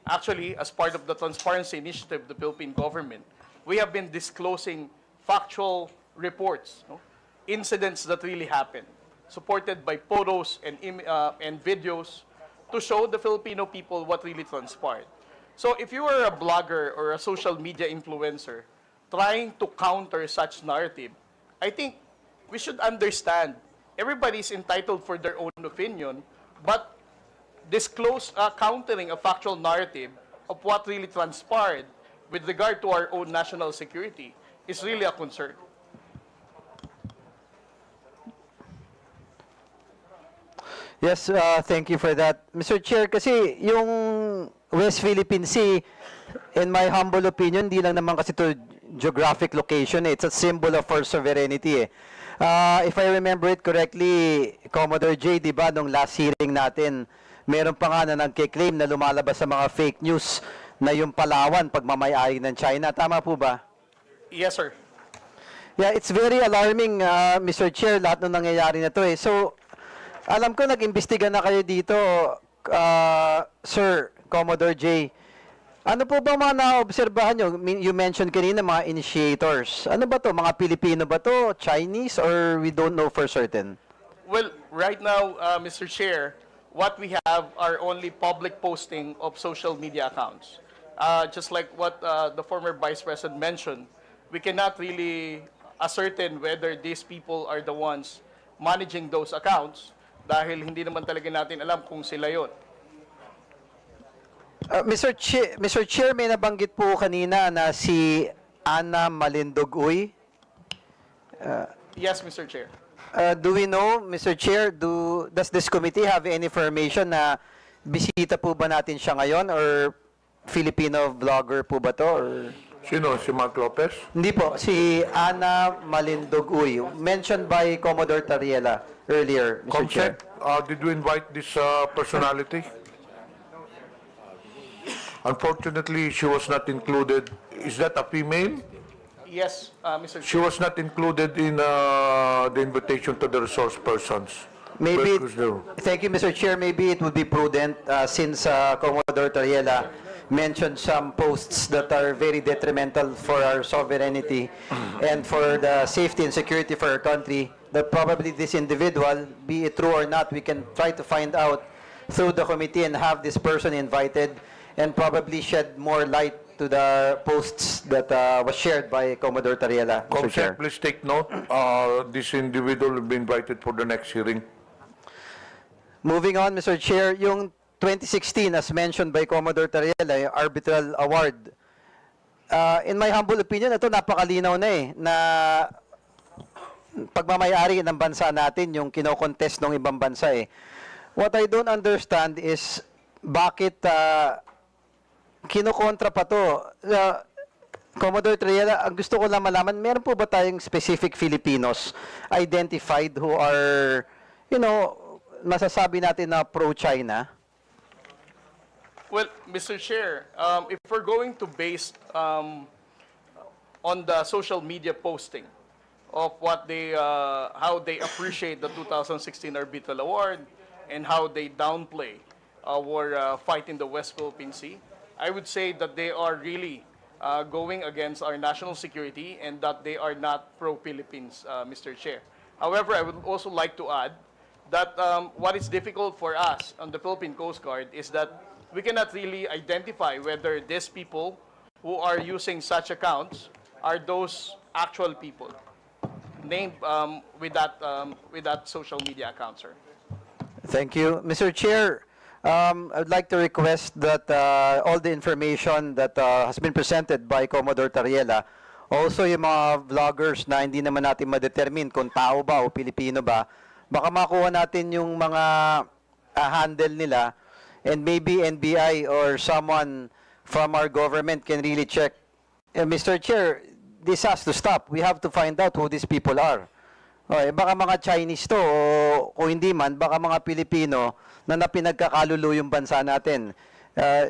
Actually, as part of the transparency initiative of the Philippine government, we have been disclosing factual reports, no? Incidents that really happened, supported by photos and videos to show the Filipino people what really transpired. So if you are a blogger or a social media influencer trying to counter such narrative, I think we should understand everybody is entitled for their own opinion, but disclose countering a factual narrative of what really transpired with regard to our own national security is really a concern. Yes, thank you for that. Mr. Chair, kasi yung West Philippine Sea, in my humble opinion, di lang naman kasi to geographic location, it's a symbol of our sovereignty. If I remember it correctly, Commodore J, di ba, nung last hearing natin, meron pa nga na nagkiklaim na lumalabas sa mga fake news na yung Palawan, pagmamayari ng China. Tama po ba? Yes, sir. Yeah, it's very alarming, Mr. Chair, lahat ng nangyayari na to eh. So, alam ko nag-imbestiga na kayo dito, Sir Commodore J. Ano po ba mga naobserbahan nyo? You mentioned kanina mga initiators. Ano ba to? Mga Pilipino ba to? Chinese? Or we don't know for certain? Well, right now, Mr. Chair, what we have are only public posting of social media accounts. Just like what the former Vice President mentioned, we cannot really ascertain whether these people are the ones managing those accounts dahil hindi naman talaga natin alam kung sila yon. Mr. Chair, may nabanggit po kanina na si Ana Malindogoy. Yes, Mr. Chair. Do we know, Mr. Chair, does this committee have any information na bisita po ba natin siya ngayon or Filipino vlogger po ba to? Or? Sino? Si Mark Lopez? Hindi po, si Ana Malindogoy, mentioned by Commodore Tariela earlier, Mr. Chair. Did you invite this personality? Unfortunately, she was not included. Is that a female? Yes, Mr. Chair. She was not included in the invitation to the resource persons. Maybe, thank you, Mr. Chair. Maybe it would be prudent since Commodore Tariela mentioned some posts that are very detrimental for our sovereignty and for the safety and security for our country, that probably this individual, be it true or not, we can try to find out through the committee and have this person invited and probably shed more light to the posts that was shared by Commodore Tariela, Mr. Chair. Please take note. This individual will be invited for the next hearing. Moving on, Mr. Chair, yung 2016, as mentioned by Commodore Tariela, yung arbitral award. In my humble opinion, ito napakalinaw na eh, na pagmamayari ng bansa natin, yung kinokontest ng ibang bansa eh. What I don't understand is, bakit kinokontra pa to? Commodore Triella, ang gusto ko lang malaman, meron po ba tayong specific Filipinos identified who are, masasabi natin na pro-China? Well, Mr. Chair, if we're going to base on the social media posting of what how they appreciate the 2016 Arbitral Award and how they downplay our fight in the West Philippine Sea, I would say that they are really going against our national security and that they are not pro-Philippines, Mr. Chair. However, I would also like to add that what is difficult for us on the Philippine Coast Guard is that we cannot really identify whether these people who are using such accounts are those actual people named with that social media account, sir. Thank you. Mr. Chair, I would like to request that all the information that has been presented by Commodore Tariela, also yung mga vloggers na hindi naman natin ma-determine kung tao ba o Pilipino ba, baka makuha natin yung mga handle nila, and maybe NBI or someone from our government can really check. Mr. Chair, this has to stop. We have to find out who these people are. Baka mga Chinese to, o kung hindi man, baka mga Pilipino na napinagkakalulo yung bansa natin.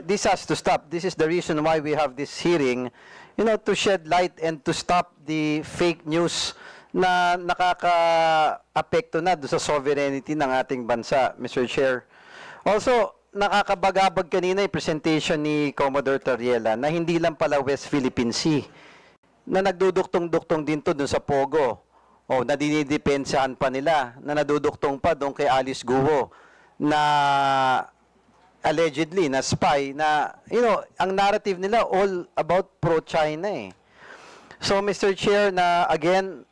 This has to stop. This is the reason why we have this hearing, to shed light and to stop the fake news na nakaka-apekto na sa sovereignty ng ating bansa, Mr. Chair. Also, nakakabagabag kanina yung presentation ni Commodore Tariela na hindi lang pala West Philippine Sea, na nagduduktong-duktong din to dun sa Pogo. O na dinidepensahan pa nila, na naduduktong pa doon kay Alice Guo, na allegedly, na spy, na, ang narrative nila all about pro-China eh. So, Mr. Chair, na again,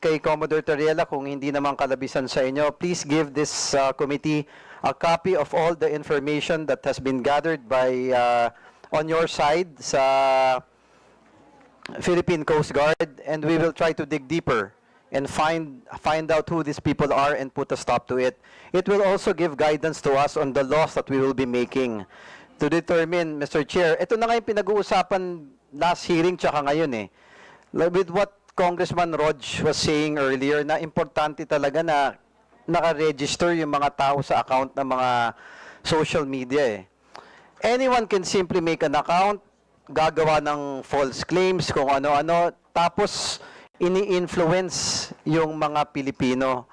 kay Commodore Tariela, kung hindi naman kalabisan sa inyo, please give this committee a copy of all the information that has been gathered by, on your side, sa Philippine Coast Guard, and we will try to dig deeper and find out who these people are and put a stop to it. It will also give guidance to us on the laws that we will be making to determine, Mr. Chair. Ito na nga yung pinag-uusapan last hearing tsaka ngayon eh. With what Congressman Rog was saying earlier, na importante talaga na naka-register yung mga tao sa account ng mga social media eh. Anyone can simply make an account, gagawa ng false claims, kung ano-ano, tapos ini-influence yung mga Pilipino.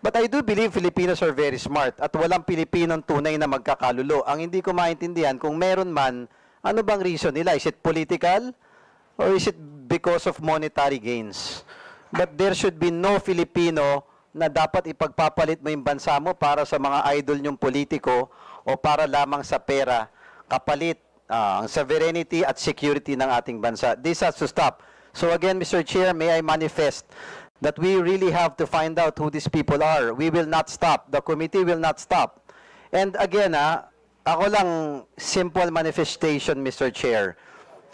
But I do believe Filipinos are very smart at walang Pilipinong tunay na magkakalulo. Ang hindi ko maintindihan, kung meron man, ano bang reason nila? Is it political? Or is it because of monetary gains? But there should be no Filipino na dapat ipagpapalit mo yung bansa mo para sa mga idol nyong politiko o para lamang sa pera, kapalit ang sovereignty at security ng ating bansa. This has to stop. So again, Mr. Chair, may I manifest that we really have to find out who these people are. We will not stop. The committee will not stop. And again, ako lang, simple manifestation, Mr. Chair.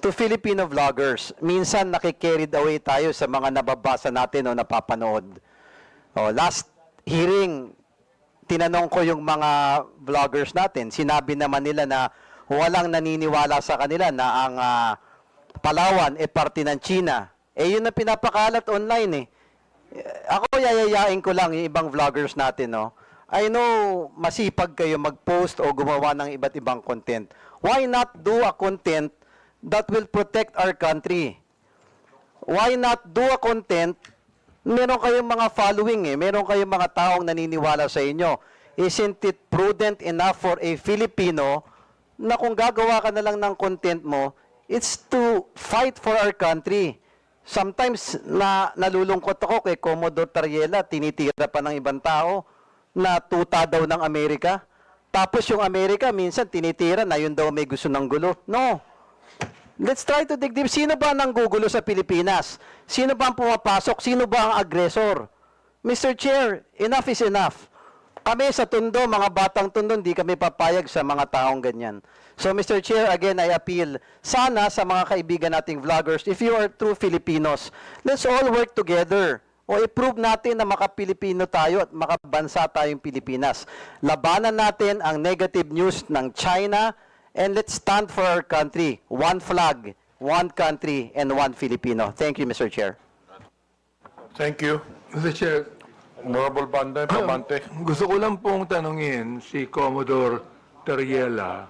To Filipino vloggers, minsan nakikarried away tayo sa mga nababasa natin o napapanood. Last hearing, tinanong ko yung mga vloggers natin. Sinabi naman nila na walang naniniwala sa kanila na ang Palawan parte ng China. Yun na pinapakalat online eh. Ako yayayain ko lang yung ibang vloggers natin, no? I know masipag kayo mag-post o gumawa ng iba't ibang content. Why not do a content that will protect our country? Why not do a content, meron kayong mga following eh, meron kayong mga taong naniniwala sa inyo. Isn't it prudent enough for a Filipino na kung gagawa ka na lang ng content mo, it's to fight for our country. Sometimes nalulungkot ako kay Commodore Tariela, tinitira pa ng ibang tao na tuta daw ng Amerika. Tapos yung Amerika minsan tinitira na yun daw may gusto ng gulo. No. Let's try to dig deep. Sino ba nang gugulo sa Pilipinas? Sino ba ang pumapasok? Sino ba ang agresor? Mr. Chair, enough is enough. Kami sa Tondo, mga batang Tondo, hindi kami papayag sa mga taong ganyan. So, Mr. Chair, again, I appeal, sana sa mga kaibigan nating vloggers, if you are true Filipinos, let's all work together. O i-prove natin na maka-Pilipino tayo at makabansa tayong Pilipinas. Labanan natin ang negative news ng China and let's stand for our country. One flag, one country, and one Filipino. Thank you, Mr. Chair. Thank you. Mr. Chair, Honorable Pamante. gusto ko lang pong tanungin si Commodore Teriela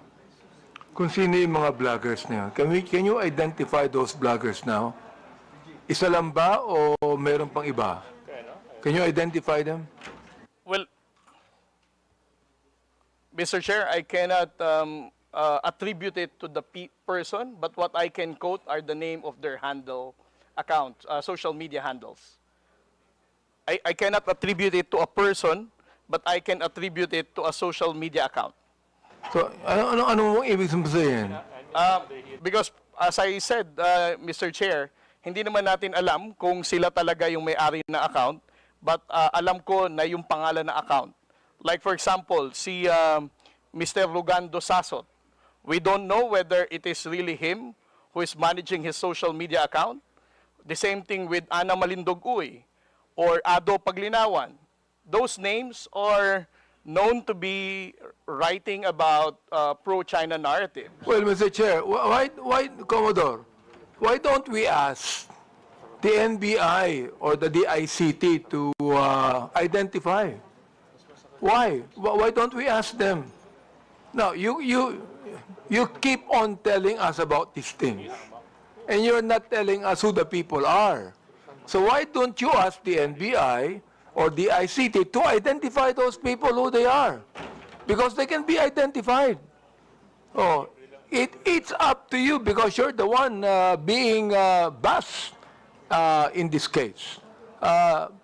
kung sino yung mga vloggers na yun. Can you identify those vloggers now? Isa lang ba o meron pang iba? Can you identify them? Well, Mr. Chair, I cannot attribute it to the person, but what I can quote are the name of their handle account, social media handles. I cannot attribute it to a person, but I can attribute it to a social media account. So, ano mong ibig sabihin? Because as I said, Mr. Chair, hindi naman natin alam kung sila talaga yung may-ari na account, but alam ko na yung pangalan na account. Like for example, si Mr. Rugando Sasot, we don't know whether it is really him who is managing his social media account. The same thing with Ana Malindog Uy or Ado Paglinawan. Those names are known to be writing about pro-China narrative. Well, Mr. Chair, why, Commodore, why don't we ask the NBI or the DICT to identify? Why? Why don't we ask them? Now, you keep on telling us about these things, and you're not telling us who the people are. So why don't you ask the NBI or the ICT to identify those people who they are? Because they can be identified. Oh, it's up to you because you're the one being bashed in this case.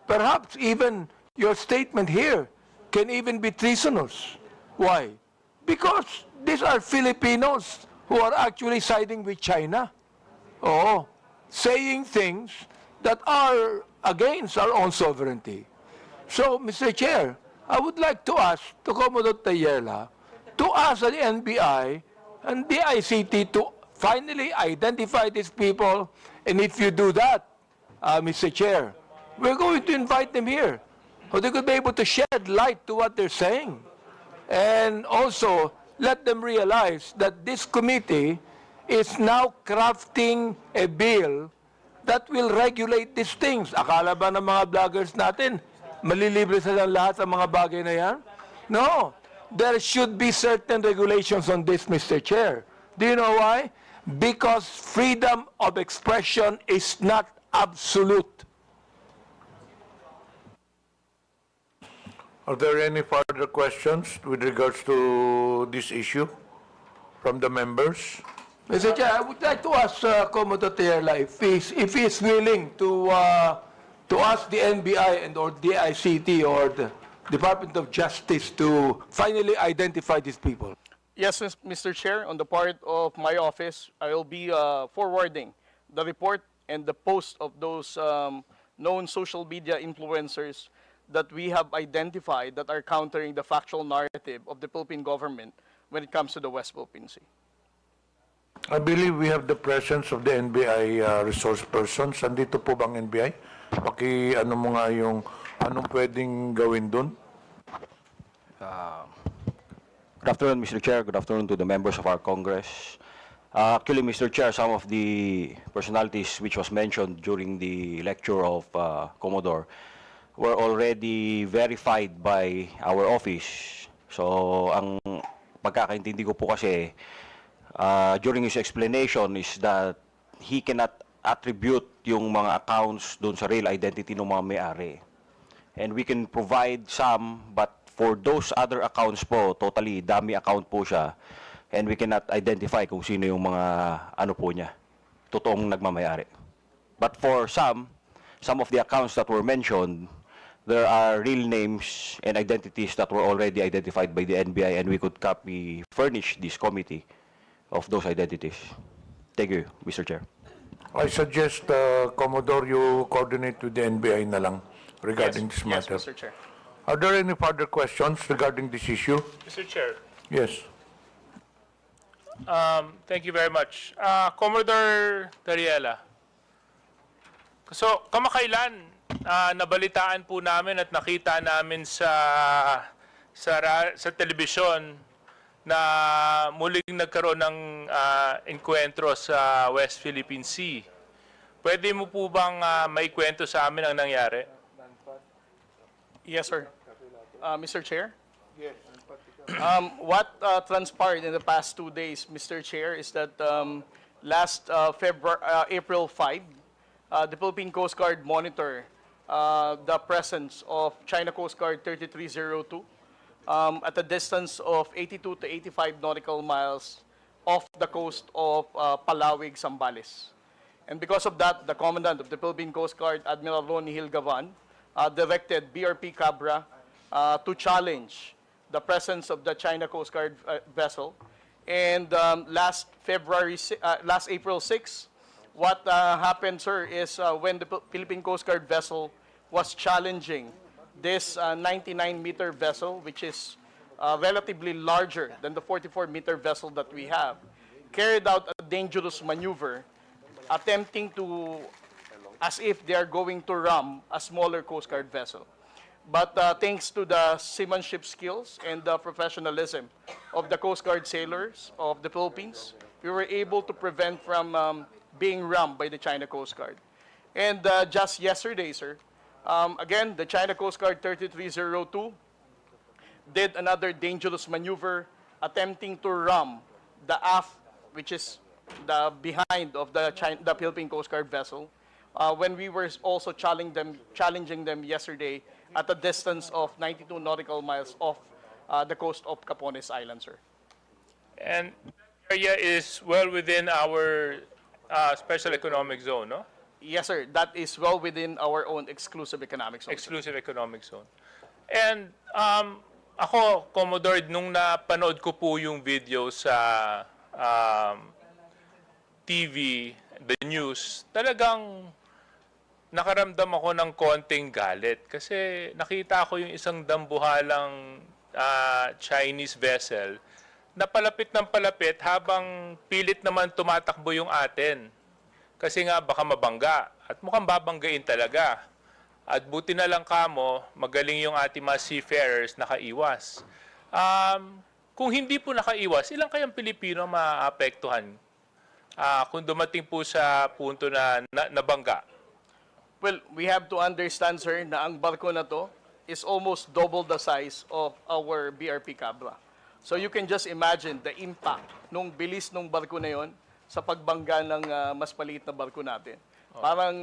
Perhaps even your statement here can even be treasonous. Why? Because these are Filipinos who are actually siding with China. Oh, saying things that are against our own sovereignty. So, Mr. Chair, I would like to ask to Commodore Tayela to ask the NBI and the ICT to finally identify these people. And if you do that, Mr. Chair, we're going to invite them here. So they could be able to shed light to what they're saying. And also, let them realize that this committee is now crafting a bill that will regulate these things. Akala ba ng mga vloggers natin, malilibre sila lahat sa mga bagay na yan? No. There should be certain regulations on this, Mr. Chair. Do you know why? Because freedom of expression is not absolute. Are there any further questions with regards to this issue from the members? Mr. Chair, I would like to ask Commodore Tayela if he's willing to ask the NBI and or DICT or the Department of Justice to finally identify these people. Yes, Mr. Chair, on the part of my office, I will be forwarding the report and the post of those known social media influencers that we have identified that are countering the factual narrative of the Philippine government when it comes to the West Philippine Sea. I believe we have the presence of the NBI resource persons. Andito po bang NBI? Ano mo nga yung anong pwedeng gawin dun? Good afternoon, Mr. Chair. Good afternoon to the members of our Congress. Actually, Mr. Chair, some of the personalities which was mentioned during the lecture of Commodore were already verified by our office. So, ang pagkakaintindi ko po kasi, during his explanation is that he cannot attribute yung mga accounts doon sa real identity ng mga may-ari. And we can provide some, but for those other accounts po, totally dummy account po siya. And we cannot identify kung sino yung mga ano po niya, totoong nagmamayari. But for some of the accounts that were mentioned, there are real names and identities that were already identified by the NBI, and we could furnish this committee of those identities. Thank you, Mr. Chair. I suggest, Commodore, you coordinate with the NBI na lang regarding this matter. Yes, Mr. Chair. Are there any further questions regarding this issue? Mr. Chair, Yes. thank you very much. Commodore Tariela. So, kamakailan, nabalitaan po namin at nakita namin sa telebisyon na muling nagkaroon ng enkwentro sa West Philippine Sea. Pwede mo po bang maikwento sa amin ang nangyari? Yes, sir. Mr. Chair? What transpired in the past 2 days, Mr. Chair, is that last April 5, the Philippine Coast Guard monitor the presence of China Coast Guard 3302 at a distance of 82 to 85 nautical miles off the coast of Palawig, Zambales. And because of that, the Commandant of the Philippine Coast Guard, Admiral Ronnie Hilgavan, directed BRP Cabra to challenge the presence of the China Coast Guard vessel. And last April 6, what happened, sir, is when the Philippine Coast Guard vessel was challenging this 99-meter vessel, which is relatively larger than the 44-meter vessel that we have, carried out a dangerous maneuver, attempting to, as if they are going to ram a smaller Coast Guard vessel. But thanks to the seamanship skills and the professionalism of the Coast Guard sailors of the Philippines, we were able to prevent from being rammed by the China Coast Guard. And just yesterday, sir, again, the China Coast Guard 3302 did another dangerous maneuver, attempting to ram the aft, which is the behind of the Philippine Coast Guard vessel, when we were also challenging them yesterday at a distance of 92 nautical miles off the coast of Capones Island, sir. And the area is well within our special economic zone, no? Yes, sir. That is well within our own exclusive economic zone. Exclusive economic zone. And ako, Commodore, nung napanood ko po yung video sa TV, the news, talagang nakaramdam ako ng konting galit. Kasi nakita ko yung isang dambuhalang Chinese vessel na palapit ng palapit habang pilit naman tumatakbo yung atin. Kasi nga baka mabangga at mukhang babanggain talaga. At buti na lang kamo, magaling yung ating mga seafarers nakaiwas. Kung hindi po nakaiwas, ilang kayang Pilipino maapektuhan kung dumating po sa punto na nabangga? Well, we have to understand, sir, na ang barko na to is almost double the size of our BRP Cabra. So you can just imagine the impact nung bilis nung barko na yon sa pagbangga ng mas maliit na barko natin. Parang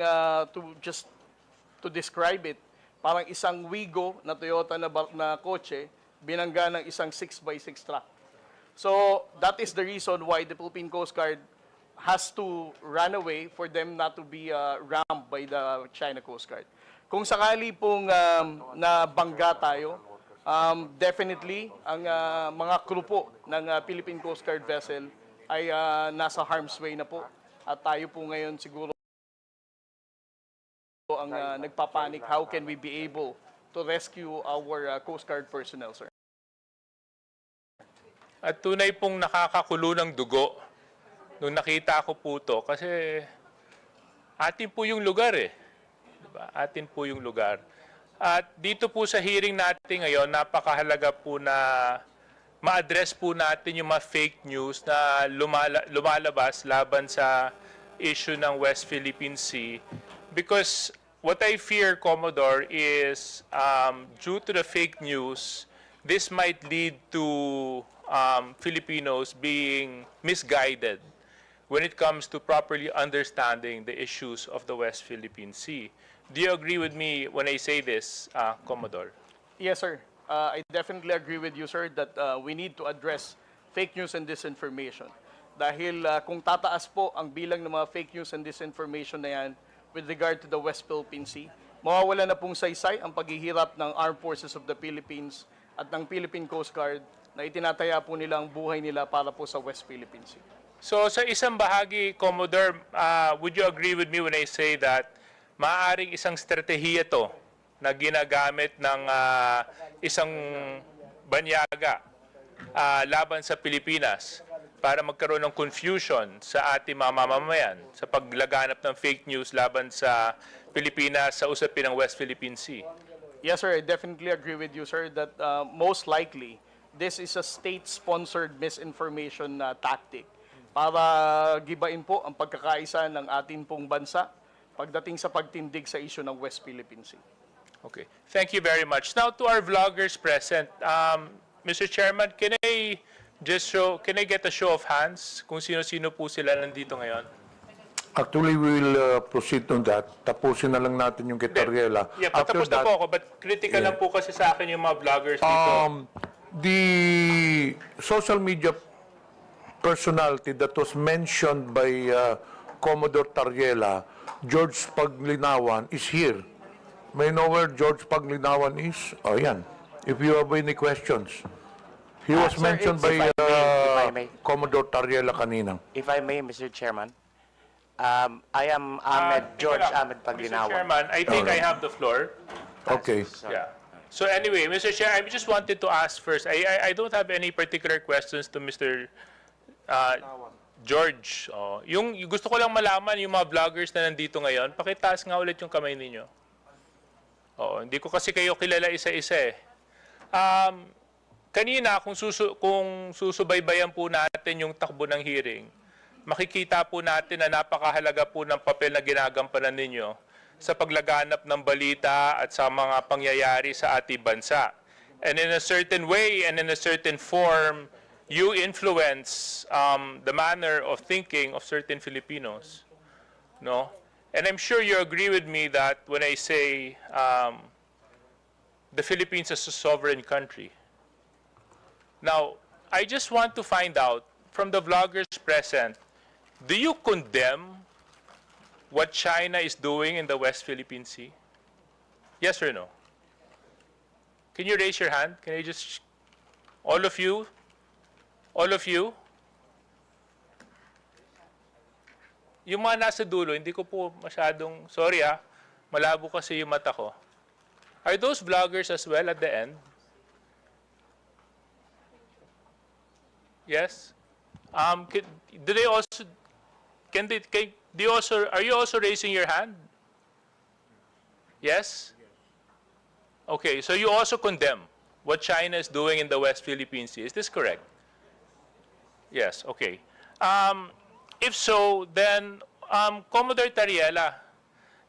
to describe it, parang isang Wigo na Toyota na kotse binangga ng isang 6x6 truck. So that is the reason why the Philippine Coast Guard has to run away for them not to be rammed by the China Coast Guard. Kung sakali pong nabangga tayo, definitely ang mga crew po ng Philippine Coast Guard vessel ay nasa harm's way na po. At tayo po ngayon siguro ang nagpapanik, how can we be able to rescue our Coast Guard personnel, sir? At tunay pong nakakakulo ng dugo nung nakita ko po ito kasi atin po yung lugar eh. Diba? Atin po yung lugar. At dito po sa hearing natin ngayon, napakahalaga po na ma-address po natin yung mga fake news na lumalabas laban sa issue ng West Philippine Sea. Because what I fear, Commodore, is due to the fake news, this might lead to Filipinos being misguided when it comes to properly understanding the issues of the West Philippine Sea. Do you agree with me when I say this, Commodore? Yes, sir. I definitely agree with you, sir, that we need to address fake news and disinformation. Dahil kung tataas po ang bilang ng mga fake news and disinformation na yan with regard to the West Philippine Sea, mawawala na pong saysay ang paghihirap ng Armed Forces of the Philippines at ng Philippine Coast Guard na itinataya po nila ang buhay nila para po sa West Philippine Sea. So sa isang bahagi, Commodore, would you agree with me when I say that maaaring isang strategiya to na ginagamit ng isang banyaga laban sa Pilipinas para magkaroon ng confusion sa ating mga mamamayan sa paglaganap ng fake news laban sa Pilipinas sa usapin ng West Philippine Sea. Yes, sir. I definitely agree with you, sir, that most likely this is a state-sponsored misinformation tactic para gibain po ang pagkakaisa ng atin pong bansa pagdating sa pagtindig sa issue ng West Philippine Sea. Okay. Thank you very much. Now to our vloggers present. Mr. Chairman, can I get a show of hands kung sino-sino po sila nandito ngayon? Actually, we will proceed on that. Tapusin na lang natin yung kay Tariela. Yeah, patapos na po ako, but critical lang po kasi sa akin yung mga vloggers dito. The social media personality that was mentioned by Commodore Tariela, George Paglinawan, is here. May know where George Paglinawan is? Oh, yan. If you have any questions. He was Sir, mentioned if by I may. Commodore Tariela kanina. If I may, Mr. Chairman, I am George Ahmed Mr. Paglinawan. Chairman, I think I have the floor. Okay. Yeah. So anyway, Mr. Chair, I just wanted to ask first, I don't have any particular questions to Mr. George. Yung gusto ko lang malaman, yung mga vloggers na nandito ngayon, pakitaas nga ulit yung kamay ninyo. Hindi ko kasi kayo kilala isa-isa eh. Kanina, kung susubaybayan po natin yung takbo ng hearing, makikita po natin na napakahalaga po ng papel na ginagampanan ninyo sa paglaganap ng balita at sa mga pangyayari sa ating bansa. And in a certain way and in a certain form, you influence the manner of thinking of certain Filipinos. No? And I'm sure you agree with me that when I say the Philippines is a sovereign country. Now, I just want to find out from the vloggers present, do you condemn what China is doing in the West Philippine Sea? Yes or no? Can you raise your hand? Can I just, all of you? All of you? Yung mga nasa dulo, hindi ko po masyadong, sorry malabo kasi yung mata ko. Are those vloggers as well at the end? Yes? Do they also, are you also raising your hand? Yes? Okay, so you also condemn what China is doing in the West Philippine Sea. Is this correct? Yes, okay. If so, then, Commodore Tariela,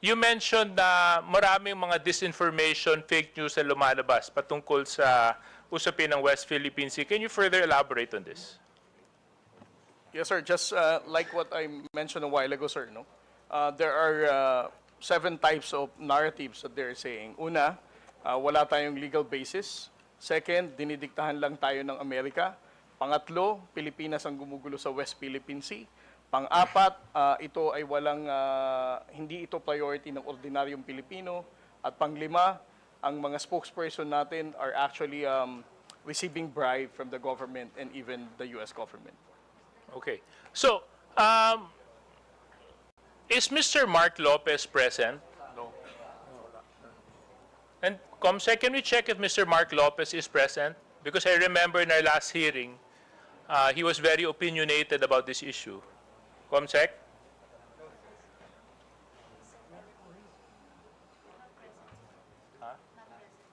you mentioned na maraming mga disinformation, fake news na lumalabas patungkol sa usapin ng West Philippine Sea. Can you further elaborate on this? Yes, sir. Just like what I mentioned a while ago, sir, no? There are 7 types of narratives that they're saying. Una, wala tayong legal basis. Second, dinidiktahan lang tayo ng Amerika. Pangatlo, Pilipinas ang gumugulo sa West Philippine Sea. Pang-apat, ito ay hindi ito priority ng ordinaryong Pilipino. At pang-lima, ang mga spokesperson natin are actually receiving bribe from the government and even the U.S. government. Okay. So, is Mr. Mark Lopez present? No. And Comsec, can we check if Mr. Mark Lopez is present? Because I remember in our last hearing, he was very opinionated about this issue. Comsec?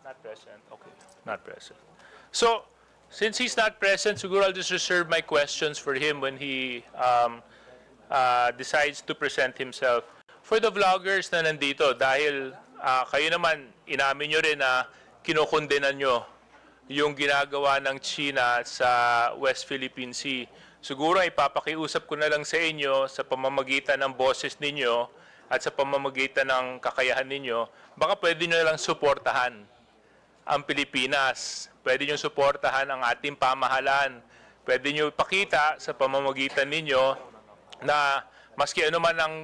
Not present. Okay, not present. So, since he's not present, siguro I'll just reserve my questions for him when he decides to present himself. For the vloggers na nandito, dahil kayo naman, inamin nyo rin na kinukondenan nyo yung ginagawa ng China sa West Philippine Sea. Siguro ipapakiusap ko na lang sa inyo sa pamamagitan ng boses ninyo at sa pamamagitan ng kakayahan ninyo, baka pwede nyo lang suportahan ang Pilipinas. Pwede nyo suportahan ang ating pamahalaan. Pwede nyo ipakita sa pamamagitan ninyo na maski ano man ang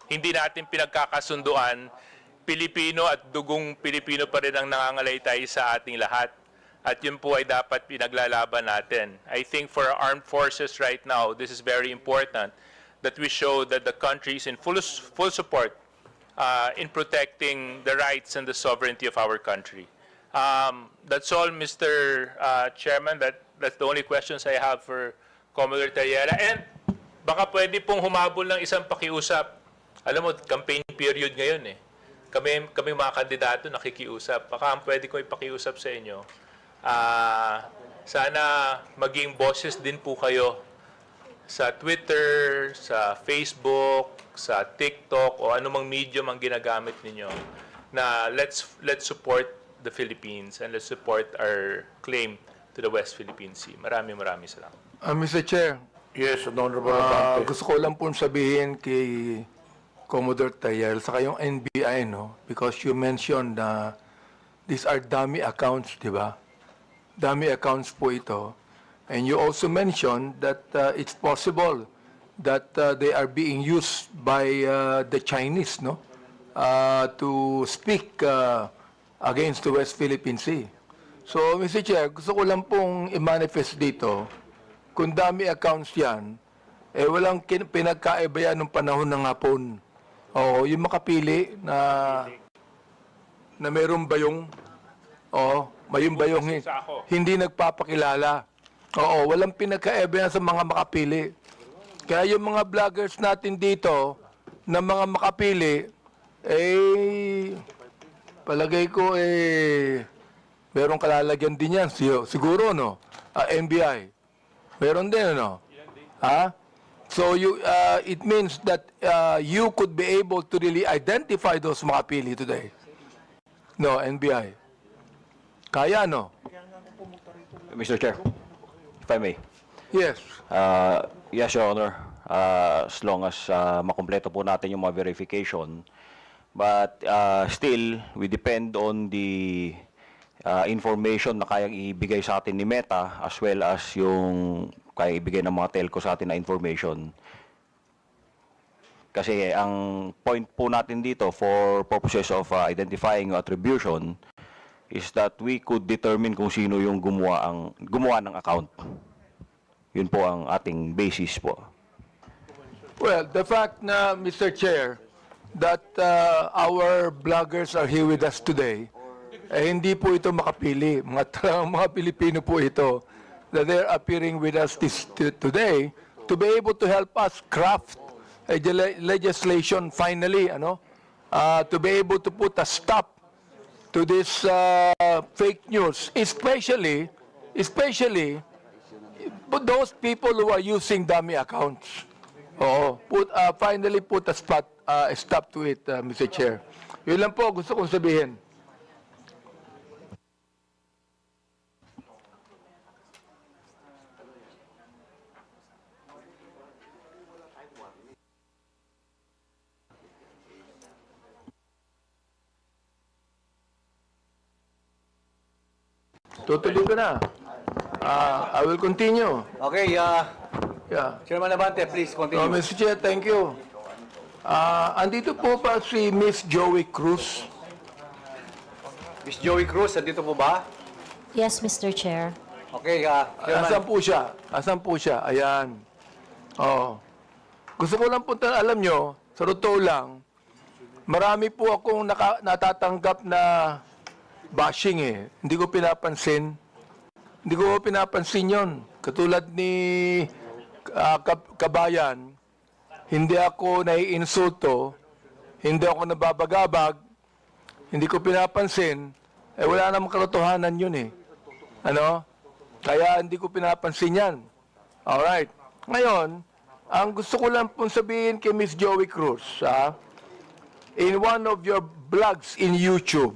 hindi natin pinagkakasunduan, Pilipino at dugong Pilipino pa rin ang nangangalaytay sa ating lahat. At yun po ay dapat pinaglalaban natin. I think for our armed forces right now, this is very important that we show that the country is in full support in protecting the rights and the sovereignty of our country. That's all, Mr. Chairman. That's the only questions I have for Commodore Tariela. And baka pwede pong humabol ng isang pakiusap Alam mo, campaign period ngayon eh. Kami mga kandidato nakikiusap. Baka ang pwede ko ipakiusap sa inyo, sana maging boses din po kayo sa Twitter, sa Facebook, sa TikTok, o anumang medium ang ginagamit ninyo na let's support the Philippines and let's support our claim to the West Philippine Sea. Maraming salamat. Mr. Chair, Yes, Honorable Abante. gusto ko lang pong sabihin kay Commodore Tayel, saka yung NBI, no? Because you mentioned na these are dummy accounts, di ba? Dummy accounts po ito. And you also mentioned that it's possible that they are being used by the Chinese, no? To speak against the West Philippine Sea. So, Mr. Chair, gusto ko lang pong i-manifest dito, kung dummy accounts yan, walang pinagkaiba yan nung panahon ng hapon. Oo, yung makapili na mayroong bayong, mayroong bayong hindi nagpapakilala. Oo, walang pinagkaiba yan sa mga makapili. Kaya yung mga vloggers natin dito, na mga makapili, palagay ko, merong kalalagyan din yan. Siguro, no? NBI. Meron din, ano? Ha? So, it means that you could be able to really identify those makapili today. No, NBI. Kaya, no? Mr. Chair, if I may. Yes. Yes, Your Honor. As long as makumpleto po natin yung mga verification. But still, we depend on the information na kayang ibigay sa atin ni Meta as well as yung kayang ibigay ng mga telco sa atin na information. Kasi ang point po natin dito for purposes of identifying attribution is that we could determine kung sino yung gumawa ng account. Yun po ang ating basis po. Well, the fact na, Mr. Chair, that our bloggers are here with us today, hindi po ito makapili. Mga Pilipino po ito that they're appearing with us today to be able to help us craft a legislation finally, to be able to put a stop to this fake news, especially those people who are using dummy accounts. Finally put a stop to it, Mr. Chair. Yun lang po gusto kong sabihin. Tutuloy ko na. I will continue. Okay, Yeah. Chairman Abante, please continue. Mr. Chair, thank you. Andito po pa si Miss Joey Cruz. Miss Joey Cruz, andito po ba? Yes, Mr. Chair. Okay, Chairman. Asan po siya? Ayan. Gusto ko lang po alam nyo, sa totoo lang, marami po akong natatanggap na bashing eh. Hindi ko pinapansin. Hindi ko pinapansin yon. Katulad ni Kabayan, hindi ako naiinsulto, hindi ako nababagabag, hindi ko pinapansin, wala namang katotohanan yun eh. Kaya hindi ko pinapansin yan. Alright. Ngayon, ang gusto ko lang pong sabihin kay Miss Joey Cruz, in one of your blogs in YouTube,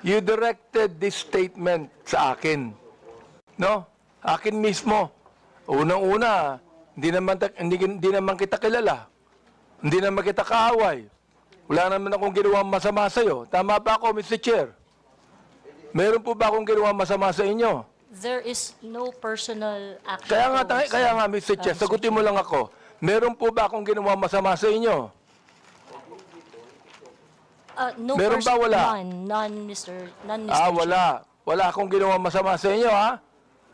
you directed this statement sa akin. No? Akin mismo. Unang-una, hindi naman kita kilala. Hindi naman kita kaaway. Wala naman akong ginawang masama sa'yo. Tama ba ako, Mr. Chair? Meron po ba akong ginawang masama sa inyo? There is no personal action. Kaya nga, Mr. Chair, sagutin mo lang ako. Meron po ba akong ginawang masama sa inyo? No Meron ba wala? None, Mr. Wala. Wala akong ginawang masama sa inyo, ha?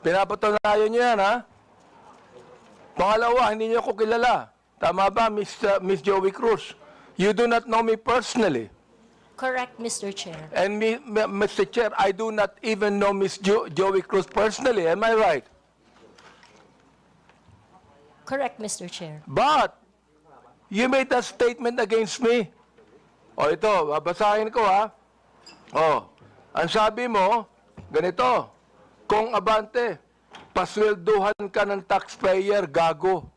Pinapatunayan nyo yan, ha? Pangalawa, hindi nyo ako kilala. Tama ba, Miss Joey Cruz? You do not know me personally. Correct, Mr. Chair. And Mr. Chair, I do not even know Miss Joey Cruz personally. Am I right? Correct, Mr. Chair. But, You made that statement against me. O ito, babasahin ko ha. O, ang sabi mo, ganito, kung abante, paswelduhan ka ng taxpayer, gago.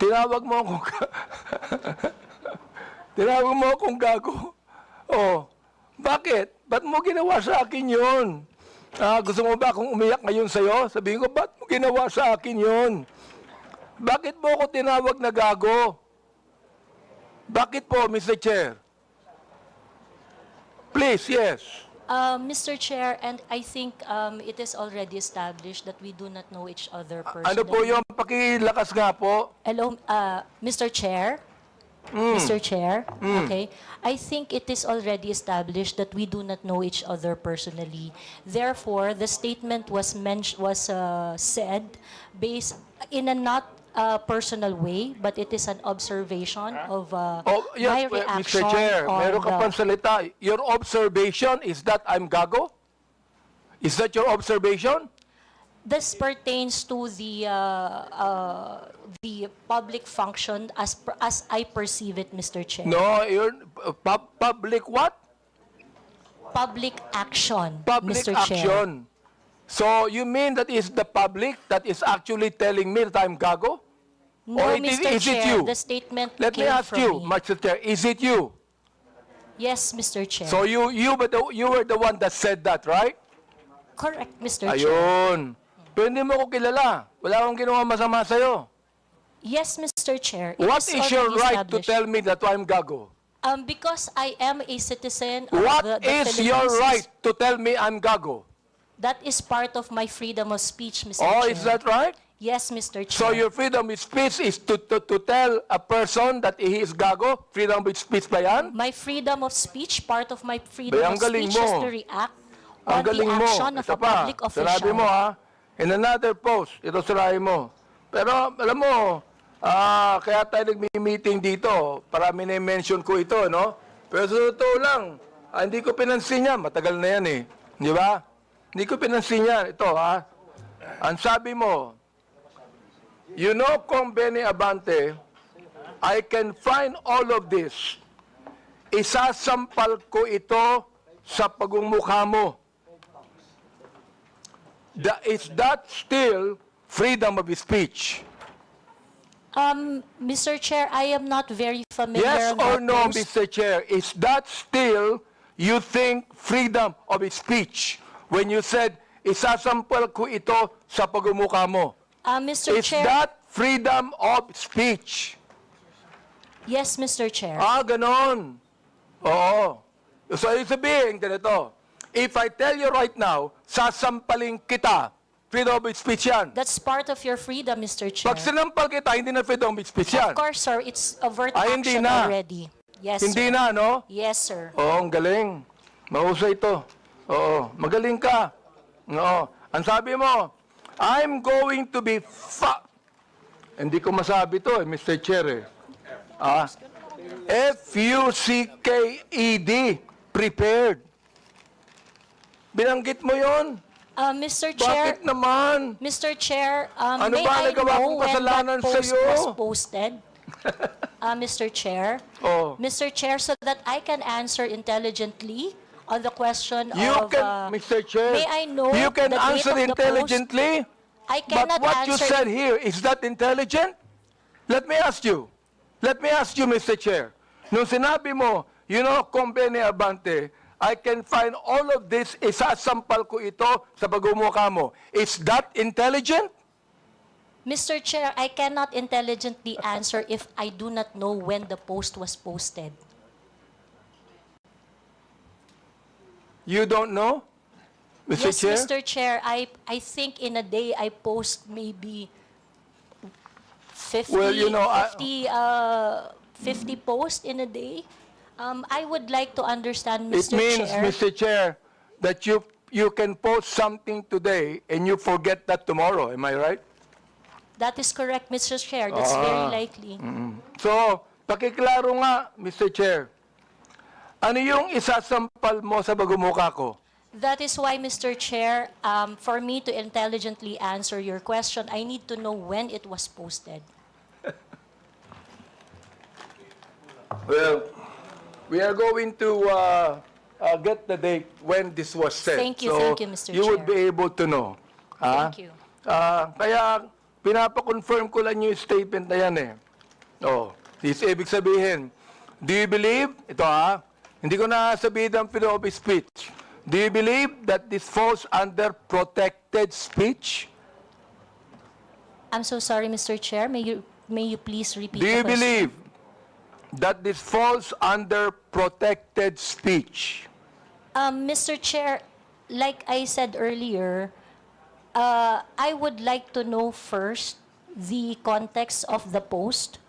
Tinawag mo akong tinawag mo akong gago. O, bakit? Ba't mo ginawa sa akin yun? Gusto mo ba akong umiyak ngayon sa'yo? Sabihin ko, ba't mo ginawa sa akin yun? Bakit mo ako tinawag na gago? Bakit po, Mr. Chair? Please, yes. Mr. Chair, and I think it is already established that we do not know each other personally. Ano po yung pakilakas nga po? Hello, Mr. Chair? Mr. Chair? Okay. I think it is already established that we do not know each other personally. Therefore, the statement was said based in a not personal way, but it is an observation of my reaction Mr. Chair, on meron ka the- pang salita. Your observation is that I'm gago? Is that your observation? This pertains to the public function as I perceive it, Mr. Chair. No, you're public what? Public action, Public Mr. Chair. action. So you mean that is the public that is actually telling me that I'm gago? No, Or Mr. is it Chair, you? the statement Let me came ask from you, me. Mr. Chair, is it you? Yes, Mr. Chair. So you were the one that said that, right? Correct, Mr. Chair. Ayun. Pero hindi mo ko kilala. Wala akong ginawa masama sa'yo. Yes, Mr. Chair. It What is your already right to established. tell me that I'm gago? Because I am a citizen of What the is Philippine your Sea. right to tell me I'm gago? That is part of my freedom of speech, Mr. Oh, Chair. is that right? Yes, Mr. Chair. So your freedom of speech is to tell a person that he is gago? Freedom of speech ba yan? My freedom of speech, part of my freedom Ang of galing speech is mo. to react Ang on the galing mo. action of Ito a pa, public official. sinabi mo ha, in another post, ito sirahin mo. Pero alam mo, kaya tayo nagmi-meeting dito, parami na mention ko ito, no? Pero sa totoo lang, hindi ko pinansin yan, matagal na yan eh. Di ba? Hindi ko pinansin yan. Ito ha, ang sabi mo, you know, Kong Benny Abante, I can find all of this. Isasampal ko ito sa pagmumukha mo. Is that still freedom of speech? Mr. Chair, I am not very familiar. Yes on or that no, post. Mr. Chair? Is that still, you think, freedom of speech? When you said, isasampal ko ito sa pagmumukha mo. Mr. Is Chair, that freedom of speech? yes, Mr. Chair. Ganon. Oo. So, ibig sabihin, ganito. If I tell you right now, sasampaling kita, freedom of speech yan. That's part of your freedom, Mr. Chair. Pag sinampal kita, hindi na freedom of speech yan. Of course, sir. It's overt Hindi action na. already. Yes, Hindi sir. na, no? Yes, sir. Oo, ang galing. Mahusay ito. Oo, magaling ka. Oo. Ang sabi mo, I'm going to be Hindi ko masabi to Mr. Chair eh. F-U-C-K-E-D. Prepared. Binanggit mo yon? Mr. Chair, Bakit naman? Mr. Chair, Ano may ba I nagawa know kong when kasalanan that post sa'yo? was posted? Mr. Chair? Oh. Mr. Chair, so that I can answer intelligently on the question You of... can, Mr. Chair, may I know you can the date answer of the intelligently, I but cannot what you answer... said here, is that intelligent? Let me ask you, Mr. Chair. Nung sinabi mo, you know, Kong Benny Abante, I can find all of this, isasampal ko ito sa pagmumukha mo. Is that intelligent? Mr. Chair, I cannot intelligently answer if I do not know when the post was posted. You don't know, Mr. Yes, Chair? Mr. Chair, I think in a day I post maybe 50, Well, you know, 50 posts in a day. I would like to understand, It Mr. means, Chair. Mr. Chair, that you can post something today and you forget that tomorrow. Am I right? That is correct, Mr. Chair. That's very likely. So, pakiklaro nga, Mr. Chair. Ano yung isasampal mo sa pagmumukha ko? That is why, Mr. Chair, for me to intelligently answer your question, I need to know when it was posted. Well, we are going to get the date when this was said. Thank you, Mr. You would Chair. be able to know. Thank you. Kaya pinapa-confirm ko lang yung statement na yan eh. Oh, ibig sabihin, do you believe, ito hindi ko na sabihin ang freedom of speech. Do you believe that this falls under protected speech? I'm so sorry, Mr. Chair. May you please repeat Do the you question? believe that this falls under protected speech? Mr. Chair, like I said earlier, I would like to know first the context of the post.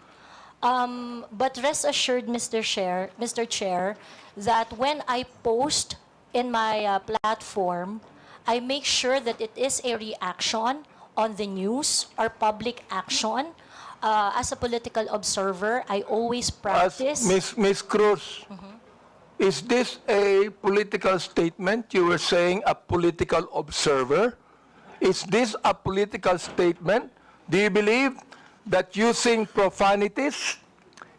But rest assured, Mr. Chair, that when I post in my platform, I make sure that it is a reaction on the news or public action. As a political observer, I always practice. Ms. Cruz, is this a political statement? You were saying a political observer. Is this a political statement? Do you believe that using profanities,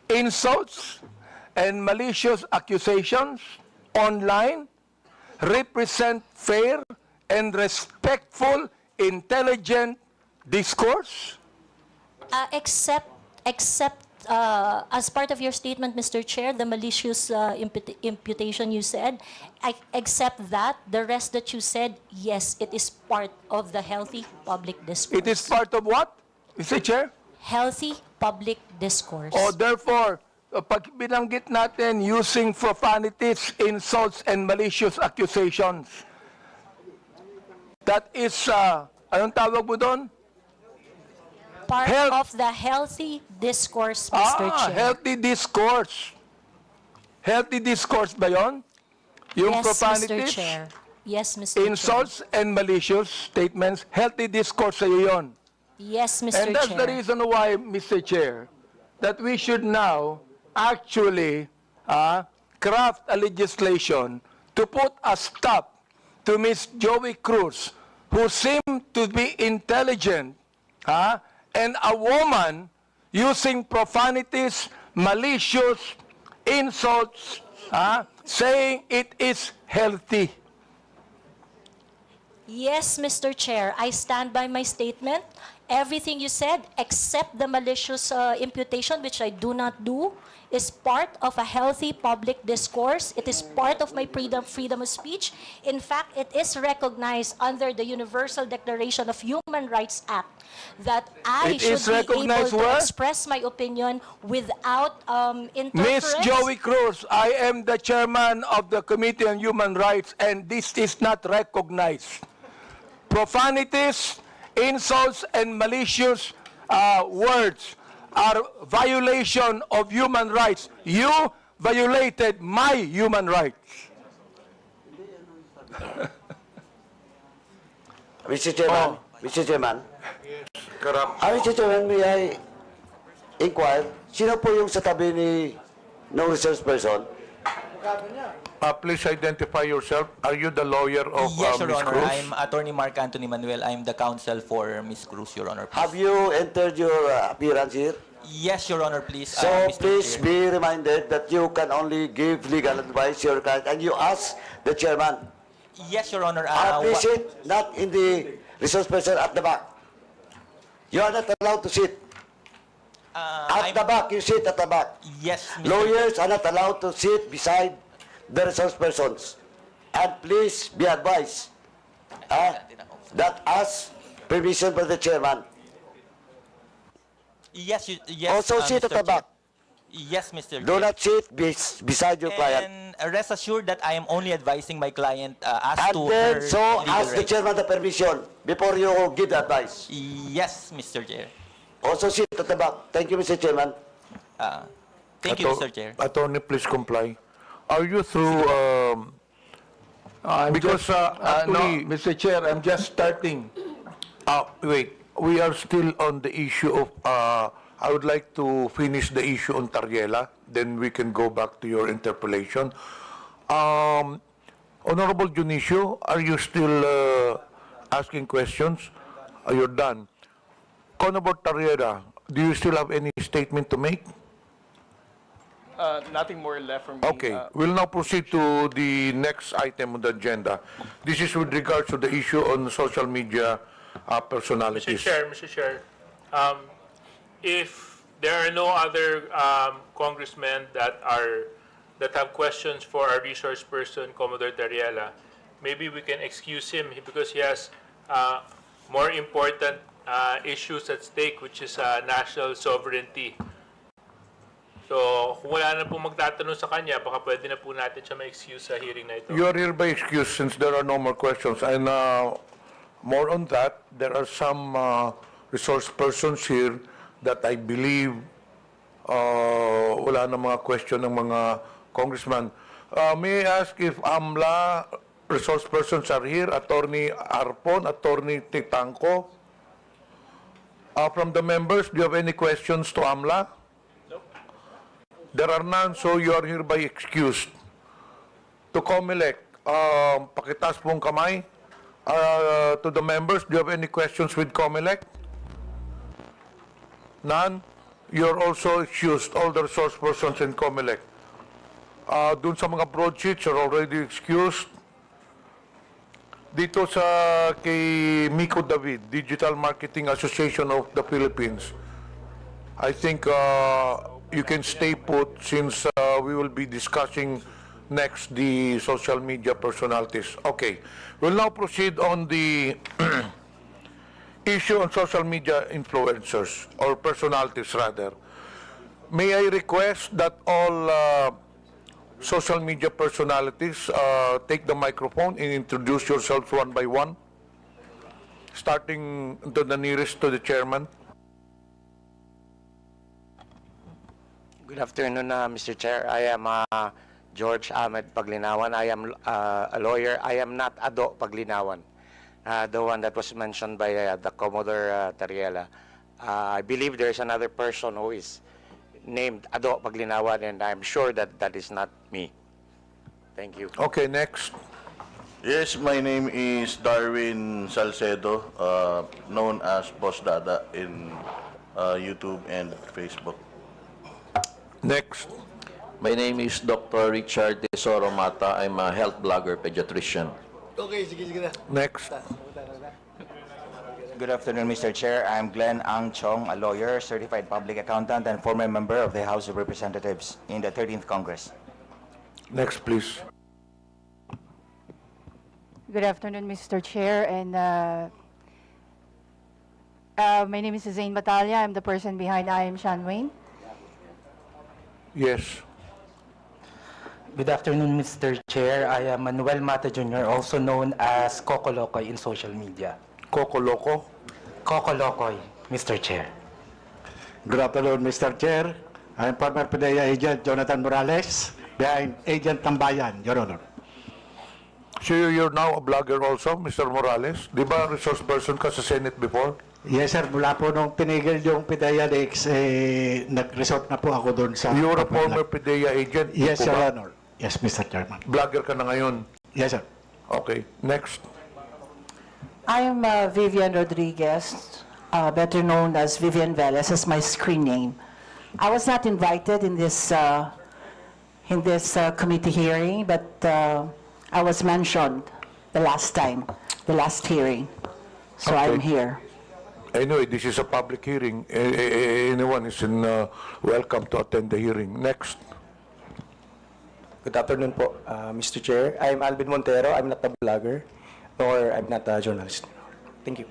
insults, and malicious accusations online represent fair and respectful, intelligent discourse? Except as part of your statement, Mr. Chair, the malicious imputation you said, I accept that. The rest that you said, yes, it is part of the healthy public discourse. It is part of what, Mr. Chair? Healthy public discourse. O therefore, pag binanggit natin using profanities, insults, and malicious accusations, that is, anong tawag mo doon? Part of the healthy discourse, Mr. Chair. Healthy discourse. Healthy discourse ba yun? Yung Yes, profanities, Mr. Chair. Yes, Mr. insults, and malicious statements, healthy discourse sa'yo yun. Yes, Mr. And that's Chair. the reason why, Mr. Chair, that we should now actually craft a legislation to put a stop to Ms. Joey Cruz, who seemed to be intelligent, and a woman using profanities, malicious insults, saying it is healthy. Yes, Mr. Chair, I stand by my statement. Everything you said, except the malicious imputation, which I do not do, is part of a healthy public discourse. It is part of my freedom of speech. In fact, it is recognized under the Universal Declaration of Human Rights Act that I It is should be able recognized to where? express my opinion without Ms. interference. Joey Cruz, I am the chairman of the Committee on Human Rights, and this is not recognized. Profanities, insults, and malicious words are violation of human rights. You violated my human rights. Mr. Chairman, Mr. Chairman, Mr. Chairman, may I inquire, sino po yung sa tabi ni no resource person? Please identify yourself. Are you the lawyer of Yes, Your Ms. Honor. Cruz? I'm Attorney Mark Anthony Manuel. I'm the counsel for Ms. Cruz, Your Honor. Have you entered your appearance here? Yes, Your Honor, please. So Mr. please Chair. be reminded that you can only give legal advice to your client, and you ask the chairman. Yes, Your Honor. Please sit, not in the resource person at the back. You are not allowed to sit. At the back, you sit at the back. Yes, Mr. Lawyers are not allowed to sit beside the resource persons. And please be advised that as permission by the chairman. Yes, yes. Also sit Mr. at the back. Yes, Mr. Do Chair. not sit beside your client. And rest assured that I am only advising my client as And to then, her so legal ask the rights. chairman the permission before you give the advice. Yes, Mr. Chair. Also sit at the back. Thank you, Mr. Chairman. Thank you, Mr. Chair. Attorney, please comply. Are you through, because actually, No, Mr. Chair, I'm just starting. wait, we are still on the issue of, I would like to finish the issue on Tariela, then we can go back to your interpolation. Honorable Junicio, are you still asking questions? You're done. Honorable Tariela, do you still have any statement to make? nothing more left from me. Okay, we'll now proceed to the next item on the agenda. This is with regards to the issue on social media personalities. Mr. Chair, if there are no other congressmen that have questions for our resource person, Commodore Tariela, maybe we can excuse him because he has more important issues at stake, which is national sovereignty. So, kung wala na po magtatanong sa kanya, baka pwede na po natin siya ma-excuse sa hearing na ito. You are hereby excused since there are no more questions. And more on that, there are some resource persons here that I believe wala na mga question ng mga congressman. May I ask if AMLA resource persons are here? Attorney Arpon, Attorney Titanco. From the members, do you have any questions to AMLA? There are none, so you are hereby excused. To COMELEC, pakitaas pong kamay. To the members, do you have any questions with COMELEC? None? You are also excused, all the resource persons in COMELEC. Dun sa mga broadsheets, are already excused. Dito sa kay Miko David, Digital Marketing Association of the Philippines, I think you can stay put since we will be discussing next the social media personalities. Okay, we'll now proceed on the issue on social media influencers or personalities rather. May I request that all social media personalities take the microphone and introduce yourselves one by one, starting to the nearest to the chairman. Good afternoon, Mr. Chair. I am George Ahmed Paglinawan. I am a lawyer. I am not Ado Paglinawan, the one that was mentioned by the Commodore Tariela. I believe there is another person who is named Ado Paglinawan, and I'm sure that that is not me. Thank you. Okay, next. Yes, my name is Darwin Salcedo, known as Boss Dada in YouTube and Facebook. Next. My name is Dr. Richard Tesoro Mata. I'm a health blogger pediatrician. Okay, sige na. Next. Good afternoon, Mr. Chair. I'm Glenn Ang Chong, a lawyer, certified public accountant, and former member of the House of Representatives in the 13th Congress. Next, please. Good afternoon, Mr. Chair, and my name is Zain Batalya. I'm the person behind I Am Sean Wayne. Yes. Good afternoon, Mr. Chair. I am Manuel Mata Jr., also known as Coco Locoy in social media. Coco Loco? Coco Locoy, Mr. Chair. Good afternoon, Mr. Chair. I'm former PDEA agent Jonathan Morales, behind Agent Tambayan, Your Honor. So you're now a blogger also, Mr. Morales? Di ba resource person ka sa Senate before? Yes, sir. Mula po nung tinigil yung PDEA Leaks, nag-resort na po ako doon sa... You're a former PDEA agent? Yes, Di po Your ba? Honor. Yes, Mr. Chairman. Blogger ka na ngayon? Yes, sir. Okay, next. I am Vivian Rodriguez, better known as Vivian Velez, as my screen name. I was not invited in this committee hearing, but I was mentioned the last time, the last hearing. So Okay. I'm here. Anyway, this is a public hearing. Anyone is welcome to attend the hearing. Next. Good afternoon po, Mr. Chair. I'm Alvin Montero. I'm not a blogger, nor I'm not a journalist. Thank you.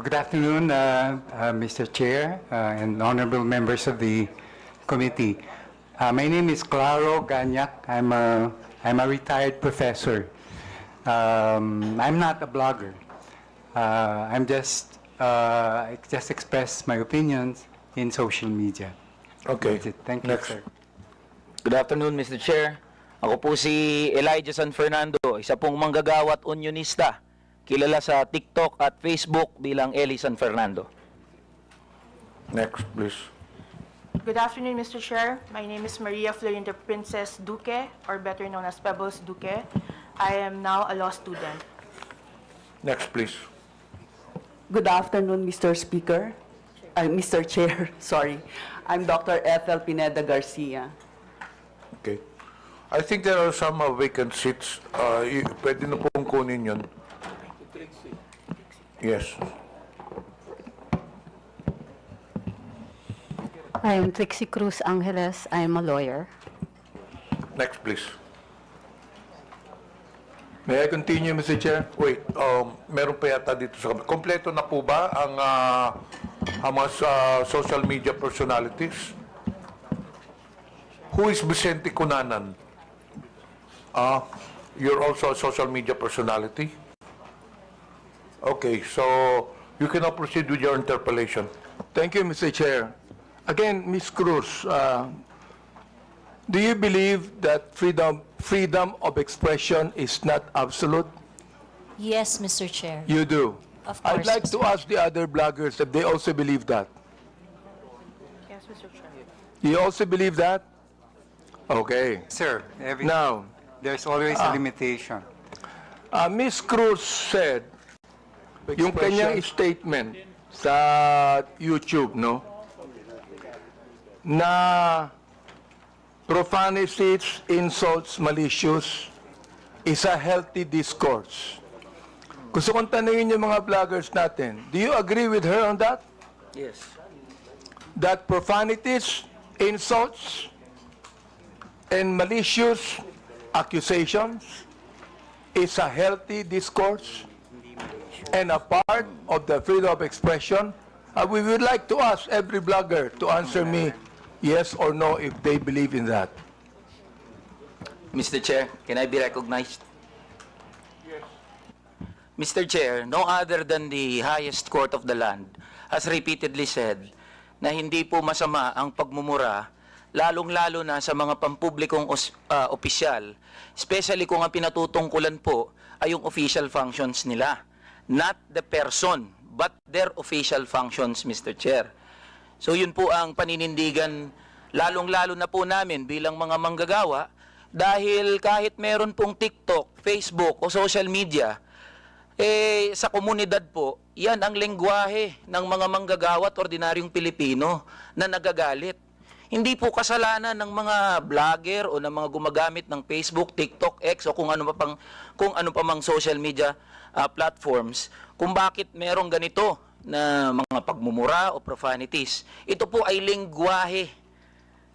Good afternoon, Mr. Chair and honorable members of the committee. My name is Claro Ganyak. I'm a retired professor. I'm not a blogger. I just express my opinions in social media. Okay. That's it. Thank you, sir. Good afternoon, Mr. Chair. Ako po si Elijah San Fernando, isa pong manggagawa at unionista, kilala sa TikTok at Facebook bilang Eli San Fernando. Next, please. Good afternoon, Mr. Chair. My name is Maria Florinda Princess Duque, or better known as Pebbles Duque. I am now a law student. Next, please. Good afternoon, Mr. Speaker. Mr. Chair, sorry. I'm Dr. Ethel Pineda Garcia. Okay. I think there are some vacant seats. Pwede na pong kunin yun. Yes. I am Trixie Cruz Angeles. I am a lawyer. Next, please. May I continue, Mr. Chair? Wait, meron pa yata dito sa kabila. Kompleto na po ba ang mga social media personalities? Who is Vicente Cunanan? You're also a social media personality? Okay, so you can now proceed with your interpolation. Thank you, Mr. Chair. Again, Ms. Cruz, do you believe that freedom of expression is not absolute? Yes, Mr. Chair. You do? Of course, I'd like Mr. to ask the other bloggers if they also believe that. Yes, Mr. Chair. You also believe that? Okay. Sir, Now, there's always a limitation. Ms. Cruz said, yung kanyang statement sa YouTube, no? Na profanities, insults, malicious is a healthy discourse. Gusto kong tanungin yung mga vloggers natin, do you agree with her on that? Yes. That profanities, insults, and malicious accusations is a healthy discourse and a part of the freedom of expression? We would like to ask every blogger to answer me yes or no if they believe in that. Mr. Chair, can I be recognized? Yes. Mr. Chair, no other than the highest court of the land has repeatedly said na hindi po masama ang pagmumura, lalong-lalo na sa mga pampublikong opisyal, especially kung ang pinatutungkulan po ay yung official functions nila. Not the person, but their official functions, Mr. Chair. So yun po ang paninindigan, lalong-lalo na po namin bilang mga manggagawa, dahil kahit meron pong TikTok, Facebook o social media, sa komunidad po, yan ang lengguwahe ng mga manggagawa at ordinaryong Pilipino na nagagalit. Hindi po kasalanan ng mga vlogger o ng mga gumagamit ng Facebook, TikTok, X o kung ano pa mang social media platforms kung bakit merong ganito na mga pagmumura o profanities. Ito po ay lengguwahe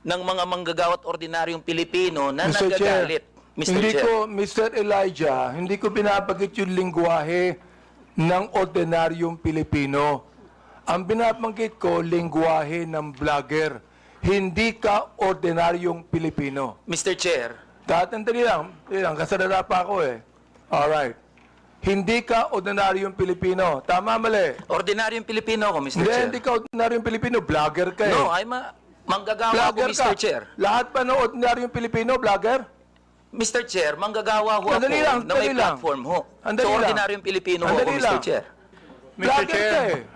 ng mga manggagawa at ordinaryong Pilipino na nagagalit. Mr. Elijah, hindi ko binabanggit yung lengguwahe ng ordinaryong Pilipino. Ang binabanggit ko, lengguwahe ng vlogger. Hindi ka ordinaryong Pilipino. Mr. Chair. Tatandali lang, kasalala pa ako eh. Alright. Hindi ka ordinaryong Pilipino. Tama, mali? Ordinaryong Pilipino ako, Mr. Hindi, Chair. hindi ka ordinaryong Pilipino. Vlogger ka eh. No, I'm a manggagawa ako, Mr. Chair. Lahat pa ng ordinaryong Pilipino, vlogger? Mr. Chair, manggagawa ho ako na may platform ho. So, ordinaryong Pilipino ho ako, Mr. Chair. Mr. Chair,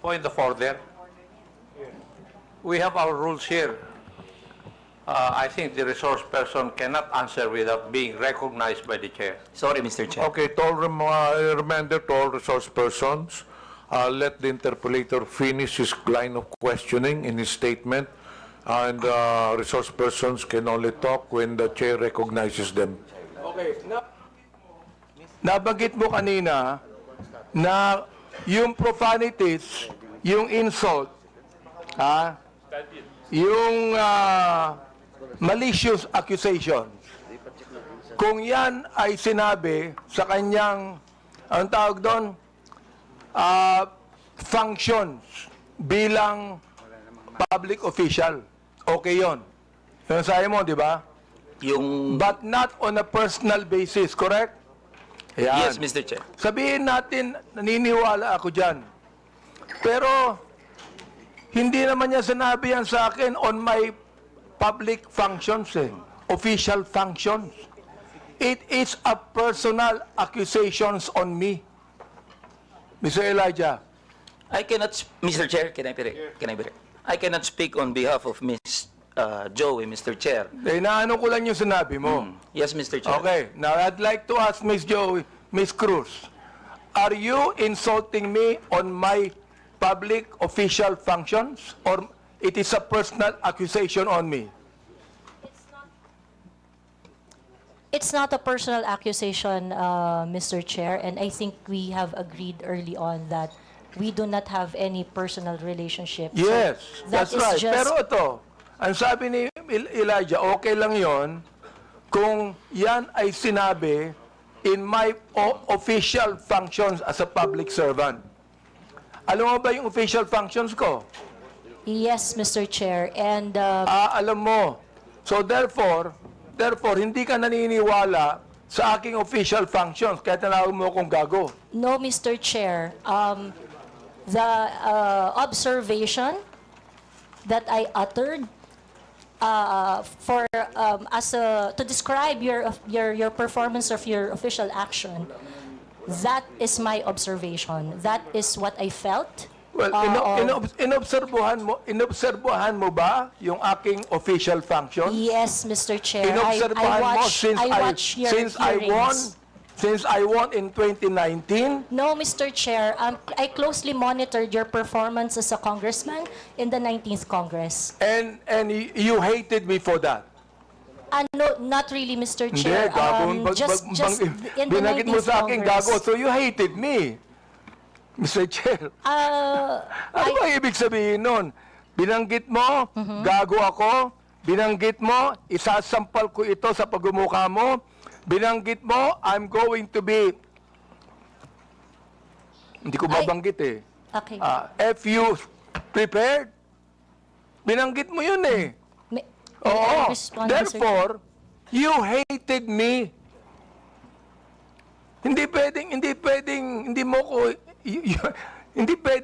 point of order. We have our rules here. I think the resource person cannot answer without being recognized by the chair. Sorry, Mr. Chair. Okay, to all reminder to all resource persons, let the interpolator finish his line of questioning in his statement, and resource persons can only talk when the chair recognizes them. Okay. Nabanggit mo kanina na yung profanities, yung insult, yung malicious accusations, kung yan ay sinabi sa kanyang, ang tawag doon, functions bilang public official, okay yun. Yung sabi mo, di ba? But not on a personal basis, correct? Ayan. Yes, Mr. Chair. Sabihin natin, naniniwala ako dyan. Pero, hindi naman niya sinabi yan sa akin on my public functions, official functions. It is a personal accusations on me. Mr. Elijah. I cannot, Mr. Chair, can I be I cannot speak on behalf of Ms. Joey, Mr. Chair. Inaano ko lang yung sinabi mo. Yes, Mr. Chair. Okay, now I'd like to ask Ms. Joey, Ms. Cruz, are you insulting me on my public official functions, or it is a personal accusation on me? It's not a personal accusation, Mr. Chair, and I think we have agreed early on that we do not have any personal relationship. So Yes, that that's is right. just- Pero ito, ang sabi ni Elijah, okay lang yon kung yan ay sinabi in my official functions as a public servant. Alam mo ba yung official functions ko? Yes, Mr. Chair, and Alam mo. So therefore, hindi ka naniniwala sa aking official functions, kaya tinawag mo akong gago. no, Mr. Chair, the observation that I uttered to describe your performance of your official action, that is my observation. That is what I felt. Well, inobserbuhan mo ba yung aking official functions? Yes, Mr. Chair. Inobserbuhan mo I watch your hearings. Since I won in 2019? No, Mr. Chair. I closely monitored your performance as a congressman in the 19th Congress. And you hated me for that? No, not really, Mr. Hindi, Chair. gago. Just in the Binagit mo 19th sa akin Congress. gago, so you hated me. Mr. Chair. Ano ba ibig sabihin nun? Binanggit mo, gago ako. Binanggit mo, isasampal ko ito sa pagmumukha mo. Binanggit mo, I'm going to be... Hindi ko babanggit eh. Okay. If you prepared, binanggit mo yun eh. May Oo. I respond, Mr. Chair? Therefore, you hated me. Hindi pwedeng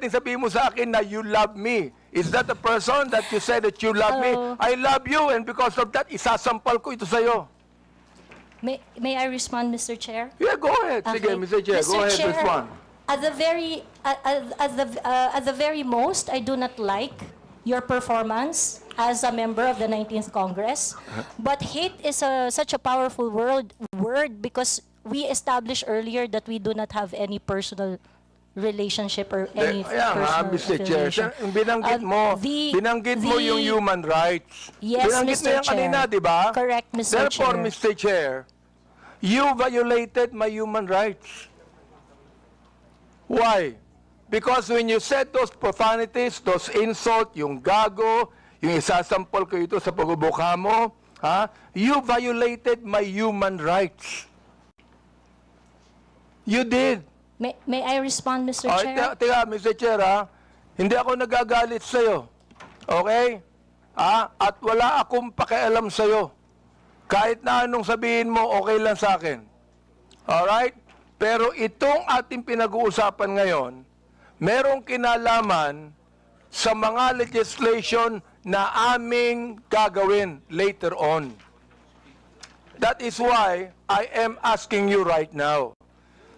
sabihin mo sa akin na you love me. Is that the person that you said that you love me? I love you, and because of that, isasampal ko ito sa'yo. May I respond, Mr. Chair? Yeah, go ahead. Sige, Mr. Chair, go ahead, respond. At the very most, I do not like your performance as a member of the 19th Congress. But hate is such a powerful word because we established earlier that we do not have any personal relationship or any personal Mr. Chair, affiliation. binanggit mo yung human rights. Yes, binanggit Mr. mo yan kanina, Chair. di ba? Correct, Mr. Therefore, Chair. Mr. Chair, you violated my human rights. Why? Because when you said those profanities, those insults, yung gago, yung isasampal ko ito sa pagbubuka mo, you violated my human rights. You did. May I respond, Mr. Chair? Teka, Mr. Chair, hindi ako nagagalit sa'yo. Okay? At wala akong pakialam sa'yo. Kahit na anong sabihin mo, okay lang sa akin. Alright? Pero itong ating pinag-uusapan ngayon, merong kinalaman sa mga legislation na aming gagawin later on. That is why I am asking you right now.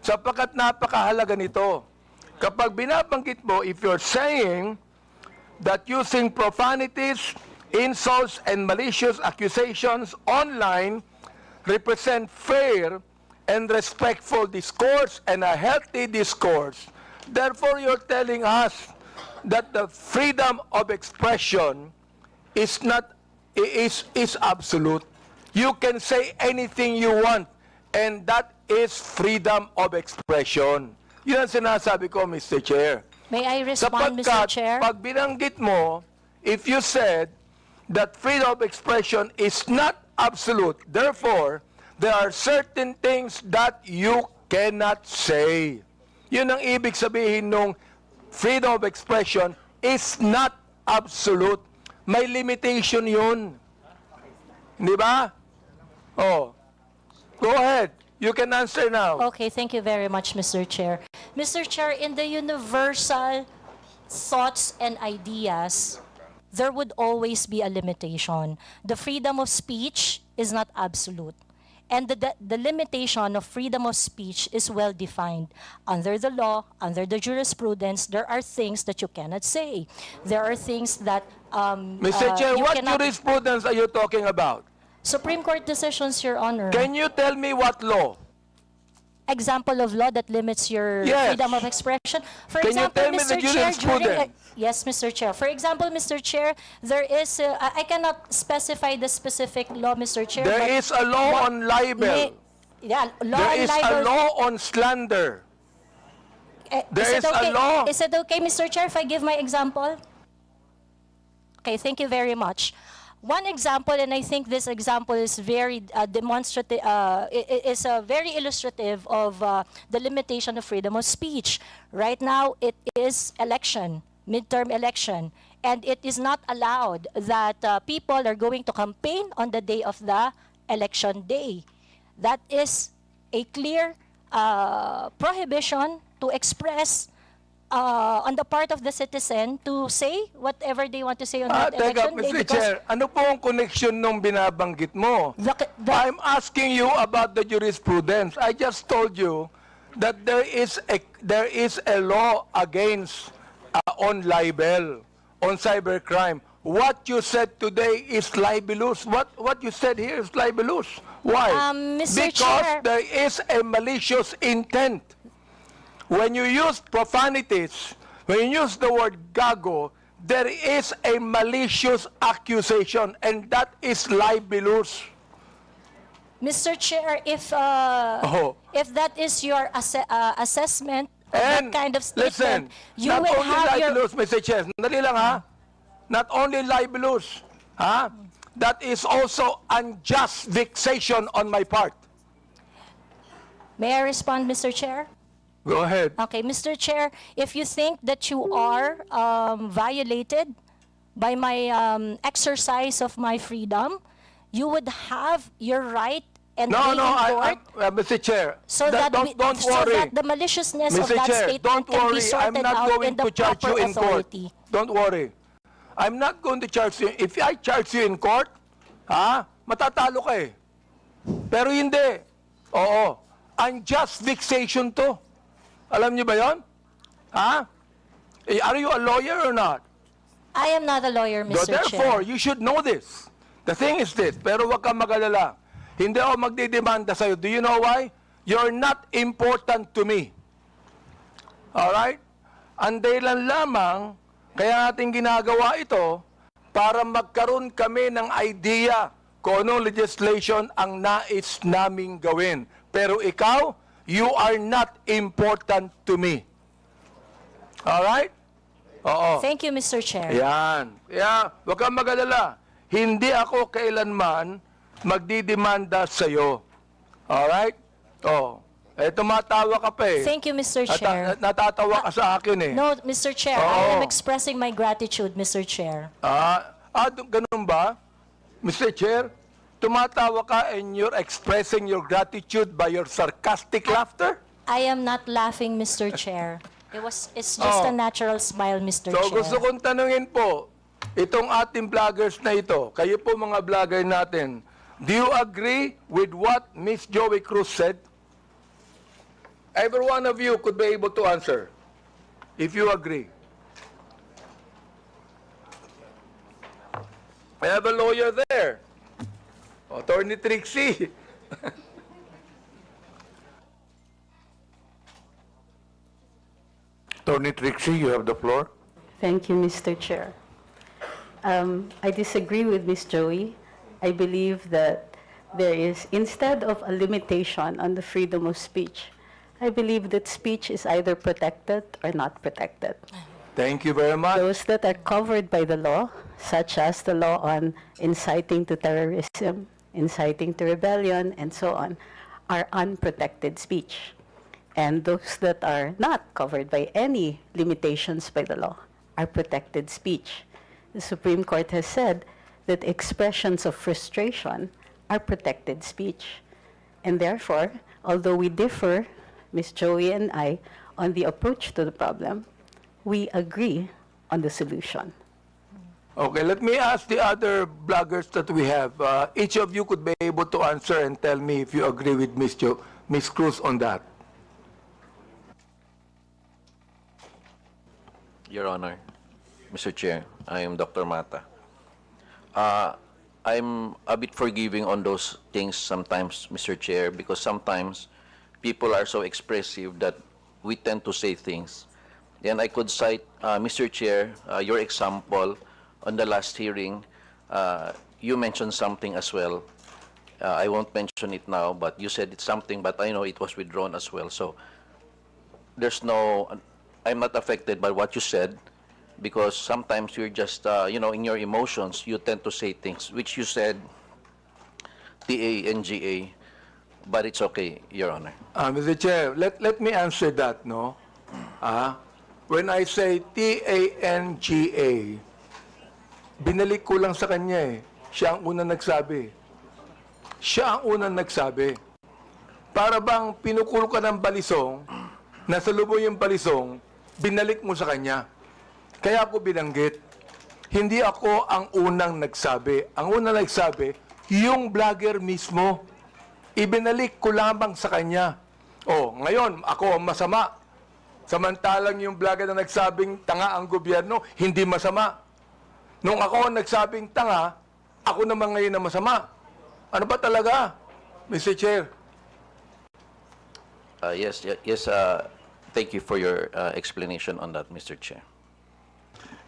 Sapagkat napakahalaga nito. Kapag binabanggit mo, if you're saying that using profanities, insults, and malicious accusations online represent fair and respectful discourse and a healthy discourse, therefore you're telling us that the freedom of expression is absolute. You can say anything you want, and that is freedom of expression. Yun ang sinasabi ko, Mr. Chair. May I respond, Mr. Chair? Pag binanggit mo, if you said that freedom of expression is not absolute, therefore, there are certain things that you cannot say. Yun ang ibig sabihin nung freedom of expression is not absolute. May limitation yun. Di ba? Oh. Go ahead. You can answer now. Okay, thank you very much, Mr. Chair. Mr. Chair, in the universal thoughts and ideas, there would always be a limitation. The freedom of speech is not absolute. And the limitation of freedom of speech is well defined. Under the law, under the jurisprudence, there are things that you cannot say. There are things that Mr. Chair, you what cannot... jurisprudence are you talking about? Supreme Court decisions, Your Honor. Can you tell me what law? example of law that limits your Yes. freedom of expression? For Can you example, tell me Mr. the Chair, jurisprudence? yes, Mr. Chair. For example, Mr. Chair, there is, I cannot specify the specific law, Mr. Chair. There but is a law what on libel. Yeah, law There on is libel. a law on slander. There is a law. Is it okay, Mr. Chair, if I give my example? Okay, thank you very much. One example, and I think this example is very demonstrative, is very illustrative of the limitation of freedom of speech. Right now, it is election, midterm election, and it is not allowed that people are going to campaign on the day of the election day. That is a clear prohibition to express on the part of the citizen to say whatever they want to say on that Teka, election day. Mr. Chair, ano po ang connection nung binabanggit mo? I'm asking you about the jurisprudence. I just told you that there is a law against on libel, on cybercrime. What you said today is libelous. What you said here is libelous. Why? Mr. Because Chair. there is a malicious intent. When you use profanities, when you use the word gago, there is a malicious accusation, and that is libelous. Mr. Chair, if Oh. if that is your assessment of And that kind of statement, listen, you not will only have your... libelous, Mr. Chair, dali lang ha, not only libelous, ha, that is also unjust vexation on my part. May I respond, Mr. Chair? Go ahead. Okay, Mr. Chair, if you think that you are violated by my exercise of my freedom, you would have your right and No, be no, in court Mr. Chair, so that, don't so worry. that the maliciousness of Mr. that Chair, statement don't can be worry. I'm sorted not out going in the to charge proper you in court. authority. Don't worry. I'm not going to charge you. If I charge you in court, matatalo ka eh. Pero hindi. Oo. Unjust vexation to. Alam niyo ba yon? Are you a lawyer or not? I am not a lawyer, Mr. Therefore, Chair. you should know this. The thing is this, pero wag kang mag-alala. Hindi ako magdidemanda sa'yo. Do you know why? You're not important to me. Alright? Ang dahilan lamang, kaya natin ginagawa ito, para magkaroon kami ng idea kung anong legislation ang nais naming gawin. Pero ikaw, you are not important to me. Alright? Oo. Thank you, Mr. Chair. Yan. Huwag kang mag-alala. Hindi ako kailanman magdidemanda sa'yo. Alright? Tumatawa ka pa eh. Thank you, Mr. Chair. Natatawa ka sa akin eh. No, Mr. Chair, I am expressing my gratitude, Mr. Chair. Ganun ba? Mr. Chair, tumatawa ka and you're expressing your gratitude by your sarcastic laughter? I am not laughing, Mr. Chair. It's just a natural smile, Mr. So Chair. gusto kong tanungin po, itong ating vloggers na ito, kayo po mga vlogger natin, do you agree with what Miss Joey Cruz said? Every one of you could be able to answer, if you agree. I have a lawyer there. Attorney Trixie. Attorney Trixie, you have the floor. Thank you, Mr. Chair. I disagree with Ms. Joey. I believe that there is, instead of a limitation on the freedom of speech, I believe that speech is either protected or not protected. Thank you very much. Those that are covered by the law, such as the law on inciting to terrorism, inciting to rebellion, and so on, are unprotected speech. And those that are not covered by any limitations by the law are protected speech. The Supreme Court has said that expressions of frustration are protected speech. And therefore, although we differ, Ms. Joey and I, on the approach to the problem, we agree on the solution. Okay, let me ask the other bloggers that we have. Each of you could be able to answer and tell me if you agree with Ms. Cruz on that. Your Honor, Mr. Chair, I am Dr. Mata. I'm a bit forgiving on those things sometimes, Mr. Chair, because sometimes people are so expressive that we tend to say things. And I could cite, Mr. Chair, your example on the last hearing. You mentioned something as well. I won't mention it now, but you said it's something, but I know it was withdrawn as well. So there's no, I'm not affected by what you said, because sometimes you're just, in your emotions, you tend to say things, which you said, T-A-N-G-A, but it's okay, Your Honor. Mr. Chair, let me answer that, no? When I say T-A-N-G-A, binalik ko lang sa kanya eh. Siya ang unang nagsabi. Siya ang unang nagsabi. Para bang pinukul ka ng balisong, nasa lubog yung balisong, binalik mo sa kanya. Kaya ako binanggit. Hindi ako ang unang nagsabi. Ang unang nagsabi, yung vlogger mismo. Ibinalik ko lamang sa kanya. Ngayon, ako ang masama. Samantalang yung vlogger na nagsabing tanga ang gobyerno, hindi masama. Nung ako ang nagsabing tanga, ako naman ngayon na masama. Ano ba talaga, Mr. Chair? Yes, thank you for your explanation on that, Mr. Chair.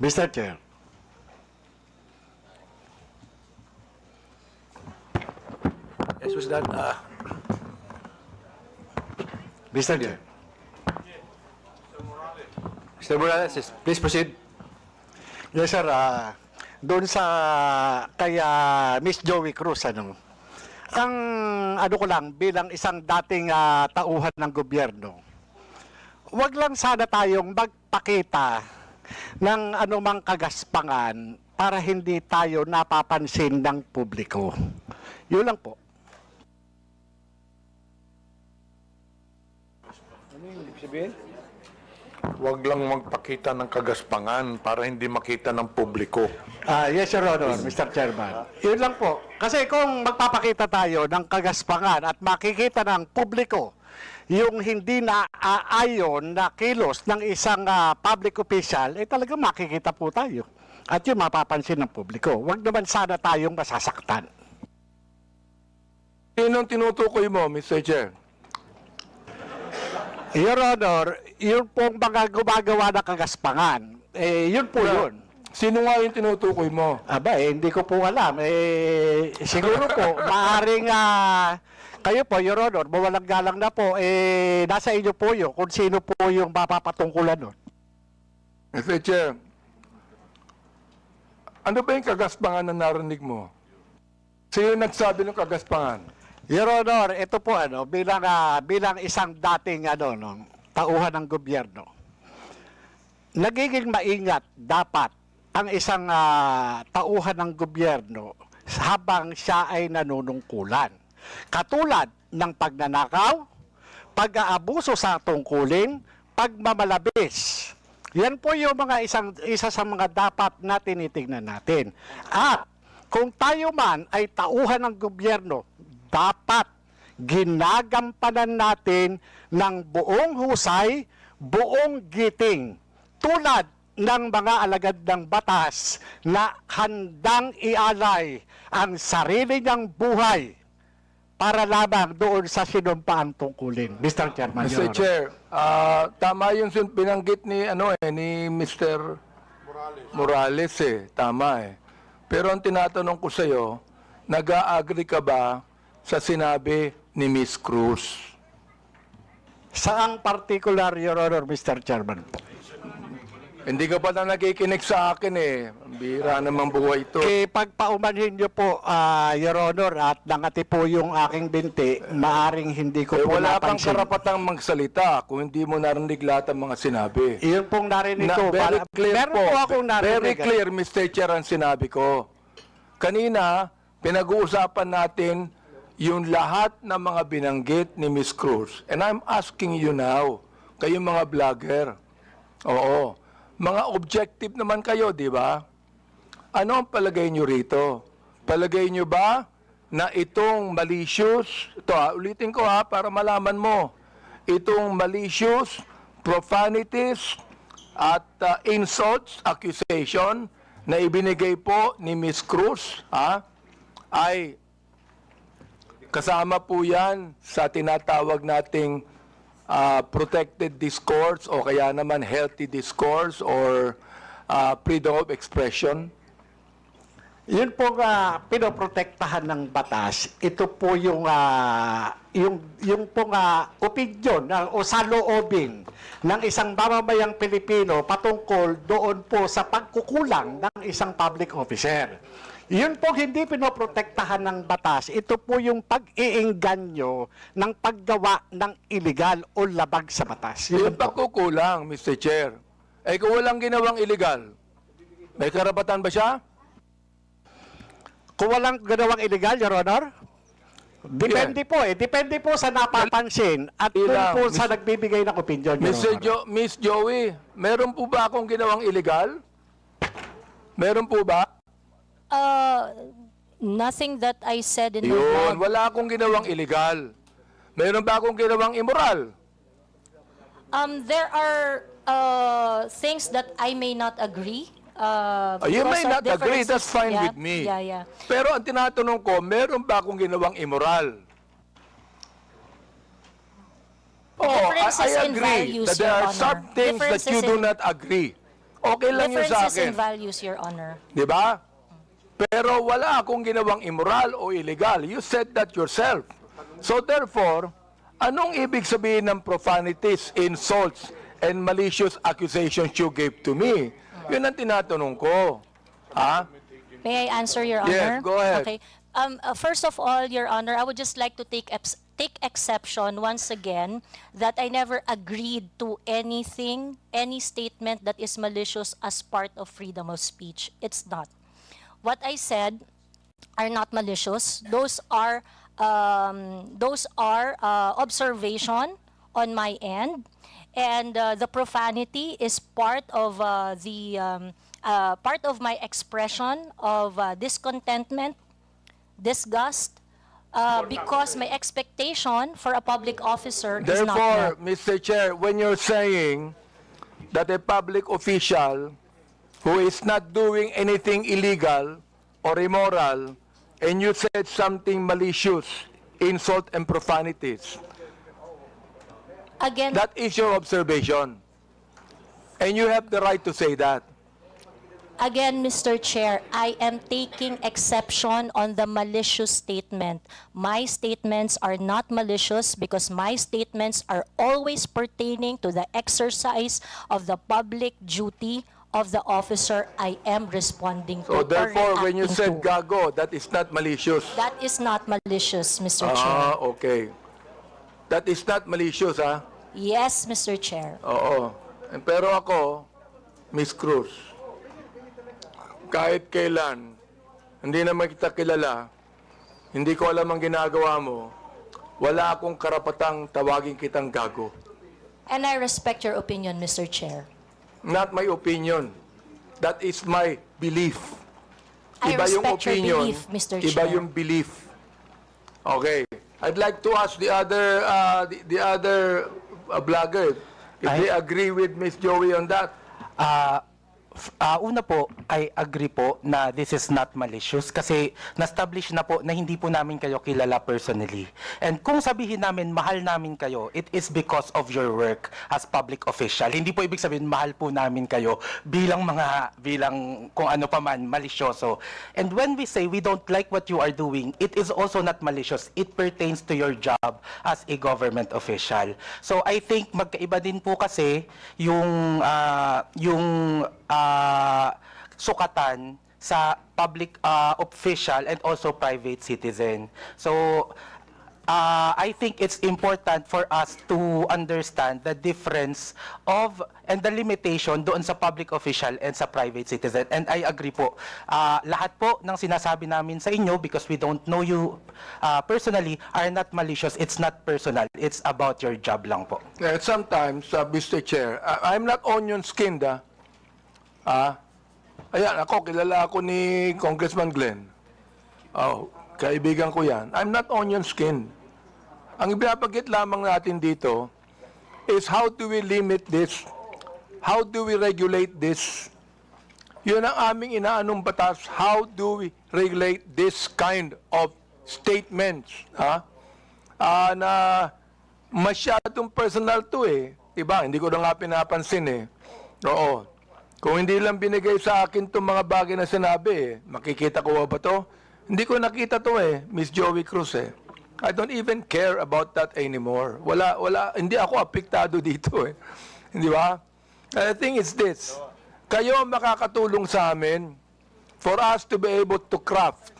Mr. Chair. Yes, was that? Mr. Chair. Mr. Morales, please proceed. Yes, sir. Doon sa kay Miss Joey Cruz, ang ko lang, bilang isang dating tauhan ng gobyerno, wag lang sana tayong magpakita ng anumang kagaspangan para hindi tayo napapansin ng publiko. Yun lang po. Ano yung ibig sabihin? Huwag lang magpakita ng kagaspangan para hindi makita ng publiko. Yes, Your Honor, Mr. Chairman. Yun lang po. Kasi kung magpapakita tayo ng kagaspangan at makikita ng publiko yung hindi na aayon na kilos ng isang public official, talaga makikita po tayo. At yun mapapansin ng publiko. Huwag naman sana tayong masasaktan. Sinong tinutukoy mo, Mr. Chair? Your Honor, yun pong mga gumagawa ng kagaspangan. Yun po yun. Sino nga yung tinutukoy mo? Hindi ko po alam. Siguro po, maaaring kayo po, Your Honor, mawalang galang na po, nasa inyo po yun kung sino po yung mapapatungkulan nun. Mr. Chair, ano ba yung kagaspangan na narinig mo? Sino nagsabi ng kagaspangan? Your Honor, ito po bilang isang dating tauhan ng gobyerno. Nagiging maingat dapat ang isang tauhan ng gobyerno habang siya ay nanunungkulan. Katulad ng pagnanakaw, pag-aabuso sa tungkulin, pagmamalabis. Yan po yung isa sa mga dapat na tinitingnan natin. At kung tayo man ay tauhan ng gobyerno, dapat ginagampanan natin ng buong husay, buong giting, tulad ng mga alagad ng batas na handang ialay ang sarili niyang buhay para lamang doon sa sinumpaang tungkulin. Mr. Chairman. Mr. Chair, tama yung binanggit ni Mr. Morales tama Pero ang tinatanong ko sa iyo, nag-a-agree ka ba sa sinabi ni Miss Cruz? Saang particular, Your Honor, Mr. Chairman? Hindi ka pa na nakikinig sa akin Ang bihira namang buhay ito. Pagpaumanhin niyo po, Your Honor, at nangati po yung aking binti, maaring hindi ko po wala kang napansin. karapatang magsalita kung hindi mo narinig lahat ng mga sinabi. Iyon pong narinig ko. Very clear po. akong narinig. Very clear, Mr. Chair, ang sinabi ko. Kanina, pinag-uusapan natin yung lahat ng mga binanggit ni Miss Cruz. And I'm asking you now, kayong mga vlogger, mga objective naman kayo, di ba? Ano ang palagay nyo rito? Palagay nyo ba na itong malicious, ulitin ko para malaman mo, itong malicious, profanities, at insults, accusation, na ibinigay po ni Miss Cruz, ay Kasama po yan sa tinatawag nating protected discourse o kaya naman healthy discourse or freedom of expression. Yun po pinoprotektahan ng batas. Ito po yung pong opinion o saloobin ng isang mamamayang Pilipino patungkol doon po sa pagkukulang ng isang public officer. Yun po hindi pinoprotektahan ng batas. Ito po yung pag-iingganyo ng paggawa ng illegal o labag sa batas. Yung pagkukulang, Mr. Chair, ay kung walang ginawang illegal, may karapatan ba siya? Kung walang ginawang illegal, Your Honor? Depende po Depende po sa napapansin at kung po sa nagbibigay ng opinion, Your Honor. Miss Joey, meron po ba akong ginawang illegal? Meron po ba? Nothing that I said in my Yun, blog. wala akong ginawang illegal. Meron ba akong ginawang immoral? There are things that I may not agree. You because may of not agree, differences. that's fine Yeah, with me. Yeah. Pero ang tinatanong ko, meron ba akong ginawang immoral? Differences I in agree values, that there Your are Honor. some things that you do not agree. Okay lang yun sa Differences in akin. values, Your Honor. Di ba? Pero wala akong ginawang immoral o illegal. You said that yourself. So therefore, anong ibig sabihin ng profanities, insults, and malicious accusations you gave to me? Yun ang tinatanong ko. Ha? May I answer, Your Yes, Honor? go ahead. Okay. First of all, Your Honor, I would just like to take exception once again that I never agreed to anything, any statement that is malicious as part of freedom of speech. It's not. What I said are not malicious. Those are observation on my end, and the profanity is part of part of my expression of discontentment, disgust, because my expectation for a public officer is not Therefore, met. Mr. Chair, when you're saying that a public official who is not doing anything illegal or immoral, and you said something malicious, insult and profanities, Again, that is your observation. And you have the right to say that. Again, Mr. Chair, I am taking exception on the malicious statement. My statements are not malicious because my statements are always pertaining to the exercise of the public duty of the officer I am responding to. So therefore, when you said reacting to. gago, that is not malicious. That is not malicious, Mr. Chair. Okay. That is not malicious, ha? Yes, Mr. Chair. Oo. Pero ako, Miss Cruz, kahit kailan, hindi naman kita kilala, hindi ko alam ang ginagawa mo, wala akong karapatang tawagin kitang gago. And I respect your opinion, Mr. Chair. Not my opinion. That is my belief. I Iba yung respect your opinion, belief, Mr. iba Chair. yung belief. Okay. I'd like to ask the other vlogger if they agree with Miss Joey on that. Una po, I agree po na this is not malicious kasi na-establish na po na hindi po namin kayo kilala personally. And kung sabihin namin mahal namin kayo, it is because of your work as public official. Hindi po ibig sabihin mahal po namin kayo bilang kung ano pa man, malisyoso. And when we say we don't like what you are doing, it is also not malicious. It pertains to your job as a government official. So I think magkaiba din po kasi yung sukatan sa public official and also private citizen. So, I think it's important for us to understand the difference of and the limitation doon sa public official and sa private citizen. And I agree po. Lahat po ng sinasabi namin sa inyo, because we don't know you personally, are not malicious. It's not personal. It's about your job lang po. Sometimes, Mr. Chair, I'm not onion-skinned, ayan, kilala ako ni Congressman Glenn. Kaibigan ko yan. I'm not onion-skinned. Ang ibinabagit lamang natin dito is how do we limit this? How do we regulate this? Yun ang aming inaanong batas. How do we regulate this kind of statements, na masyadong personal to eh. Diba? Hindi ko na nga pinapansin eh. Oo. Kung hindi lang binigay sa akin itong mga bagay na sinabi eh, makikita ko ba to? Hindi ko nakita to eh, Miss Joey Cruz eh. I don't even care about that anymore. Hindi ako apektado dito eh. Di ba? The thing is this, kayo makakatulong sa amin for us to be able to craft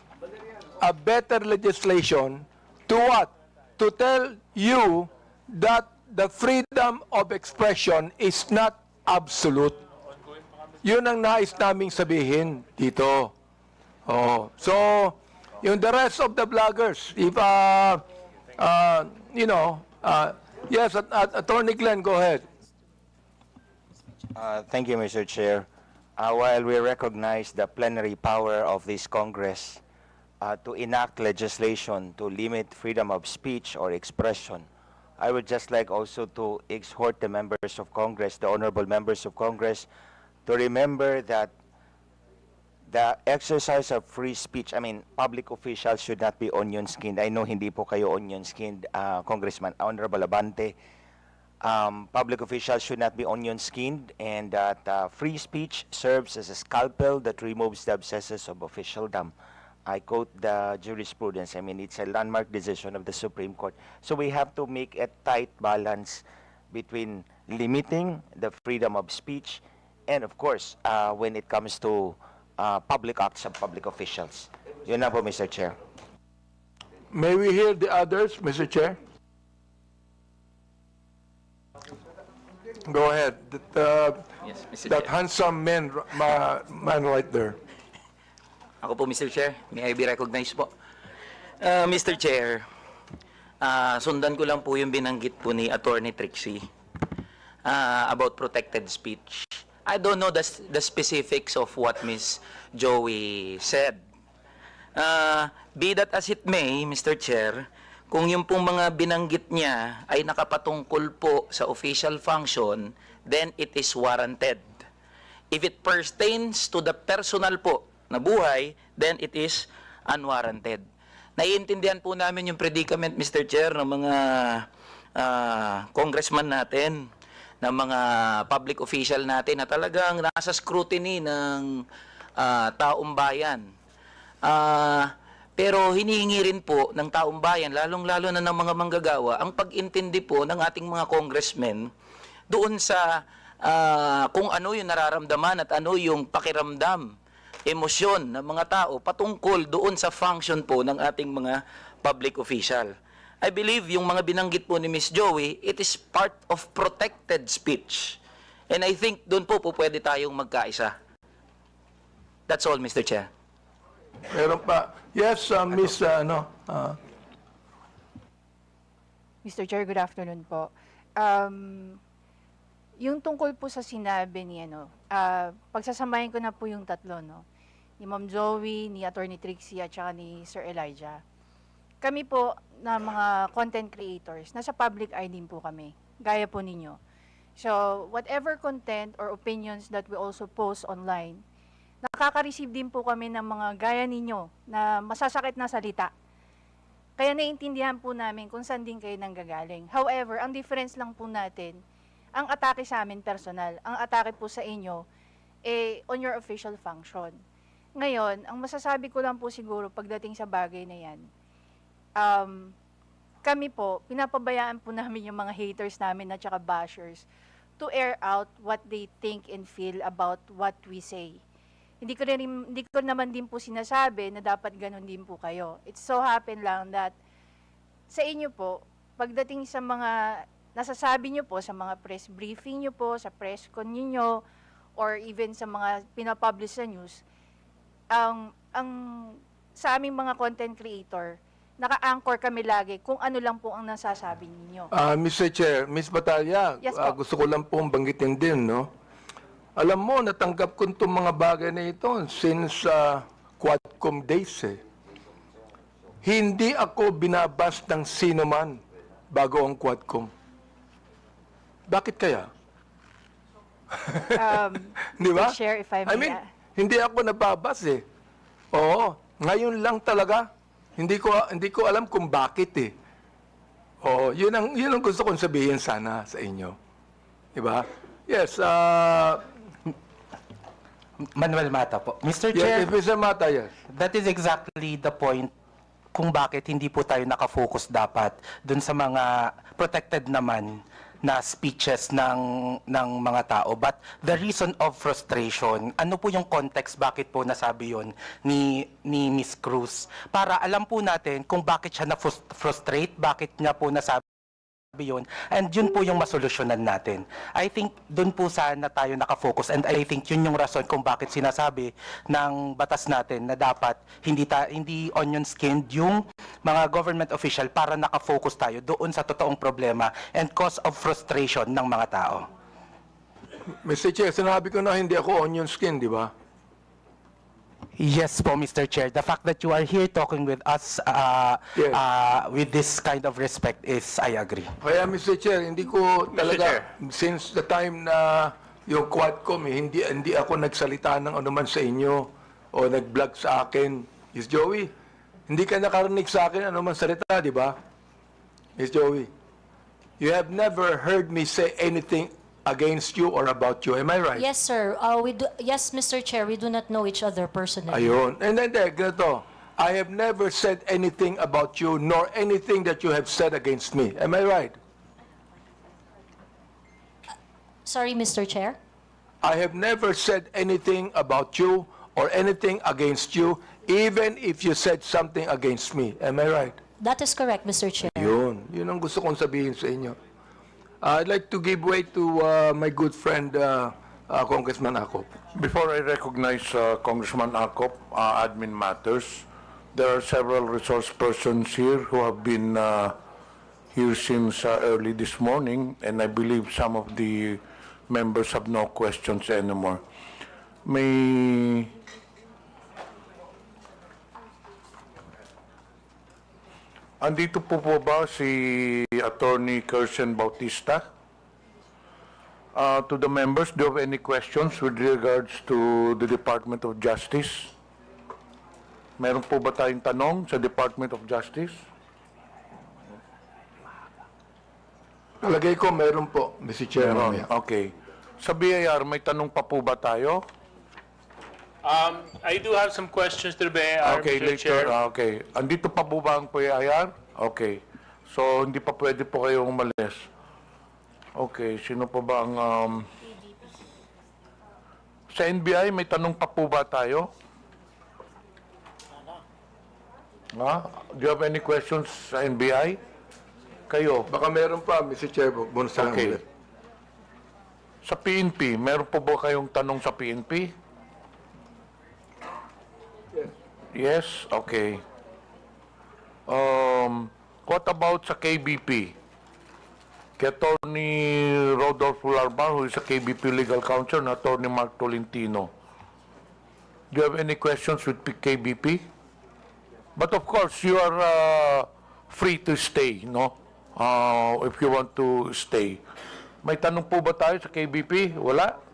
a better legislation to what? To tell you that the freedom of expression is not absolute. Yun ang nais naming sabihin dito. Oh, so, yung the rest of the bloggers, if, yes, Attorney Glenn, go ahead. Thank you, Mr. Chair. While we recognize the plenary power of this Congress to enact legislation to limit freedom of speech or expression, I would just like also to exhort the members of Congress, the honorable members of Congress, to remember that the exercise of free speech, public officials should not be onion-skinned. I know hindi po kayo onion-skinned, Congressman, Honorable Abante. Public officials should not be onion-skinned, and that free speech serves as a scalpel that removes the abscesses of officialdom. I quote the jurisprudence. It's a landmark decision of the Supreme Court. So we have to make a tight balance between limiting the freedom of speech and, of course, when it comes to public acts of public officials. Yun na po, Mr. Chair. May we hear the others, Mr. Chair? Go ahead. Yes, Mr. That Chair. handsome man right there. Ako po, Mr. Chair. May I be recognized po? Mr. Chair, sundan ko lang po yung binanggit po ni Attorney Trixie about protected speech. I don't know the specifics of what Ms. Joey said. Be that as it may, Mr. Chair, kung yung pong mga binanggit niya ay nakapatungkol po sa official function, then it is warranted. If it pertains to the personal po na buhay, then it is unwarranted. Naiintindihan po namin yung predicament, Mr. Chair, ng mga congressman natin, ng mga public official natin na talagang nasa scrutiny ng taong bayan. Pero hinihingi rin po ng taong bayan, lalong-lalo na ng mga manggagawa, ang pag-intindi po ng ating mga congressmen doon sa kung ano yung nararamdaman at ano yung pakiramdam, emosyon ng mga tao patungkol doon sa function po ng ating mga public official. I believe yung mga binanggit po ni Ms. Joey, it is part of protected speech. And I think doon po pwede tayong magkaisa. That's all, Mr. Chair. Meron pa. Yes, Miss, Mr. Chair, good afternoon po. Yung tungkol po sa sinabi ni pagsasamahin ko na po yung tatlo, no? Ni Ma'am Joey, ni Attorney Trixie, at saka ni Sir Elijah. Kami po na mga content creators, nasa public eye din po kami, gaya po ninyo. So, whatever content or opinions that we also post online, nakaka-receive din po kami ng mga gaya ninyo na masasakit na salita. Kaya naiintindihan po namin kung saan din kayo nanggagaling. However, ang difference lang po natin, ang atake sa amin personal, ang atake po sa inyo, on your official function. Ngayon, ang masasabi ko lang po siguro pagdating sa bagay na yan, kami po, pinapabayaan po namin yung mga haters namin at saka bashers to air out what they think and feel about what we say. Hindi ko naman din po sinasabi na dapat ganun din po kayo. It so happen lang that sa inyo po, pagdating sa mga nasasabi nyo po, sa mga press briefing nyo po, sa press con nyo, or even sa mga pinapublish sa news, sa aming mga content creator, naka-anchor kami lagi kung ano lang po ang nasasabi ninyo. Mr. Chair, Ms. Batalya, Yes po. gusto ko lang pong banggitin din, no? Alam mo, natanggap ko itong mga bagay na ito since Quadcom days, eh. Hindi ako binabas ng sino man bago ang Quadcom. Bakit kaya? Di ba? Mr. Chair, if I may, hindi ako nababas, eh. Oo, ngayon lang talaga. Hindi ko alam kung bakit eh. Oo, yun ang gusto kong sabihin sana sa inyo. Diba? Yes, Manuel Mata po. Mr. yes, Chair, Mr. Mata, yes. that is exactly the point kung bakit hindi po tayo nakafocus dapat dun sa mga protected naman na speeches ng mga tao. But the reason of frustration, ano po yung context bakit po nasabi yon ni Miss Cruz? Para alam po natin kung bakit siya na-frustrate, bakit niya po nasabi yun, and yun po yung masolusyonan natin. I think dun po sana tayo nakafocus, and I think yun yung rason kung bakit sinasabi ng batas natin na dapat hindi onion skinned yung mga government official para nakafocus tayo doon sa totoong problema and cause of frustration ng mga tao. Mr. Chair, sinabi ko na hindi ako onion skin, di ba? Yes po, Mr. Chair. The fact that you are here talking with us Yes. with this kind of respect is, I agree. Kaya, Mr. Chair, hindi ko talaga, since the time na yung Quadcom, hindi ako nagsalita ng anuman sa inyo o nag-vlog sa akin. Miss Joey, hindi ka nakarinig sa akin anuman salita, di ba? Miss Joey, you have never heard me say anything against you or about you. Am I right? Yes, sir. Yes, Mr. Chair, we do not know each other personally. Ayun. And then, ganito. I have never said anything about you, nor anything that you have said against me. Am I right? Sorry, Mr. Chair? I have never said anything about you or anything against you, even if you said something against me. Am I right? That is correct, Mr. Chair. Yun. Yun ang gusto kong sabihin sa inyo. I'd like to give way to my good friend, Congressman Acop. Before I recognize Congressman Acop, admin matters, there are several resource persons here who have been here since early this morning, and I believe some of the members have no questions anymore. Andito po ba si Attorney Kirsten Bautista? To the members, do you have any questions with regards to the Department of Justice? Meron po ba tayong tanong sa Department of Justice? Palagay ko meron po, Mr. Chair. Meron, okay. Sa BIR, may tanong pa po ba tayo? I do have some questions to the BIR, Okay, Mr. later. Chair. Okay. Andito pa po ba ang PIR? Okay. So, hindi pa pwede po kayong umalis. Okay. Sino pa ba ang... Sa NBI, may tanong pa po ba tayo? Do you have any questions sa NBI? Kayo? Baka meron pa, Mr. Chair. Bunusan Okay. ulit. Sa PNP, meron po ba kayong tanong sa PNP? Yes? Okay. What about sa KBP? Kay Attorney Rodolfo Larbar, who is a KBP legal counsel, and Attorney Mark Tolentino. Do you have any questions with KBP? But of course, you are free to stay, no? If you want to stay. May tanong po ba tayo sa KBP? Wala?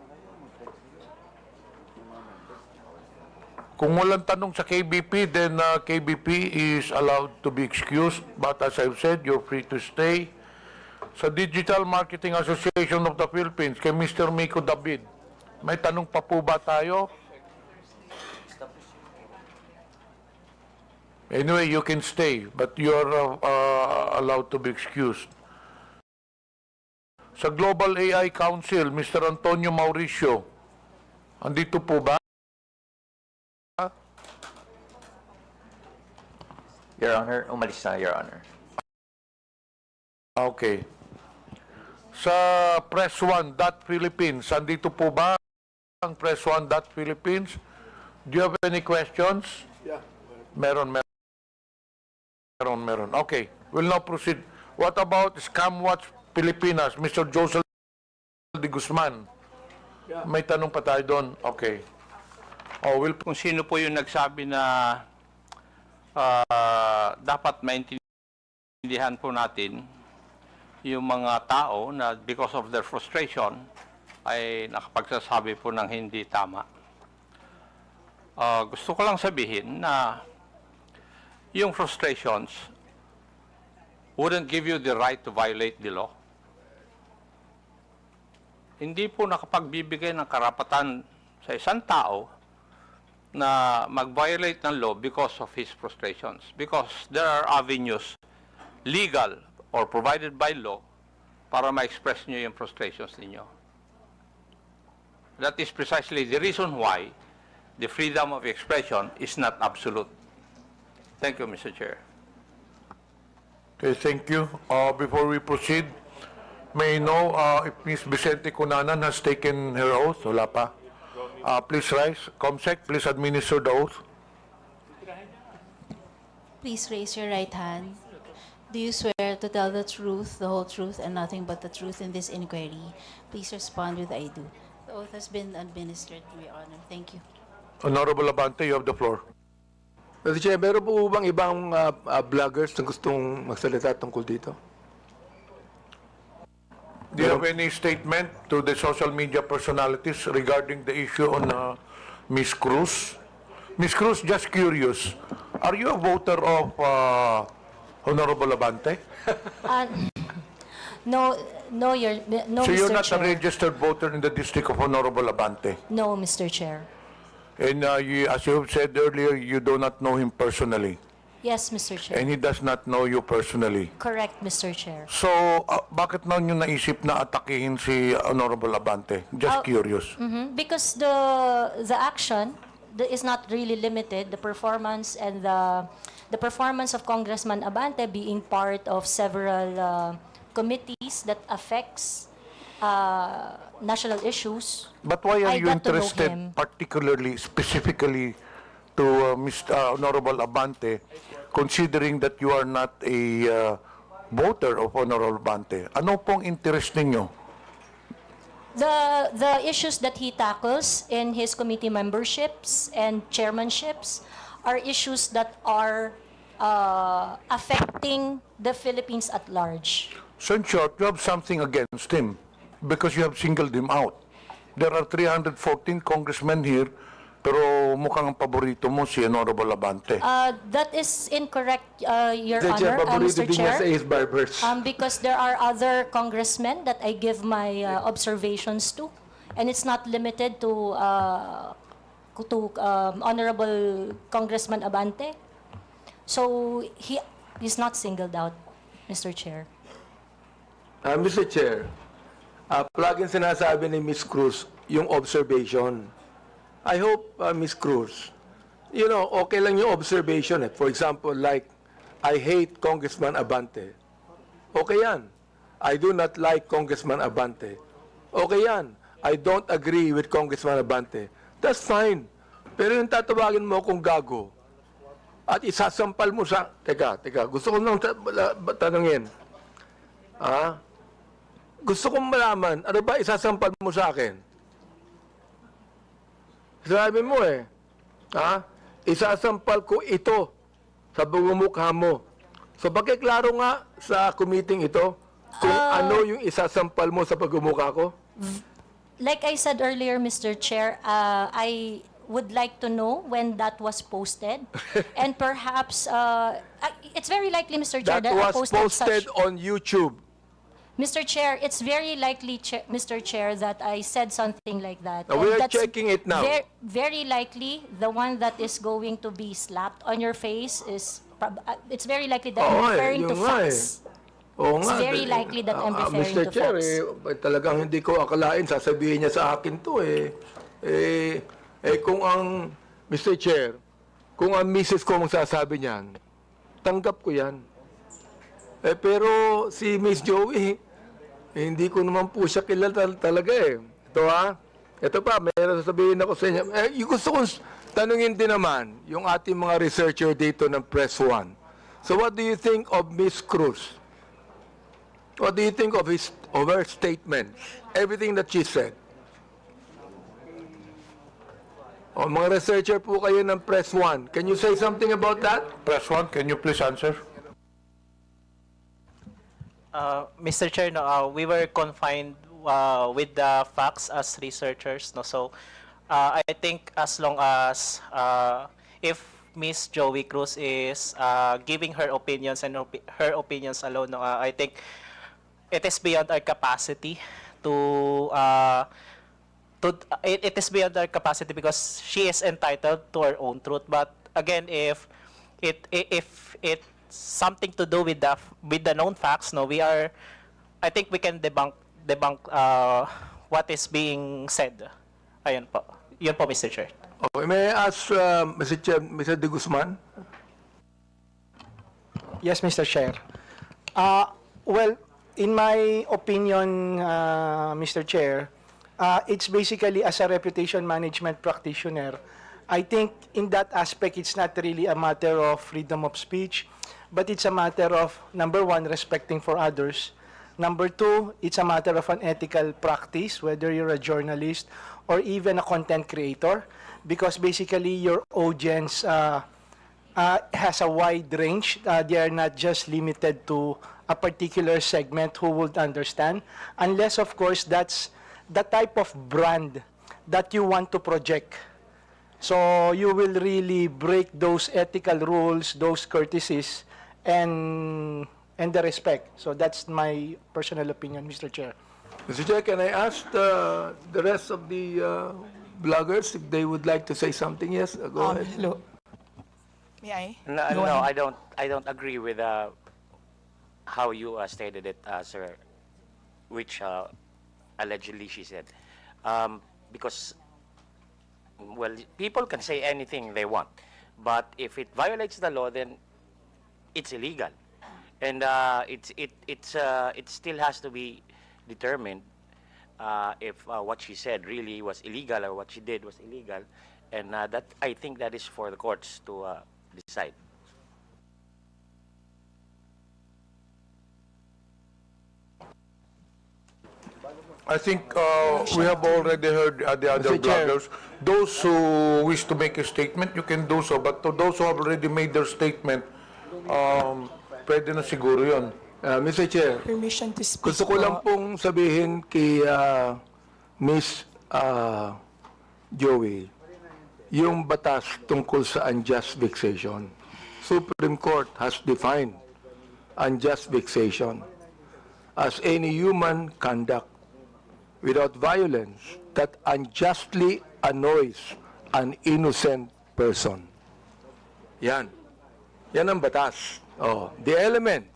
Kung walang tanong sa KBP, then KBP is allowed to be excused. But as I've said, you're free to stay. Sa Digital Marketing Association of the Philippines, kay Mr. Miko David, may tanong pa po ba tayo? Anyway, you can stay, but you're allowed to be excused. Sa Global AI Council, Mr. Antonio Mauricio, andito po ba? Your Honor, umalis na, Your Honor. Okay. Sa Press1.Philippines, andito po ba ang Press1.Philippines? Do you have any questions? Yeah. Meron. Okay. We'll now proceed. What about Scam Watch Pilipinas, Mr. Josel de Guzman? Yeah. May tanong pa tayo doon. Okay. Kung sino po yung nagsabi na dapat maintindihan po natin yung mga tao na because of their frustration ay nakapagsasabi po ng hindi tama. Gusto ko lang sabihin na yung frustrations wouldn't give you the right to violate the law. Hindi po nakapagbibigay ng karapatan sa isang tao na mag-violate ng law because of his frustrations. Because there are avenues, legal or provided by law, para ma-express nyo yung frustrations ninyo. That is precisely the reason why the freedom of expression is not absolute. Thank you, Mr. Chair. Okay, thank you. Before we proceed, may I know if Ms. Vicente Cunanan has taken her oath? Wala pa. Please rise. Comsec, please administer the oath. Please raise your right hand. Do you swear to tell the truth, the whole truth, and nothing but the truth in this inquiry? Please respond with I do. The oath has been administered, Your Honor. Thank you. Honorable Abante, you have the floor. Mr. Chair, meron po bang ibang vloggers na gustong magsalita tungkol dito? Do you have any statement to the social media personalities regarding the issue on Ms. Cruz? Ms. Cruz, just curious, are you a voter of Honorable Abante? No, So Mr. you're not Chair. a registered voter in the district of Honorable Abante? No, Mr. Chair. And as you have said earlier, you do not know him personally. Yes, Mr. Chair. And he does not know you personally. Correct, Mr. Chair. So, bakit na nyo naisip na atakihin si Honorable Abante? Just curious. Because the action is not really limited. The performance and the performance of Congressman Abante being part of several committees that affects national issues. But why are I you got to know interested him. particularly, specifically to Mr. Honorable Abante, considering that you are not a voter of Honorable Abante? Ano pong interest ninyo? The issues that he tackles in his committee memberships and chairmanships are issues that are affecting the Philippines at large. So in short, you have something against him because you have singled him out. There are 314 congressmen here, pero mukhang ang paborito mo si Honorable Abante. That is incorrect, Your Mr. Chair, Honor, paborito Mr. din niya Chair. sa Ace Barbers. Because there are other congressmen that I give my observations to, and it's not limited to Honorable Congressman Abante. So he's not singled out, Mr. Chair. Mr. Chair, plugin sinasabi ni Ms. Cruz yung observation. I hope, Ms. Cruz, you know, okay lang yung observation. For example, like, I hate Congressman Abante. Okay yan. I do not like Congressman Abante. Okay yan. I don't agree with Congressman Abante. That's fine. Pero yung tatawagin mo kung gago at isasampal mo sa... Teka, gusto ko nang tanungin. Gusto kong malaman, ano ba isasampal mo sa akin? Sabi mo isasampal ko ito sa bumumukha mo. So pakiklaro nga sa committee ito kung ano yung isasampal mo sa pagmumukha ko? Like I said earlier, Mr. Chair, I would like to know when that was posted. And perhaps, it's very likely, Mr. Chair, That I was posted posted on YouTube. Mr. Chair, it's very likely, Mr. Chair, that I said something like that. Now, And we're that's checking it now. Very likely, the one that is going to be slapped on your face is, it's very likely that I'm referring to facts. Oo It's nga. very likely that I'm referring Mr. to Chair, facts. talagang hindi ko akalain, sasabihin niya sa akin to kung ang, Mr. Chair, kung ang misis ko magsasabi niyan, tanggap ko yan. Pero si Miss Joey, hindi ko naman po siya kilala talaga Ito ito pa, mayroon sasabihin ako sa inyo. Yung gusto kong tanungin din naman, yung ating mga researcher dito ng Press One. So what do you think of Miss Cruz? What do you think of her statements? Everything that she said? Mga researcher po kayo ng Press One. Can you say something about that? Press One, can you please answer? Mr. Chair, we were confined with the facts as researchers. So I think as long as if Miss Joey Cruz is giving her opinions and her opinions alone. No? I think it is beyond our capacity to it is beyond our capacity because she is entitled to her own truth. But again, if it's something to do with the known facts, no, I think we can debunk what is being said. Ayun po. Yun po, Mr. Chair. Okay, may I ask Mr. Chair, Mr. De Guzman? Yes, Mr. Chair. Well, in my opinion, Mr. Chair, it's basically as a reputation management practitioner, I think in that aspect, it's not really a matter of freedom of speech, but it's a matter of, number one, respecting for others. Number two, it's a matter of an ethical practice, whether you're a journalist or even a content creator, because basically your audience has a wide range. They are not just limited to a particular segment who would understand, unless, of course, that's the type of brand that you want to project. So you will really break those ethical rules, those courtesies, and the respect. So that's my personal opinion, Mr. Chair. Mr. Chair, can I ask the rest of the bloggers if they would like to say something? Yes, go ahead. Hello. May I? No, I don't agree with how you stated it, sir, which allegedly she said. Because, well, people can say anything they want, but if it violates the law, then it's illegal. And it still has to be determined if what she said really was illegal or what she did was illegal, and that I think that is for the courts to decide. I think we have already heard the other Mr. Chair. bloggers. Those who wish to make a statement, you can do so. But to those who have already made their statement, pwede na siguro yun. Mr. Chair, Permission to speak. gusto ko lang pong sabihin kay Miss Joey, yung batas tungkol sa unjust vexation. Supreme Court has defined unjust vexation as any human conduct without violence that unjustly annoys an innocent person. Yan. Yan ang batas. Oh, the elements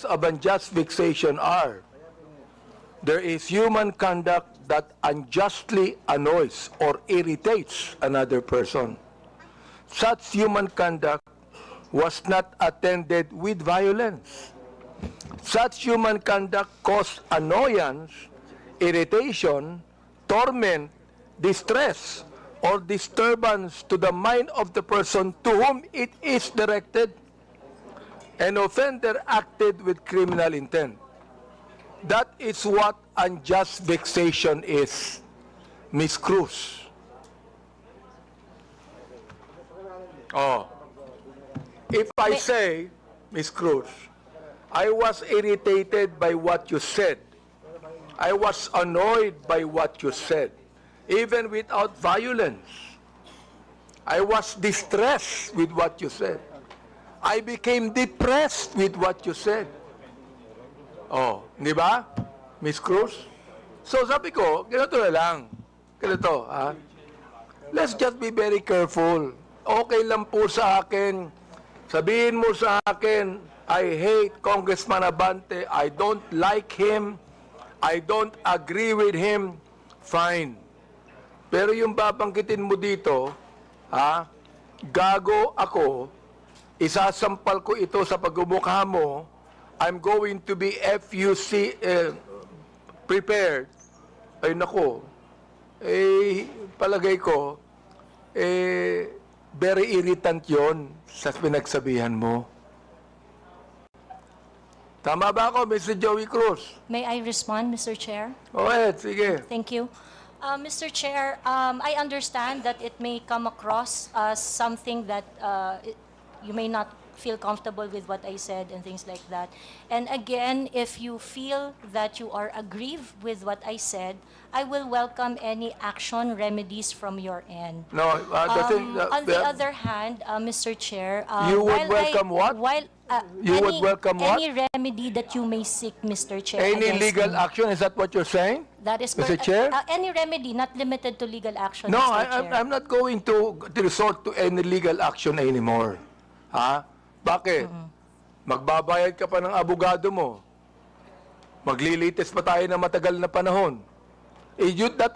of unjust vexation are: there is human conduct that unjustly annoys or irritates another person. Such human conduct was not attended with violence. Such human conduct caused annoyance, irritation, torment, distress, or disturbance to the mind of the person to whom it is directed. An offender acted with criminal intent. That is what unjust vexation is, Miss Cruz. Oh. If I say, Miss Cruz, I was irritated by what you said. I was annoyed by what you said, even without violence. I was distressed with what you said. I became depressed with what you said. Oh, di ba, Miss Cruz? So sabi ko, ganito na lang. Ganito, ha? Let's just be very careful. Okay lang po sa akin. Sabihin mo sa akin, I hate Congressman Abante. I don't like him. I don't agree with him. Fine. Pero yung babanggitin mo dito, ha? Gago ako. Isasampal ko ito sa pagmumukha mo. I'm going to be FUC prepared. Ay nako. Palagay ko, very irritant yon sa pinagsabihan mo. Tama ba ako, Mr. Joey Cruz? May I respond, Mr. Chair? Go ahead, sige. Thank you. Mr. Chair, I understand that it may come across as something that you may not feel comfortable with what I said and things like that. And again, if you feel that you are aggrieved with what I said, I will welcome any action remedies from your end. No, the thing, On the other hand, Mr. Chair, You would while welcome what? While, You would welcome what? Any remedy that you may seek, Mr. Chair, any against legal me. action, is that what you're saying? That is Mr. correct. Chair? Any remedy, not limited to legal action, No, Mr. Chair. I'm not going to resort to any legal action anymore. Ha? Bakit? Magbabayad ka pa ng abogado mo. Maglilitis pa tayo ng matagal na panahon. That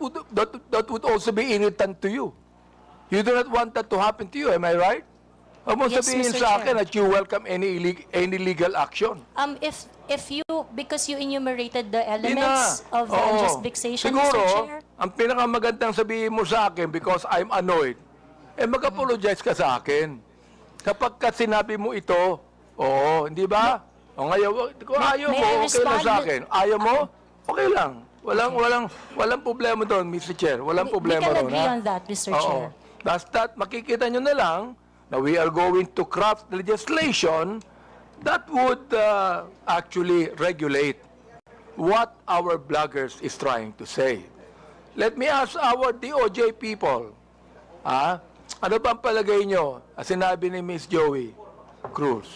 would also be irritant to you. You do not want that to happen to you, am I right? Huwag mo Yes, sabihin Mr. sa akin Chair. that you welcome any legal action. If you, because you enumerated the elements of the Oo. unjust vexation, Siguro, Mr. Chair. ang pinakamagandang sabihin mo sa akin because I'm annoyed, mag-apologize ka sa akin. Kapag ka sinabi mo ito, oo, hindi ba? O ngayon, kung ayaw may mo, I okay lang respond? sa akin. Ayaw mo, okay lang. Walang problema doon, Mr. Chair. Walang problema We can doon. agree ha? on that, Mr. Oo. Chair. Basta makikita nyo na lang na we are going to craft legislation that would actually regulate what our bloggers is trying to say. Let me ask our DOJ people, ano bang palagay nyo? Sinabi ni Miss Joey Cruz.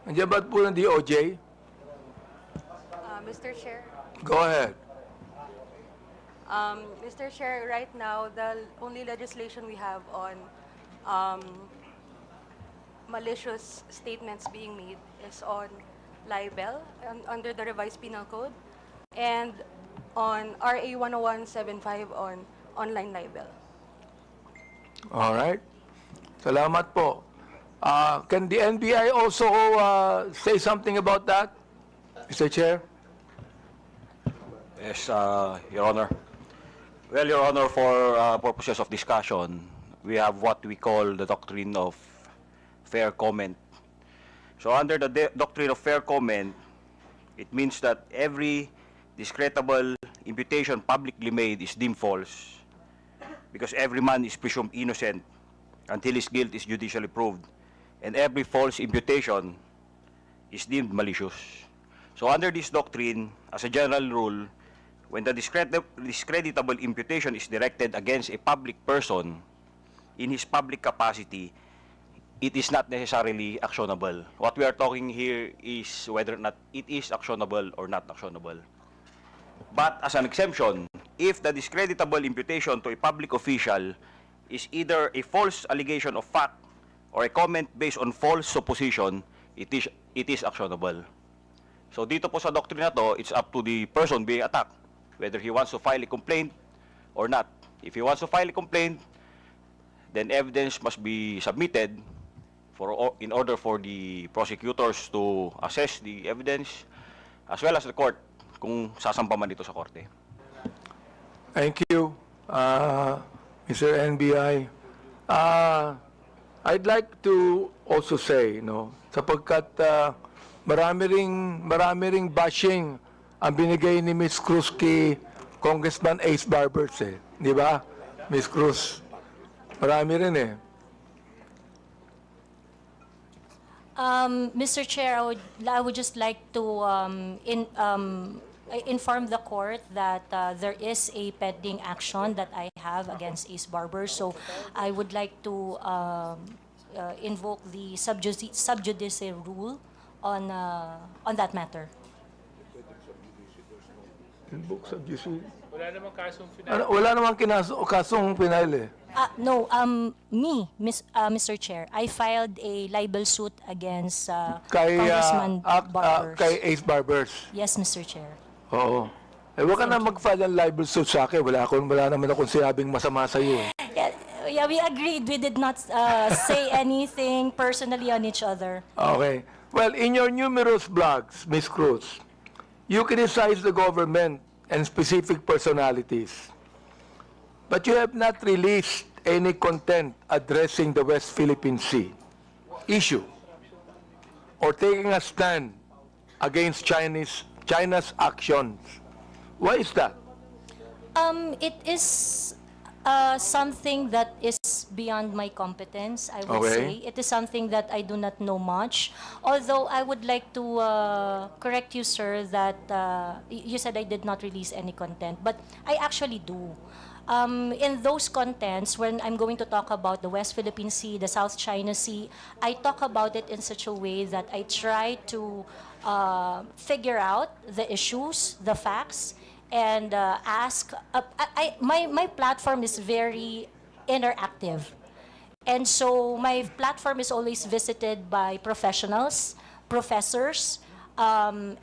Andiyan ba po ng DOJ? Mr. Chair. Go ahead. Mr. Chair, right now, the only legislation we have on malicious statements being made is on libel under the revised penal code and on RA 10175 on online libel. All right. Salamat po. Can the NBI also say something about that, Mr. Chair? Yes, Your Honor. Well, Your Honor, for purposes of discussion, we have what we call the doctrine of fair comment. So under the doctrine of fair comment, it means that every discreditable imputation publicly made is deemed false because every man is presumed innocent until his guilt is judicially proved, and every false imputation is deemed malicious. So under this doctrine, as a general rule, when the discreditable imputation is directed against a public person in his public capacity, it is not necessarily actionable. What we are talking here is whether or not it is actionable or not actionable. But as an exemption, if the discreditable imputation to a public official is either a false allegation of fact or a comment based on false supposition, it is actionable. So dito po sa doctrine na to, it's up to the person being attacked whether he wants to file a complaint or not. If he wants to file a complaint, then evidence must be submitted in order for the prosecutors to assess the evidence as well as the court kung sasampa man dito sa korte. Thank you, Mr. NBI. I'd like to also say, sapagkat marami ring bashing ang binigay ni Ms. Cruz kay Congressman Ace Barbers, di ba? Ms. Cruz, marami rin Mr. Chair, I would just like to inform the court that there is a pending action that I have against Ace Barber. So I would like to invoke the sub judice rule on that matter. Invoke sub judice? Wala namang kasong final. Wala namang kasong final No, Mr. Chair, I filed a libel suit against Congressman Barbers. Kay Ace Barbers. Yes, Mr. Chair. Oo. Huwag ka na mag-file ng libel suit sa akin. Wala naman akong sinabing masama sa iyo. Yeah, we agreed. We did not say anything personally on each other. Okay. Well, in your numerous blogs, Ms. Cruz, you criticize the government and specific personalities. But you have not released any content addressing the West Philippine Sea issue or taking a stand against China's actions. Why is that? It is Something that is beyond my competence, I would Okay. say. It is something that I do not know much. Although I would like to correct you, sir, that you said I did not release any content, but I actually do. In those contents, when I'm going to talk about the West Philippine Sea, the South China Sea, I talk about it in such a way that I try to figure out the issues, the facts, and ask. My platform is very interactive. And so my platform is always visited by professionals, professors,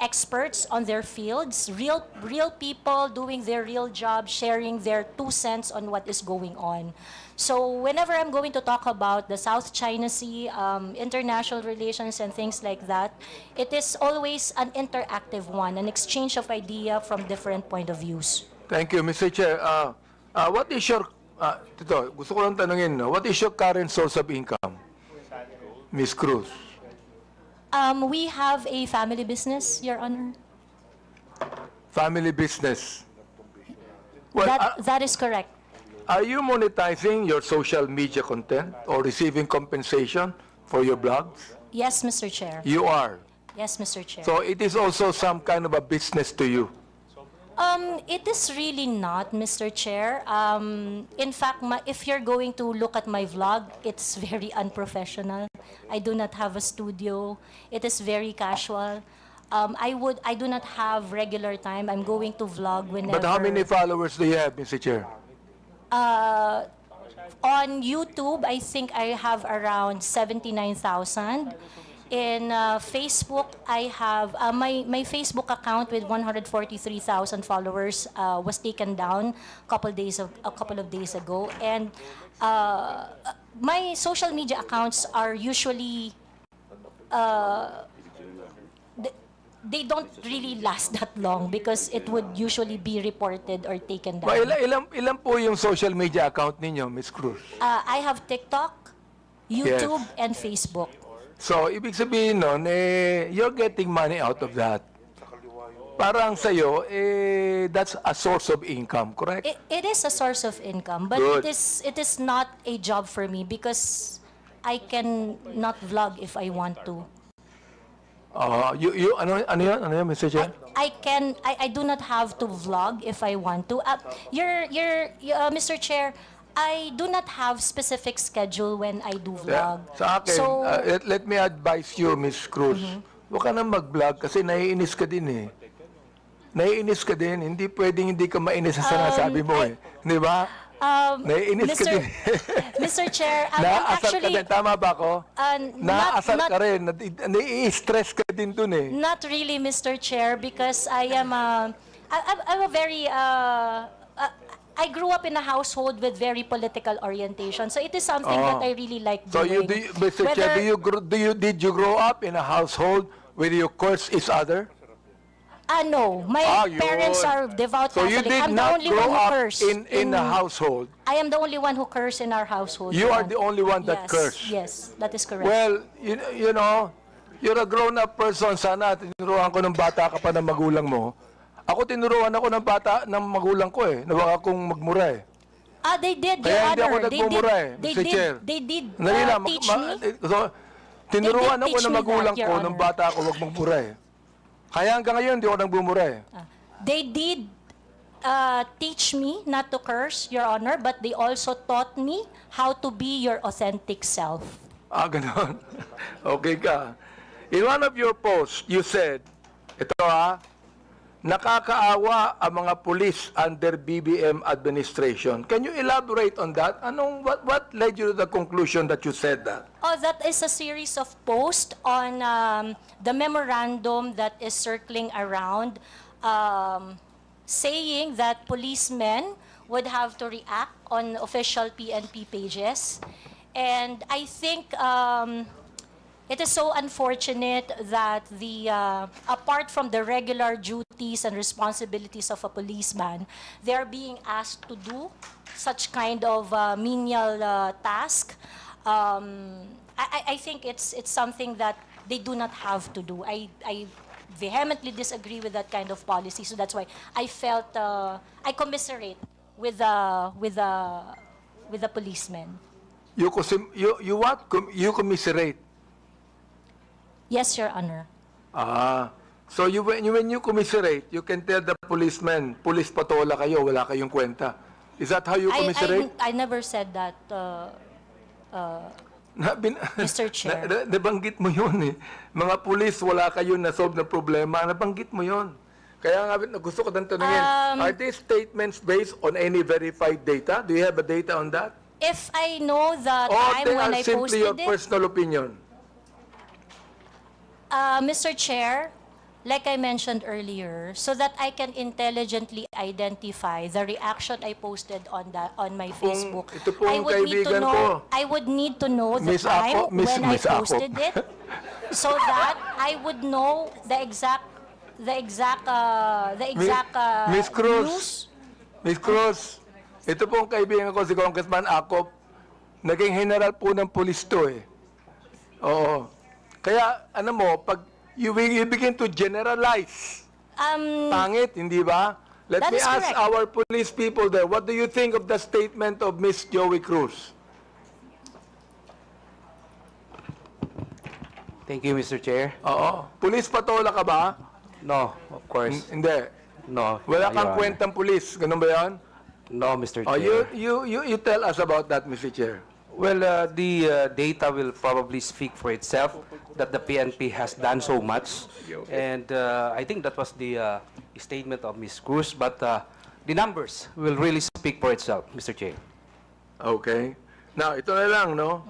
experts on their fields, real people doing their real job, sharing their 2 cents on what is going on. So whenever I'm going to talk about the South China Sea, international relations and things like that, it is always an interactive one, an exchange of idea from different point of views. Thank you, Mr. Chair. What is your, Tito, gusto ko lang tanungin, no? What is your current source of income? Ms. Cruz. We have a family business, Your Honor. Family business. Well, That is correct. are you monetizing your social media content or receiving compensation for your blogs? Yes, Mr. Chair. You are. Yes, Mr. Chair. So it is also some kind of a business to you. It is really not, Mr. Chair. In fact, if you're going to look at my vlog, it's very unprofessional. I do not have a studio. It is very casual. I do not have regular time. I'm going to vlog whenever. But how many followers do you have, Mr. Chair? On YouTube, I think I have around 79,000. In Facebook, I have my Facebook account with 143,000 followers was taken down a couple of days ago, and my social media accounts are usually they don't really last that long because it would usually be reported or taken down. Ilan po yung social media account ninyo, Ms. Cruz? I have TikTok, YouTube, and Facebook. So, ibig sabihin nun, you're getting money out of that. Parang sa'yo, that's a source of income, correct? It is a source of income, but Good. it is not a job for me because I can not vlog if I want to. Ano yun, Mr. Chair? I do not have to vlog if I want to. Mr. Chair, I do not have specific schedule when I do vlog. Sa akin, So, let me advise you, Ms. Cruz. Huwag ka na mag-vlog kasi naiinis ka din eh. Naiinis ka din, hindi pwedeng hindi ka mainis sa sinasabi mo eh. Di ba? Naiinis ka din. Mr. Chair, I'm Naasar ka actually... din, tama ba ako? Naasar ka rin, nai-stress ka din dun eh. Not really, Mr. Chair, because I'm a very... I grew up in a household with very political orientation, so it is something that I really like So doing. Mr. Chair, did you grow up in a household where you curse each other? No. My parents are devout So you Catholic. did I'm the not only grow one who up curse. in a household. I am the only one who curse in our household. You Your are the Honor. only one that Yes, curse. Yes, that is correct. Well, you know, you're a grown-up person. Sana tinuruan ko ng bata ka pa ng magulang mo. Ako tinuruan ako ng bata ng magulang ko eh. Nawag akong magmura eh. They did, Your Kaya hindi Honor. ako nagmumura eh, Mr. Chair. They did Dali lang, teach me. So, tinuruan They did ako teach ng me magulang that, Your ko Honor. ng bata ako wag magmura eh. Kaya hanggang ngayon, hindi ako nagbumura eh. They did teach me not to curse, Your Honor, but they also taught me how to be your authentic self. Ganon. Okay ka. In one of your posts, you said, ito nakakaawa ang mga pulis under BBM administration. Can you elaborate on that? What led you to the conclusion that you said that? That is a series of posts on the memorandum that is circling around saying that policemen would have to react on official PNP pages. And I think it is so unfortunate that apart from the regular duties and responsibilities of a policeman, they are being asked to do such kind of menial task. I think it's something that they do not have to do. I vehemently disagree with that kind of policy, so that's why I felt I commiserate with the policeman. You what? You commiserate. Yes, Your Honor. So when you commiserate, you can tell the policeman, police patola kayo, wala kayong kwenta. Is that how you commiserate? I never said that, Mr. Chair. Nabanggit mo yun eh. Mga pulis, wala kayo na-solve na problema. Nabanggit mo yun. Kaya nga gusto ko nang tanungin, are these statements based on any verified data? Do you have a data on that? If I know the Or time they when are I simply your posted it, personal opinion? Mr. Chair, like I mentioned earlier, so that I can intelligently identify the reaction I posted on my Facebook, ito pong kaibigan ko. I would need to know the Miss time Ako, Miss when I Ako. posted it, so that I would know the exact Miss Cruz, news. Miss Cruz, ito pong kaibigan ko si Congressman Akop, naging general po ng pulis to eh. Oo. Kaya, ano mo, pag you begin to generalize, pangit, hindi ba? Let That me is ask correct. our police people there, what do you think of the statement of Miss Joey Cruz? Thank you, Mr. Chair. Oo. Pulis patola ka ba? No, of course. Hindi. No. Wala Your kang Honor. kwentang pulis, ganun ba yan? No, Mr. Oh, Chair. you tell us about that, Mr. Chair. Well, the data will probably speak for itself that the PNP has done so much. And I think that was the statement of Ms. Cruz, but the numbers will really speak for itself, Mr. Chair. Okay. Now, ito na lang, no?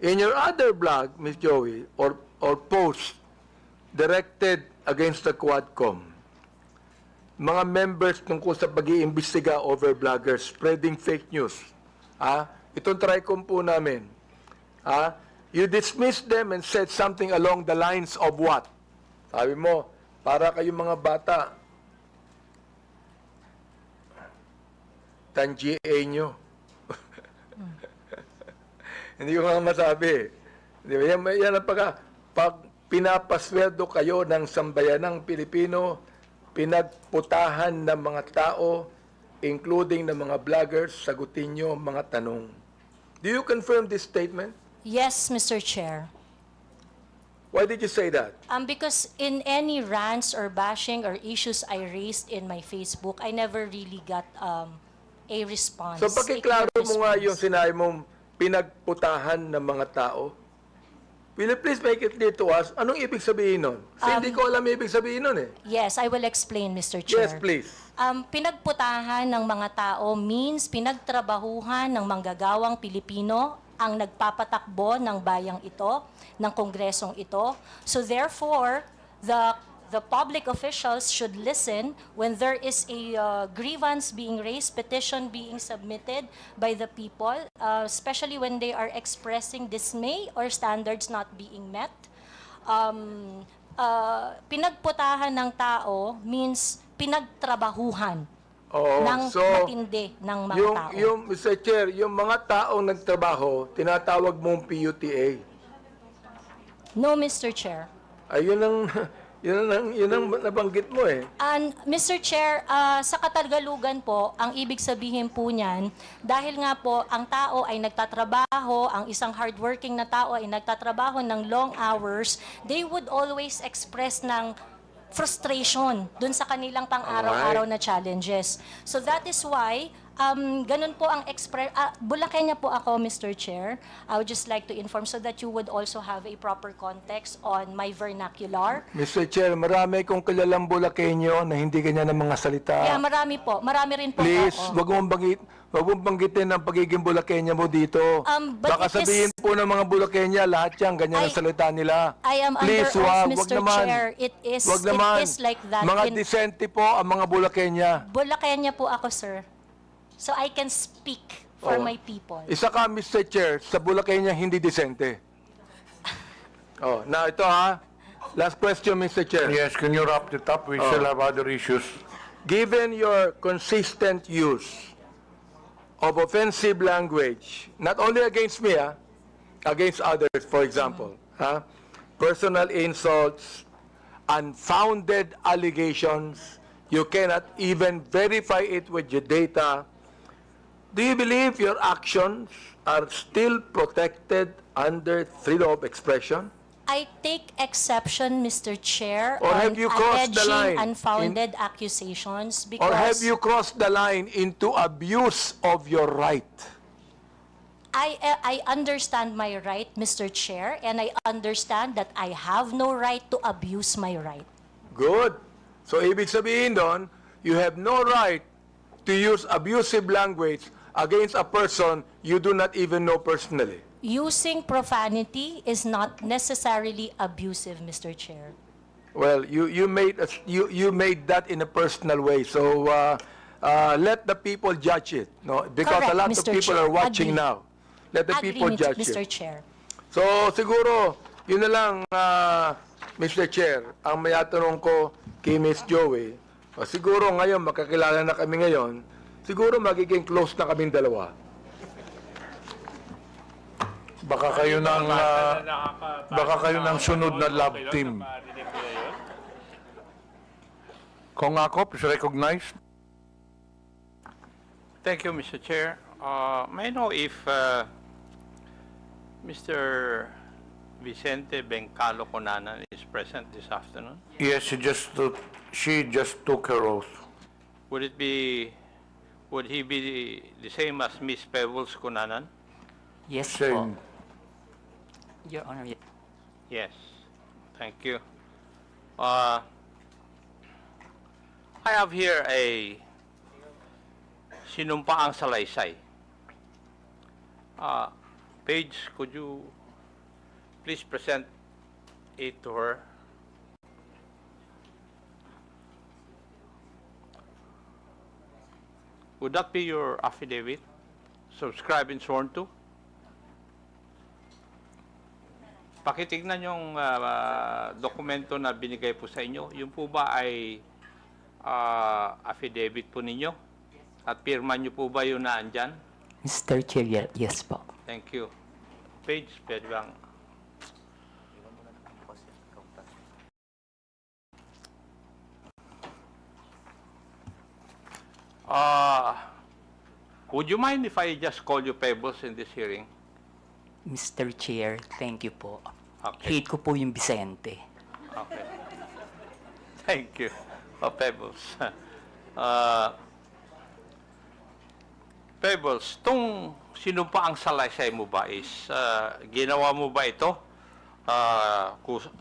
In your other blog, Ms. Joey, or post directed against the Quadcom, mga members tungkol sa pag-iimbestiga over bloggers spreading fake news. Itong Tricomm po namin. You dismissed them and said something along the lines of what? Sabi mo, para kayong mga bata, tangiya nyo. Hindi ko nga masabi. Di ba? Yan ang pag pinapasweldo kayo ng sambayanang Pilipino, pinagputahan ng mga tao, including ng mga vloggers, sagutin nyo mga tanong. Do you confirm this statement? Yes, Mr. Chair. Why did you say that? Because in any rants or bashing or issues I raised in my Facebook, I never really got a response. So pakiklaro mo nga yung sinabi mong pinagputahan ng mga tao. Will you please make it clear to us, anong ibig sabihin nun? Kasi hindi ko alam ibig sabihin nun eh. Yes, I will explain, Mr. Chair. Yes, please. Pinagputahan ng mga tao means pinagtrabahuhan ng manggagawang Pilipino ang nagpapatakbo ng bayang ito, ng kongresong ito. So therefore, the public officials should listen when there is a grievance being raised, petition being submitted by the people, especially when they are expressing dismay or standards not being met. Pinagputahan ng tao means pinagtrabahuhan ng matindi ng mga tao. Mr. Chair, yung mga taong nagtrabaho, tinatawag mong PUTA. No, Mr. Chair. Ayun ang nabanggit mo eh. And Mr. Chair, sa Katagalugan po, ang ibig sabihin po niyan, dahil nga po ang tao ay nagtatrabaho, ang isang hardworking na tao ay nagtatrabaho ng long hours, they would always express ng frustration dun sa kanilang pang-araw-araw na challenges. So that is why, ganun po ang Bulakenya po ako, Mr. Chair. I would just like to inform so that you would also have a proper context on my vernacular. Mr. Chair, marami kong kilalang Bulakenyo na hindi ganyan ang mga salita. Yeah, marami po. Marami rin po Please, ako. wag mong banggitin ang pagiging Bulakenya mo dito. But Baka it is- sabihin po ng mga Bulakenya, lahat yan, ganyan ang salita nila. I am Please, under oath, wag Mr. naman. Chair. It is like that. Mga disente po ang mga Bulakenya. Bulakenya po ako, sir. So I can speak for my people. Isa ka, Mr. Chair, sa Bulakenya hindi disente. Now ito last question, Mr. Chair. Yes, can you wrap it up? We still have other issues. Given your consistent use of offensive language, not only against me, against others, for example, personal insults, unfounded allegations, you cannot even verify it with your data, Do you believe your actions are still protected under freedom of expression? I take exception, Mr. Chair, Or have on you crossed the line alleging unfounded accusations because... Or have you crossed the line into abuse of your right? I understand my right, Mr. Chair, and I understand that I have no right to abuse my right. Good. So ibig sabihin doon, you have no right to use abusive language against a person you do not even know personally. Using profanity is not necessarily abusive, Mr. Chair. Well, you made that in a personal way. So let the people judge it, no? Because Correct, a lot Mr. of people Chair. are watching Agree. now. Let the people Agree, judge Mr. it. Chair. So siguro, yun na lang, Mr. Chair, ang may atanong ko kay Ms. Joey, siguro ngayon, makakilala na kami ngayon, siguro magiging close na kaming dalawa. Baka kayo ng sunod na love team. Kung ako, please recognize. Thank you, Mr. Chair. May I know if Mr. Vicente Bencalo Conanan is present this afternoon? Yes, she just took her oath. Would he be the same as Miss Pebbles Conanan? Yes Same. po. Your Honor, Yes. Thank you. I have here a sinumpaang salaysay. Paige, could you please present it to her? Would that be your affidavit? Subscribed and sworn to? Pakitignan yung dokumento na binigay po sa inyo. Yung po ba ay affidavit po ninyo? At pirma nyo po ba yun na andyan? Mr. Chair, yes po. Thank you. Page, pwede bang? Would you mind if I just call you Pebbles in this hearing? Mr. Chair, thank you po. Okay. Hate ko po yung Vicente. Okay. Thank you, Pebbles. Pebbles, itong sinumpaang salaysay mo ba is ginawa mo ba ito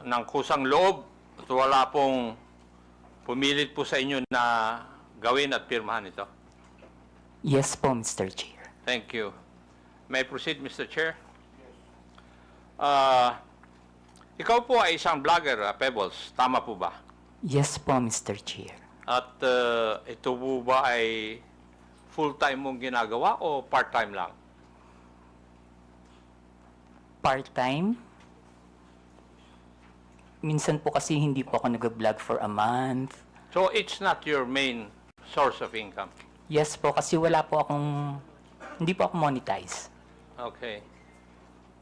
ng kusang loob at wala pong pumilit po sa inyo na gawin at pirmahan ito? Yes po, Mr. Chair. Thank you. May I proceed, Mr. Chair? Ikaw po ay isang vlogger, Pebbles. Tama po ba? Yes po, Mr. Chair. At ito po ba ay full-time mong ginagawa o part-time lang? Part-time? Minsan po kasi hindi po ako nag-vlog for a month. So it's not your main source of income? Yes po, kasi hindi po ako monetize. Okay.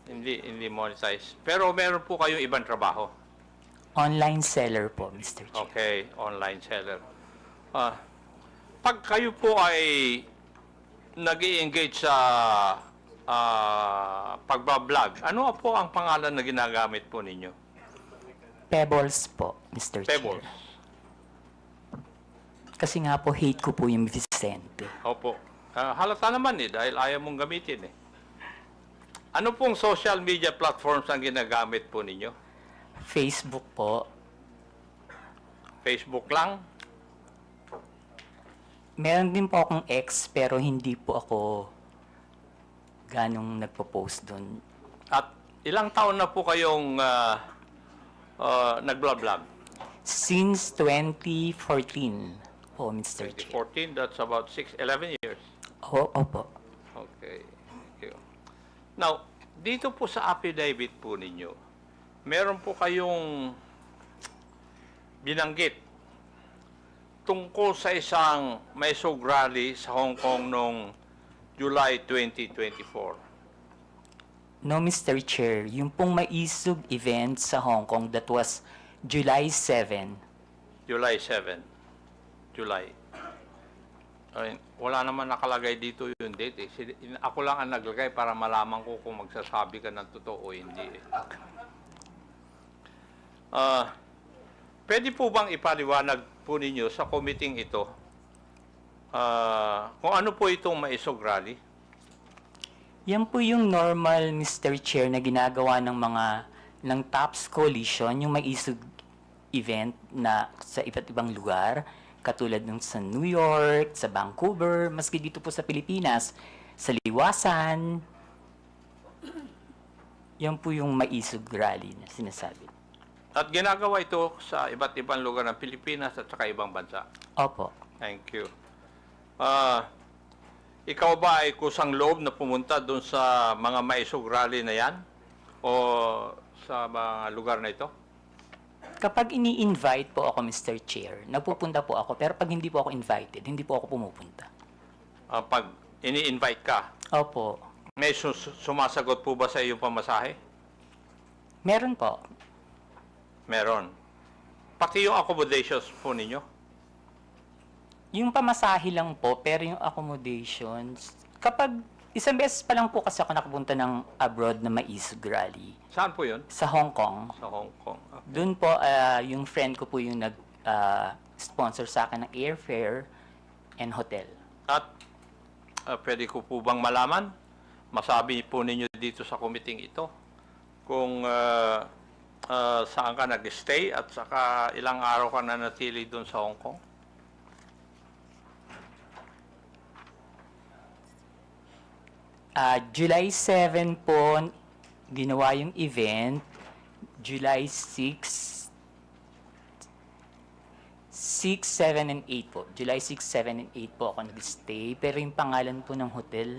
Hindi monetize. Pero meron po kayong ibang trabaho? Online seller po, Mr. Chair. Okay, online seller. Pag kayo po ay nag-i-engage sa pagbablog, ano po ang pangalan na ginagamit po ninyo? Pebbles po, Mr. Pebbles. Chair. Kasi nga po, hate ko po yung Vicente. Opo. Halata naman dahil ayaw mong gamitin Ano pong social media platforms ang ginagamit po ninyo? Facebook po. Facebook lang? Meron din po akong ex, pero hindi po ako ganong nagpo-post doon. At ilang taon na po kayong nag-vlog? Since 2014 po, Mr. Chair. 2014, that's about 11 years. Opo. Okay. Thank you. Now, dito po sa affidavit po ninyo, meron po kayong binanggit tungkol sa isang Maisog rally sa Hong Kong noong July 2024. No, Mr. Chair. Yung pong Maisog event sa Hong Kong, that was July 7. July 7. July. Ay, wala naman nakalagay dito yung date. Ako lang ang naglagay para malaman ko kung magsasabi ka ng totoo o hindi. Pwede po bang ipaliwanag po ninyo sa committee ito kung ano po itong maisog rally? Yan po yung normal, Mr. Chair, na ginagawa ng TOPS Coalition, yung may isog event na sa iba't ibang lugar, katulad ng sa New York, sa Vancouver, maski dito po sa Pilipinas, sa Liwasan. Yan po yung maisog rally na sinasabi. At ginagawa ito sa iba't ibang lugar ng Pilipinas at saka ibang bansa? Opo. Thank you. Ikaw ba ay kusang loob na pumunta doon sa mga maisog rally na yan? O sa mga lugar na ito? Kapag ini-invite po ako, Mr. Chair, nagpupunta po ako. Pero pag hindi po ako invited, hindi po ako pumupunta. Pag ini-invite ka? Opo. May sumasagot po ba sa iyong pamasahe? Meron po. Meron. Pati yung accommodations po ninyo? Yung pamasahe lang po, pero yung accommodations, kapag isang beses pa lang po kasi ako nakapunta ng abroad na maisog rally. Saan po yun? Sa Hong Kong. Sa Hong Kong. Okay. Doon po, yung friend ko po yung nag-sponsor sa akin ng airfare and hotel. At pwede ko po bang malaman, masabi po ninyo dito sa committee ito, kung saan ka nag-stay at saka ilang araw ka na natili doon sa Hong Kong? July 7 po, ginawa yung event. July 6, 7, and 8 po. July 6, 7, and 8 po ako nag-stay. Pero yung pangalan po ng hotel,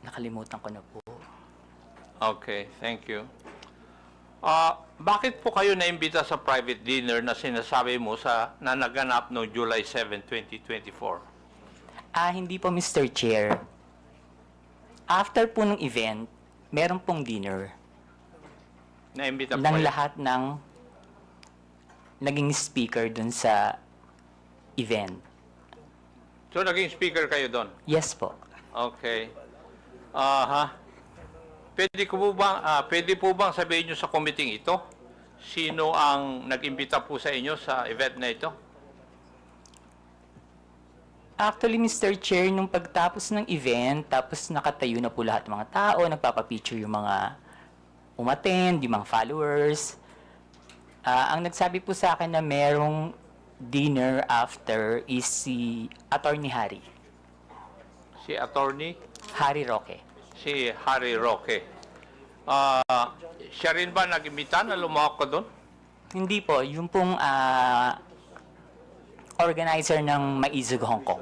nakalimutan ko na po. Okay, thank you. Bakit po kayo naimbita sa private dinner na sinasabi mo na naganap noong July 7, 2024? Hindi po, Mr. Chair. After po ng event, meron pong dinner. Naimbita po Ng kayo? lahat ng naging speaker dun sa event. So, naging speaker kayo doon? Yes po. Okay. Pwede po bang sabihin nyo sa committee ito? Sino ang nag-imbita po sa inyo sa event na ito? Actually, Mr. Chair, nung pagtapos ng event, tapos nakatayo na po lahat ng mga tao, nagpapapicture yung mga umattend, yung mga followers. Ang nagsabi po sa akin na merong dinner after is si Attorney Harry. Si Attorney? Harry Roque. Si Harry Roque. Siya rin ba nag-imbita na lumawak ka doon? Hindi po, yung pong organizer ng Maisog Hong Kong.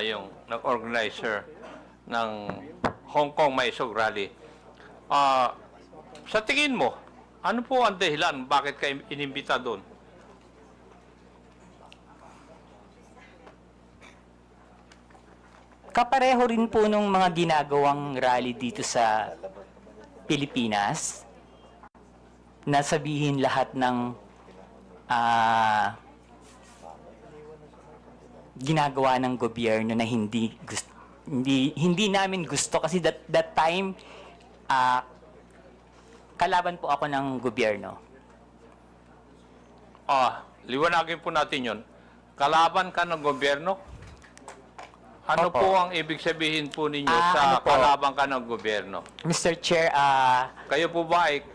Yung nag-organizer ng Hong Kong Maisog Rally. Sa tingin mo, ano po ang dahilan bakit ka inimbita doon? Kapareho rin po nung mga ginagawang rally dito sa Pilipinas na sabihin lahat ng ginagawa ng gobyerno na hindi namin gusto kasi that time kalaban po ako ng gobyerno. Liwanagin po natin yon. Kalaban ka ng gobyerno? Ano Opo. po ang ibig sabihin po ninyo sa ano po? kalaban ka ng gobyerno? Mr. Chair, Kayo po ba ay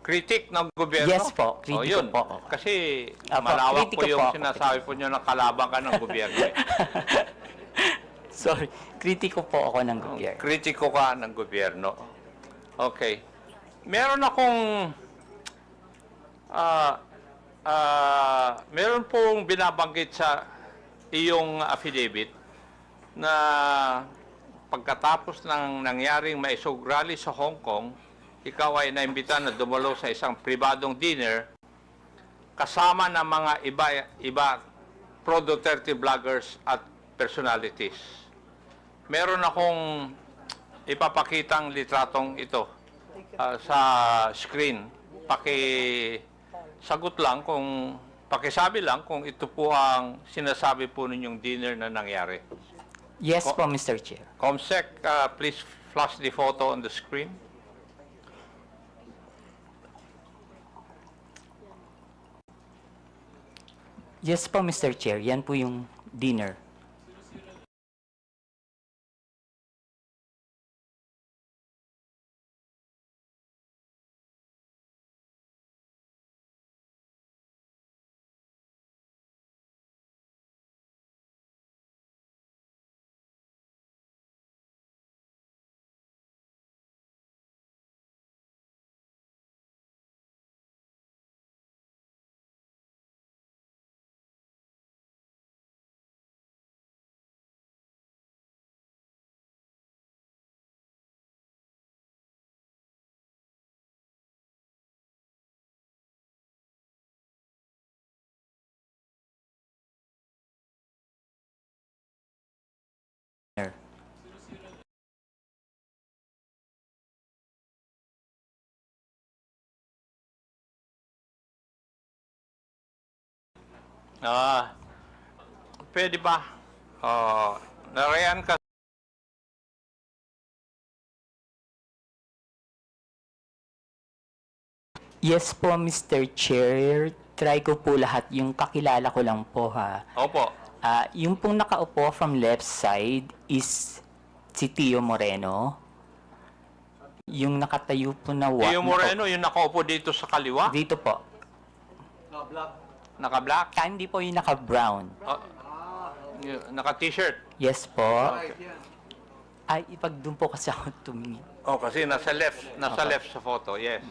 critic ng gobyerno? Yes po, kritiko yun. po. Kasi Opo, malawak po kritiko yung po ako. sinasabi po nyo na kalaban ka ng gobyerno. Sorry, kritiko po ako ng gobyerno. Kritiko ka ng gobyerno. Okay. Meron akong meron pong binabanggit sa iyong affidavit na pagkatapos ng nangyaring maisog rally sa Hong Kong, ikaw ay naimbita na dumalo sa isang pribadong dinner kasama ng mga iba pro-Duterte vloggers at personalities. Meron akong ipapakitang litratong ito sa screen. Sagot lang kung pakisabi lang kung ito po ang sinasabi po ninyong dinner na nangyari. Yes po, Mr. Chair. Comsec, please flash the photo on the screen. Yes po, Mr. Chair. Yan po yung dinner. Pwede ba? Narayan ka. Yes po, Mr. Chair. Try ko po lahat. Yung kakilala ko lang po, ha. Opo. Yung pong nakaupo from left side is si Tio Moreno. Yung nakatayo po na Tio Moreno, yung nakaupo dito sa kaliwa? Dito po. Naka-black? Hindi po yung naka-brown. Naka-t-shirt? Yes po. Ay, ipag doon po kasi ako tumingin. Oh, kasi nasa left sa photo, yes.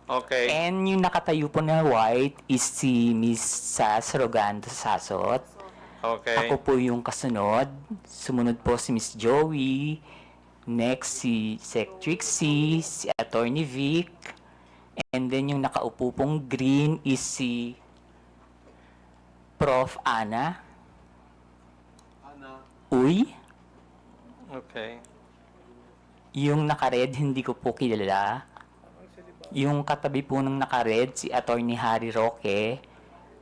Okay. And yung nakatayo po na white is si Miss Sas Rogando Sasot. Okay. Ako po yung kasunod. Sumunod po si Miss Joey. Next si Sec Trixie, si Attorney Vic. And then yung nakaupo pong green is si Prof. Ana. Uy. Okay. Yung naka-red, hindi ko po kilala. Yung katabi po ng naka-red, si Attorney Harry Roque.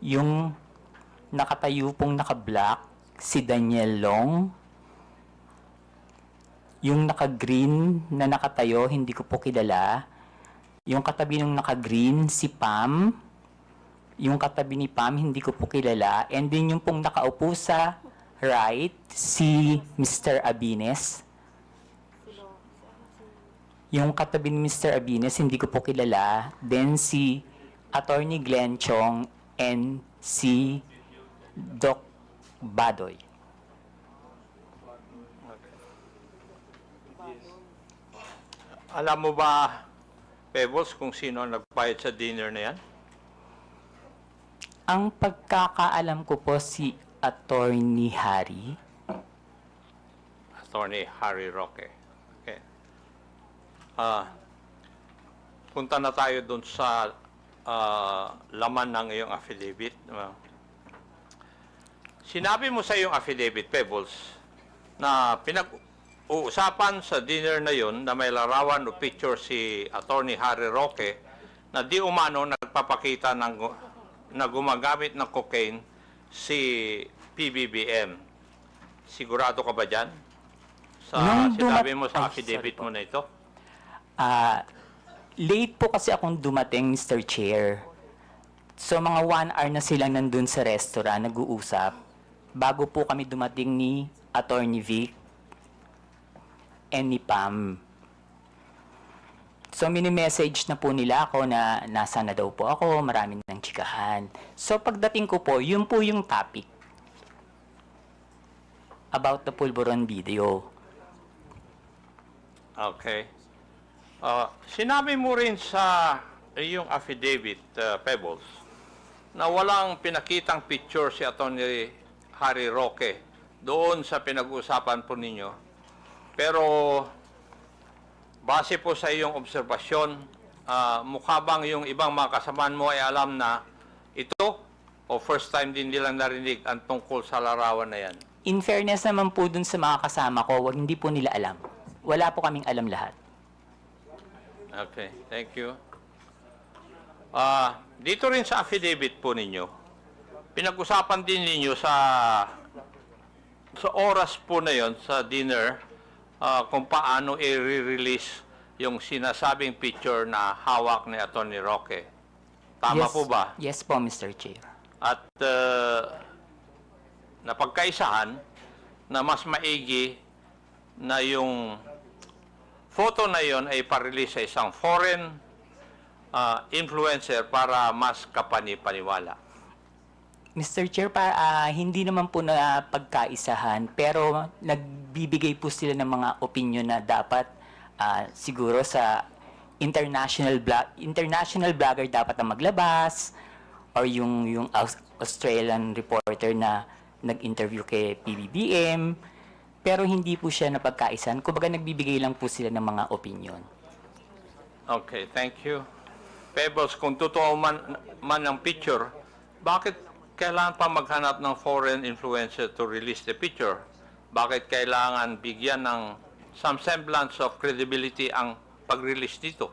Yung nakatayo pong naka-black, si Daniel Long. Yung naka-green na nakatayo, hindi ko po kilala. Yung katabi ng naka-green, si Pam. Yung katabi ni Pam, hindi ko po kilala. And then yung pong nakaupo sa right, si Mr. Abines. Yung katabi ni Mr. Abines, hindi ko po kilala. Then si Attorney Glenn Chong and si Doc Badoy. Alam mo ba, Pebbles, kung sino ang nagbayad sa dinner na yan? Ang pagkakaalam ko po si Attorney Harry. Attorney Harry Roque. Okay. Punta na tayo dun sa laman ng iyong affidavit. Sinabi mo sa iyong affidavit, Pebbles, na pinag-uusapan sa dinner na yun na may larawan o picture si Attorney Harry Roque na di umano nagpapakita na gumagamit ng cocaine si PBBM. Sigurado ka ba dyan? Sinabi mo sa affidavit mo na ito? Late po kasi akong dumating, Mr. Chair. So, mga 1 hour na silang nandun sa restaurant, nag-uusap. Bago po kami dumating ni Attorney Vic and ni Pam. So, mini-message na po nila ako na nasa na daw po ako, marami ng chikahan. So, pagdating ko po, yun po yung topic about the Pulburon video. Okay. Sinabi mo rin sa iyong affidavit, Pebbles, na walang pinakitang picture si Attorney Harry Roque doon sa pinag-uusapan po ninyo. Pero base po sa iyong obserbasyon, mukha bang yung ibang mga kasamaan mo ay alam na ito o first time din nilang narinig ang tungkol sa larawan na yan? In fairness naman po dun sa mga kasama ko, hindi po nila alam. Wala po kaming alam lahat. Okay, thank you. Dito rin sa affidavit po ninyo, pinag-usapan din ninyo sa oras po na yon sa dinner kung paano i-release yung sinasabing picture na hawak ni Atty. Roque. Tama Yes- po ba? Yes po, Mr. Chair. At napagkaisahan na mas maigi na yung photo na yon ay pa-release sa isang foreign influencer para mas kapani-paniwala. Mr. Chair, hindi naman po na pagkaisahan, pero nagbibigay po sila ng mga opinion na dapat siguro sa international blogger dapat na maglabas, or yung Australian reporter na nag-interview kay PBBM, pero hindi po siya napagkaisahan. Kumbaga nagbibigay lang po sila ng mga opinion. Okay, thank you. Pebbles, kung totoo man ang picture, bakit kailangan pa maghanap ng foreign influencer to release the picture? Bakit kailangan bigyan ng some semblance of credibility ang pag-release dito?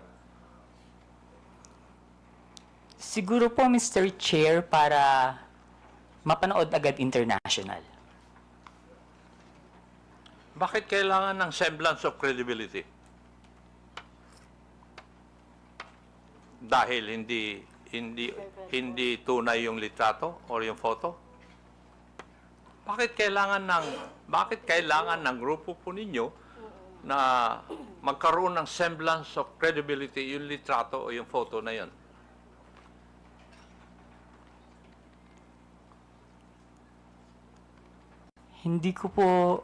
Siguro po, Mr. Chair, para mapanood agad international. Bakit kailangan ng semblance of credibility? Dahil hindi tunay yung litrato or yung photo? Bakit kailangan ng grupo po ninyo na magkaroon ng semblance of credibility yung litrato o yung photo na yon? Hindi ko po...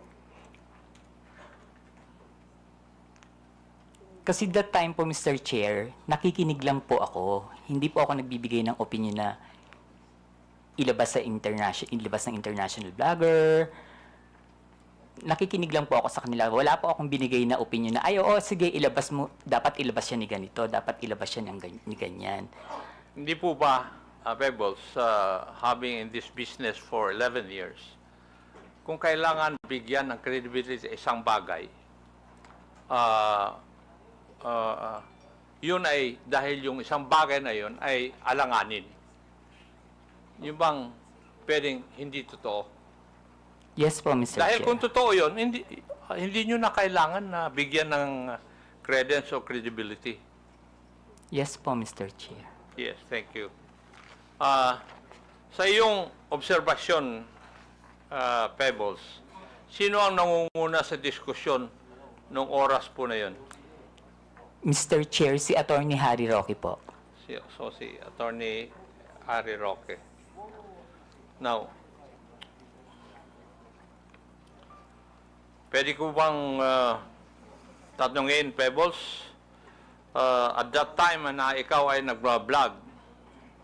Kasi that time po, Mr. Chair, nakikinig lang po ako. Hindi po ako nagbibigay ng opinion na ilabas ng international blogger. Nakikinig lang po ako sa kanila. Wala po akong binigay na opinion na, sige, ilabas mo, dapat ilabas siya ni ganito, dapat ilabas siya ni ganyan. Hindi po ba, Pebbles, having in this business for 11 years, kung kailangan bigyan ng credibility isang bagay, yun ay dahil yung isang bagay na yun ay alanganin. Yung bang pwedeng hindi totoo? Yes po, Mr. Dahil Chair. kung totoo yun, hindi nyo na kailangan na bigyan ng credence o credibility. Yes po, Mr. Chair. Yes, thank you. Sa iyong obserbasyon, Pebbles, sino ang nangunguna sa diskusyon nung oras po na yun? Mr. Chair, si Attorney Harry Roque po. Si Attorney Harry Roque. Now, pwede ko bang tatanungin, Pebbles, at that time na ikaw ay nag-vlog,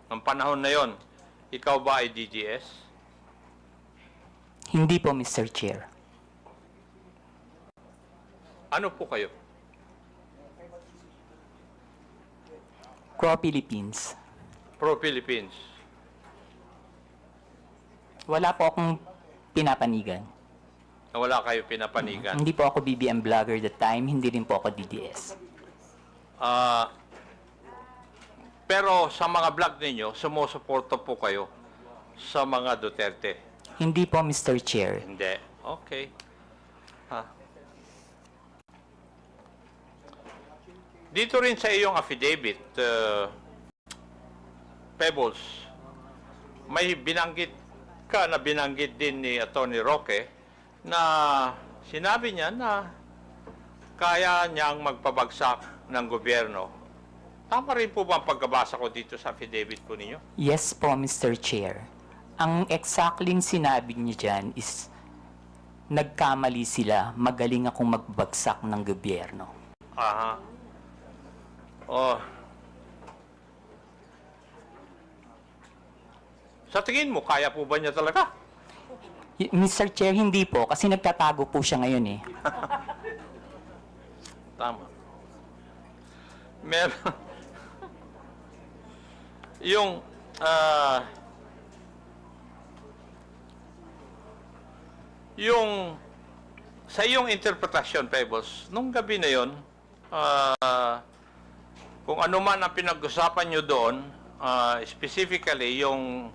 ng panahon na yon, ikaw ba ay DGS? Hindi po, Mr. Chair. Ano po kayo? Pro-Philippines. Pro-Philippines. Wala po akong pinapanigan. Wala kayo pinapanigan? Hindi po ako BBM vlogger that time, hindi rin po ako DDS. Pero sa mga vlog ninyo, sumusuporta po kayo sa mga Duterte? Hindi po, Mr. Chair. Hindi. Okay. Dito rin sa iyong affidavit, Pebbles, may binanggit din ni Atty. Roque na sinabi niya na kaya niyang magpabagsak ng gobyerno. Tama rin po ba ang pagkabasa ko dito sa affidavit po ninyo? Yes po, Mr. Chair. Ang exactly sinabi niya dyan is nagkamali sila, magaling akong magbagsak ng gobyerno. Aha. Oh. Sa tingin mo, kaya po ba niya talaga? Mr. Chair, hindi po, kasi nagtatago po siya ngayon eh. Tama. Meron. Yung, sa iyong interpretasyon, Pebbles, nung gabi na yon, kung ano man ang pinag-usapan nyo doon, specifically yung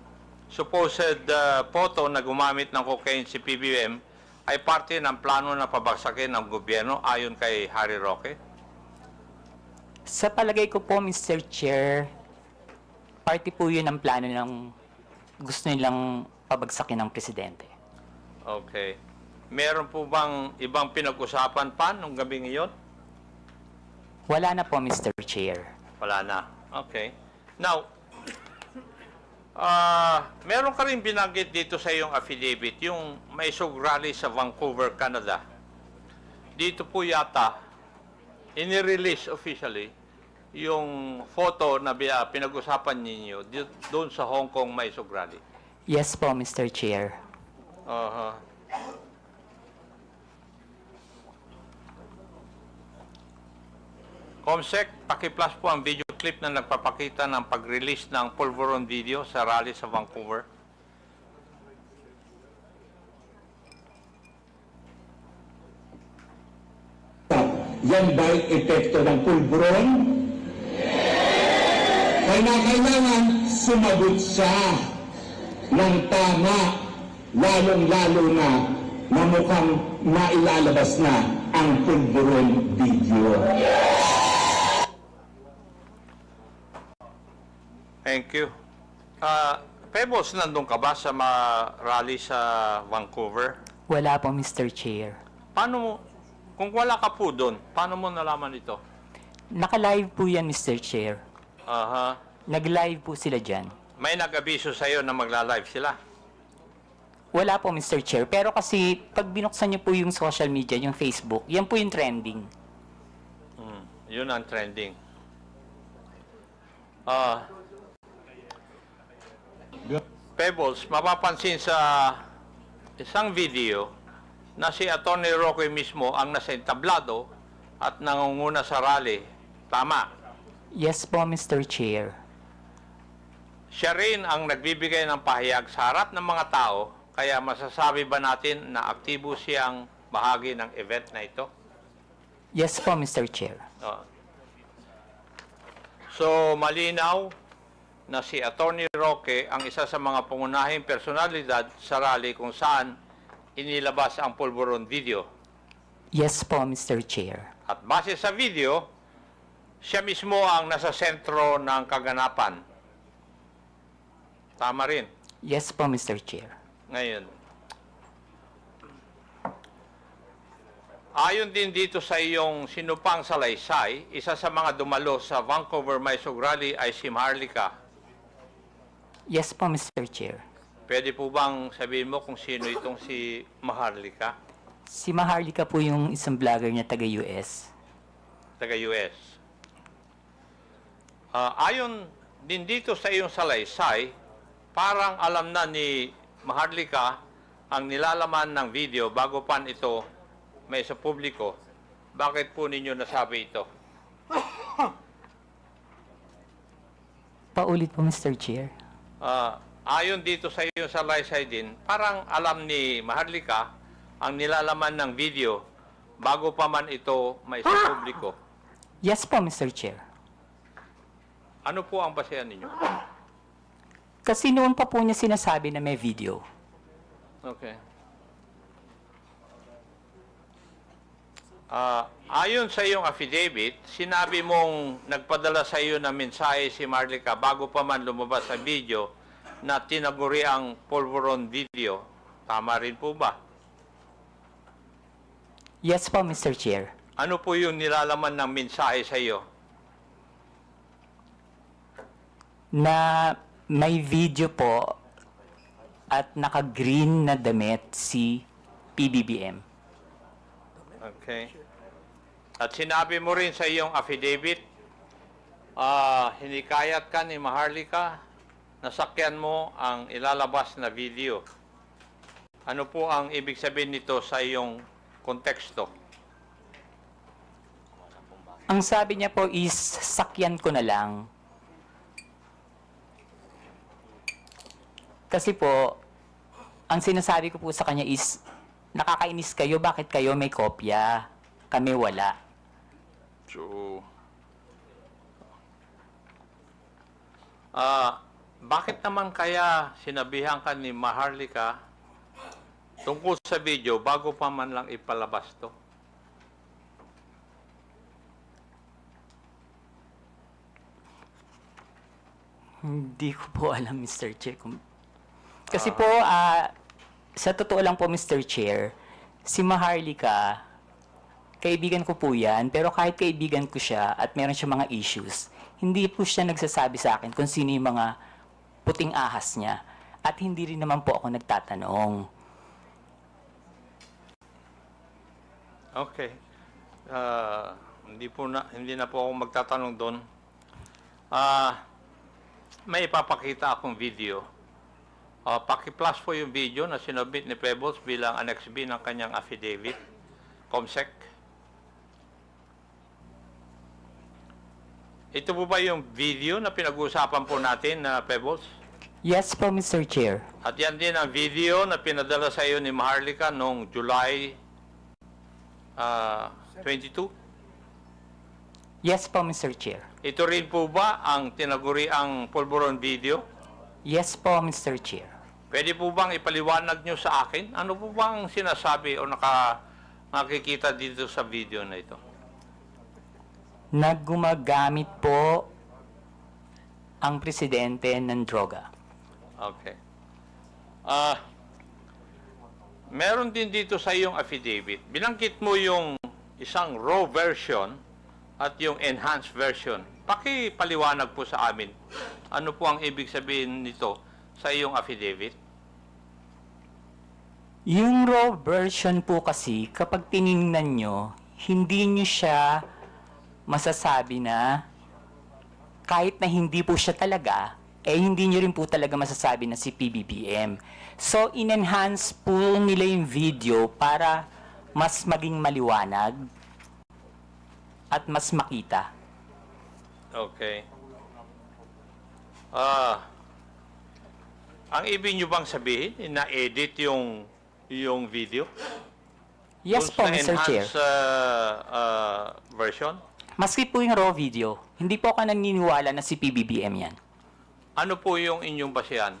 supposed photo na gumamit ng cocaine si PBBM ay parte ng plano na pabagsakin ng gobyerno ayon kay Harry Roque? Sa palagay ko po, Mr. Chair, party po yun ang plano ng gusto nilang pabagsakin ng presidente. Okay. Meron po bang ibang pinag-usapan pa nung gabi ngayon? Wala na po, Mr. Chair. Wala na. Okay. Now, meron ka rin binanggit dito sa iyong affidavit, yung may rally sa Vancouver, Canada. Dito po yata, inirelease officially, yung photo na pinag-usapan ninyo doon sa Hong Kong may rally. Yes po, Mr. Chair. Comsec, paki-plus po ang video clip na nagpapakita ng pag-release ng Pulveron video sa rally sa Vancouver. Yan ba'y epekto ng pulburon? Kailangan sumagot siya ng tama, lalong-lalo na mukhang mailalabas na ang pulburon video. Thank you. Pebbles, nandun ka ba sa rally sa Vancouver? Wala po, Mr. Chair. Paano mo, kung wala ka po doon, paano mo nalaman ito? Naka-live po yan, Mr. Chair. Aha. Nag-live po sila dyan. May nag-abiso sa'yo na magla-live sila? Wala po, Mr. Chair. Pero kasi, pag binuksan niyo po yung social media, yung Facebook, yan po yung trending. Yun ang trending. Pebbles, mapapansin sa isang video na si Atty. Roque mismo ang nasa entablado at nangunguna sa rally. Tama? Yes po, Mr. Chair. Siya rin ang nagbibigay ng pahayag sa harap ng mga tao, kaya masasabi ba natin na aktibo siyang bahagi ng event na ito? Yes po, Mr. Chair. So, malinaw na si Atty. Roque ang isa sa mga pangunahing personalidad sa rally kung saan inilabas ang Pulveron video. Yes po, Mr. Chair. At base sa video, siya mismo ang nasa sentro ng kaganapan. Tama rin. Yes po, Mr. Chair. Ngayon, ayon din dito sa iyong sinupang salaysay, isa sa mga dumalo sa Vancouver Mysog Rally ay si Maharlika. Yes po, Mr. Chair. Pwede po bang sabihin mo kung sino itong si Maharlika? Si Maharlika po yung isang vlogger niya taga-US. Taga-US. Ayon din dito sa iyong salaysay, parang alam na ni Maharlika ang nilalaman ng video bago pa ito may sa publiko. Bakit po ninyo nasabi ito? Paulit po, Mr. Chair. Ayon dito sa iyong salaysay din, parang alam ni Maharlika ang nilalaman ng video bago pa man ito may sa publiko. Yes po, Mr. Chair. Ano po ang basehan ninyo? Kasi noon pa po niya sinasabi na may video. Okay. Ayon sa iyong affidavit, sinabi mong nagpadala sa iyo ng mensahe si Maharlika bago pa man lumabas sa video na tinaguri ang Pulveron video. Tama rin po ba? Yes po, Mr. Chair. Ano po yung nilalaman ng mensahe sa iyo? Na may video po at naka-green na damit si PBBM. Okay. At sinabi mo rin sa iyong affidavit, hinikayat ka ni Maharlika, nasakyan mo ang ilalabas na video. Ano po ang ibig sabihin nito sa iyong konteksto? Ang sabi niya po is, sakyan ko na lang. Kasi po, ang sinasabi ko po sa kanya is, nakakainis kayo, bakit kayo may kopya? Kami wala. So, bakit naman kaya sinabihan ka ni Maharlika tungkol sa video bago pa man lang ipalabas to? Hindi ko po alam, Mr. Chair. Kasi po, sa totoo lang po, Mr. Chair, si Maharlika, kaibigan ko po yan, pero kahit kaibigan ko siya at meron siya mga issues, hindi po siya nagsasabi sa akin kung sino yung mga puting ahas niya. At hindi rin naman po ako nagtatanong. Okay. Hindi na po ako magtatanong doon. May ipapakita akong video. Paki-plus po yung video na sinubmit ni Pebbles bilang Annex B ng kanyang affidavit. COMSEC. Ito po ba yung video na pinag-uusapan po natin na Pebbles? Yes po, Mr. Chair. At yan din ang video na pinadala sa iyo ni Maharlika noong July 22? Yes po, Mr. Chair. Ito rin po ba ang tinaguriang pulburon video? Yes po, Mr. Chair. Pwede po bang ipaliwanag nyo sa akin? Ano po bang sinasabi o nakikita dito sa video na ito? Naggumagamit po ang presidente ng droga. Okay. Meron din dito sa iyong affidavit. Binanggit mo yung isang raw version at yung enhanced version. Pakipaliwanag po sa amin. Ano po ang ibig sabihin nito sa iyong affidavit? Yung raw version po kasi, kapag tiningnan nyo, hindi nyo siya masasabi na kahit na hindi po siya talaga, hindi nyo rin po talaga masasabi na si PBBM. So, in-enhance po nila yung video para mas maging maliwanag at mas makita. Okay. Ang ibig nyo bang sabihin, na-edit yung video? Yes po, Mr. Chair. Version? Maski po yung raw video, hindi po ako naniniwala na si PBBM yan. Ano po yung inyong basihan?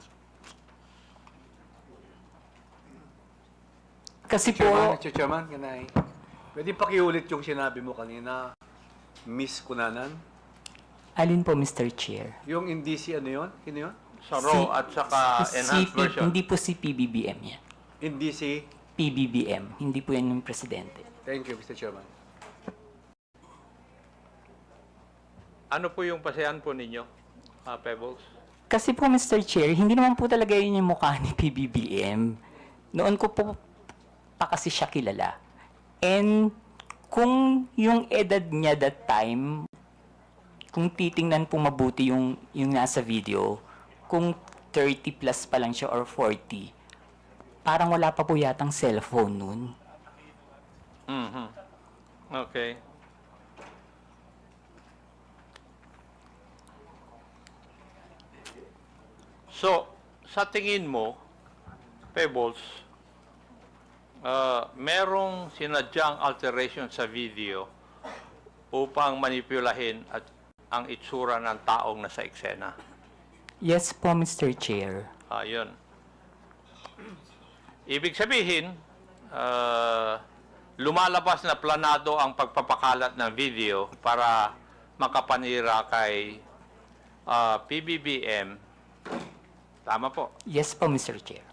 Kasi po... Mr. Chairman, pwede pakiulit yung sinabi mo kanina, Miss Kunanan? Alin po, Mr. Chair? Yung indisi, ano yun? Sino yun? Sa raw at saka enhanced version? Hindi po si PBBM yan. Indisi? PBBM, hindi po yan yung presidente. Thank you, Mr. Chairman. Ano po yung basihan po ninyo, Pebbles? Kasi po, Mr. Chair, hindi naman po talaga yun yung mukha ni PBBM. Noon ko po pa kasi siya kilala. And kung yung edad niya that time, kung titingnan po mabuti yung nasa video, kung 30 plus pa lang siya or 40, parang wala pa po yatang cellphone nun. Mm-hmm. Okay. So, sa tingin mo, Pebbles, merong sinadyang alteration sa video upang manipulahin at ang itsura ng taong nasa eksena. Yes po, Mr. Chair. Yun. Ibig sabihin, lumalabas na planado ang pagpapakalat ng video para makapanira kay PBBM. Tama po. Yes po, Mr. Chair.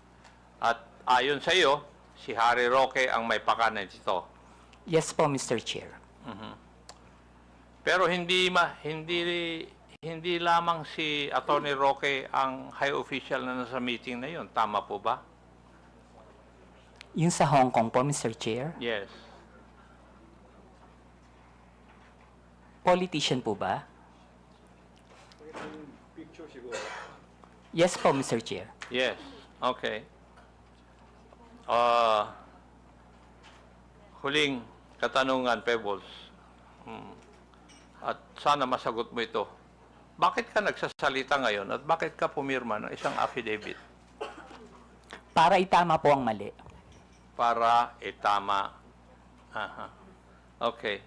At ayon sa iyo, si Harry Roque ang may pakanan dito. Yes po, Mr. Chair. Mhm. Pero hindi lamang si Attorney Roque ang high official na nasa meeting na yun. Tama po ba? Yung sa Hong Kong po, Mr. Chair? Yes. Politician po ba? Picture siguro. Yes po, Mr. Chair. Yes. Okay. Huling katanungan, Pebbles. At sana masagot mo ito. Bakit ka nagsasalita ngayon at bakit ka pumirma ng isang affidavit? Para itama po ang mali. Para itama. Aha. Okay.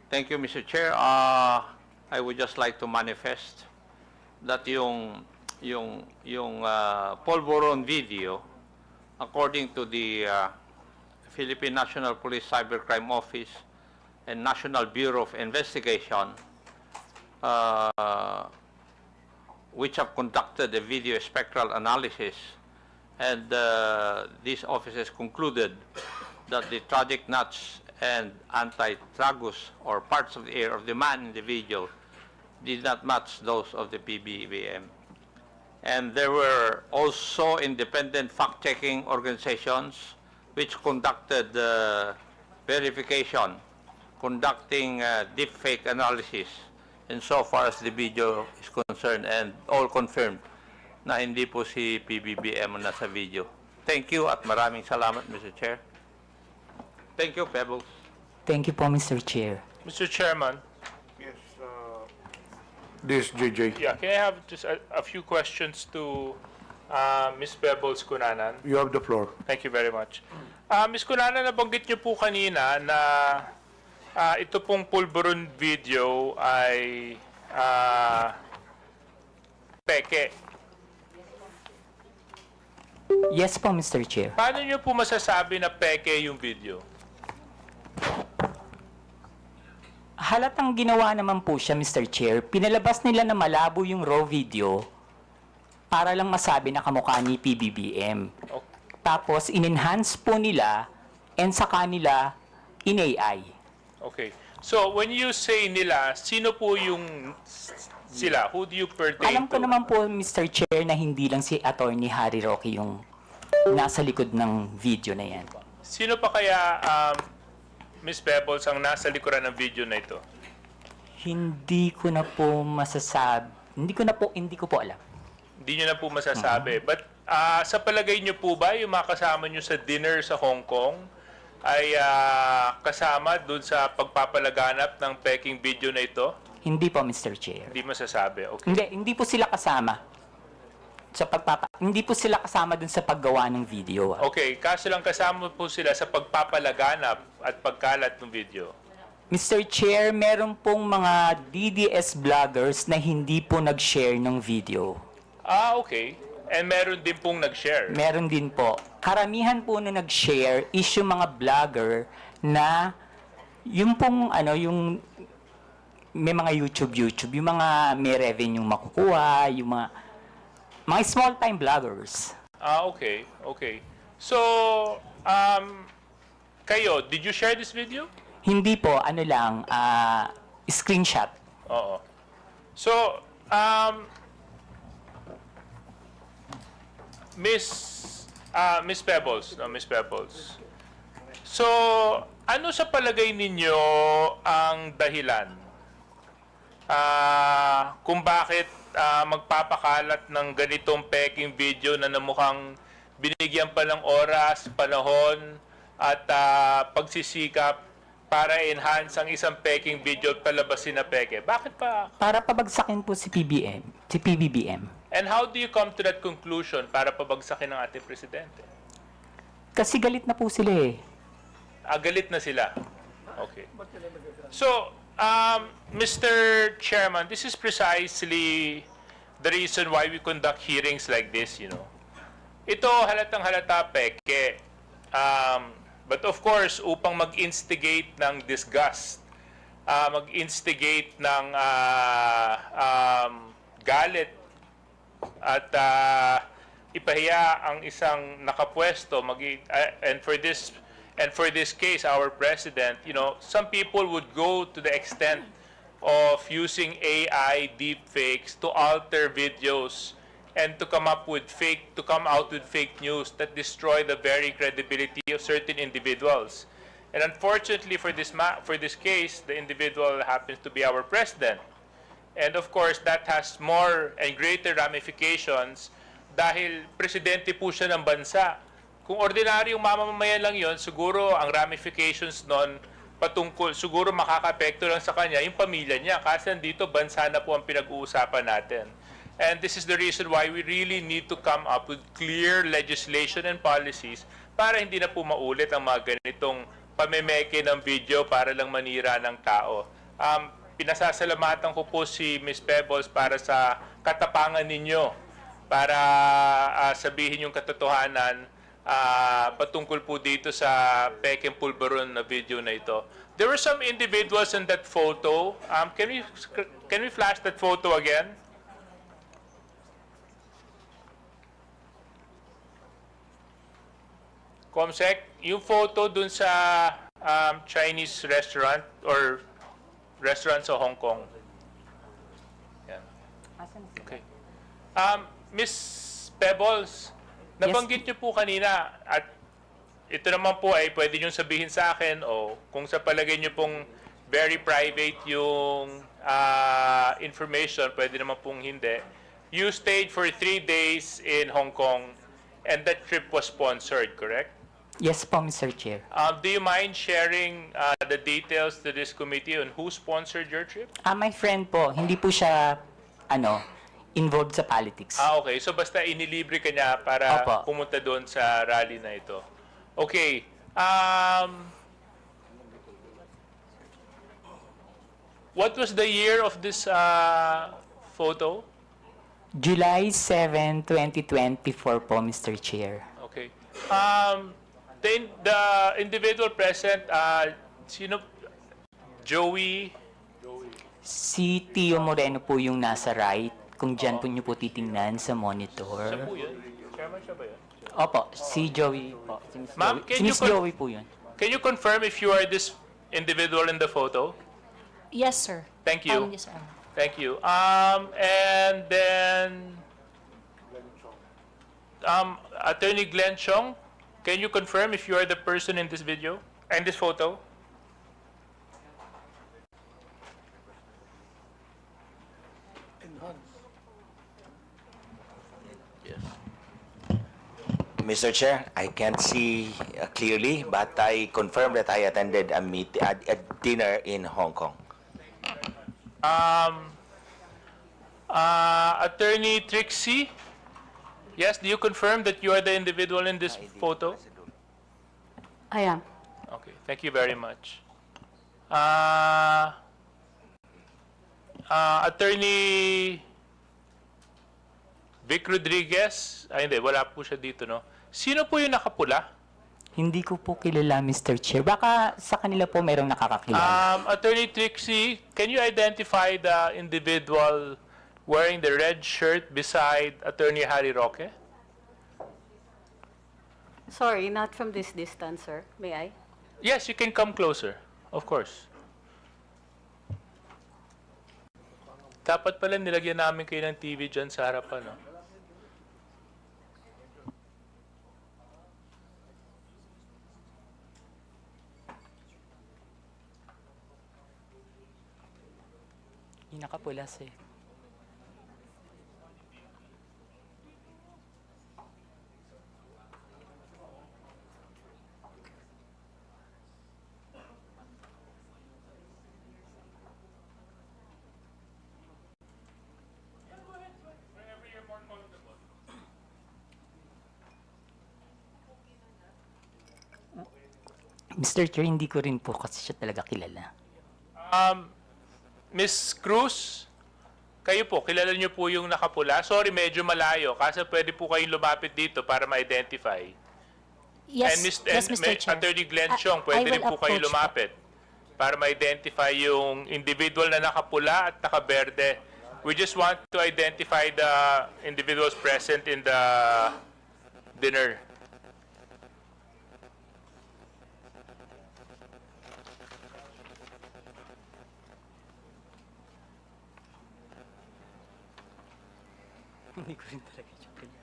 Thank you, Mr. Chair. I would just like to manifest that Polvoron video, according to the Philippine National Police Cybercrime Office and National Bureau of Investigation, which have conducted a video spectral analysis, and these officers concluded that the tragic nuts and anti-tragus or parts of the ear of the man individual did not match those of the PBBM. And there were also independent fact-checking organizations which conducted verification, conducting deepfake analysis insofar as the video is concerned, and all confirmed na hindi po si PBBM ang nasa video. Thank you at maraming salamat, Mr. Chair. Thank you, Pebbles. Thank you po, Mr. Chair. Mr. Chairman, Yes, this JJ. yeah, can I have just a few questions to Ms. Pebbles Cunanan? You have the floor. Thank you very much. Ms. Cunanan, nabanggit niyo po kanina na ito pong Polvoron video ay peke. Yes po, Mr. Chair. Paano niyo po masasabi na peke yung video? Halatang ginawa naman po siya, Mr. Chair. Pinalabas nila na malabo yung raw video para lang masabi na kamukha ni PBBM. Tapos, in-enhance po nila and sa kanila in-AI. Okay. So, when you say nila, sino po yung sila? Who do you pertain Alam ko to? naman po, Mr. Chair, na hindi lang si Attorney Harry Roque yung nasa likod ng video na yan. Sino pa kaya, Ms. Pebbles, ang nasa likuran ng video na ito? Hindi ko na po masasabi. Hindi ko po alam. Hindi nyo na po masasabi. But sa palagay nyo po ba, yung mga kasama nyo sa dinner sa Hong Kong ay kasama dun sa pagpapalaganap ng peking video na ito? Hindi po, Mr. Chair. Hindi masasabi. Okay. Hindi po sila kasama. Hindi po sila kasama dun sa paggawa ng video. Okay, kaso lang kasama po sila sa pagpapalaganap at pagkalat ng video. Mr. Chair, meron pong mga DDS vloggers na hindi po nag-share ng video. Okay. And meron din pong nag-share. Meron din po. Karamihan po na nag-share is yung mga vlogger na yung pong yung may mga YouTube, yung mga may revenue makukuha, yung mga small-time vloggers. Okay. Okay. So, kayo, did you share this video? Hindi po, screenshot. Oo. So, Miss Pebbles, Miss Pebbles. So, ano sa palagay ninyo ang dahilan kung bakit magpapakalat ng ganitong peking video na namukhang binigyan pa ng oras, panahon, at pagsisikap para enhance ang isang peking video at palabasin na peke? Bakit pa? Para pabagsakin po si PBBM. And how do you come to that conclusion para pabagsakin ng ating presidente? Kasi galit na po sila eh. Galit na sila. Okay. So, Mr. Chairman, this is precisely the reason why we conduct hearings like this, Ito halatang halata peke. But of course, upang mag-instigate ng disgust, mag-instigate ng galit, at ipahiya ang isang nakapwesto, and for this case, our president, some people would go to the extent of using AI deepfakes to alter videos and to come out with fake news that destroy the very credibility of certain individuals. And unfortunately for this case, the individual happens to be our president. And of course, that has more and greater ramifications dahil presidente po siya ng bansa. Kung ordinaryong mamamayan lang yon, siguro ang ramifications nun siguro makaka-apekto lang sa kanya yung pamilya niya. Kasi dito, bansa na po ang pinag-uusapan natin. And this is the reason why we really need to come up with clear legislation and policies para hindi na po maulit ang mga ganitong pamemeke ng video para lang manira ng tao. Pinasasalamatan ko po si Ms. Pebbles para sa katapangan ninyo para sabihin yung katotohanan patungkol po dito sa Pekeng Pulveron na video na ito. There were some individuals in that photo. Can we flash that photo again? Comsec, yung photo dun sa Chinese restaurant or restaurant sa Hong Kong. Yan. Okay. Miss Pebbles, nabanggit niyo po kanina at ito naman po ay pwede niyong sabihin sa akin o kung sa palagay niyo pong very private yung information, pwede naman pong hindi. You stayed for 3 days in Hong Kong and that trip was sponsored, correct? Yes po, Mr. Chair. Do you mind sharing the details to this committee on who sponsored your trip? My friend po, hindi po siya, involved sa politics. Okay. So basta inilibre ka niya para Opo. pumunta doon sa rally na ito. Okay. What was the year of this photo? July 7, 2024 po, Mr. Chair. Okay. The individual present, sino? Joey? Si Tio Moreno po yung nasa right, kung dyan po niyo po titingnan sa monitor. Siya po yun? Chairman siya ba yun? Opo, si Joey po. Si Miss Ma'am, Joey. Si Miss Joey po yun. Can you confirm if you are this individual in the photo? Yes, sir. Thank you. Yes, sir. Thank you. And then, Attorney Glenn Chong, can you confirm if you are the person in this video and this photo? Mr. Chair, I can't see clearly, but I confirm that I attended a dinner in Hong Kong. Attorney Trixie, yes, do you confirm that you are the individual in this photo? I am. Okay, thank you very much. Attorney Vic Rodriguez, hindi, wala po siya dito, no? Sino po yung nakapula? Hindi ko po kilala, Mr. Chair. Baka sa kanila po mayroong nakakakilala. Attorney Trixie, can you identify the individual wearing the red shirt beside Attorney Harry Roque? Sorry, not from this distance, sir. May I? Yes, you can come closer. Of course. Dapat pala nilagyan namin kayo ng TV dyan sa harapan, no? Yung nakapulas eh. Mr. Chair, hindi ko rin po kasi siya talaga kilala. Miss Cruz, kayo po, kilala niyo po yung nakapula? Sorry, medyo malayo. Kasi pwede po kayong lumapit dito para ma-identify. Yes, And Mr. Chair. Attorney Glenn Chong, pwede I rin will po kayo approach lumapit para ma-identify yung individual na nakapula at nakaberde. We just want to identify the individuals present in the dinner. Hindi ko rin talaga siya kilala.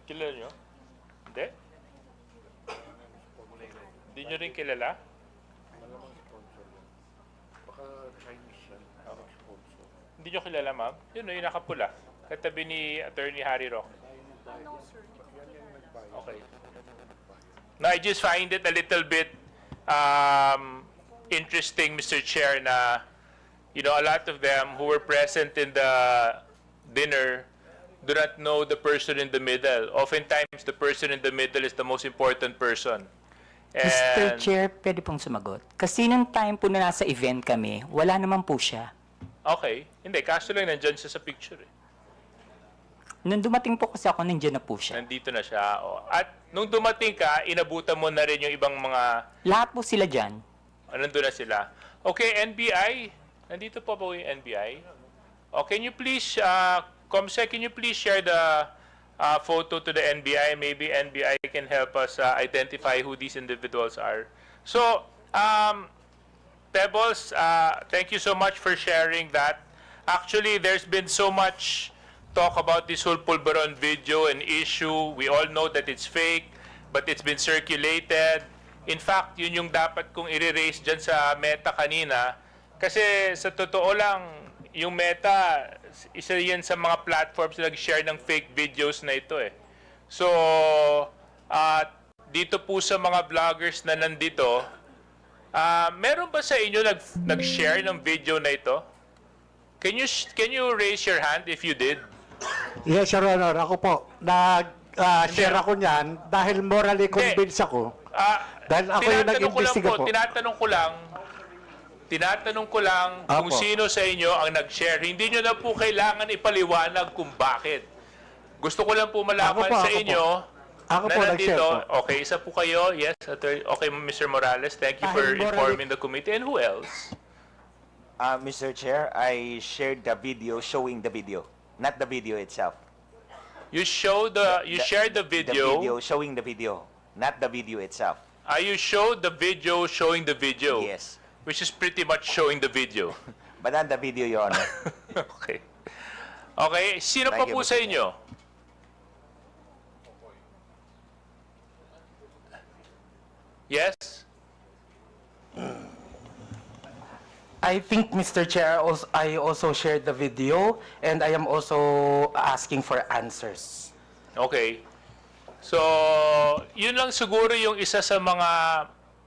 Kilala nyo? Hindi? Hindi nyo rin kilala? Baka Chinese yan. Sponsor. Hindi nyo kilala, ma'am? Yun, yung nakapula. Katabi ni Attorney Harry Roque. Okay. Now, I just find it a little bit interesting, Mr. Chair, na, a lot of them who were present in the dinner do not know the person in the middle. Oftentimes, the person in the middle is the most important person. Mr. And, Chair, pwede pong sumagot. Kasi nung time po na nasa event kami, wala naman po siya. okay. Hindi, kaso lang nandyan siya sa picture. Eh. Nung dumating po kasi ako, nandiyan na po siya. Nandito na siya. O. At nung dumating ka, inabutan mo na rin yung ibang mga... Lahat po sila dyan. Nandun na sila. Okay, NBI. Nandito po yung NBI. Oh, can you please, Comsec, can you please share the photo to the NBI? Maybe NBI can help us identify who these individuals are. So, Pebbles, thank you so much for sharing that. Actually, there's been so much talk about this whole Pulveron video and issue. We all know that it's fake, but it's been circulated. In fact, yun yung dapat kong i-raise dyan sa Meta kanina. Kasi sa totoo lang, yung Meta, isa yan sa mga platforms na nag-share ng fake videos na ito eh. So, dito po sa mga vloggers na nandito, meron ba sa inyo nag-share ng video na ito? Can you raise your hand if you did? Yes, Your Honor. Ako po. Nag-share ako niyan dahil morally convinced ako. Dahil ako yung nag-imbestiga po. Tinatanong ko lang kung sino sa inyo ang nag-share. Hindi nyo na po kailangan ipaliwanag kung bakit. Gusto ko lang po malaman sa inyo Ako na po nandito. nag-share po. Okay, isa po kayo. Yes, okay, Mr. Morales. Thank you for informing the committee. And who else? Mr. Chair, I shared the video showing the video, not the video itself. You shared the video. The video showing the video, not the video itself. You showed the video showing the video. Yes. Which is pretty much showing the video. But not the video, Your Honor. Okay. Okay, sino pa po sa inyo? Yes? I think, Mr. Chair, I also shared the video and I am also asking for answers. Okay. So, yun lang siguro yung isa sa mga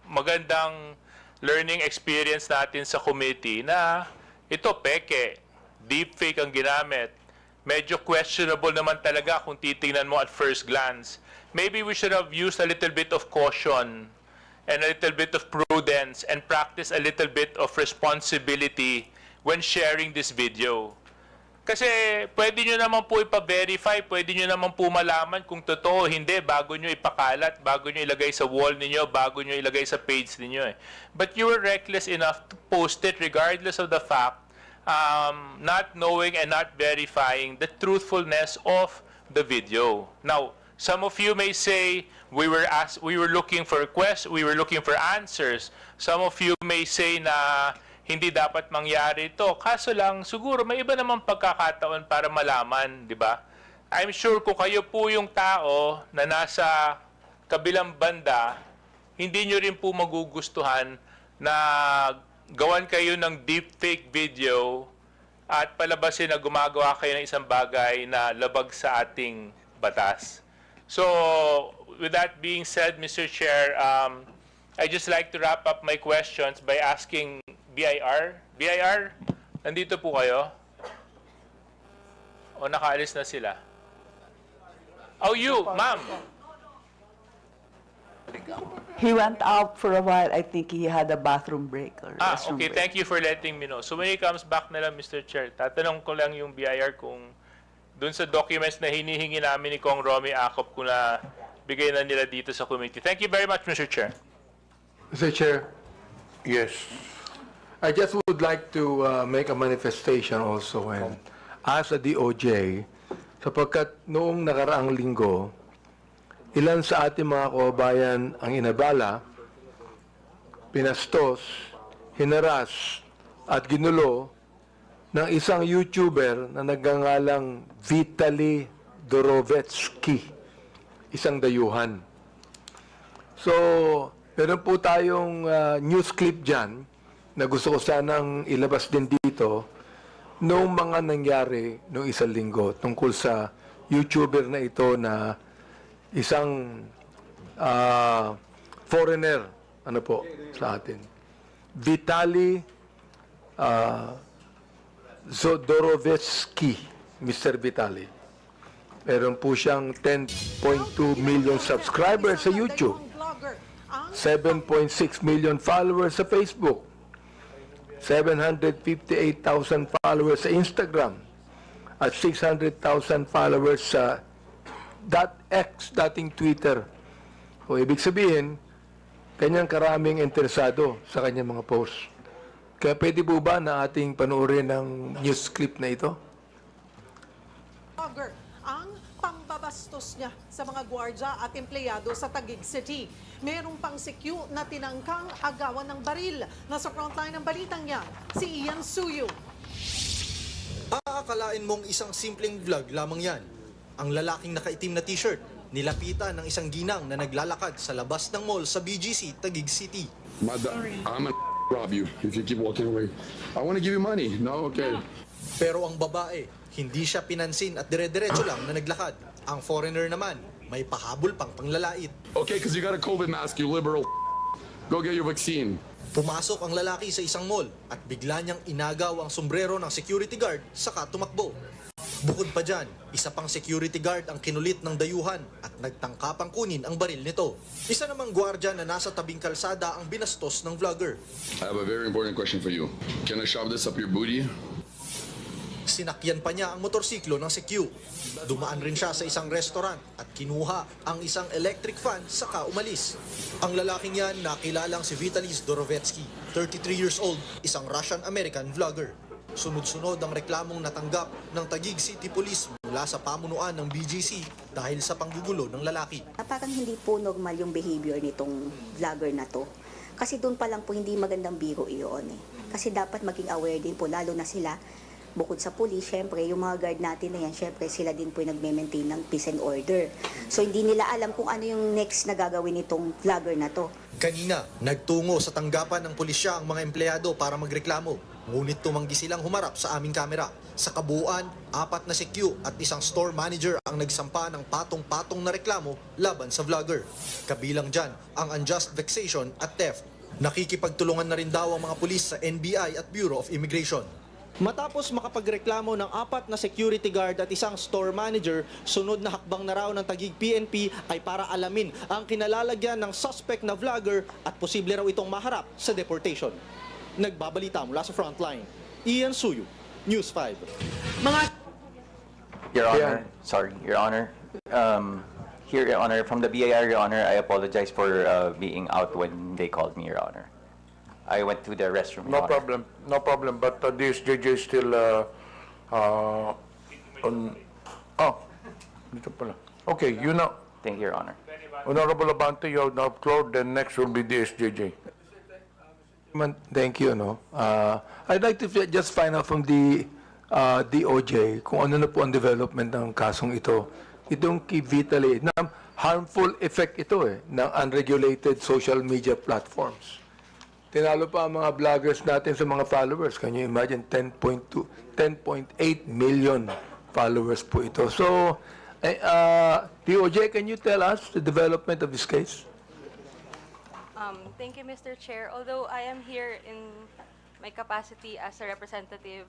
magandang learning experience natin sa committee na ito peke, deepfake ang ginamit. Medyo questionable naman talaga kung titingnan mo at first glance. Maybe we should have used a little bit of caution and a little bit of prudence and practice a little bit of responsibility when sharing this video. Kasi pwede nyo naman po ipa-verify, pwede nyo naman po malaman kung totoo o hindi bago nyo ipakalat, bago nyo ilagay sa wall ninyo, bago nyo ilagay sa page ninyo. But you were reckless enough to post it regardless of the fact, not knowing and not verifying the truthfulness of the video. Now, some of you may say we were looking for answers. Some of you may say na hindi dapat mangyari ito. Kaso lang, siguro may iba namang pagkakataon para malaman, di ba? I'm sure kung kayo po yung tao na nasa kabilang banda, hindi nyo rin po magugustuhan na gawan kayo ng deepfake video at palabasin na gumagawa kayo ng isang bagay na labag sa ating batas. So, with that being said, Mr. Chair, I just like to wrap up my questions by asking BIR. BIR, nandito po kayo? O nakaalis na sila? Oh, you, ma'am. He went out for a while. I think he had a bathroom break or restroom Okay, break. thank you for letting me know. So when he comes back na lang, Mr. Chair, tatanong ko lang yung BIR kung dun sa documents na hinihingi namin ni Kong Romy Acop kung na bigay na nila dito sa committee. Thank you very much, Mr. Chair. Mr. Chair, Yes. I just would like to make a manifestation also and ask the DOJ, sapagkat noong nakaraang linggo, ilan sa ating mga kababayan ang inabala, pinastos, hinaras at ginulo ng isang YouTuber na nagngangalang Vitaly Dorovetsky, isang dayuhan. So, meron po tayong news clip dyan na gusto ko sanang ilabas din dito noong mga nangyari noong isang linggo tungkol sa YouTuber na ito na isang foreigner, ano po, sa atin. Vitaly Dorovetsky, Mr. Vitaly. Meron po siyang 10.2 million subscribers sa YouTube, 7.6 million followers sa Facebook, 758,000 followers sa Instagram, at 600,000 followers sa .x, dating Twitter. O ibig sabihin, kanyang karaming interesado sa kanyang mga posts. Kaya pwede po ba na ating panoorin ng news clip na ito? Ang pambabastos niya sa mga gwardya at empleyado sa Taguig City. Merong pang CQ na tinangkang agawan ng baril. Nasa frontline ng balitang yan, si Ian Suyo. Aakalain mong isang simpleng vlog lamang yan. Ang lalaking nakaitim na t-shirt, nilapitan ng isang ginang na naglalakad sa labas ng mall sa BGC, Taguig City. I'm gonna rob you if you keep walking away. I want to give you money. No, okay. Pero ang babae, hindi siya pinansin at dire-diretso lang na naglakad. Ang foreigner naman, may pahabol pang panglalait. Okay, because you got a COVID mask, you liberal. Go get your vaccine. Pumasok ang lalaki sa isang mall at bigla niyang inagaw ang sombrero ng security guard saka tumakbo. Bukod pa dyan, isa pang security guard ang kinulit ng dayuhan at nagtangkapang kunin ang baril nito. Isa namang gwardya na nasa tabing kalsada ang binastos ng vlogger. I have a very important question for you. Can I shove this up your booty? Sinakyan pa niya ang motorsiklo ng CQ. Dumaan rin siya sa isang restaurant at kinuha ang isang electric fan saka umalis. Ang lalaking yan nakilalang si Vitaly Zdorovetsky, 33 years old, isang Russian-American vlogger. Sunod-sunod ang reklamong natanggap ng Taguig City Police mula sa pamunuan ng BGC dahil sa panggugulo ng lalaki. Parang hindi po normal yung behavior nitong vlogger na to. Kasi doon pa lang po hindi magandang biro iyon eh. Kasi dapat maging aware din po, lalo na sila, bukod sa police, syempre, yung mga guard natin na yan, syempre, sila din po yung nagme-maintain ng peace and order. So, hindi nila alam kung ano yung next na gagawin nitong vlogger na to. Kanina, nagtungo sa tanggapan ng pulisya ang mga empleyado para magreklamo. Ngunit tumanggi silang humarap sa aming kamera. Sa kabuuan, 4 na CQ at isang store manager ang nagsampa ng patong-patong na reklamo laban sa vlogger. Kabilang dyan ang unjust vexation at theft. Nakikipagtulungan na rin daw ang mga pulis sa NBI at Bureau of Immigration. Matapos makapagreklamo ng 4 na security guard at isang store manager, sunod na hakbang na raw ng Taguig PNP ay para alamin ang kinalalagyan ng suspect na vlogger at posible raw itong maharap sa deportation. Nagbabalita mula sa frontline, Ian Suyo, News 5. Your Honor, Your Honor. Here, Your Honor, from the BIR, Your Honor, I apologize for being out when they called me, Your Honor. I went to the restroom. No problem, no problem. But this JJ is still on. Oh, dito pala. Okay, you know. Thank you, Your Honor. Honorable Abante, you have now floor. Then next will be DSJJ. Thank you. No, I'd like to just find out from the DOJ kung ano na po ang development ng kasong ito. Itong kay Vitaly, na harmful effect ito ng unregulated social media platforms. Tinalo pa ang mga vloggers natin sa mga followers. Can you imagine? 10.8 million followers po ito. So, DOJ, can you tell us the development of this case? Thank you, Mr. Chair. Although I am here in my capacity as a representative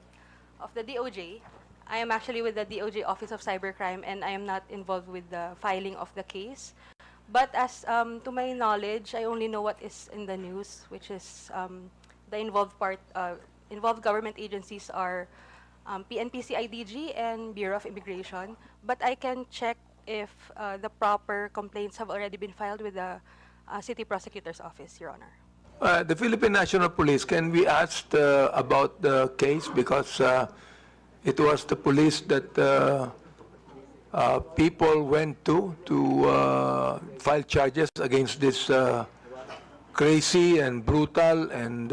of the DOJ, I am actually with the DOJ Office of Cybercrime and I am not involved with the filing of the case. But as to my knowledge, I only know what is in the news, which is the involved government agencies are PNP CIDG and Bureau of Immigration. But I can check if the proper complaints have already been filed with the City Prosecutor's Office, Your Honor. The Philippine National Police, can we ask about the case? Because it was the police that people went to file charges against this crazy and brutal and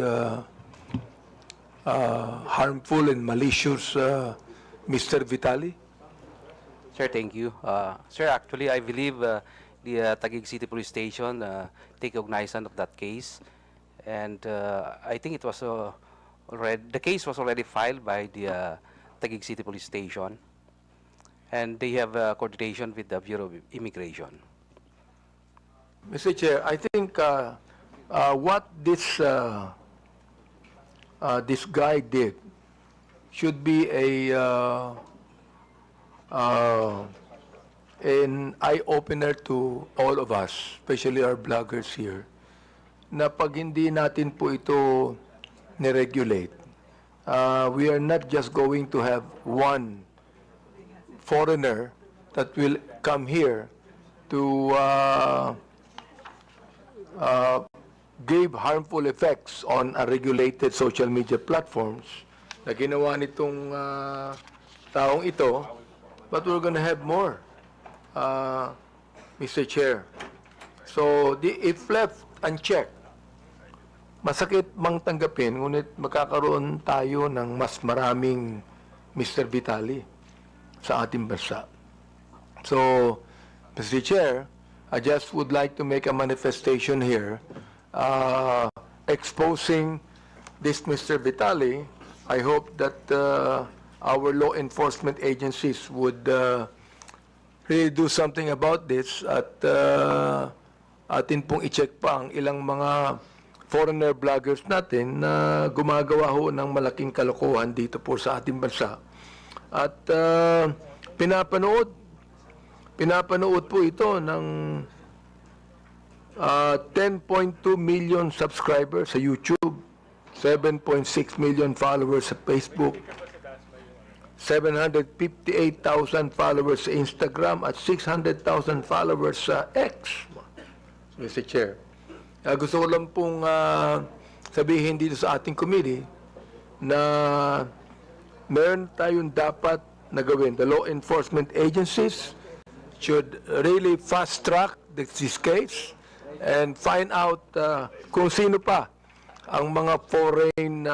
harmful and malicious Mr. Vitaly? Sir, thank you. Sir, actually, I believe the Taguig City Police Station take cognizance of that case. And I think it was the case was already filed by the Taguig City Police Station. And they have coordination with the Bureau of Immigration. Mr. Chair, I think what this guy did should be a an eye-opener to all of us, especially our bloggers here, na pag hindi natin po ito niregulate, we are not just going to have one foreigner that will come here to give harmful effects on regulated social media platforms na ginawa nitong taong ito, but we're going to have more, Mr. Chair. So, if left unchecked, masakit mang tanggapin, ngunit magkakaroon tayo ng mas maraming Mr. Vitali sa ating bansa. So, Mr. Chair, I just would like to make a manifestation here exposing this Mr. Vitali. I hope that our law enforcement agencies would really do something about this at atin pong i-check pa ang ilang mga foreigner bloggers natin na gumagawa ho ng malaking kalokohan dito po sa ating bansa. At pinapanood po ito ng 10.2 million subscribers sa YouTube, 7.6 million followers sa Facebook, 758,000 followers sa Instagram, at 600,000 followers sa X, Mr. Chair. Gusto ko lang pong sabihin dito sa ating committee na meron tayong dapat na gawin. The law enforcement agencies should really fast-track this case and find out kung sino pa ang mga foreign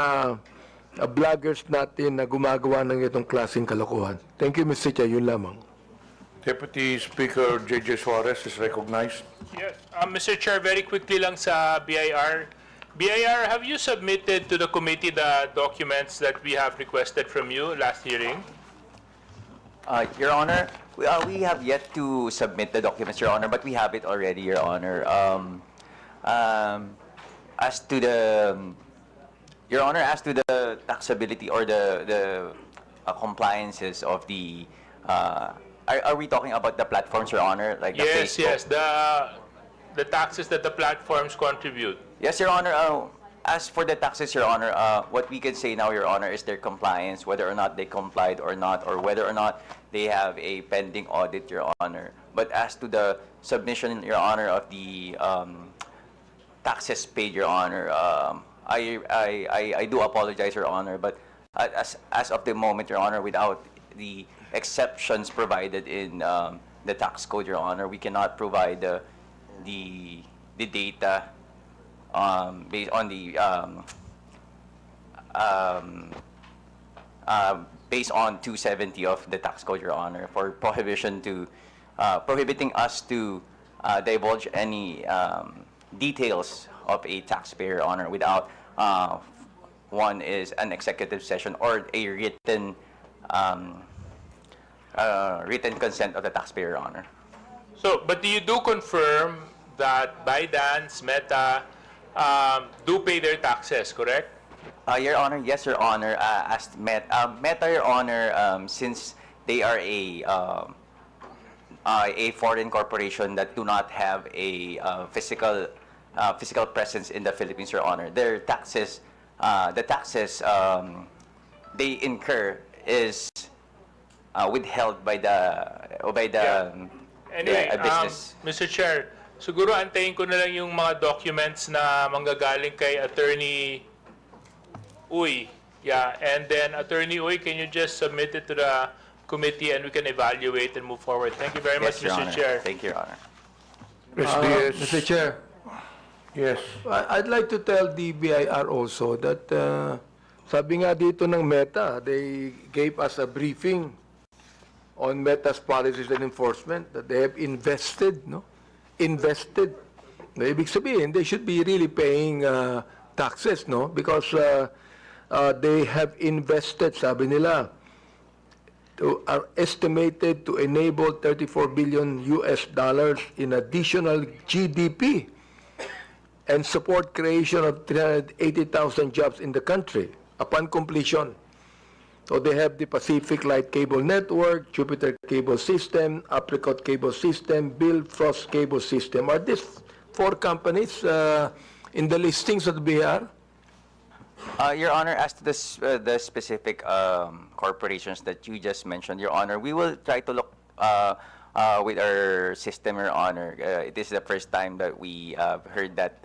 bloggers natin na gumagawa ng itong klaseng kalokohan. Thank you, Mr. Chair. Yun lamang. Deputy Speaker J.J. Suarez is recognized. Yes. Mr. Chair, very quickly lang sa BIR. BIR, have you submitted to the committee the documents that we have requested from you last hearing? Your Honor, we have yet to submit the documents, Your Honor, but we have it already, Your Honor. As to the, Your Honor, as to the taxability or the compliances of the, are we talking about the platforms, Your Honor? Like the Yes, Facebook? yes, the taxes that the platforms contribute. Yes, Your Honor. As for the taxes, Your Honor, what we can say now, Your Honor, is their compliance, whether or not they complied or not, or whether or not they have a pending audit, Your Honor. But as to the submission, Your Honor, of the taxes paid, Your Honor, I do apologize, Your Honor, but as of the moment, Your Honor, without the exceptions provided in the tax code, Your Honor, we cannot provide the data based on the based on 270 of the tax code, Your Honor, for prohibition to prohibiting us to divulge any details of a taxpayer, Your Honor, without one is an executive session or a written written consent of the taxpayer, Your Honor. So, but do you confirm that ByteDance, Meta, do pay their taxes, correct? Your Honor, yes, Your Honor. As Meta, Your Honor, since they are a foreign corporation that do not have a physical presence in the Philippines, Your Honor, their taxes, the taxes they incur is withheld by the Anyway, business. Mr. Chair, siguro antayin ko na lang yung mga documents na manggagaling kay Attorney Uy. Yeah, and then Attorney Uy, can you just submit it to the committee and we can evaluate and move forward? Thank you very much, Your Mr. Honor. Chair. Thank you, Your Honor. Mr. Chair. Yes. I'd like to tell the BIR also that sabi nga dito ng Meta, they gave us a briefing on Meta's policies and enforcement that they have invested, no? Invested. Na ibig sabihin, they should be really paying taxes, no? Because they have invested, sabi nila, are estimated to enable $34 billion in additional GDP and support creation of 380,000 jobs in the country upon completion. So they have the Pacific Light Cable Network, Jupiter Cable System, Apricot Cable System, Bill Frost Cable System. Are these 4 companies in the listings of the BR? Your Honor, as to the specific corporations that you just mentioned, Your Honor, we will try to look with our system, Your Honor. It is the first time that we heard that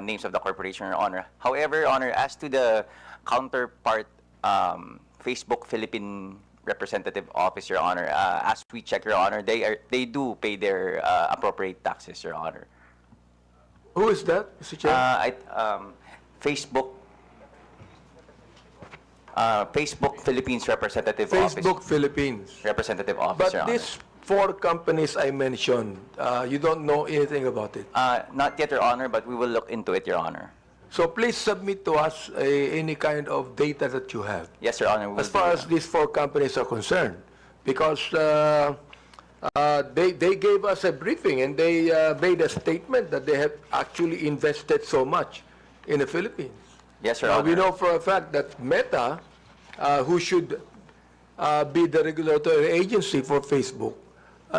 names of the corporation, Your Honor. However, Your Honor, as to the counterpart Facebook Philippine Representative Office, Your Honor, as we check, Your Honor, they do pay their appropriate taxes, Your Honor. Who is that, Mr. Chair? Facebook Philippines Representative Office. Facebook Philippines. Representative Office, Your But Honor. these 4 companies I mentioned, you don't know anything about it? Not yet, Your Honor, but we will look into it, Your Honor. So please submit to us any kind of data that you have. Yes, Your Honor. We will As far do as these 4 companies are concerned, because they gave us a briefing and they made a statement that they have actually invested so much in the Philippines. Yes, Your Now, Honor. we know for a fact that Meta, who should be the regulatory agency for Facebook,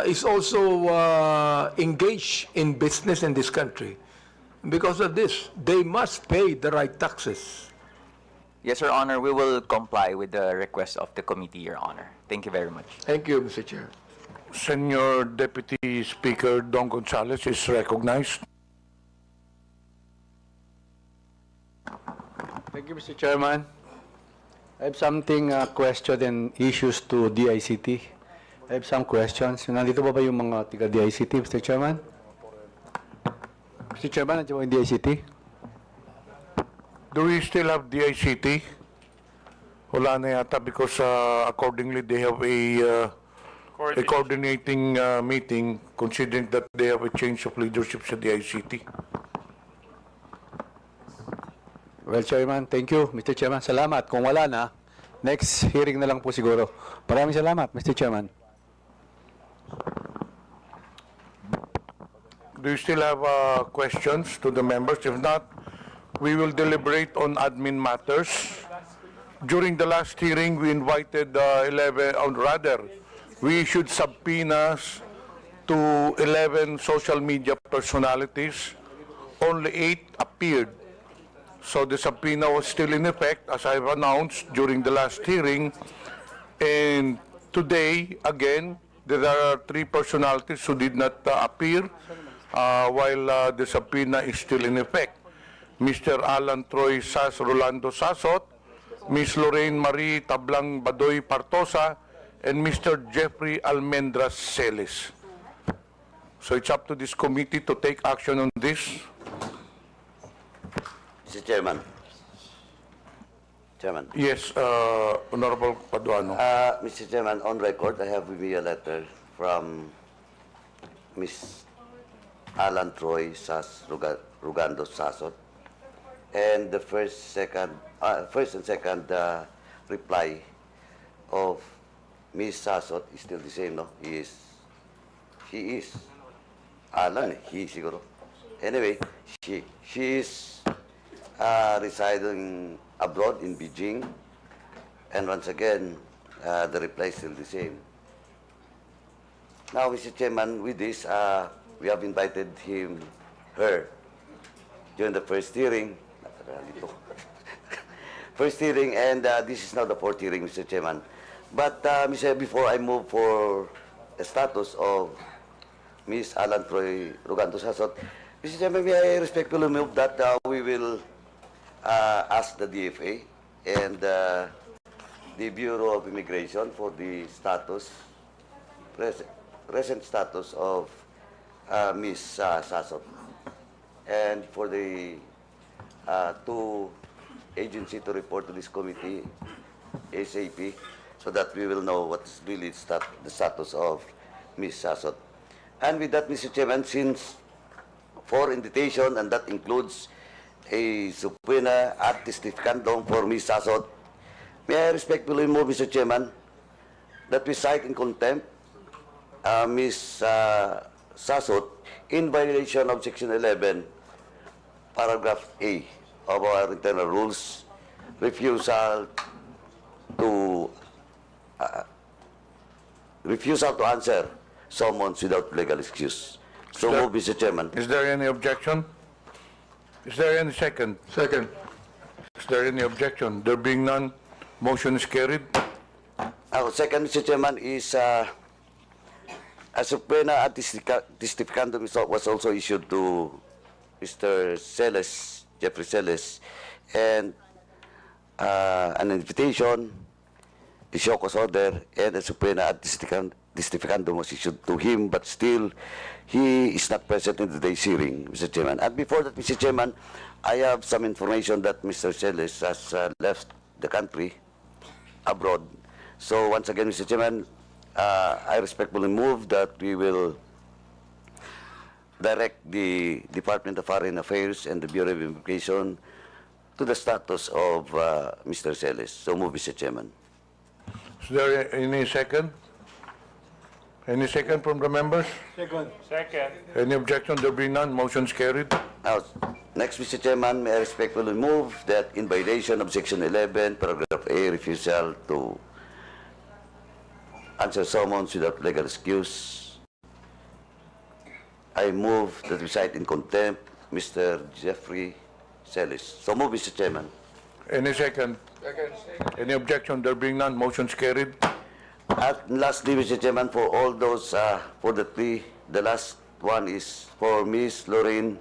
is also engaged in business in this country. Because of this, they must pay the right taxes. Yes, Your Honor. We will comply with the request of the committee, Your Honor. Thank you very much. Thank you, Mr. Chair. Senior Deputy Speaker Don Gonzales is recognized. Thank you, Mr. Chairman. I have something, question and issues to DICT. I have some questions. Nandito ba yung mga tiga-DICT, Mr. Chairman? Mr. Chairman, nandiyo ba yung DICT? Do we still have DICT? Wala na yata because accordingly they have a coordinating meeting considering that they have a change of leadership sa DICT. Well, Chairman, thank you, Mr. Chairman. Salamat. Kung wala na, next hearing na lang po siguro. Maraming salamat, Mr. Chairman. Do you still have questions to the members? If not, we will deliberate on admin matters. During the last hearing, we invited we issued subpoenas to 11 social media personalities. Only 8 appeared. So the subpoena was still in effect, as I've announced during the last hearing. And today, again, there are 3 personalities who did not appear while the subpoena is still in effect. Mr. Alan Troy Sas Rolando Sasot, Ms. Lorraine Marie Tablang Badoy Partosa, and Mr. Jeffrey Almendras Celis. So it's up to this committee to take action on this. Mr. Chairman. Chairman. Yes, Honorable Paduano. Mr. Chairman, on record, I have with me a letter from Ms. Alan Troy Rugando Sasot, and the first and second reply of Ms. Sasot is still the same, no? She is Alan, he siguro. Anyway, she is residing abroad in Beijing, and once again, the reply is still the same. Now, Mr. Chairman, with this, we have invited her, during the first hearing, and this is now the 4th hearing, Mr. Chairman. But, before I move for the status of Ms. Alan Troy Rugando Sasot, Mr. Chairman, may I respectfully move that we will ask the DFA and the Bureau of Immigration for the status, present status of Ms. Sasot, and for the 2 agencies to report to this committee ASAP, so that we will know what's really the status of Ms. Sasot. And with that, Mr. Chairman, since 4 invitations, and that includes a subpoena ad testificandum for Ms. Sasot, may I respectfully move, Mr. Chairman, that we cite in contempt Ms. Sasot in violation of Section 11, Paragraph A of our internal rules, refusal to refusal to answer summons without legal excuse. So move, Mr. Chairman. Is there any objection? Is there any second? Second. Is there any objection? There being none, motion is carried. Second, Mr. Chairman, is a subpoena ad testificandum was also issued to Mr. Celes, Jeffrey Celes, and an invitation, a show cause order, and a subpoena ad testificandum was issued to him, but still he is not present in today's hearing, Mr. Chairman. And before that, Mr. Chairman, I have some information that Mr. Celes has left the country abroad. So once again, Mr. Chairman, I respectfully move that we will direct the Department of Foreign Affairs and the Bureau of Immigration to the status of Mr. Celes. So move, Mr. Chairman. Is there any second? Any second from the members? Second. Second. Any objection? There being none, motion is carried. Now, next, Mr. Chairman, may I respectfully move that in violation of Section 11, Paragraph A, refusal to answer summons without legal excuse, I move that we cite in contempt Mr. Jeffrey Celes. So move, Mr. Chairman. Any second? Second. Any objection? There being none, motion is carried. And lastly, Mr. Chairman, for all those, for the three, the last one is for Ms. Lorraine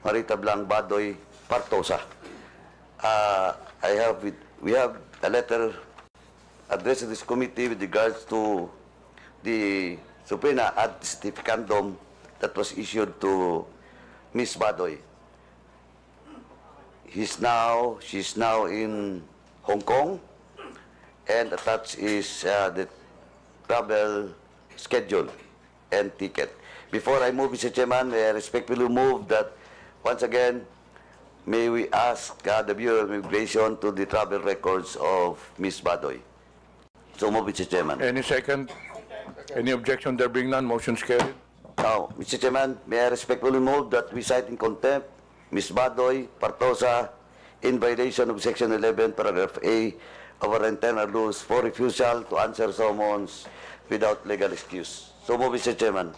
Marita Blanc Badoy Partosa. We have a letter addressed to this committee with regards to the subpoena ad testificandum that was issued to Ms. Badoy. She's now in Hong Kong, and attached is the travel schedule and ticket. Before I move, Mr. Chairman, I respectfully move that, once again, may we ask the Bureau of Immigration to the travel records of Ms. Badoy. So move, Mr. Chairman. Any second? Any objection? There being none, motion is carried. Now, Mr. Chairman, may I respectfully move that we cite in contempt Ms. Badoy Partosa in violation of Section 11, Paragraph A of our internal rules for refusal to answer summons without legal excuse. So move, Mr. Chairman.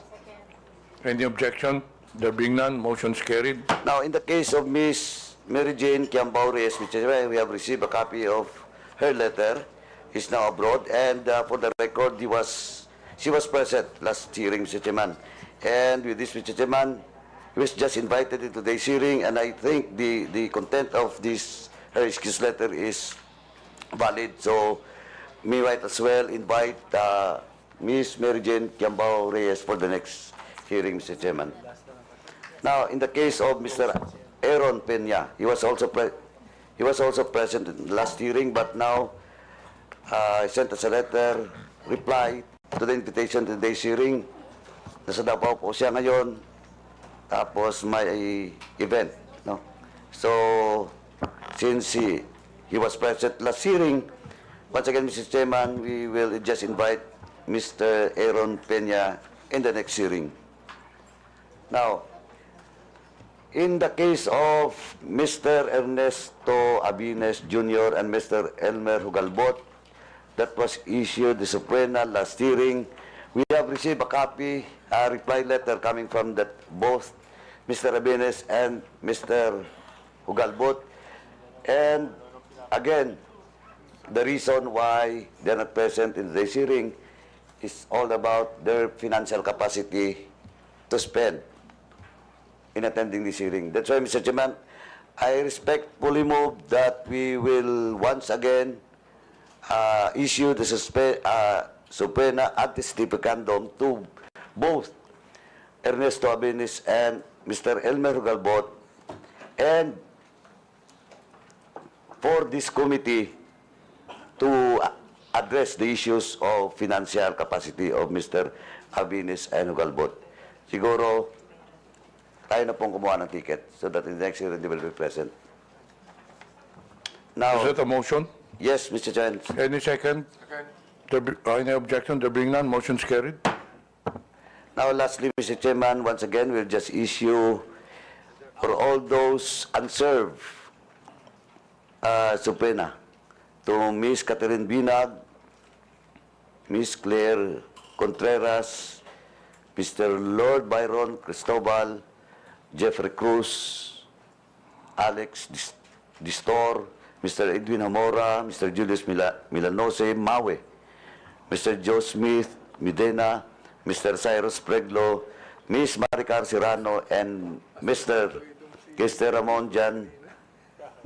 Any objection? There being none, motion is carried. Now, in the case of Ms. Mary Jane Kiambao-Reyes, Mr. Chairman, we have received a copy of her letter. He's now abroad, and for the record, she was present last hearing, Mr. Chairman. And with this, Mr. Chairman, he was just invited into today's hearing, and I think the content of this her excuse letter is valid. So, may I as well invite Ms. Mary Jane Kiambao-Reyes for the next hearing, Mr. Chairman. Now, in the case of Mr. Aaron Peña, he was also present in the last hearing, but now he sent us a letter, reply to the invitation to today's hearing. Nasa Davao po siya ngayon, tapos may event. No? So, since he was present last hearing, once again, Mr. Chairman, we will just invite Mr. Aaron Peña in the next hearing. Now, in the case of Mr. Ernesto Abines Jr. and Mr. Elmer Hugalbot, that was issued the subpoena last hearing, we have received a copy, a reply letter coming from both Mr. Abines and Mr. Hugalbot. And again, the reason why they're not present in today's hearing is all about their financial capacity to spend in attending this hearing. That's why, Mr. Chairman, I respectfully move that we will once again issue the subpoena ad testificandum to both Ernesto Abines and Mr. Elmer Hugalbot, and for this committee to address the issues of financial capacity of Mr. Abines and Hugalbot. Siguro, tayo na pong kumuha ng ticket so that in the next hearing they will be present. Now, Is that a motion? yes, Mr. Chairman. Any second? Any objection? There being none, motion is carried. Now, lastly, Mr. Chairman, once again, we'll just issue for all those unserved subpoena to Miss Catherine Binag, Miss Claire Contreras, Mr. Lord Byron Cristobal, Jeffrey Cruz, Alex Distor, Mr. Edwin Hamora, Mr. Julius Milanose Mawe, Mr. Joe Smith Medina, Mr. Cyrus Preglo, Miss Maricar Serrano, and Mr. Kester Ramon Jan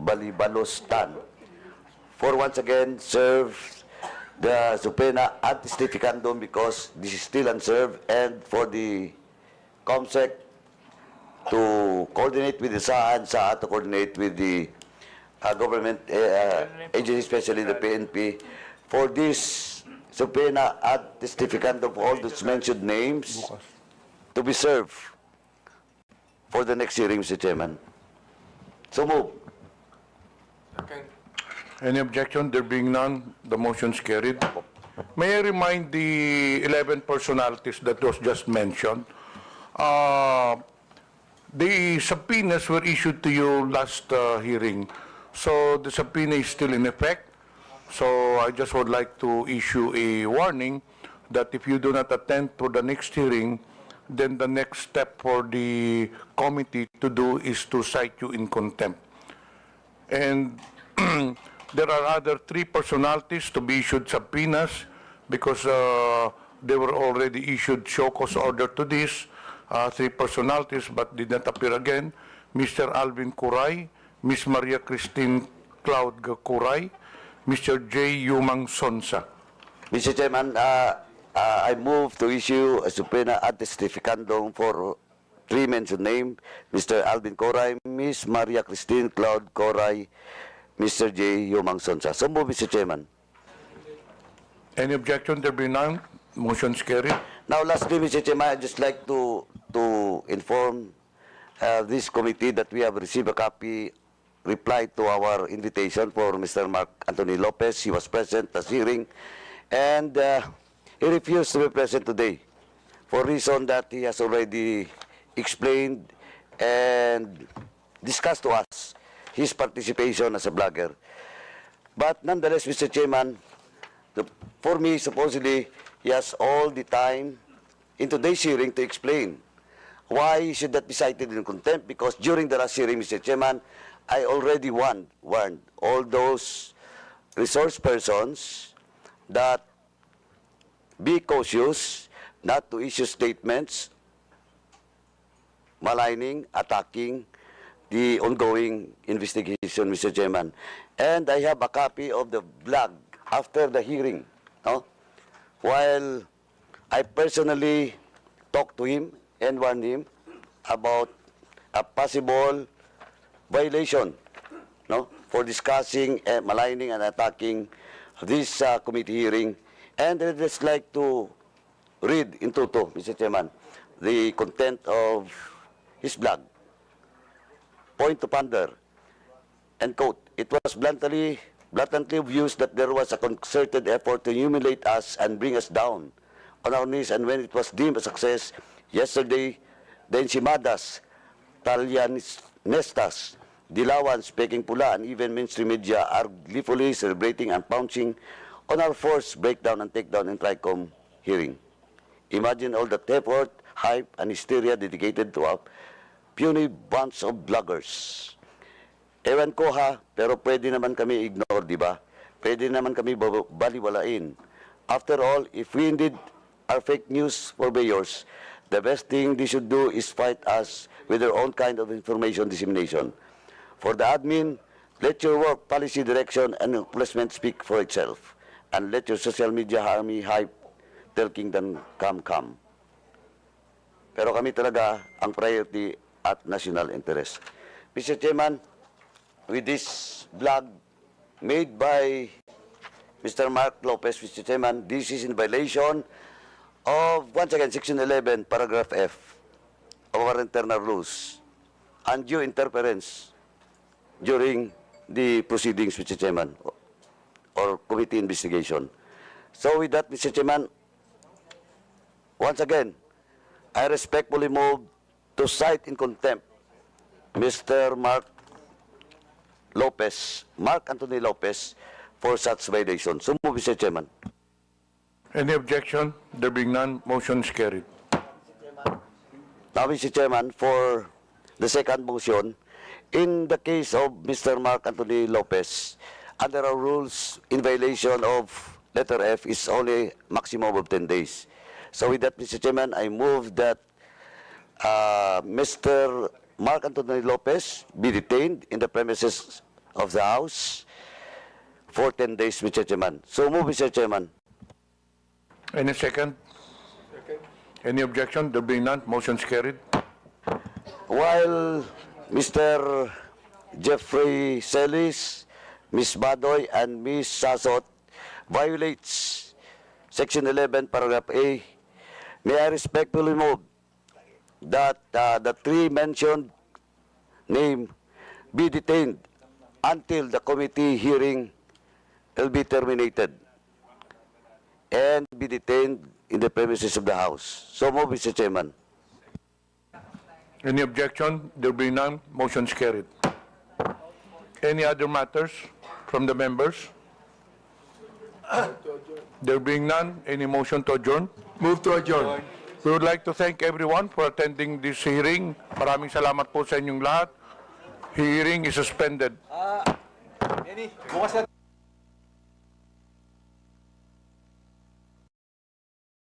Balibalos-Tan, for once again serve the subpoena ad testificandum because this is still unserved, and for the COMSEC to coordinate with the SAA and SAA to coordinate with the government agency, especially the PNP, for this subpoena ad testificandum for all those mentioned names to be served for the next hearing, Mr. Chairman. So move. Any objection? There being none, the motion's carried. May I remind the 11 personalities that was just mentioned, the subpoenas were issued to you last hearing, so the subpoena is still in effect. So I just would like to issue a warning that if you do not attend to the next hearing, then the next step for the committee to do is to cite you in contempt. And there are other 3 personalities to be issued subpoenas because they were already issued show cause order to this. 3 personalities but did not appear again. Mr. Alvin Curay, Ms. Maria Christine Cloud Curay, Mr. J. Yumang Sonsa. Mr. Chairman, I move to issue a subpoena ad testificandum for 3 mentioned names, Mr. Alvin Curay, Ms. Maria Christine Cloud Curay, Mr. J. Yumang Sonsa. So move, Mr. Chairman. Any objection? There be none. Motion's carried. Now, lastly, Mr. Chairman, I'd just like to inform this committee that we have received a copy reply to our invitation for Mr. Mark Anthony Lopez. He was present at the hearing, and he refused to be present today for reason that he has already explained and discussed to us his participation as a blogger. But nonetheless, Mr. Chairman, for me, supposedly, he has all the time in today's hearing to explain why he should not be cited in contempt, because during the last hearing, Mr. Chairman, I already warned all those resource persons that be cautious not to issue statements maligning, attacking the ongoing investigation, Mr. Chairman. And I have a copy of the blog after the hearing, no? While I personally talked to him and warned him about a possible violation, no, for discussing, maligning and attacking this committee hearing. And I'd just like to read in toto, Mr. Chairman, the content of his blog. Point to ponder, and quote, "It was bluntly obvious that there was a concerted effort to humiliate us and bring us down on our knees, and when it was deemed a success yesterday, the ensimadas, Talianistas, Dilawans, Peking Pula, and even mainstream media are gleefully celebrating and pouncing on our forced breakdown and takedown in Tricomm hearing. Imagine all that effort, hype, and hysteria dedicated to a puny bunch of bloggers. Ewan ko ha, pero pwede naman kami ignore, di ba? Pwede naman kami baliwalain. After all, if we indeed are fake news purveyors, the best thing they should do is fight us with their own kind of information dissemination. For the admin, let your work, policy direction, and placement speak for itself. And let your social media army hype till kingdom come. Pero kami talaga ang priority at national interest. Mr. Chairman, with this blog made by Mr. Mark Lopez, Mr. Chairman, this is in violation of, once again, Section 11, Paragraph F of our internal rules, undue interference during the proceedings, Mr. Chairman, or committee investigation. So with that, Mr. Chairman, once again, I respectfully move to cite in contempt Mr. Mark Anthony Lopez, for such violation. So move, Mr. Chairman. Any objection? There being none, motion is carried. Now, Mr. Chairman, for the second motion, in the case of Mr. Mark Anthony Lopez, under our rules, in violation of letter F is only maximum of 10 days. So with that, Mr. Chairman, I move that Mr. Mark Anthony Lopez be detained in the premises of the House for 10 days, Mr. Chairman. So move, Mr. Chairman. Any second? Any objection? There being none, motion is carried. While Mr. Jeffrey Celis, Ms. Badoy, and Ms. Sasot violates Section 11, Paragraph A, may I respectfully move that the three mentioned name be detained until the committee hearing will be terminated and be detained in the premises of the House. So move, Mr. Chairman. Any objection? There being none, motion is carried. Any other matters from the members? There being none, any motion to adjourn? Move to adjourn. We would like to thank everyone for attending this hearing. Maraming salamat po sa inyong lahat. Hearing is suspended. Bukas na